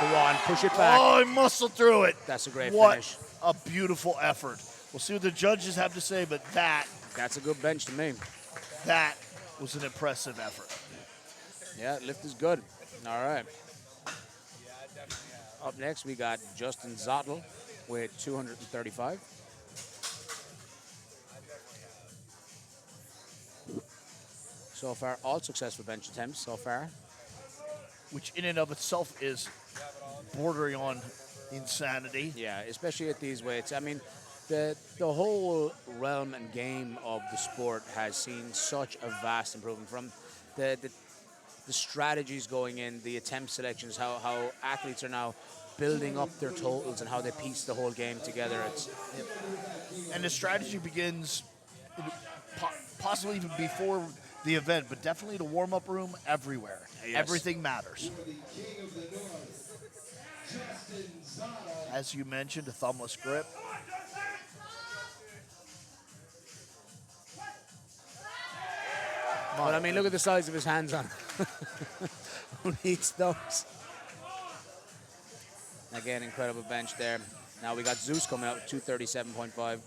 Go on, push it back. Oh, he muscled through it. That's a great What finish. a beautiful effort. We'll see what the judges have to say, but that's a good bench to me. That was an impressive effort. Yeah, lift is good. All right. Up next, we got Justin Zottel with 235. So far, all successful bench attempts so far. Which in and of itself is bordering on insanity. Yeah, especially at these weights. I mean, the whole realm and game of the sport has seen such a vast improvement from the strategies going in, the attempt selections, how athletes are now building up their totals and how they piece the whole game together. And the strategy begins possibly even before the event, but definitely the warm-up room everywhere. Yes. Everything matters. As you mentioned, a thumbless grip. But I mean, look at the size of his hands on. Who needs those? Again, incredible bench there. Now we got Zeus coming out with 237.5.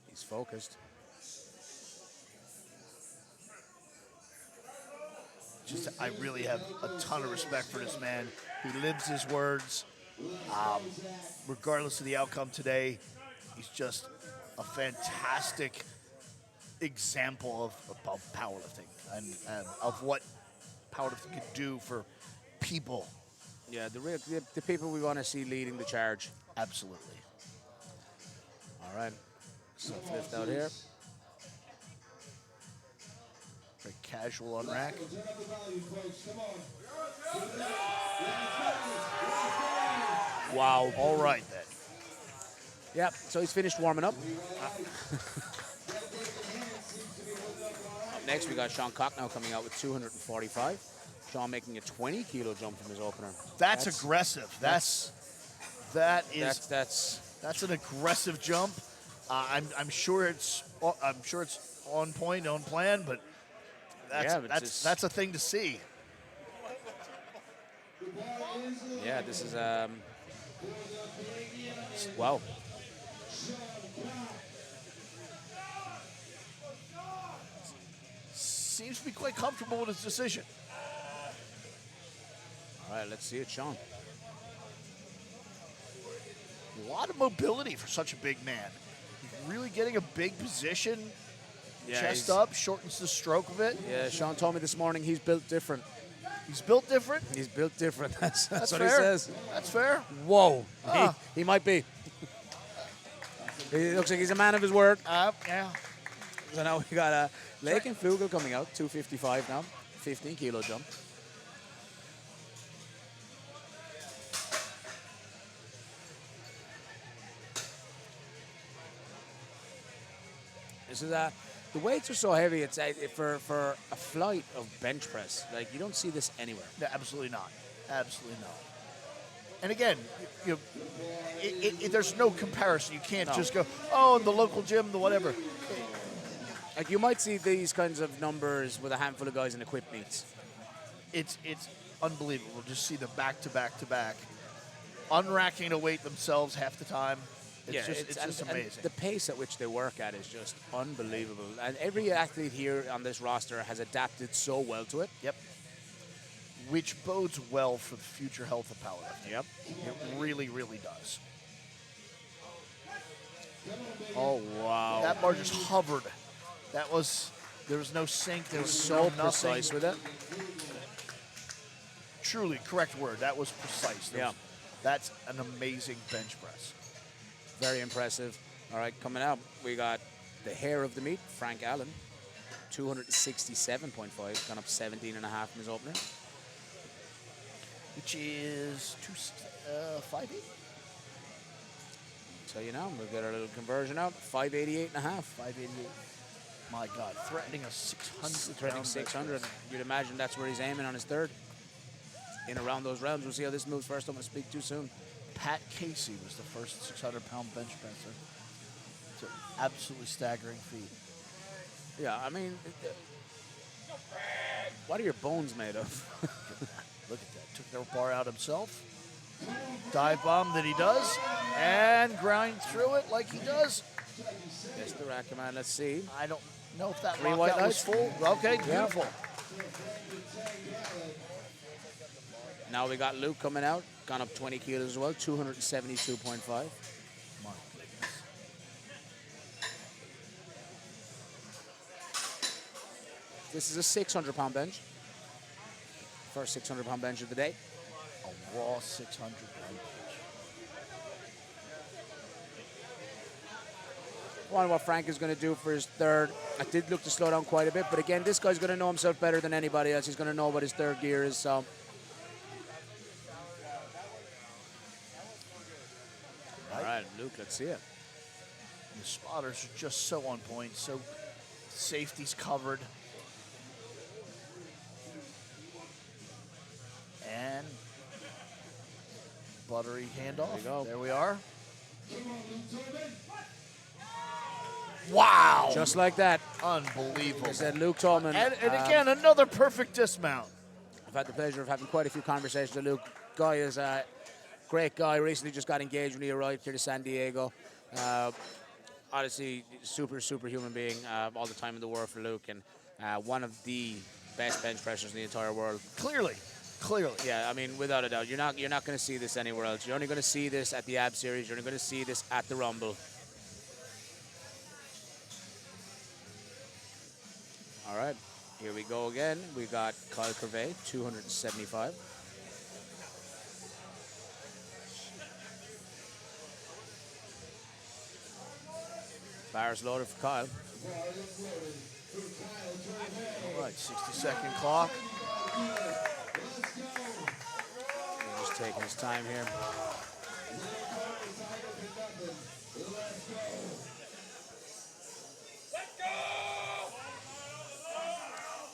He's focused. I really have a ton of respect for this man. He lives his words. Regardless of the outcome today, he's just a fantastic example of powerlifting and of what powerlifting can do for people. Yeah, the people we want to see leading the charge. Absolutely. All right, so lift out here. Very casual unrack. Wow. All right, then. Yep, so he's finished warming up. Up next, we got Sean Cocknow coming out with 245. Sean making a 20-kilo jump from his opener. That's aggressive. That's an aggressive jump. I'm sure it's on point, on plan, but that's a thing to see. Yeah, this is wow. Seems to be quite comfortable with his decision. All right, let's see it, Sean. A lot of mobility for such a big man. He's really getting a big position, Yeah, chest he's- up, shortens the stroke a bit. Yeah, Sean told me this morning he's built different. He's built different. He's built different. That's what fair. he says. That's fair. Whoa. Ah. He might be. He looks like he's a man of his word. Yeah. So now we got Lake and Flugel coming out, 255 now, 15 kilo jump. This is the weights are so heavy. It's for a flight of bench press. Like you don't see this anywhere. No, absolutely not. Absolutely not. And again, there's no comparison. You can't just go, oh, the local gym, the whatever. Like you might see these kinds of numbers with a handful of guys in equipped meets. It's unbelievable. Just see the back to back to back, unracking a weight themselves half the time. It's just and amazing. the pace at which they work at is just unbelievable. And every athlete here on this roster has adapted so well to it. Yep. Which bodes well for the future health of powerlifting. Yep. It really, really does. Oh wow! That bar just hovered. There was no sink. There was so no precise with it. Truly, correct word. That was precise. That's an amazing bench press. Very impressive. All right, coming out, we got the hair of the meet, Frank Allen, 267.5, gone up 17.5 in his opener. Which is 5'8". So you know, we'll get our little conversion out, 588.5. 588. My God, threatening a 600. Threatening 600. You'd imagine that's where he's aiming on his third. In around those realms. We'll see how this moves first. Don't want to speak too soon. Pat Casey was the first 600-pound bench presser. It's an absolutely staggering feat. Yeah, I mean, what are your bones made of? Look at that. Took the bar out himself. Dive bomb that he does. And grind through it like he does. Yes, the rack man. Let's see. I don't know if that 3 white lockout was lights. full. Okay, beautiful. Now we got Luke coming out, gone up 20 kilos as well, 272.5. My goodness. This is a 600-pound bench. First 600-pound bench of the day. A raw 600-pound bench. I wonder what Frank is going to do for his third. I did look to slow down quite a bit, but again, this guy's going to know himself better than anybody else. He's going to know what his third gear is, so. All right, Luke, let's see it. The spotters are just so on point, so safety's covered. And buttery handoff. There we go. There we are. Wow. Just like that. Unbelievable. I said Luke Tallman. And again, another perfect dismount. I've had the pleasure of having quite a few conversations with Luke. Guy is a great guy. Recently just got engaged when he arrived here to San Diego. Honestly, super human being. All the time in the world for Luke, and one of the best bench pressers in the entire world. Clearly. Yeah, I mean, without a doubt. You're not going to see this anywhere else. You're only going to see this at the AB Series. You're only going to see this at the Rumble. All right, here we go again. We got Kyle Curvey, 275. Bars loaded for Kyle. All right, 60-second clock. He's just taking his time here.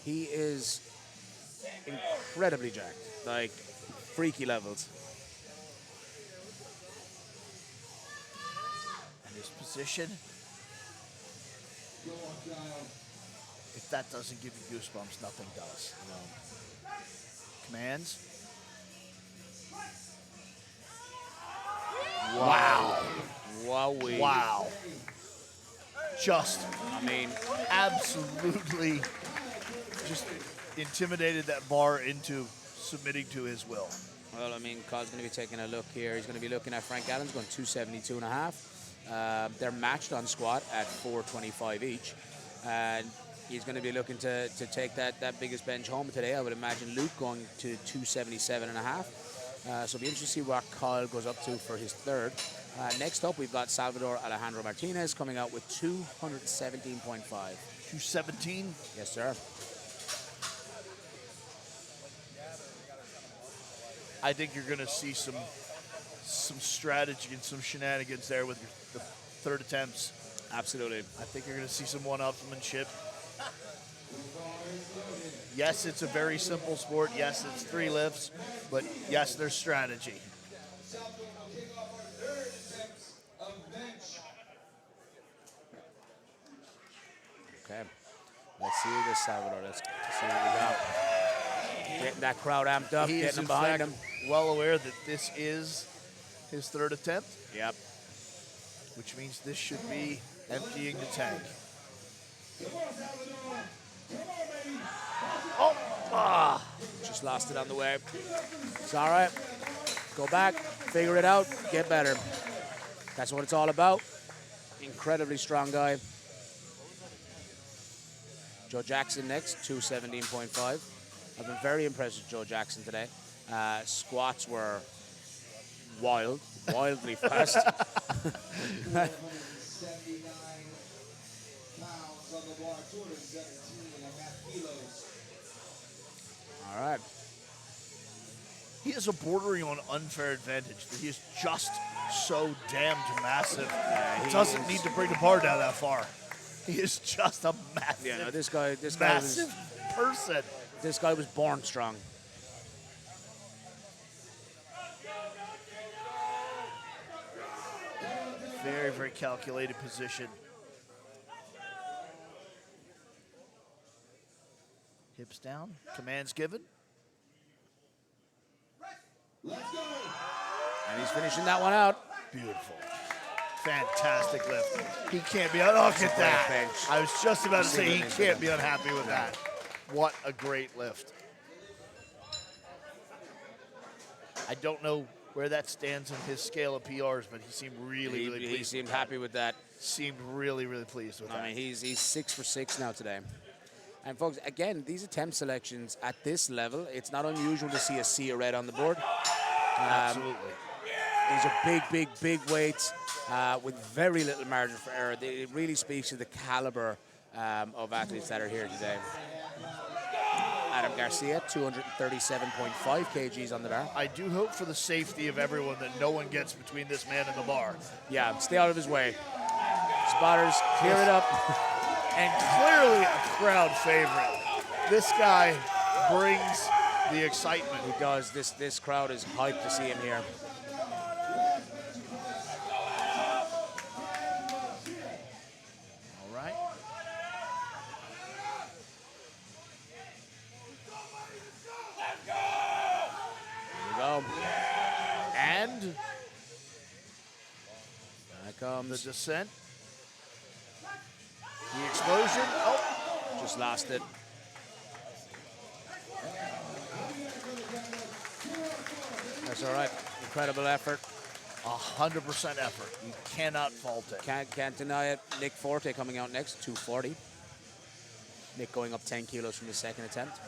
He is incredibly jacked, like freaky levels. And his position. If that doesn't give you goosebumps, nothing does. Commands. Wow. Wowee. Wow. Just, I mean, absolutely just intimidated that bar into submitting to his will. well, I mean, Kyle's going to be taking a look here. He's going to be looking at Frank Allen's going 272.5. They're matched on squat at 425 each. and he's going to be looking to take that biggest bench home today. I would imagine Luke going to 277 and a half. So it'll be interesting to see what Kyle goes up to for his third. Next up, we've got Salvador Alejandro Martinez coming out with 217.5. 217? Yes, sir. I think you're going to see some strategy and some shenanigans there with the third attempts. Absolutely. I think you're going to see some one-upsmanship. Yes, it's a very simple sport. Yes, it's 3 lifts, but yes, there's strategy. Okay. Let's see this Salvador. Let's see what we got. Getting that crowd amped up, He getting is them in behind fact him. well aware that this is his third attempt. Yep. Which means this should be emptying the tank. Oh! Ah! Just lost it on the way. It's all right. Go back, figure it out, get better. That's what it's all about. Incredibly strong guy. Joe Jackson next, 217.5. I've been very impressed with Joe Jackson today. Squats were wildly fast. 79 pounds on the bar, 217.5 kilos. All right. He has a bordering on unfair advantage that he is just so damned massive. He doesn't need to bring the bar down that far. He is just a massive, Yeah, no, this guy massive person. This guy was born strong. Very, very calculated position. Hips down, commands given. And he's finishing that one out. Beautiful. Fantastic lift. He can't be, look at that. bench. I was just about to say he Single can't be unhappy with that. What a great lift. I don't know where that stands in his scale of PRs, but he seemed really pleased. He seemed happy with that. Seemed really pleased with that. I mean, he's 6 for 6 now today. And folks, again, these attempt selections at this level, it's not unusual to see a sea of red on the board. Absolutely. These are big weights with very little margin for error. It really speaks to the caliber of athletes that are here today. Adam Garcia, 237.5 kgs on the bar. I do hope for the safety of everyone that no one gets between this man and the bar. Yeah, stay out of his way. Spotters, clear it up. And clearly a crowd favorite. This guy brings the excitement. He does. This crowd is hyped to see him here. All right. Here we go. And there comes the descent. The explosion. Oh, just lost it. That's all right. Incredible effort. 100% effort. You cannot fault it. Can't deny it. Nick Forte coming out next, 240. Nick going up 10 kilos from his second attempt.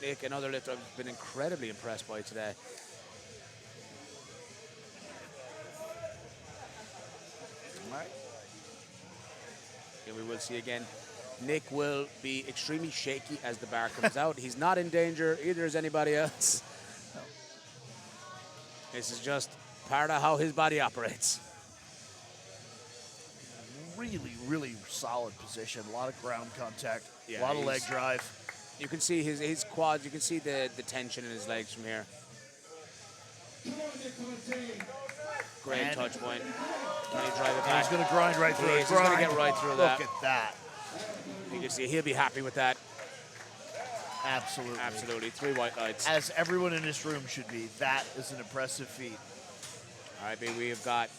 Nick, another lift I've been incredibly impressed by today. All right. Here we will see again. Nick will be extremely shaky as the bar comes out. He's not in danger, either is anybody else. This is just part of how his body operates. Really solid position. A lot of ground contact. Yeah, a lot of leg drive. You can see his quads. You can see the tension in his legs from here. Great touch point. Can he drive it back? He's going to grind right through it. He's going to get right through that. Look at that. You can see he'll be happy with that. Absolutely. Absolutely. 3 white lights. As everyone in this room should be. That is an impressive feat. All right, baby, we've got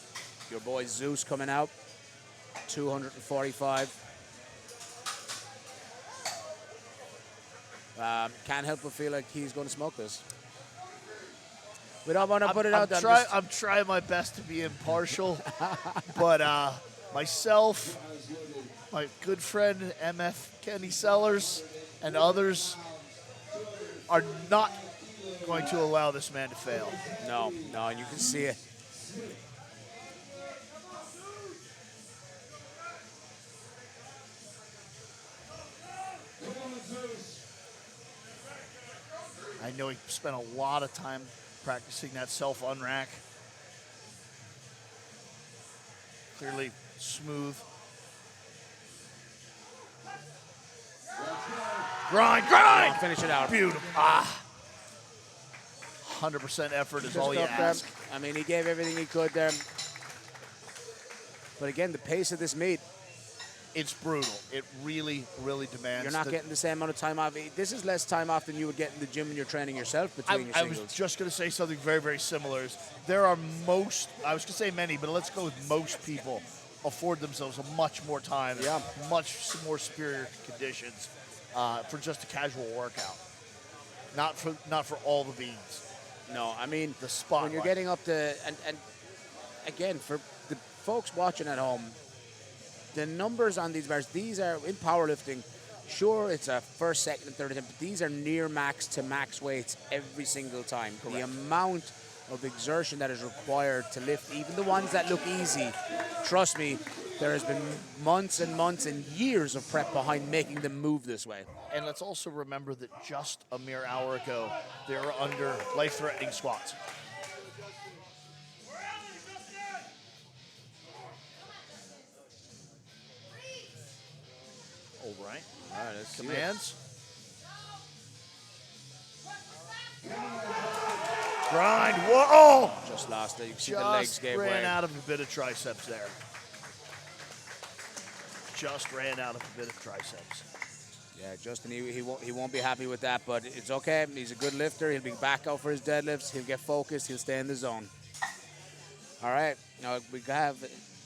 your boy Zeus coming out. 245. Can't help but feel like he's going to smoke this. We don't want to put it out there. I'm trying my best to be impartial, but myself, my good friend MF Kenny Sellers, and others are not going to allow this man to fail. No, no, and you can see it. I know he spent a lot of time practicing that self-unrack. Clearly smooth. Grind, grind! Finish it out. Beautiful. 100% effort is all you Just up ask. there. I mean, he gave everything he could there. But again, the pace of this meet, it's brutal. It really, really demands. You're not getting the same amount of time off. This is less time off than you would get in the gym when you're training yourself between your I singles. was just going to say something very, very similar. There are most, I was going to say many, but let's go with most people afford themselves a much more time, much more superior conditions for just a casual workout. Not for all the beans. No, I mean, the spot when you're getting up to, and again, for the folks watching at home, the numbers on these bars, these are, in powerlifting, sure, it's a first, second, and third attempt, but these are near max to max weights every single time. Correct. The amount of exertion that is required to lift, even the ones that look easy, trust me, there has been months and months and years of prep behind making them move this way. And let's also remember that just a mere hour ago, they were under life-threatening squats. All right. All right, let's commands. Grind. Whoa! Oh! Just lost it. You can see the legs gave way. Just ran out of a bit of triceps there. Just ran out of a bit of triceps. Yeah, Justin, he won't be happy with that, but it's okay. He's a good lifter. He'll be back out for his deadlifts. He'll get focused. He'll stay in the zone. All right, now we have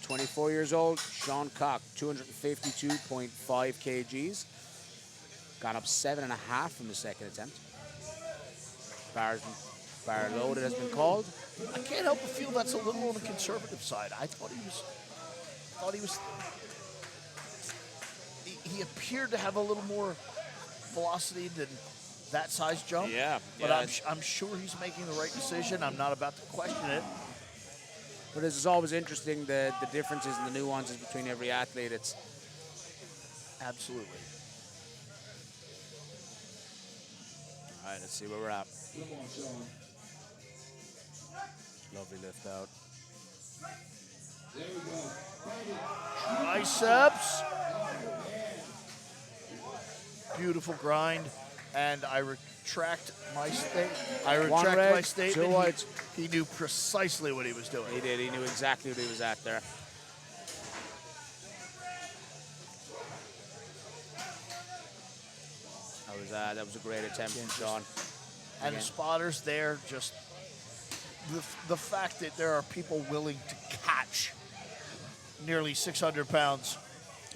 24 years old, Sean Cock, 252.5 kgs. Gone up 7.5 from the second attempt. Bar loaded has been called. I can't help but feel that's a little on the conservative side. I thought he was. He appeared to have a little more velocity than that size jump. Yeah. But I'm sure he's making the right decision. I'm not about to question it. But this is always interesting, the differences and the nuances between every athlete. It's absolutely. All right, let's see where we're at. Lovely lift out. Triceps. Beautiful grind. And I retract my statement. Two whites. He knew precisely what he was doing. He did. He knew exactly what he was at there. That was a great attempt from Sean. And the spotters there, just the fact that there are people willing to catch nearly 600 pounds.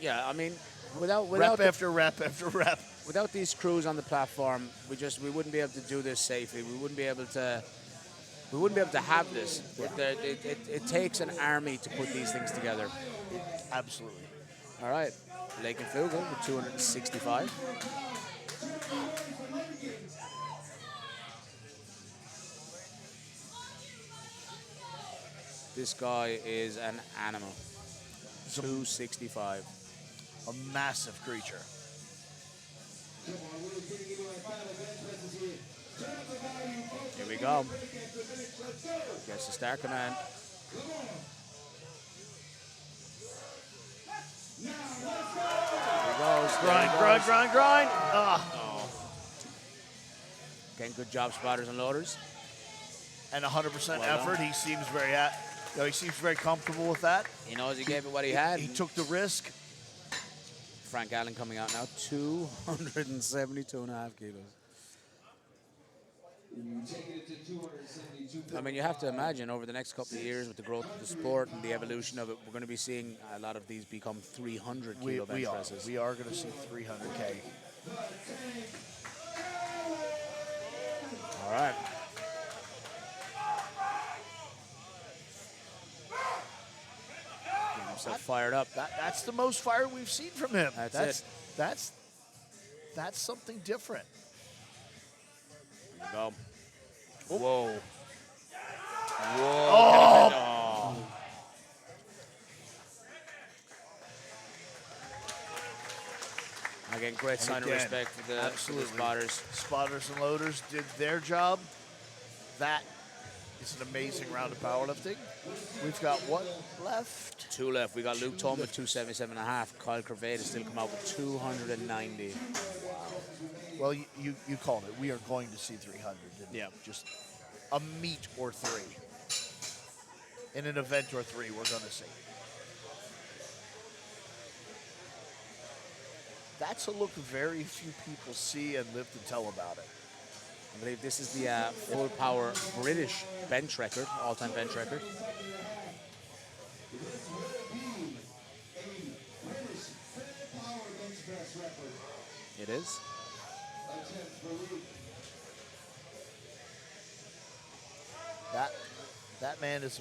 Yeah, I mean, without rep after rep after rep. Without these crews on the platform, we wouldn't be able to do this safely. We wouldn't be able to have this. It takes an army to put these things together. Absolutely. All right, Lake and Fugel with 265. This guy is an animal. 265. A massive creature. Here we go. Gets the start command. Here he goes. Grind. Oh. Again, good job, spotters and loaders. And 100% Well effort. done. He seems very comfortable with that. He knows he gave it what he had. He took the risk. Frank Allen coming out now, 272.5 kilos. I mean, you have to imagine over the next couple of years with the growth of the sport and the evolution of it, we're going to be seeing a lot of these become 300 kilo bench presses. We are going to see 300K. All right. Getting him himself fired up. That's the most fire we've seen from him. That's it. That's something different. There you go. Oh. Whoa. Whoa. Oh. Again, great sign of respect for the spotters. Spotters and loaders did their job. That is an amazing round of powerlifting. We've got what left? 2 left. We got Luke Tom with 277.5. Kyle Crevet has still come out with 290. Wow. Well, you called it. We are going to see 300. Yeah. Just a meet or 3. In an event or 3, we're going to see. That's a look very few people see and live to tell about it. I believe this is the full power British bench record, all-time bench record. It is. That man is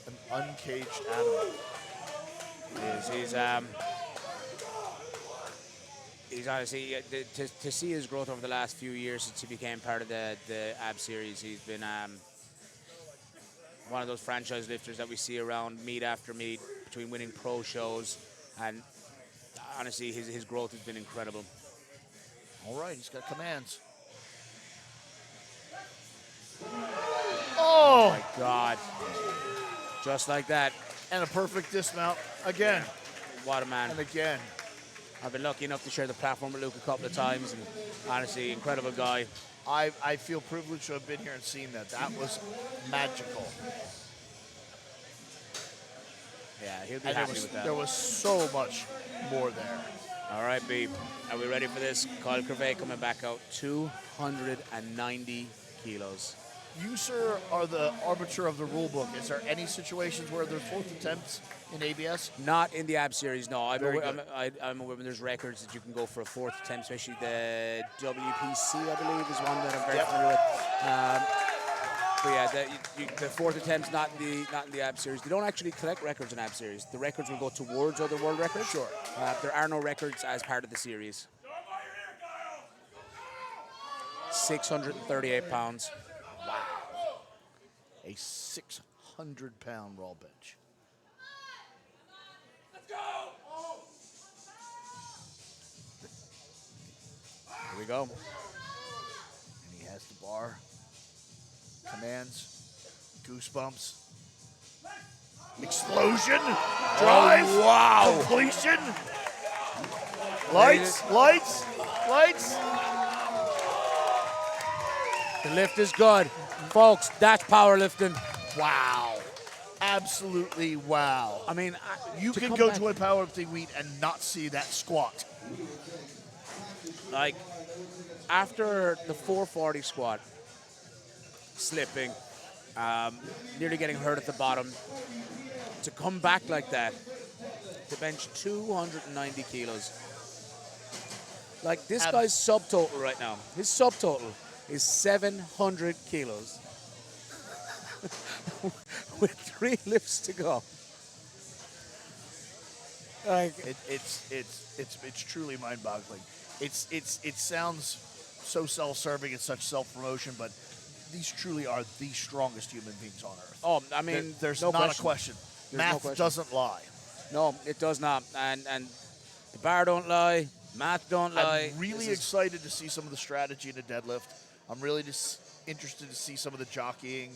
an uncaged animal. He's honestly, to see his growth over the last few years since he became part of the ABS series, he's been one of those franchise lifters that we see around meet after meet between winning pro shows, and honestly, his growth has been incredible. All right, he's got commands. Oh my God. Just like that. And a perfect dismount again. What a man. And again. I've been lucky enough to share the platform with Luke a couple of times, and honestly, incredible guy. I feel privileged to have been here and seen that. That was magical. Yeah, he'll be and happy with that. There was so much more there. All right, B. Are we ready for this? Kyle Crevet coming back out, 290 kilos. You, sir, are the arbiter of the rule book. Is there any situations where there's 4th attempts in ABS? Not in the ABS series, no. I'm aware when there's records that you can go for a 4th attempt, especially the WPC, I believe, is one that I'm very familiar with. But yeah, the 4th attempt's not in the ABS series. They don't actually collect records in ABS series. The records will go towards other world records. Sure. There are no records as part of the series. 638 pounds. Wow. A 600-pound raw bench. Let's go! Here we go. And he has the bar. Commands. Goosebumps. Explosion. Drive. Oh, wow. Completion. Lights. Lights. Lights. The lift is good. Folks, that's powerlifting. Wow. Absolutely wow. I mean, you can go to a powerlifting meet and not see that squat. Like, after the 440 squat, slipping, nearly getting hurt at the bottom, to come back like that, to bench 290 kilos. Like, this guy's subtotal right now, his subtotal is 700 kilos with 3 lifts to go. Like, it's truly mind-boggling. It sounds so self-serving and such self-promotion, but these truly are the strongest human beings on earth. Oh, I mean, there's no not a question. Math doesn't lie. No, it does not. And the bar don't lie. Math don't lie. I'm really excited to see some of the strategy in the deadlift. I'm really just interested to see some of the jockeying.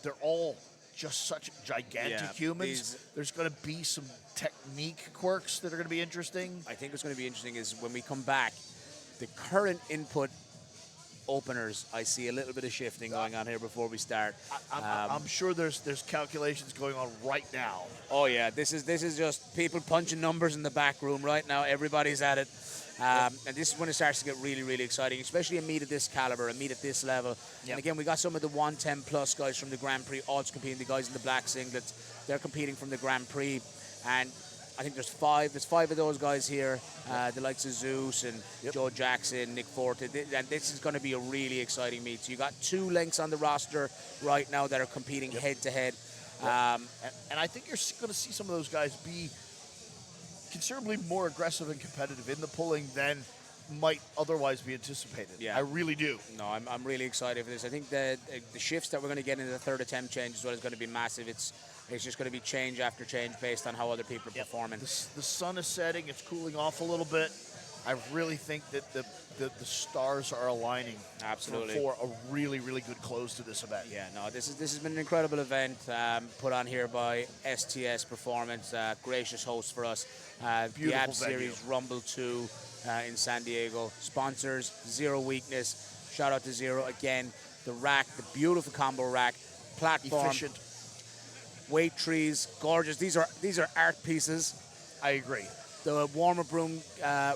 They're all just such gigantic humans. There's going to be some technique quirks that are going to be interesting. I think what's going to be interesting is when we come back, the current input openers, I see a little bit of shifting going on here before we start. I'm sure there's calculations going on right now. Oh yeah, this is just people punching numbers in the back room right now. Everybody's at it. And this is when it starts to get really, really exciting, especially a meet at this caliber, a meet at this level. Yep. And again, we got some of the 110 plus guys from the Grand Prix also competing, the guys in the black singlets, they're competing from the Grand Prix. And I think there's 5 of those guys here, the likes of Zeus and Joe Jackson, Nick Forte, and this is going to be a really exciting meet. So you got 2 lengths on the roster right now that are competing head to head. And I think you're going to see some of those guys be considerably more aggressive and competitive in the pulling than might otherwise be anticipated. Yeah. I really do. No, I'm really excited for this. I think the shifts that we're going to get in the third attempt change as well is going to be massive. It's just going to be change after change based on how other people are performing. The sun is setting. It's cooling off a little bit. I really think that the stars are aligning. Absolutely. For a really, really good close to this event. Yeah, no, this has been an incredible event put on here by STS Performance, gracious host for us. The Beautiful ABS venue. Series Rumble 2 in San Diego. Sponsors, Zero Weakness. Shout out to Zero again. The rack, the beautiful combo rack, platform, Efficient. weight trees, gorgeous. These are art pieces. I agree. The warm-up room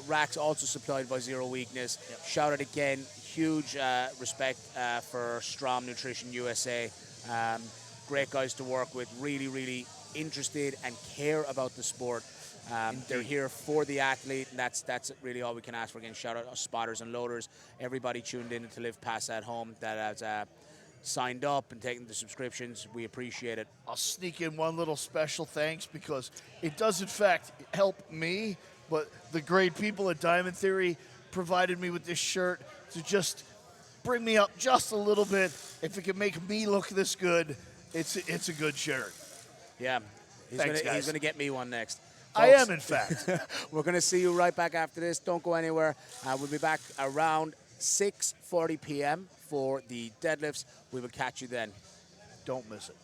racks also supplied by Zero Weakness. Yep. Shout out again, huge respect for Strom Nutrition USA. Great guys to work with, really, really interested and care about the sport. They're here for the athlete, and that's really all we can ask for. Again, shout out to spotters and loaders, everybody tuned in to Live Pass at Home that has signed up and taken the subscriptions. We appreciate it. I'll sneak in one little special thanks because it does, in fact, help me, but the great people at Diamond Theory provided me with this shirt to just bring me up just a little bit. If it can make me look this good, it's a good shirt. Yeah, he's Thanks, gonna guys. get me one next. I Folks, am, in fact. We're going to see you right back after this. Don't go anywhere. We'll be back around 6:40 p.m. for the deadlifts. We will catch you then. Don't miss it.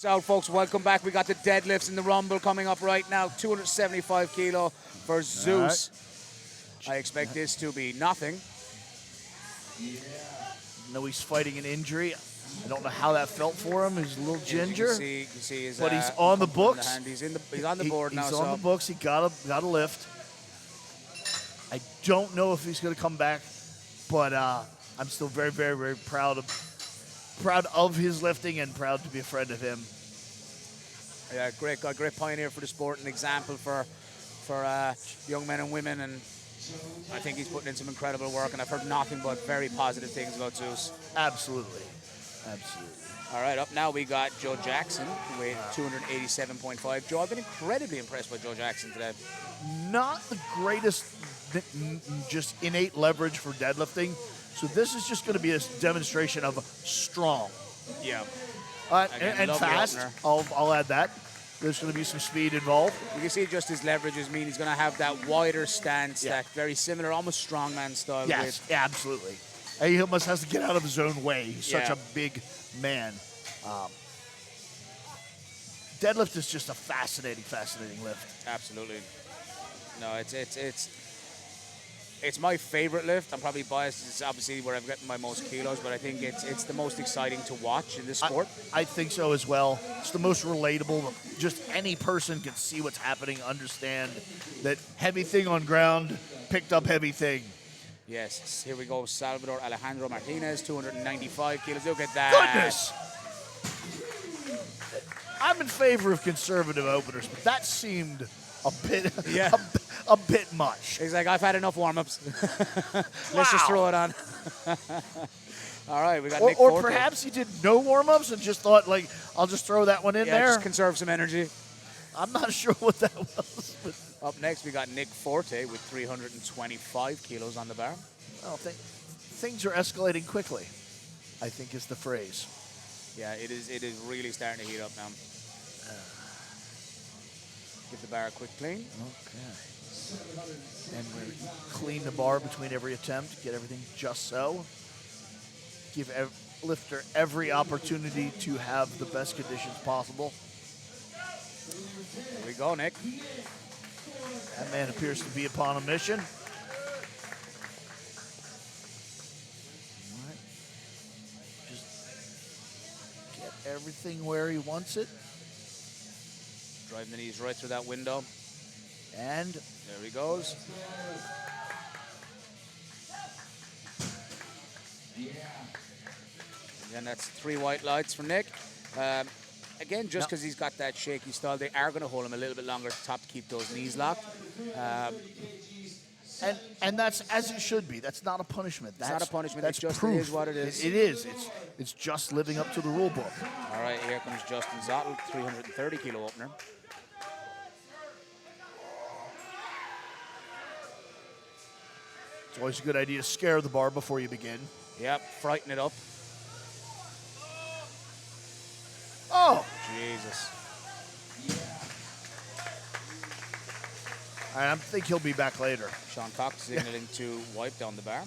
So, folks, welcome back. We got the deadlifts in the Rumble coming up right now. 275 kilo for Zeus. I expect this to be nothing. No, he's fighting an injury. I don't know how that felt for him. He's a little ginger. You can see his, but he's on the books. He's on the board now. He's on the books. He got a lift. I don't know if he's going to come back, but I'm still very, very, very proud of his lifting and proud to be a friend of him. Yeah, great guy, great pioneer for the sport, an example for young men and women, and I think he's putting in some incredible work, and I've heard nothing but very positive things about Zeus. Absolutely. Absolutely. All right, up now we got Joe Jackson, who weighed 287.5. Joe, I've been incredibly impressed by Joe Jackson today. Not the greatest, just innate leverage for deadlifting. So this is just going to be a demonstration of strong. Yeah. And fast. I'll add that. There's going to be some speed involved. You can see just his leverages mean he's going to have that wider stance, that very similar, almost strongman style. Yes, absolutely. And he almost has to get out of his own way. He's such a big man. Deadlift is just a fascinating, fascinating lift. Absolutely. No, it's my favorite lift. I'm probably biased. It's obviously where I've gotten my most kilos, but I think it's the most exciting to watch in this sport. I think so as well. It's the most relatable. Just any person can see what's happening, understand that heavy thing on ground, picked up heavy thing. Yes, here we go. Salvador Alejandro Martinez, 295 kilos. Look at that. Goodness! I'm in favor of conservative openers, but that seemed a bit, a bit much. He's like, I've had enough warm-ups. Let's just throw it on. All right, we got Nick Or Forte. perhaps he did no warm-ups and just thought, like, I'll just throw that one in there. Just conserve some energy. I'm not sure what that was. Up next, we got Nick Forte with 325 kilos on the bar. Well, things are escalating quickly, I think is the phrase. Yeah, it is really starting to heat up now. Give the bar a quick clean. Okay. And we clean the bar between every attempt, get everything just so. Give lifter every opportunity to have the best conditions possible. Here we go, Nick. That man appears to be upon a mission. All right. Just get everything where he wants it. Driving the knees right through that window. And there he goes. Again, that's 3 white lights for Nick. Again, just because he's got that shaky style, they are going to hold him a little bit longer at the top to keep those knees locked. And that's as it should be. That's not a punishment. It's not a punishment. That's It's just proof. it is what it is. It is. It's just living up to the rule book. All right, here comes Justin Zottel, 330 kilo opener. It's always a good idea to scare the bar before you begin. Yep, frighten it up. Oh! Jesus. I think he'll be back later. Sean Cox signaling to wipe down the bar.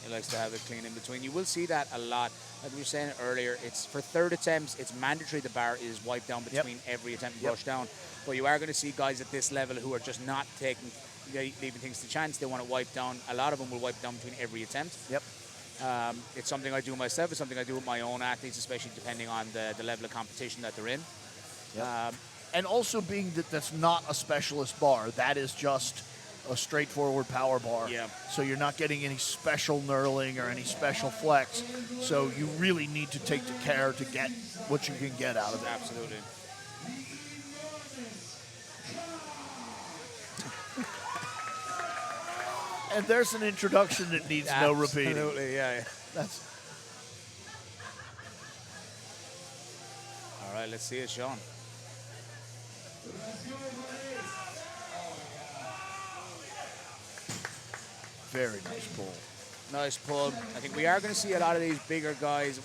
He likes to have it clean in between. You will see that a lot. Like we were saying earlier, it's for third attempts, it's mandatory the bar is wiped down between every attempt and brush down. But you are going to see guys at this level who are just not leaving things to chance. They want to wipe down. A lot of them will wipe down between every attempt. Yep. It's something I do myself. It's something I do with my own athletes, especially depending on the level of competition that they're in. Yep. And also being that that's not a specialist bar. That is just a straightforward power bar. Yeah. So you're not getting any special knurling or any special flex. So you really need to take the care to get what you can get out of it. Absolutely. And there's an introduction that needs no repeating. Absolutely, yeah. That's. All right, let's see it, Sean. Very nice pull. Nice pull. I think we are going to see a lot of these bigger guys.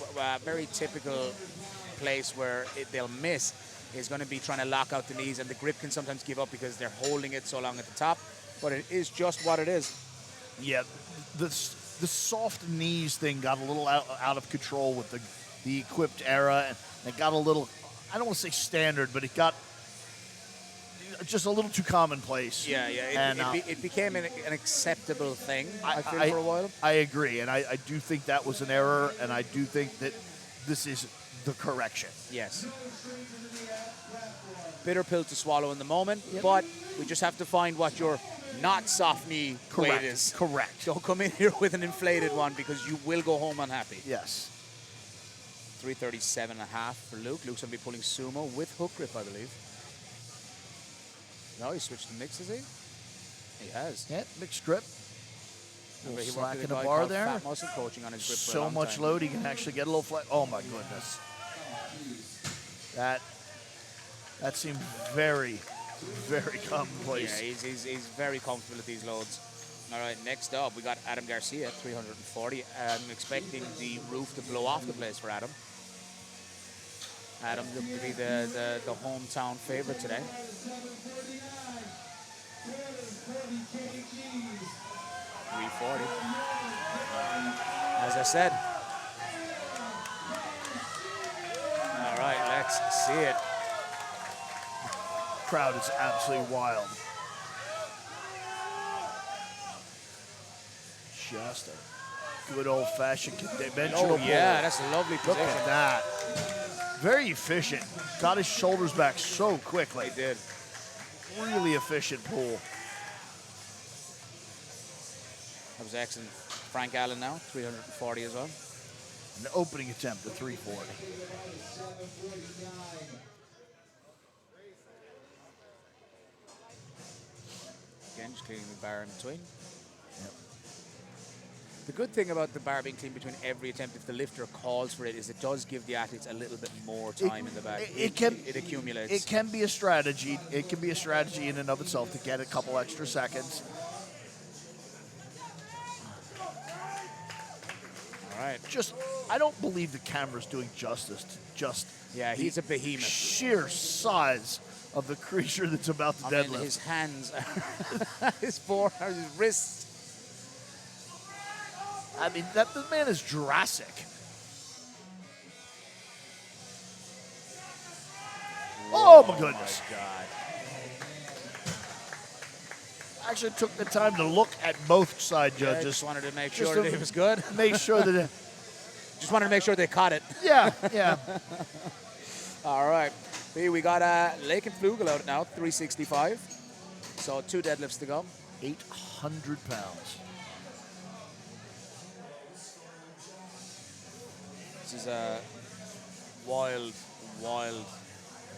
Very typical place where they'll miss is going to be trying to lock out the knees, and the grip can sometimes give up because they're holding it so long at the top. But it is just what it is. Yeah, the soft knees thing got a little out of control with the equipped era, and it got a little I don't want to say standard, but it got just a little too commonplace. Yeah. And It became an acceptable thing, I feel, for a while. I agree, and I do think that was an error, and I do think that this is the correction. Yes. Bitter pill to swallow in the moment, but we just have to find what your not soft knee weight is. Correct. Don't come in here with an inflated one because you will go home unhappy. Yes. 337.5 for Luke. Luke's going to be pulling sumo with hook grip, I believe. No, he switched to mix, is he? He has. Yeah, mixed grip. Remember, he Slack worked in with a the guy bar called there. Fat Muscle coaching on his grip for a So long much time. load, he can actually get a little flat. Oh my goodness. That seemed very, very commonplace. Yeah, he's very comfortable at these loads. All right, next up, we got Adam Garcia at 340. I'm expecting the roof to blow off the place for Adam. Adam looked to be the hometown favorite today. 340. As I said. All right, let's see it. Crowd is absolutely wild. Just a good old-fashioned conventional Oh, yeah, pull. that's a lovely Look position. at that. Very efficient. Got his shoulders back so quickly. He did. Really efficient pull. That was excellent. Frank Allen now, 340 as well. An opening attempt at 340. Again, just cleaning the bar in between. The good thing about the bar being clean between every attempt, if the lifter calls for it, is it does give the athletes a little bit more time in the back. It accumulates. It can be a strategy. It can be a strategy in and of itself to get a couple extra seconds. All right. I don't believe the camera's doing justice to just Yeah, he's a behemoth. sheer size of the creature that's about to deadlift. mean, his hands, his forearms, his wrists. I mean, the man is Jurassic. Oh my goodness. My God. I actually took the time to look at both side Yeah, judges. just wanted to make Just sure to that it was good. Make sure that it, Just wanted to make sure they caught it. yeah, yeah. All right. Here we got Lake and Flugel out now, 365. So 2 deadlifts to go. 800 pounds. This is a wild, wild,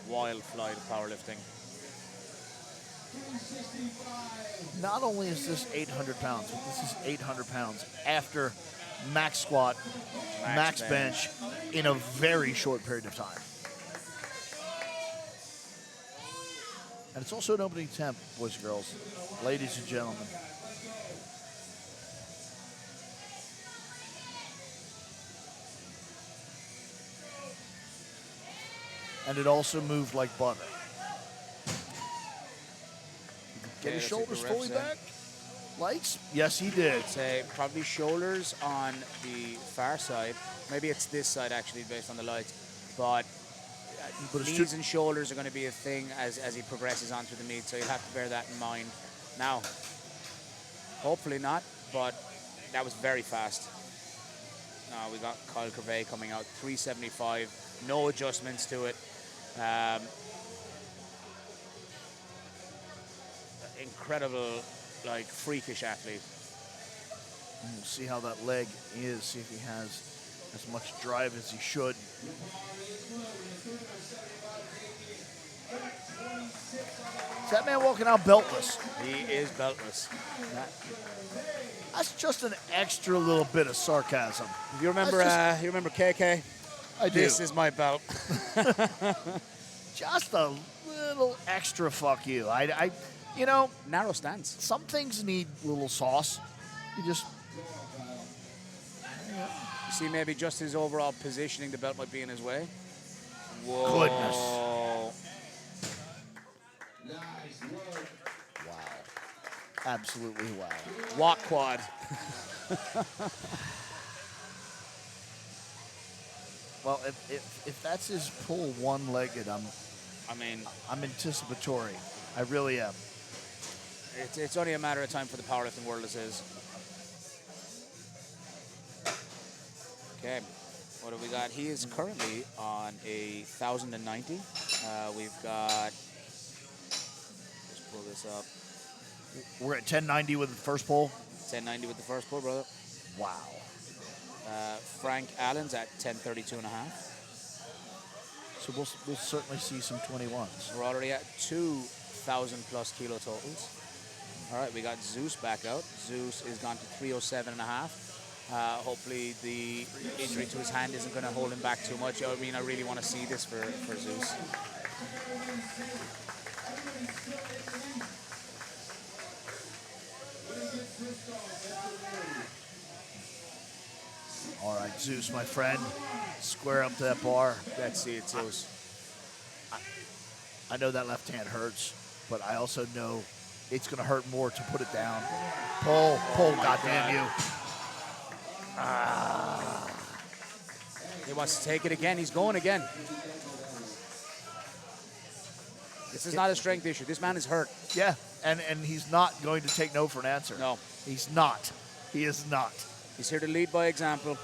wild flight of powerlifting. Not only is this 800 pounds, but this is 800 pounds after max squat, max bench in a very short period of time. And it's also an opening attempt, boys and girls, ladies and gentlemen. And it also moved like butter. Get his shoulders fully back. Lights? Yes, he did. Say probably shoulders on the far side. Maybe it's this side actually, based on the lights. But knees and shoulders are going to be a thing as he progresses on through the meet. So you'll have to bear that in mind. Now, hopefully not, but that was very fast. We got Kyle Curvey coming out 375. No adjustments to it. Incredible, like, freakish athlete. We'll see how that leg is, see if he has as much drive as he should. Is that man walking out beltless? He is beltless. That's just an extra little bit of sarcasm. You remember KK? I do. This is my belt. Just a little extra fuck you. You know, narrow stance. Some things need little sauce. You just. You see, maybe just his overall positioning, the belt might be in his way. Whoa. Goodness. Wow. Absolutely wow. Walk quad. Well, if that's his pull one-legged, I mean, I'm anticipatory. I really am. it's only a matter of time for the powerlifting world, this is. Okay, what do we got? He is currently on a 1,090. We've got, let's pull this up. We're at 1090 with the first pull. 1090 with the first pull, brother. Wow. Frank Allen's at 1032 and a half. So we'll certainly see some 21s. We're already at 2,000 plus kilo totals. All right, we got Zeus back out. Zeus is gone to 307 and a half. Hopefully the injury to his hand isn't going to hold him back too much. I mean, I really want to see this for Zeus. All right, Zeus, my friend, square up to that bar. Let's see it, Zeus. I know that left hand hurts, but I also know it's going to hurt more to put it down. Pull, goddamn you. He wants to take it again. He's going again. This is not a strength issue. This man is hurt. Yeah, and he's not going to take no for an answer. No. He's not. He is not. He's here to lead by example.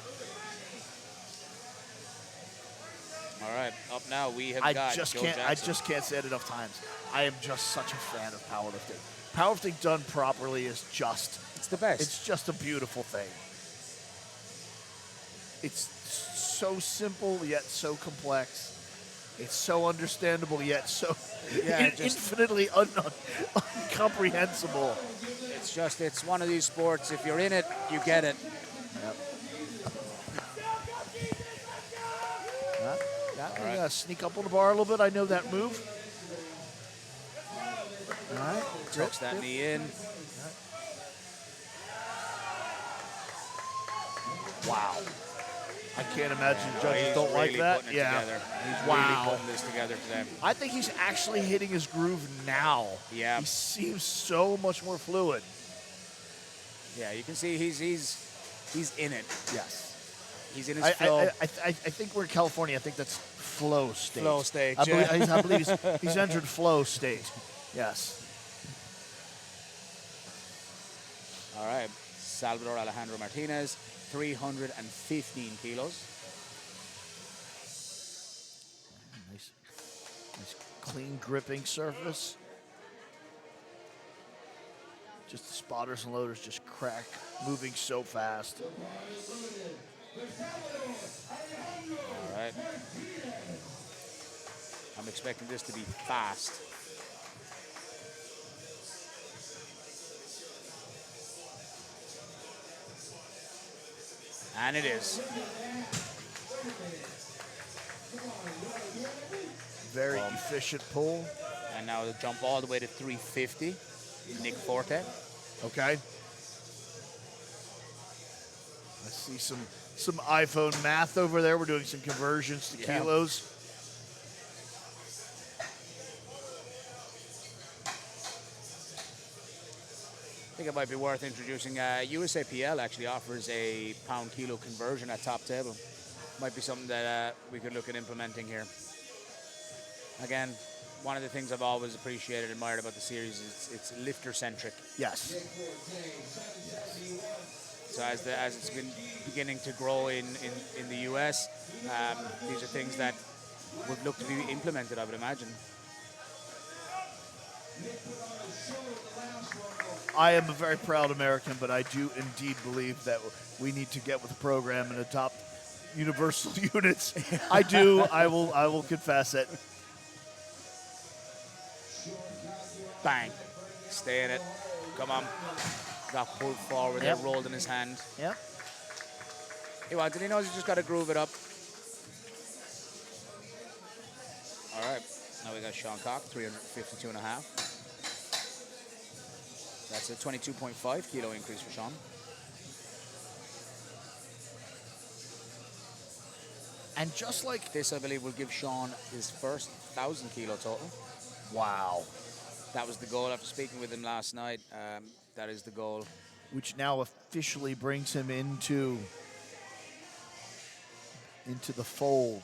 All right, up now we have got Joe Jackson. I just can't say it enough times. I am just such a fan of powerlifting. Powerlifting done properly is just... It's the best. It's just a beautiful thing. It's so simple yet so complex. It's so understandable yet so infinitely incomprehensible. It's one of these sports. If you're in it, you get it. Yep. We're gonna sneak up on the bar a little bit. I know that move. All right. Tucks that knee in. Wow. I can't imagine judges He's don't like really that. putting it Yeah. together. He's Wow. really putting this together for them. I think he's actually hitting his groove now. Yeah. He seems so much more fluid. Yeah, you can see he's in it. Yes. He's in his flow. I think we're in California. I think that's flow state. Flow state, I yeah. believe he's entered flow state. Yes. All right, Salvador Alejandro Martinez, 315 kilos. Nice clean gripping surface. Just the spotters and loaders just crack, moving so fast. All right. I'm expecting this to be fast. And it is. Very efficient pull. And now the jump all the way to 350. Nick Forte. Okay. I see some iPhone math over there. We're doing some conversions to kilos. I think it might be worth introducing. USAPL actually offers a pound-kilo conversion at top table. Might be something that we could look at implementing here. Again, one of the things I've always appreciated and admired about the series is it's lifter-centric. Yes. So as it's been beginning to grow in the US, these are things that would look to be implemented, I would imagine. I am a very proud American, but I do indeed believe that we need to get with the program and adopt universal units. I do. I will confess it. Bang. Stay in it. Come on. Got pulled forward there, rolled in his hand. Yep. He wanted, he knows he's just got to groove it up. All right. Now we got Sean Cock, 352 and a half. That's a 22.5 kilo increase for Sean. And just like this, I believe will give Sean his first 1,000 kilo total. Wow. That was the goal after speaking with him last night. That is the goal. Which now officially brings him into into the fold.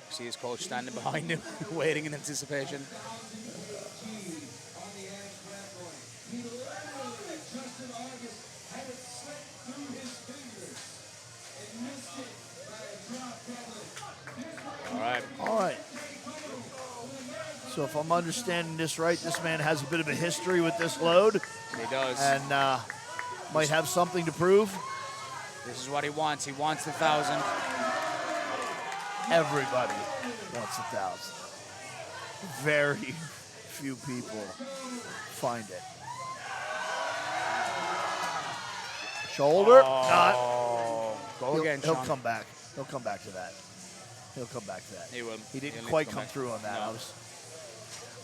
See his coach standing behind him, waiting in anticipation. All right. All right. So if I'm understanding this right, this man has a bit of a history with this load. He does. And might have something to prove. This is what he wants. He wants the 1,000. Everybody wants 1,000. Very few people find it. Shoulder. Oh, go again, He'll Sean. come back. He'll come back to that. He'll come back to that. He will. He didn't He'll quite come come back. through on that. No.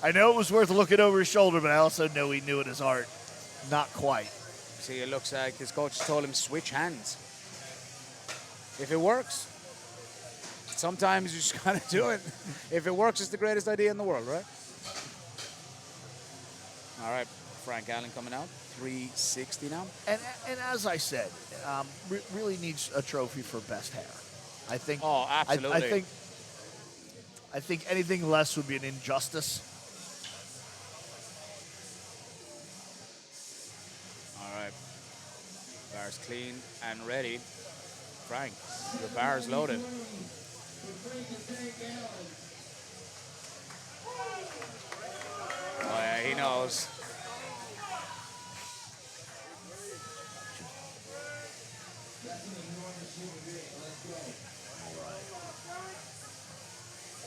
I know it was worth looking over his shoulder, but I also know he knew in his heart, not quite. See, it looks like his coach told him switch hands. If it works, sometimes you just gotta do it. If it works, it's the greatest idea in the world, right? All right, Frank Allen coming out, 360 now. And as I said, really needs a trophy for best hair. I think. Oh, absolutely. I think anything less would be an injustice. All right, bars clean and ready. Frank, your bar is loaded. Oh yeah, he knows.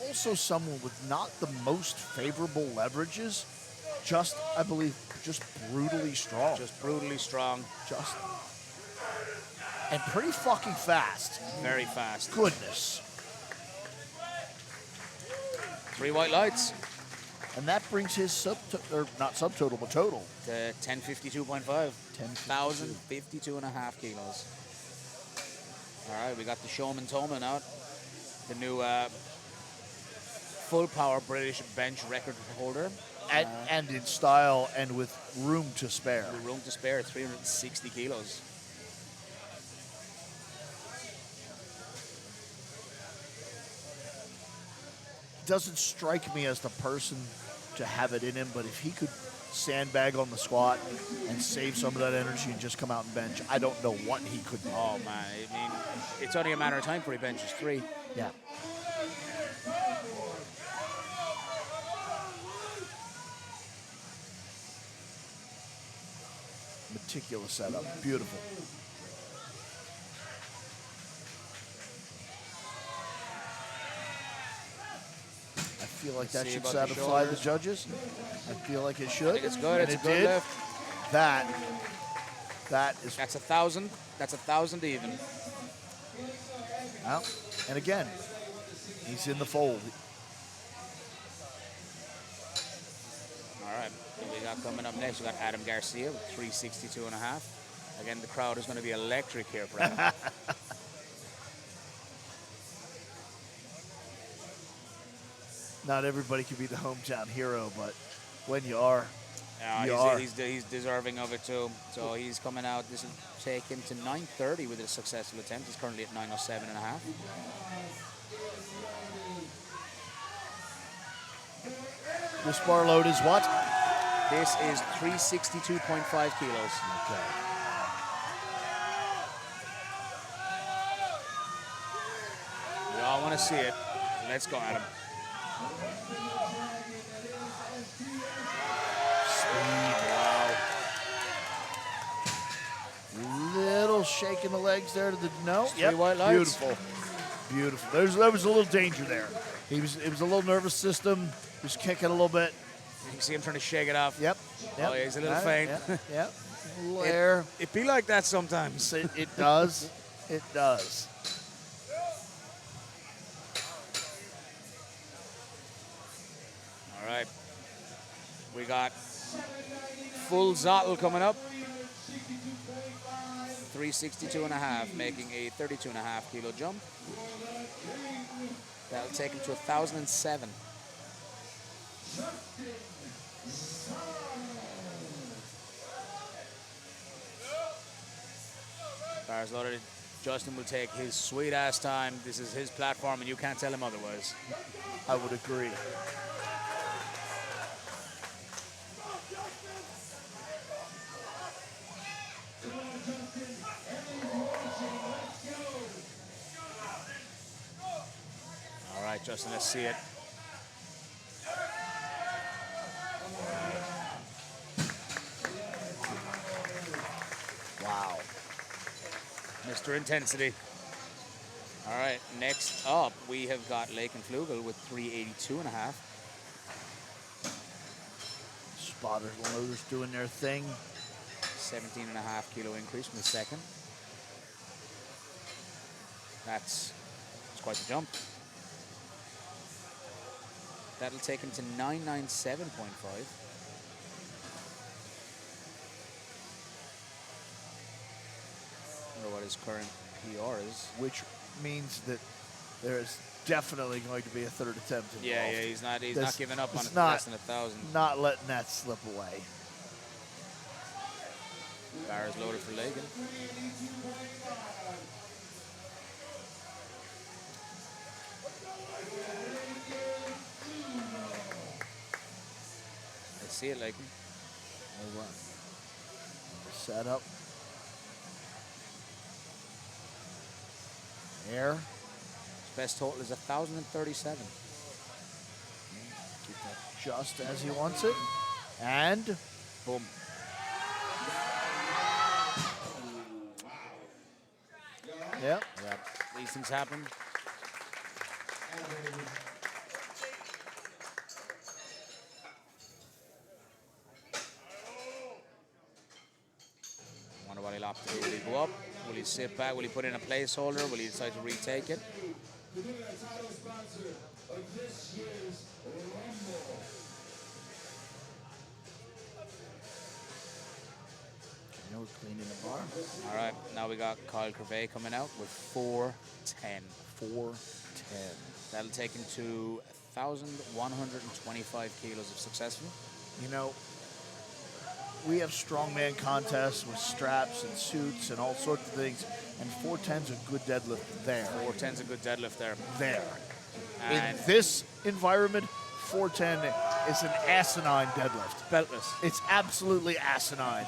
Also someone with not the most favorable leverages, just, I believe, just brutally strong. Just brutally strong. Just. And pretty fucking fast. Very fast. Goodness. 3 white lights. And that brings his not subtotal, but total. To 1052.5. 1,052.5 kilos. All right, we got the Showman Tolman out. The new full power British bench record holder. And in style and with room to spare. With room to spare, 360 kilos. Doesn't strike me as the person to have it in him, but if he could sandbag on the squat and save some of that energy and just come out and bench, I don't know what he could do. Oh man, I mean, it's only a matter of time before he benches 3. Yeah. Meticulous setup, beautiful. I feel like that See should about the satisfy the shoulders. judges. I feel like it should. I think it's good. And It's a it good did. lift. That is. That's 1,000. That's 1,000 even. Well, and again, he's in the fold. All right, what we got coming up next, we got Adam Garcia with 362.5. Again, the crowd is going to be electric here for Adam. Not everybody can be the hometown hero, but when you are, you he's, are. he's deserving of it too. So he's coming out. This will take him to 930 with a successful attempt. He's currently at 907.5. This bar load is what? This is 362.5 kilos. Okay. We all want to see it. Let's go, Adam. Little shake in the legs there to the no. Three white lights. Beautiful, beautiful. There was a little danger there. It was a little nervous system. He was kicking a little bit. You can see him trying to shake it off. Yep. Oh, yeah, he's a little faint. Yep. A little air. It be like that sometimes. It does. It does. All right. We got full Zottel coming up. 362.5, making a 32.5 kilo jump. That'll take him to 1,007. Bars loaded. Justin will take his sweet ass time. This is his platform, and you can't tell him otherwise. I would agree. All right, Justin, let's see it. Wow. Mr. Intensity. All right, next up, we have got Lake and Flugel with 382.5. Spotters and loaders doing their thing. 17.5 kilo increase from the second. That's quite the jump. That'll take him to 997.5. Wonder what his current PR is. Which means that there is definitely going to be a third attempt involved. Yeah, he's not giving up on it for less than 1,000. Not letting that slip away. Bar is loaded for Lagan. Let's see it, Lagan. All right. Set up. Air. His best total is 1,037. Keep that just as he wants it. And boom. Yep. These things happen. Wonder what he'll opt to do. Will he go up? Will he sit back? Will he put in a placeholder? Will he decide to retake it? No cleaning the bar. All right, now we got Kyle Crevet coming out with 410. 410. That'll take him to 1,125 kilos of successful. You know, we have strongman contests with straps and suits and all sorts of things, and 410's a good deadlift there. 410's a good deadlift there. There. And in this environment, 410 is an asinine deadlift. Beltless. It's absolutely asinine.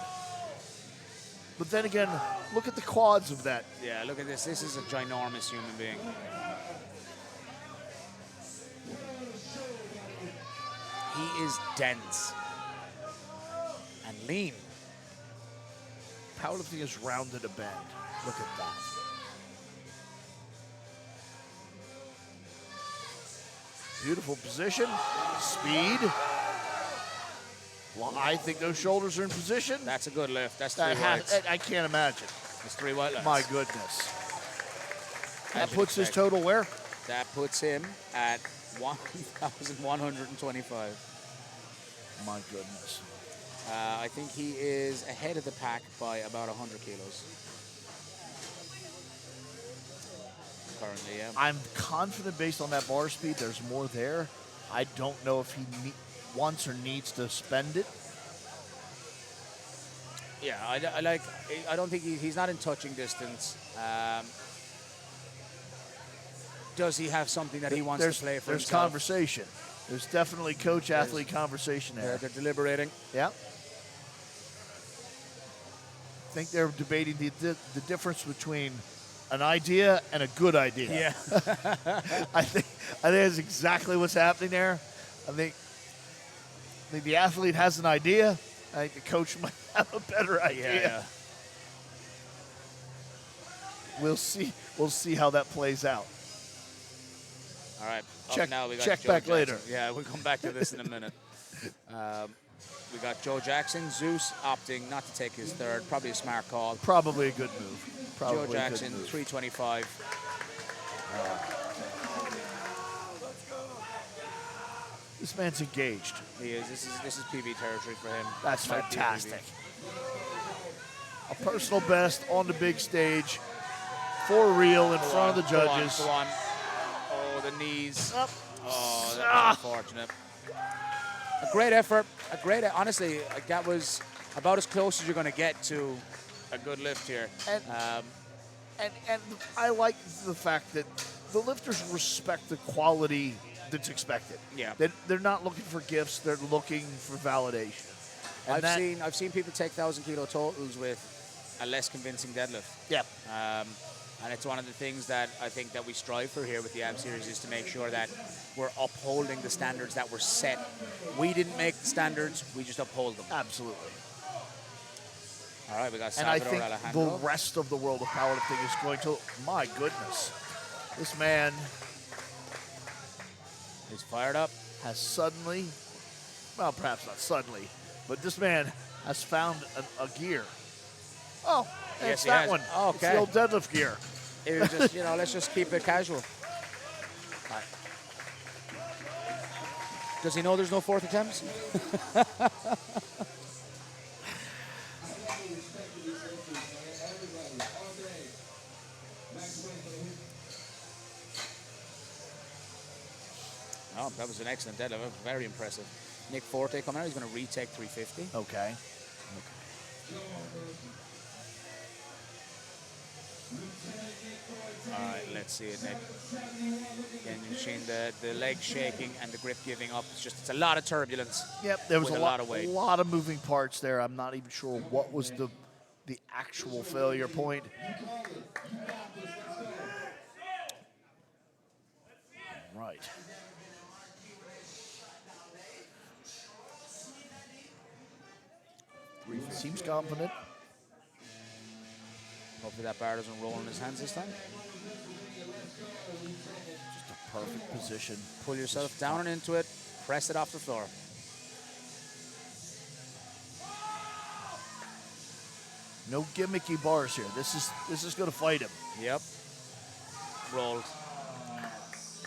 But then again, look at the quads of that. Yeah, look at this. This is a ginormous human being. He is dense and lean. Powerlifting is rounded a bend. Look at that. Beautiful position. Speed. Well, I think those shoulders are in position. That's a good lift. That's 3 whites. I can't imagine. That's 3 white lifts. My goodness. That puts his total where? That puts him at 1,125. My goodness. I think he is ahead of the pack by about 100 kilos. Currently, yeah. I'm confident based on that bar speed, there's more there. I don't know if he wants or needs to spend it. Yeah, I don't think he's not in touching distance. Does he have something that he wants to play for There's himself? conversation. There's definitely coach-athlete conversation there. They're deliberating. Yeah. I think they're debating the difference between an idea and a good idea. Yeah. I think that's exactly what's happening there. I think the athlete has an idea. I think the coach might have a better idea. Yeah. We'll see. We'll see how that plays out. All right. Check- now we got check Joe back Jackson. later. Yeah, we'll come back to this in a minute. We got Joe Jackson. Zeus opting not to take his third. Probably a smart call. Probably a good move. Probably Joe a good Jackson, move. 325. This man's engaged. He is. This is PB territory for him. That's Might be fantastic. PB. A personal best on the big stage, for real, in front of the judges. Go on. Oh, the knees. Up. Oh, that's unfortunate. A great effort. Honestly, that was about as close as you're going to get to a good lift here. And And I like the fact that the lifters respect the quality that's expected. Yeah. They're not looking for gifts; they're looking for validation. And I've seen people take 1,000-kilo totals with a less convincing deadlift. Yep. And it's one of the things that I think that we strive for here with the AB series is to make sure that we're upholding the standards that were set. We didn't make the standards; we just uphold them. Absolutely. All right, we got And I Salvador think Alejandro. the rest of the world of powerlifting is going to. My goodness, this man He's fired up. has suddenly, well, perhaps not suddenly, but this man has found a gear. Oh, and Yes, it's he that has. one. Oh, It's okay. the old deadlift gear. It was just, let's just keep it casual. Does he know there's no fourth attempts? Oh, that was an excellent deadlift. Very impressive. Nick Forte coming out. He's going to retake 350. Okay. All right, let's see it, Nick. Again, you've seen the leg shaking and the grip giving up. It's a lot of turbulence. Yep, there was with a lot of weight. lot of moving parts there. I'm not even sure what was the actual failure point. Right. Seems confident. Hopefully that bar doesn't roll in his hands this time. Just a perfect position. Pull yourself down and into it. Press it off the floor. No gimmicky bars here. This is going to fight him. Yep. Rolled.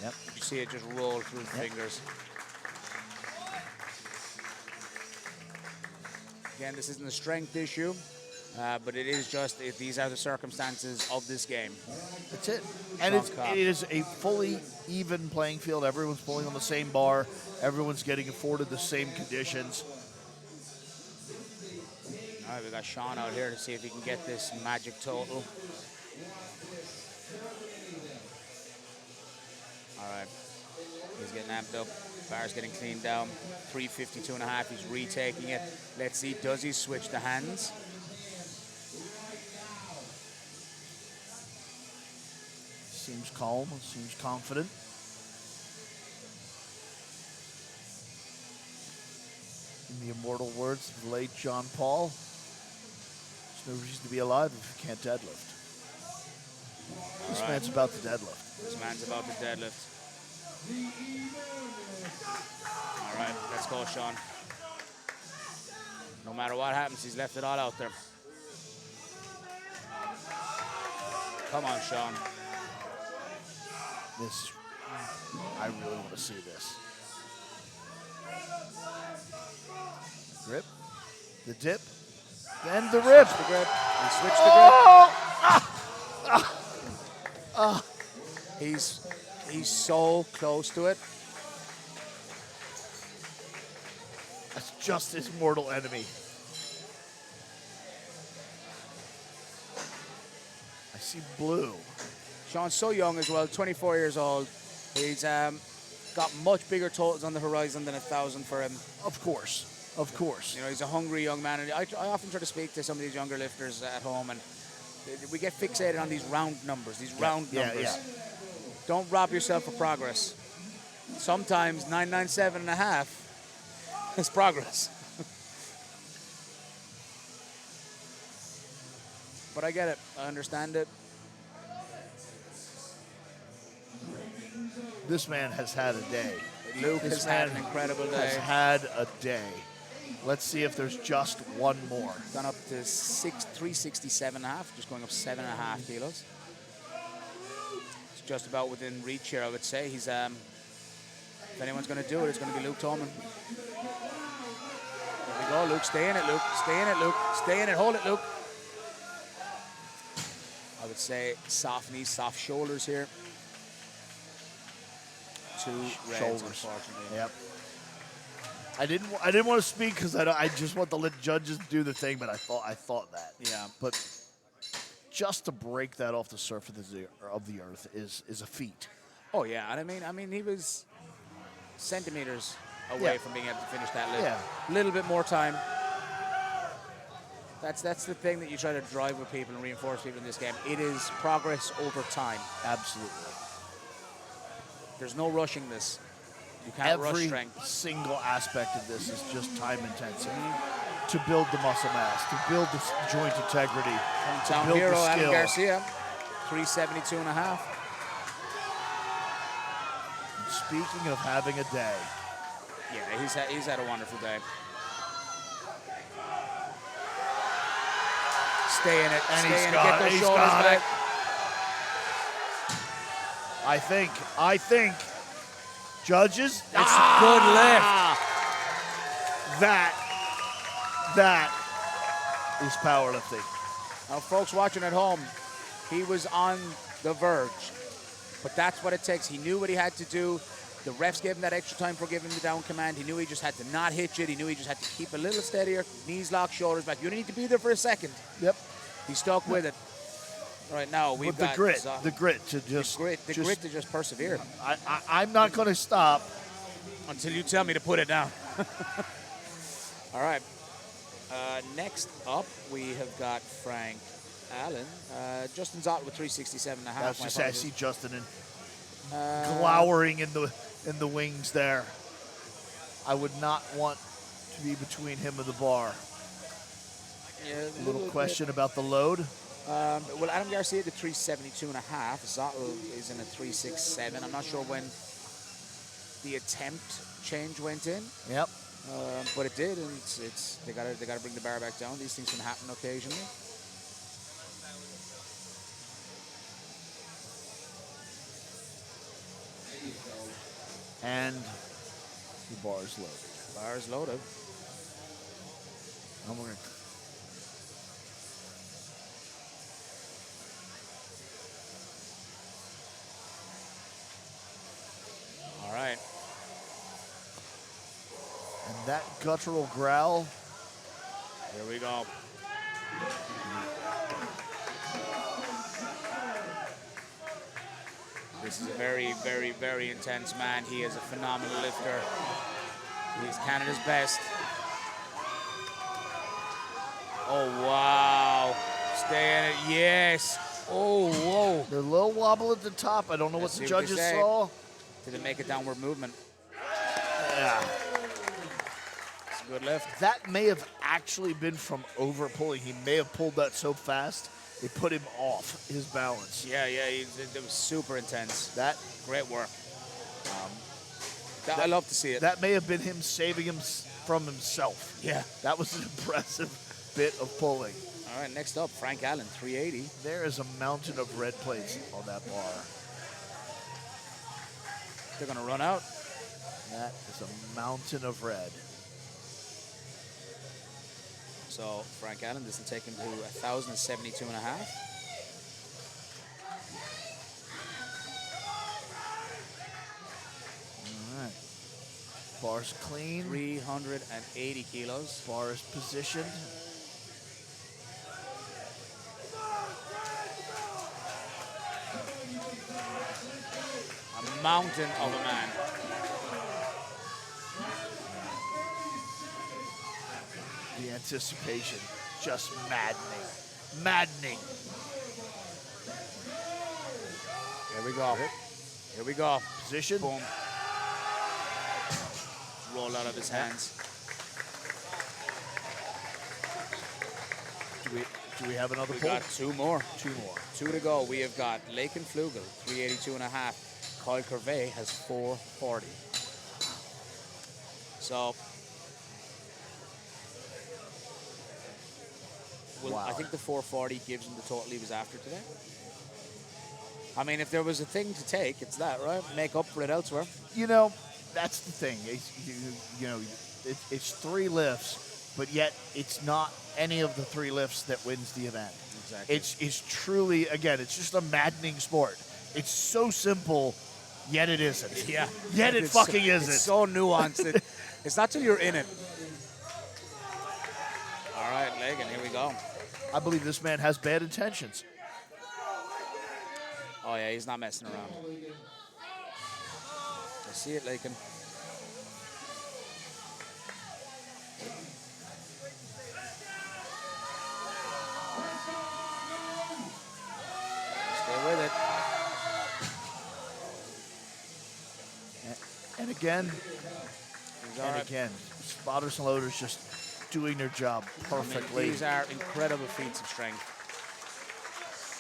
Yep. You see it just roll through the fingers. Again, this isn't a strength issue, but it is just these are the circumstances of this game. That's it. And it is a fully even playing field. Everyone's pulling on the same bar. Everyone's getting afforded the same conditions. All right, we got Sean out here to see if he can get this magic total. All right, he's getting amped up. Bar's getting cleaned down. 352.5. He's retaking it. Let's see, does he switch the hands? Seems calm. Seems confident. In the immortal words of the late John Paul, there's no reason to be alive if you can't deadlift. This man's about to deadlift. This man's about to deadlift. All right, let's go, Sean. No matter what happens, he's left it all out there. Come on, Sean. I really want to see this. Grip, the dip, then the rip. Switch the grip. He switched the grip. He's so close to it. That's just his mortal enemy. I see blue. Sean's so young as well, 24 years old. He's got much bigger totals on the horizon than 1,000 for him. Of course. Of course. You know, he's a hungry young man. And I often try to speak to some of these younger lifters at home, and we get fixated on these round numbers, numbers. Yeah. Don't rob yourself of progress. Sometimes 997.5 is progress. But I get it. I understand it. This man has had a day. Luke has had an incredible day. Has had a day. Let's see if there's just one more. Gone up to 367.5, just going up 7.5 kilos. It's just about within reach here, I would say. He's if anyone's going to do it, it's going to be Luke Tolman. There we go, Luke. Stay in it, Luke. Stay in it, Luke. Stay in it. Hold it, Luke. I would say soft knees, soft shoulders here. Two reds, Shoulders. unfortunately. Yep. I didn't want to speak because I just want to let judges do the thing, but I thought that. Yeah. But just to break that off the surface of the earth is a feat. Oh yeah, and I mean, he was centimeters away from being able to finish that lift. Yeah. A little bit more time. That's the thing that you try to drive with people and reinforce people in this game. It is progress over time. Absolutely. There's no rushing this. You can't rush Every strength. single aspect of this is just time intensive to build the muscle mass, to build the joint integrity, to Hometown build hero, the Adam skill. Garcia, 372.5. Speaking of having a day, Yeah, he's had a wonderful day. Stay in it. And stay he's in got it. Get it, those he's shoulders got back. it. I think, judges, It's a good lift. That is powerlifting. Now, folks watching at home, he was on the verge, but that's what it takes. He knew what he had to do. The refs gave him that extra time for giving him the down command. He knew he just had to not hitch it. He knew he just had to keep a little steadier. Knees locked, shoulders back. You need to be there for a second. Yep. He stuck with it. Right now, we've But got the grit to just grit to just persevere. I'm not going to stop until you tell me to put it down. All right. Next up, we have got Frank Allen. Justin Zott with 367.5. I was just saying, I see Justin Uh, glowering in the wings there. I would not want to be between him and the bar. Yeah, A little question about the load. Well, Adam Garcia at 372.5. Zottel is in a 367. I'm not sure when the attempt change went in. Yep. But it did, and it's they gotta bring the bar back down. These things can happen occasionally. And the bar is loaded. Bar is loaded. And we're gonna All right. And that guttural growl. Here we go. This is a very, very, very intense man. He is a phenomenal lifter. He's Canada's best. Oh, wow. Stay in it. Yes. Oh, whoa. The little wobble at the top. I don't know Let's what the see what they judges say. saw. Did it make a downward movement? Yeah. It's a good lift. That may have actually been from over pulling. He may have pulled that so fast it put him off his balance. Yeah, it was super intense. That great work. I love to see it. That may have been him saving him from himself. Yeah. That was an impressive bit of pulling. All right, next up, Frank Allen, 380. There is a mountain of red plates on that bar. They're going to run out. That is a mountain of red. So Frank Allen, this will take him to 1,072.5. All right. Bar's clean. 380 kilos. Bar is positioned. A mountain of a man. The anticipation, just maddening. Maddening. Here we go. Here we go. Position. Boom. Roll out of his hands. Do we have another We pull? got two more. Two more. Two to go. We have got Lakin Flugel, 382.5. Kyle Curvey has 440. So, well, Wow. I think the 440 gives him the total he was after today. I mean, if there was a thing to take, it's that, right? Make up for it elsewhere. You know, that's the thing. It's three lifts, but yet it's not any of the three lifts that wins the event. Exactly. It's truly, again, it's just a maddening sport. It's so simple, yet it isn't. Yeah. Yet it It's fucking isn't. It's so nuanced. It's not till you're in it. All right, Lagan, here we go. I believe this man has bad intentions. Oh yeah, he's not messing around. I see it, Lakin. Stay with it. And again, spotters and loaders just doing their job perfectly. I mean, these are incredible feats of strength.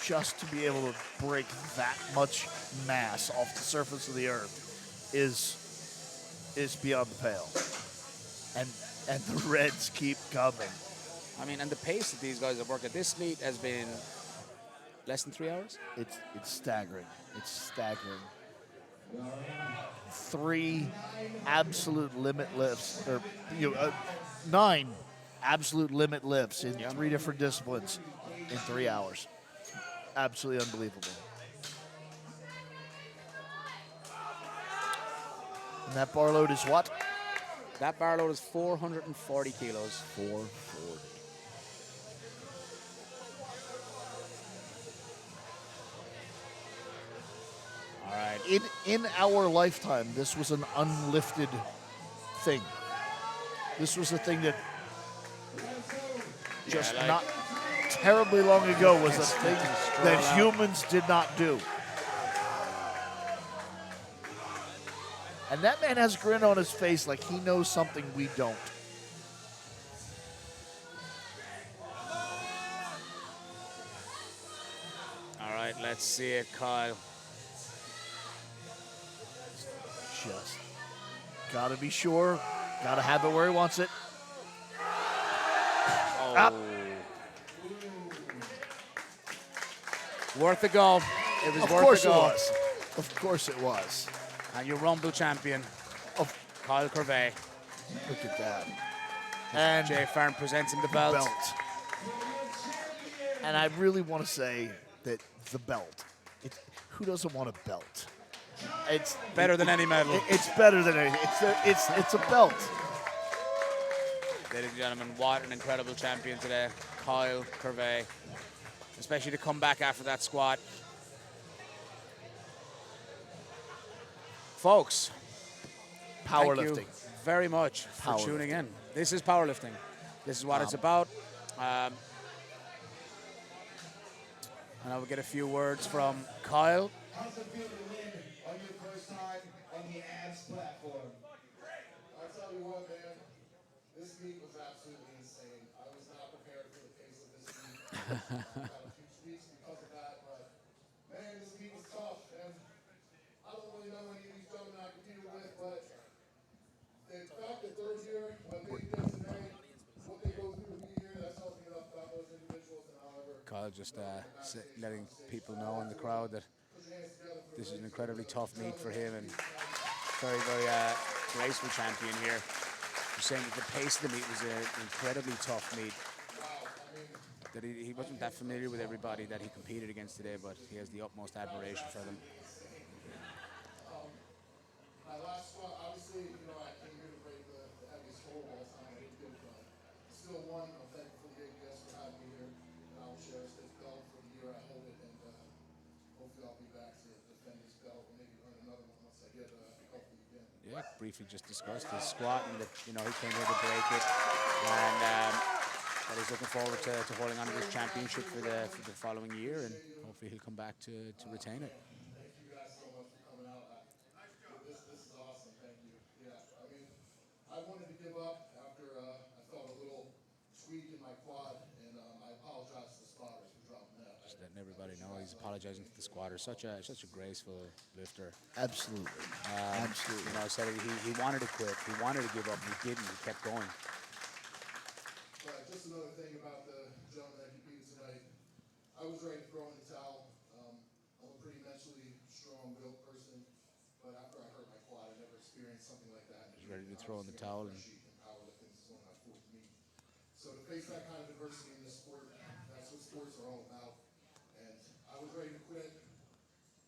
Just to be able to break that much mass off the surface of the earth is beyond the pale. And the reds keep coming. I mean, and the pace that these guys have worked at this meet has been less than 3 hours. It's staggering. It's staggering. 3 absolute limit lifts, or 9 absolute limit lifts in 3 different disciplines in 3 hours. Absolutely unbelievable. And that bar load is what? That bar load is 440 kilos. 440. All right. In our lifetime, this was an unlifted thing. This was a thing that just not terribly long ago was a thing that humans did not do. And that man has a grin on his face like he knows something we don't. All right, let's see it, Kyle. Just gotta be sure, gotta have it where he wants it. Oh. Up. Worth a go. It was Of worth course a it go. was. Of course it was. And your Rumble champion, Kyle Curvey. Look at that. And Jay Farn presents him the belt. And I really want to say that the belt. Who doesn't want a belt? It's better than any medal. It's better than anything. It's a belt. Ladies and gentlemen, what an incredible champion today, Kyle Curvey. Especially to come back after that squat. Folks, thank you Powerlifting. very much for tuning in. This is powerlifting. This is what it's about. And I will get a few words from Kyle. How's it feel to win on your first time on the ABS platform? I'll tell you what, man. This meet was absolutely insane. I was not prepared for the pace of this meet. I got a few tweaks because of that, but man, this meet was tough. And I don't really know any of these gentlemen I competed with, but the fact that they're here, what they did today, what they go through to be here, that tells me enough about those individuals and however. Kyle just letting people know in the crowd that this is an incredibly tough meet for him and very, very graceful champion here. He's saying that the pace of the meet was an incredibly tough meet. That he wasn't that familiar with everybody that he competed against today, but he has the utmost admiration for them. My last squat, obviously, I came here to break the heaviest total of all time. I didn't get it done. Still won. I'm thankful for the ABS for having me here. And I will share this belt for the year I hold it, and hopefully I'll be back to defend this belt or maybe earn another one once I get healthy again. Yeah, briefly just discussed his squat and that, he came here to break it, and that he's looking forward to holding on to this championship for the following year, and hopefully he'll come back to retain it. Thank you guys so much for coming out. This is awesome. Thank you. Yeah, I mean, I wanted to give up after I felt a little tweak in my quad, and I apologize to the spotters for dropping that. Just letting everybody know he's apologizing to the squatter. Such a graceful lifter. Absolutely. Absolutely. I said he wanted to quit. He wanted to give up, and he didn't. He kept going. But just another thing about the gentleman that competed tonight, I was ready to throw in the towel. I'm a pretty mentally strong-willed person, but after I hurt my quad, I never experienced something like that. He's ready to throw in the towel. And powerlifting is one of my fourth meet. So to face that kind of adversity in this sport, that's what sports are all about. And I was ready to quit,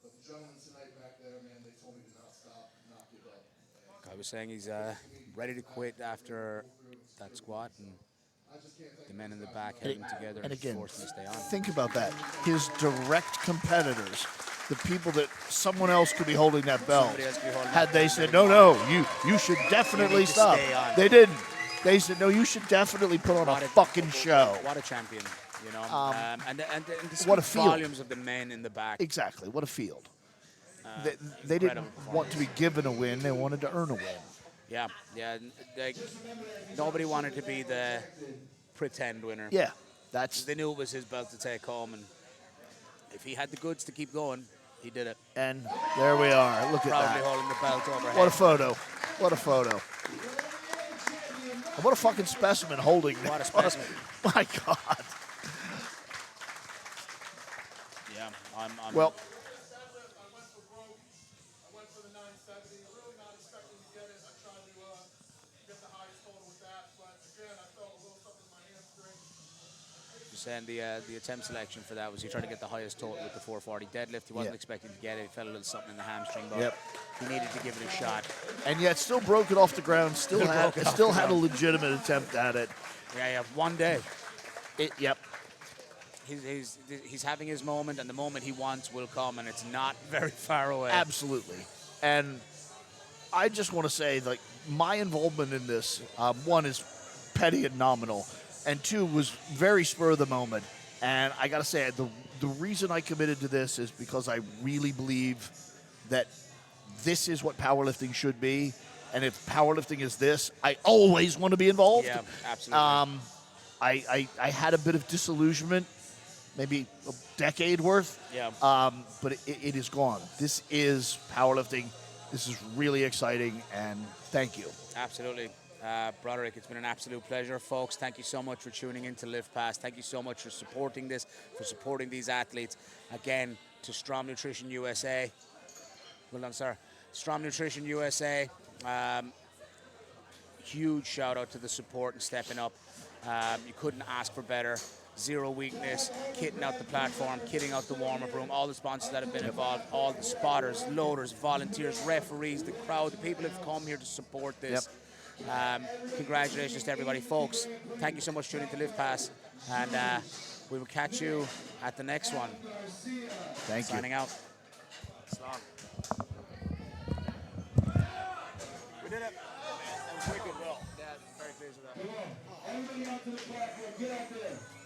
but the gentlemen tonight back there, man, they told me to not stop, not give up. I was saying he's ready to quit after that squat, and the men in the back held him together and again, forced him to stay on. Think about that. His direct competitors the people that someone else could be holding that belt. Somebody else could be holding Had that they belt. said, no, you should definitely to stop. stay on. They didn't. They said, no, you should definitely put on a fucking show. What a champion, you know. And the what a field. volumes of the men in the back. Exactly. What a field. They didn't want to be given a win. They wanted to earn a win. Yeah. Like, nobody wanted to be the pretend winner. Yeah. They knew it was his belt to take home, and if he had the goods to keep going, he did it. And there we are. Look at Proudly that. holding the belt overhead. What a photo. What a photo. And what a fucking specimen holding that. What a specimen. My God. Yeah, I'm well, saying the attempt selection for that was he tried to get the highest total with the 440 deadlift. He wasn't expecting to get it. He felt a little something in the hamstring, but he needed to give it a shot. And yet still broke it off the ground. Still had a legitimate attempt at it. Yeah. One day. Yep. He's having his moment, and the moment he wants will come, and it's not very far away. Absolutely. And I just want to say, like, my involvement in this, one is petty and nominal, and two was very spur of the moment. And I got to say, the reason I committed to this is because I really believe that this is what powerlifting should be. And if powerlifting is this, I always want to be involved. Yeah, absolutely. I had a bit of disillusionment, maybe a decade worth. Yeah. But it is gone. This is powerlifting. This is really exciting, and thank you. Absolutely. Broderick, it's been an absolute pleasure. Folks, thank you so much for tuning in to Live Past. Thank you so much for supporting this, for supporting these athletes. Again, to Strom Nutrition USA. Well done, sir. Strom Nutrition USA. Huge shout out to the support and stepping up. You couldn't ask for better. Zero weakness, kitting out the platform, kitting out the warm-up room, all the sponsors that have been involved, all the spotters, loaders, volunteers, referees, the crowd, the people who have come here to support this. Congratulations to everybody. Folks, thank you so much for tuning in to Live Pass, and we will catch you at the next one. Thank you. Signing out. We did it. That was wicked well. Yeah, very pleased with that. Everybody out to the platform. Get out there.